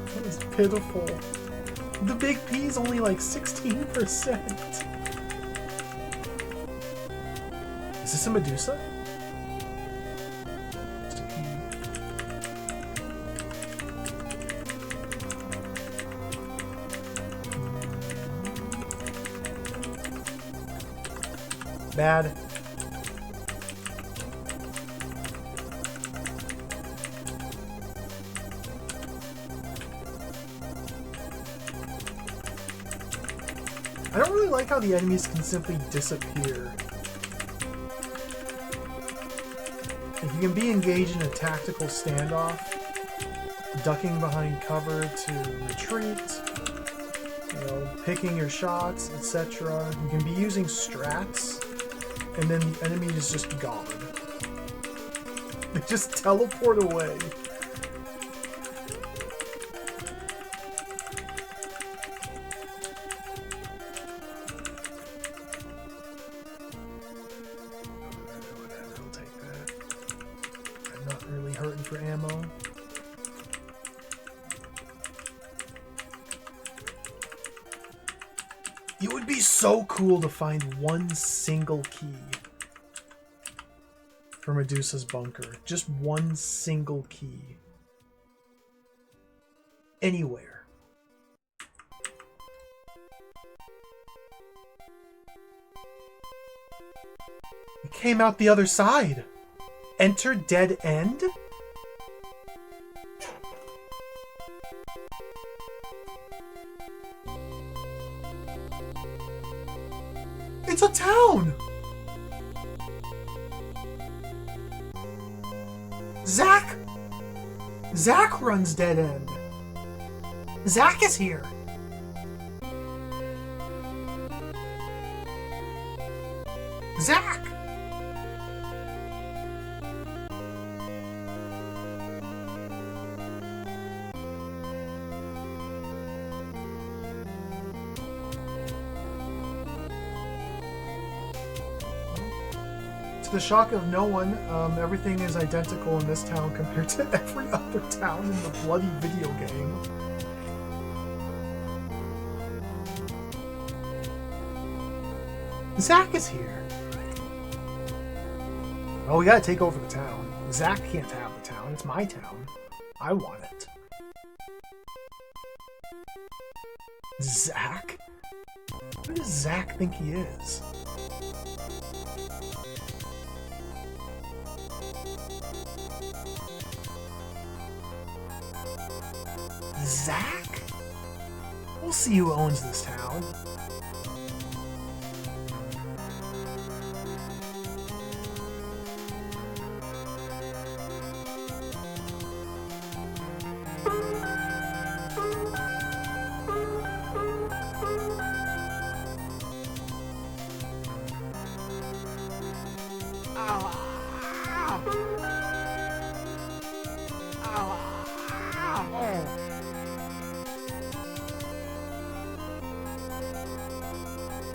That is pitiful. The big P is only like 16%. Is this a Medusa? Bad. I don't really like how the enemies can simply disappear. If you can be engaged in a tactical standoff, ducking behind cover to retreat, you know, picking your shots, etc. You can be using strats, and then the enemy is just gone. They just teleport away. Whatever, I'll take that. I'm not really hurting for ammo. It would be so cool to find one single key for Medusa's bunker. Just one single key. anywhere. It came out the other side. Enter dead end? It's a town! Zach! Zach runs dead end. Zach is here. Zach! To the shock of no one, everything is identical in this town compared to every other town in the bloody video game. Zach is here. Oh, we gotta take over the town. Zach can't have the town. It's my town. I want it. Zach? Who does Zach think he is? Zach? We'll see who owns this town.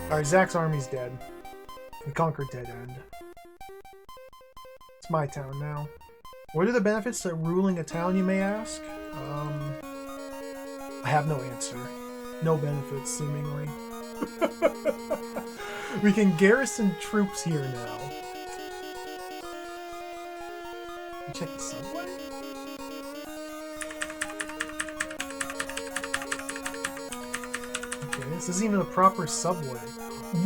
Alright, Zach's army's dead. We conquered Dead End. It's my town now. What are the benefits to ruling a town, you may ask? I have no answer. No benefits, seemingly. We can garrison troops here now. Check the subway? Okay, this isn't even a proper subway.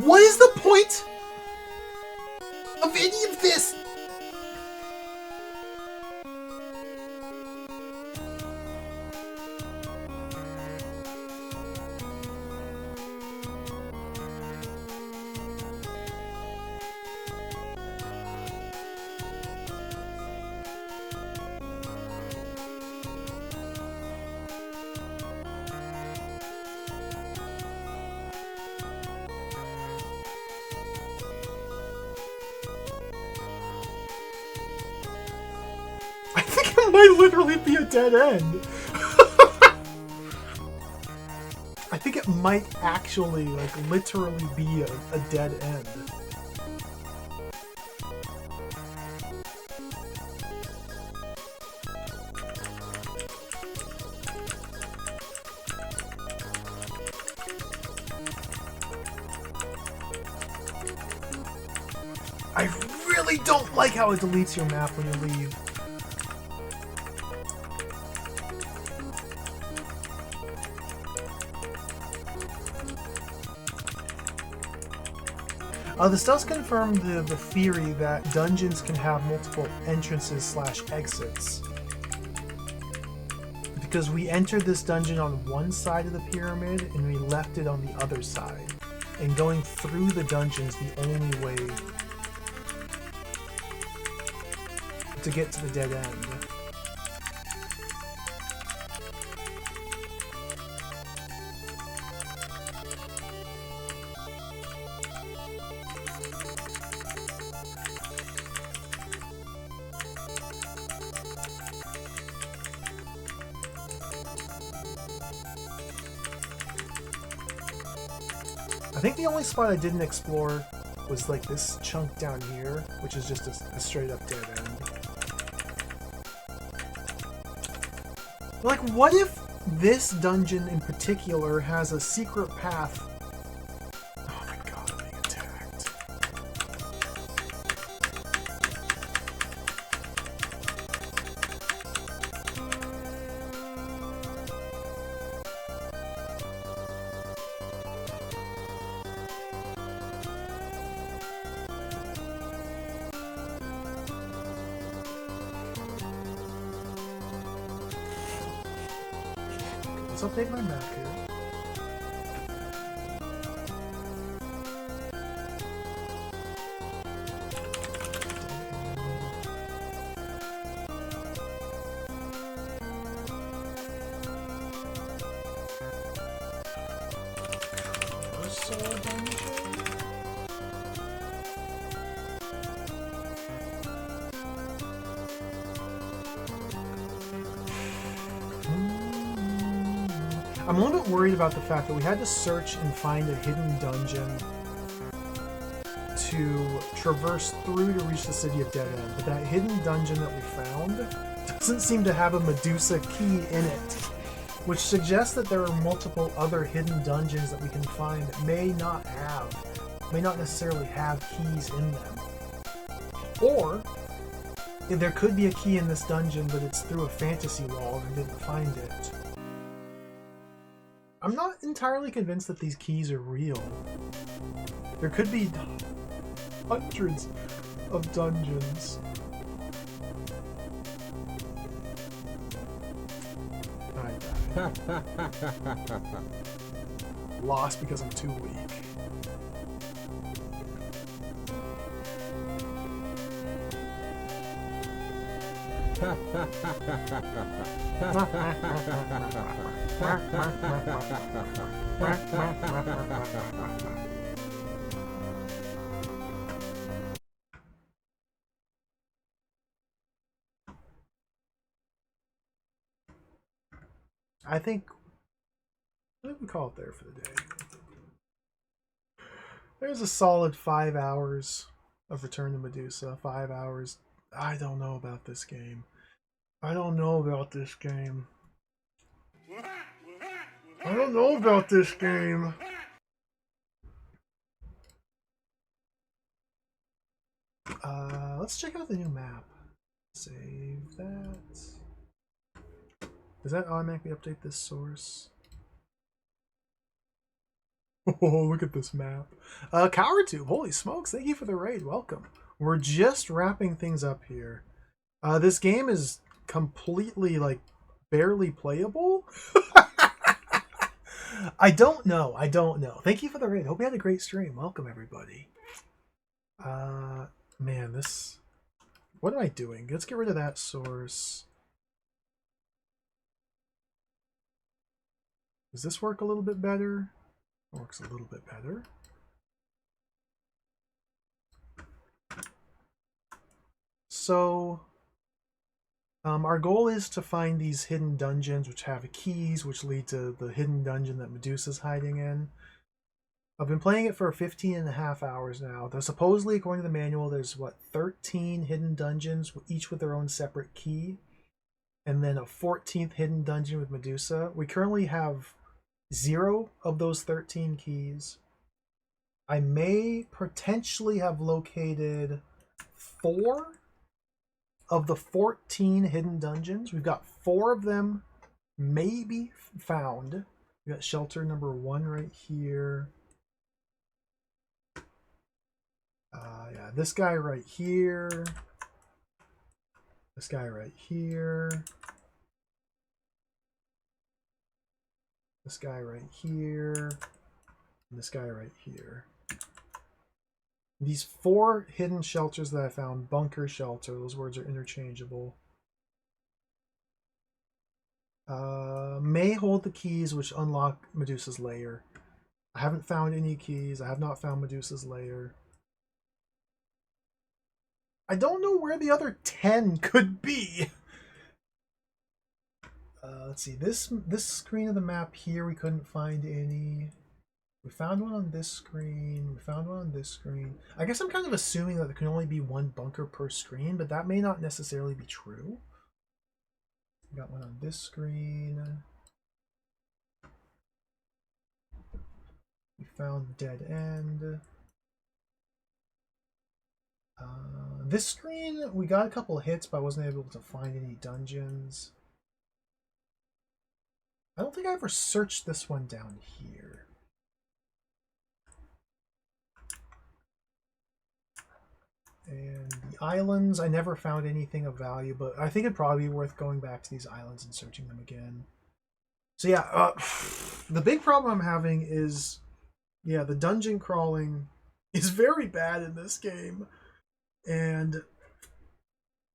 What is the point of any of this? I think it might literally be a dead end. I think it might actually, like, literally be a dead end. I really don't like how it deletes your map when you leave. This does confirm the theory that dungeons can have multiple entrances / exits. Because we entered this dungeon on one side of the pyramid and we left it on the other side. And going through the dungeon is the only way to get to the dead end. I think the only spot I didn't explore was like this chunk down here, which is just a straight up dead end. Like, what if this dungeon in particular has a secret path? Oh my god, I'm being attacked. let's update my map here. I'm a little bit worried about the fact that we had to search and find a hidden dungeon to traverse through to reach the City of Dead End, but that hidden dungeon that we found doesn't seem to have a Medusa key in it, which suggests that there are multiple other hidden dungeons that we can find that may not necessarily have keys in them. Or there could be a key in this dungeon, but it's through a fantasy wall and I didn't find it. I'm not entirely convinced that these keys are real. There could be hundreds of dungeons. I died. Lost because I'm too weak. I think we call it there for the day. There's a solid 5 hours of Return to Medusa. 5 hours. I don't know about this game. I don't know about this game. I don't know about this game. Let's check out the new map. Save that. Does that automatically update this source? Oh, look at this map. CowardTube, holy smokes, thank you for the raid. Welcome. We're just wrapping things up here. This game is completely, like, barely playable. I don't know. Thank you for the raid. Hope you had a great stream. Welcome, everybody. Man, this... What am I doing? Let's get rid of that source. Does this work a little bit better? It works a little bit better. So, our goal is to find these hidden dungeons which have keys which lead to the hidden dungeon that Medusa's hiding in. I've been playing it for 15.5 hours now. Though supposedly, according to the manual, there's, 13 hidden dungeons, each with their own separate key. And then a 14th hidden dungeon with Medusa. We currently have 0 of those 13 keys. I may potentially have located 4 of the 14 hidden dungeons. We've got 4 of them maybe found. We got shelter number 1 right here. Yeah, this guy right here. This guy right here. This guy right here. And this guy right here. These 4 hidden shelters that I found, bunker shelter, those words are interchangeable, may hold the keys which unlock Medusa's lair. I haven't found any keys. I have not found Medusa's lair. I don't know where the other 10 could be. Let's see. This screen of the map here, we couldn't find any. We found one on this screen. We found one on this screen. I guess I'm kind of assuming that there can only be 1 bunker per screen, but that may not necessarily be true. We got one on this screen. We found Dead End. This screen, we got a couple of hits, but I wasn't able to find any dungeons. I don't think I ever searched this one down here. And the islands, I never found anything of value, but I think it'd probably be worth going back to these islands and searching them again. So yeah, the big problem I'm having is, yeah, the dungeon crawling is very bad in this game, and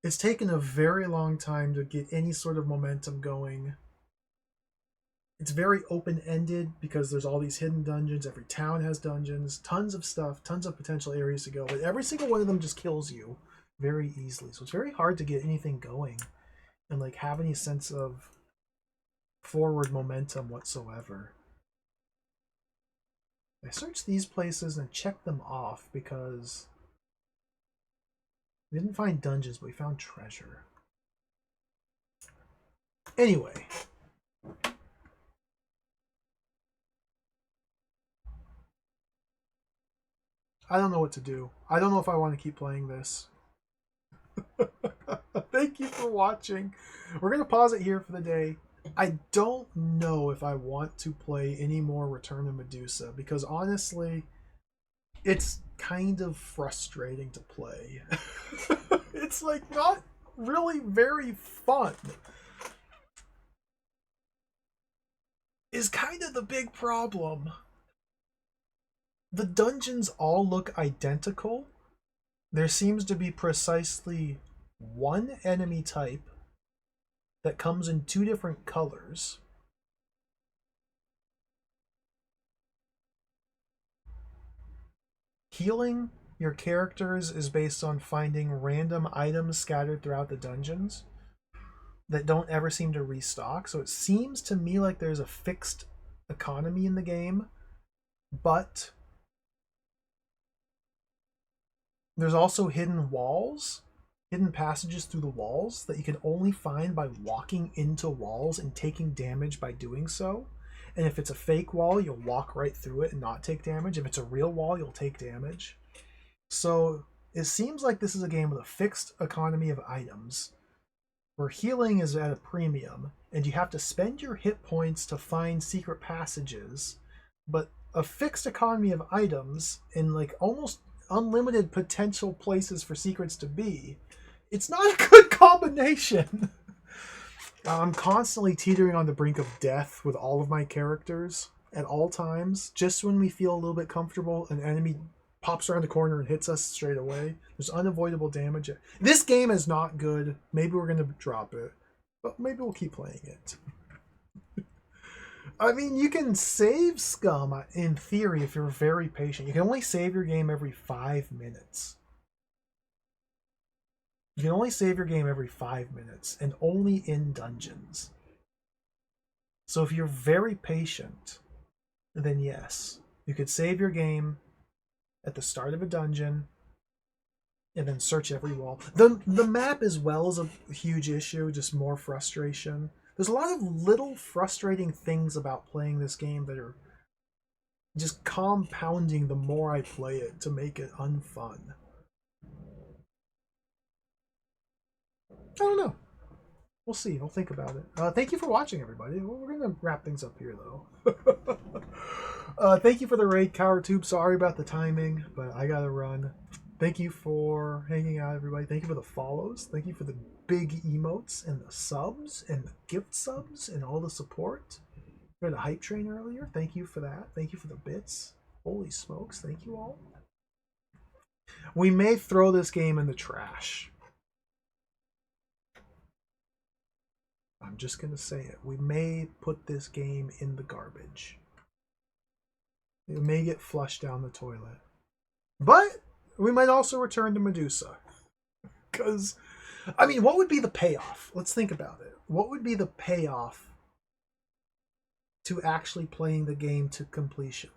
it's taken a very long time to get any sort of momentum going. It's very open-ended because there's all these hidden dungeons. Every town has dungeons, tons of stuff, tons of potential areas to go, but every single one of them just kills you very easily. So it's very hard to get anything going and like have any sense of forward momentum whatsoever. I searched these places and checked them off because we didn't find dungeons, but we found treasure. Anyway, I don't know what to do. I don't know if I want to keep playing this. Thank you for watching. We're going to pause it here for the day. I don't know if I want to play any more Return of Medusa because honestly, it's kind of frustrating to play. It's like not really very fun. Is kind of the big problem. The dungeons all look identical. There seems to be precisely one enemy type that comes in two different colors. Healing your characters is based on finding random items scattered throughout the dungeons that don't ever seem to restock. So it seems to me like there's a fixed economy in the game, but there's also hidden walls, hidden passages through the walls that you can only find by walking into walls and taking damage by doing so. And if it's a fake wall, you'll walk right through it and not take damage. If it's a real wall, you'll take damage. So it seems like this is a game with a fixed economy of items, where healing is at a premium, and you have to spend your hit points to find secret passages, but a fixed economy of items and like almost unlimited potential places for secrets to be. It's not a good combination. I'm constantly teetering on the brink of death with all of my characters at all times. Just when we feel a little bit comfortable, an enemy pops around the corner and hits us straight away. There's unavoidable damage. This game is not good. Maybe we're going to drop it, but maybe we'll keep playing it. I mean, you can save Scum in theory if you're very patient. You can only save your game every 5 minutes. You can only save your game every 5 minutes and only in dungeons. So if you're very patient, then yes, you could save your game at the start of a dungeon and then search every wall. The map as well is a huge issue, just more frustration. There's a lot of little frustrating things about playing this game that are just compounding the more I play it to make it unfun. I don't know. We'll see. I'll think about it. Thank you for watching, everybody. Well, we're going to wrap things up here, though. Thank you for the raid, CowerTube. Sorry about the timing, but I got to run. Thank you for hanging out, everybody. Thank you for the follows. Thank you for the big emotes and the subs and the gift subs and all the support. We had a hype train earlier. Thank you for that. Thank you for the bits. Holy smokes. Thank you all. We may throw this game in the trash. I'm just going to say it. We may put this game in the garbage. It may get flushed down the toilet. But we might also return to Medusa. Because, I mean, what would be the payoff? Let's think about it. What would be the payoff to actually playing the game to completion?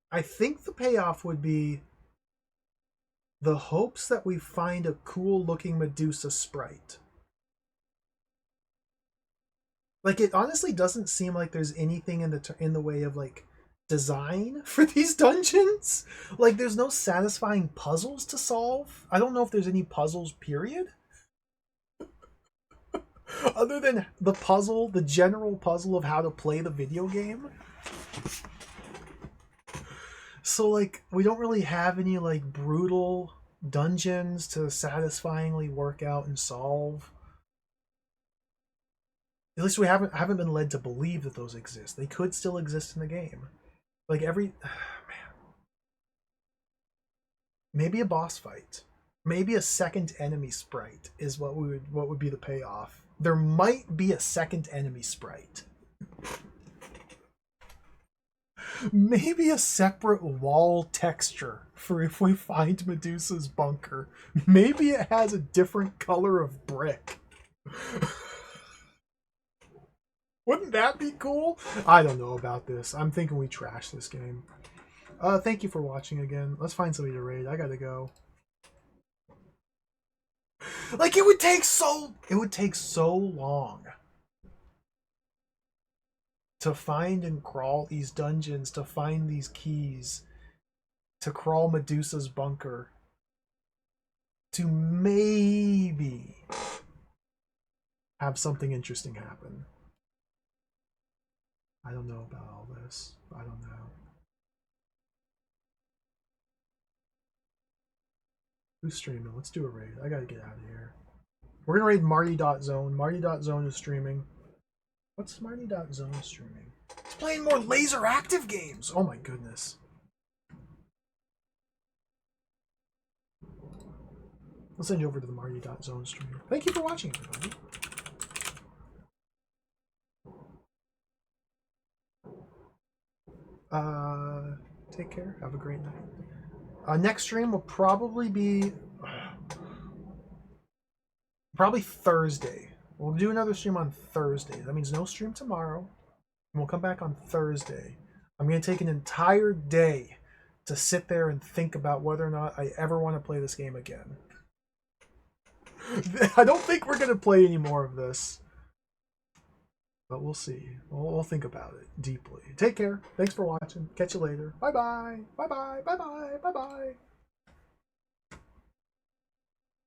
I think the payoff would be the hopes that we find a cool looking Medusa sprite. Like, it honestly doesn't seem like there's anything in the way of like design for these dungeons. Like, there's no satisfying puzzles to solve. I don't know if there's any puzzles, period. Other than the general puzzle of how to play the video game. So, like, we don't really have any, like, brutal dungeons to satisfyingly work out and solve. At least we haven't been led to believe that those exist. They could still exist in the game. Like every man, maybe a boss fight, maybe a second enemy sprite is what would be the payoff. There might be a second enemy sprite. Maybe a separate wall texture for if we find Medusa's bunker. Maybe it has a different color of brick. Wouldn't that be cool? I don't know about this. I'm thinking we trash this game. Thank you for watching again. Let's find somebody to raid. I gotta go. Like it would take so long to find and crawl these dungeons, to find these keys, to crawl Medusa's bunker, to maybe have something interesting happen. I don't know about all this. I don't know. Who's streaming? Let's do a raid. I gotta get out of here. We're gonna raid Marty.zone. Marty.zone is streaming. What's Marty.zone streaming? It's playing more laser active games! Oh my goodness. I'll send you over to the Marty.zone stream. Thank you for watching, everybody. Take care. Have a great night. Next stream will probably be Thursday. We'll do another stream on Thursday. That means no stream tomorrow. And we'll come back on Thursday. I'm going to take an entire day to sit there and think about whether or not I ever want to play this game again. I don't think we're going to play any more of this. But we'll see. We'll think about it deeply. Take care. Thanks for watching. Catch you later. Bye-bye. Bye-bye. Bye-bye. Bye-bye.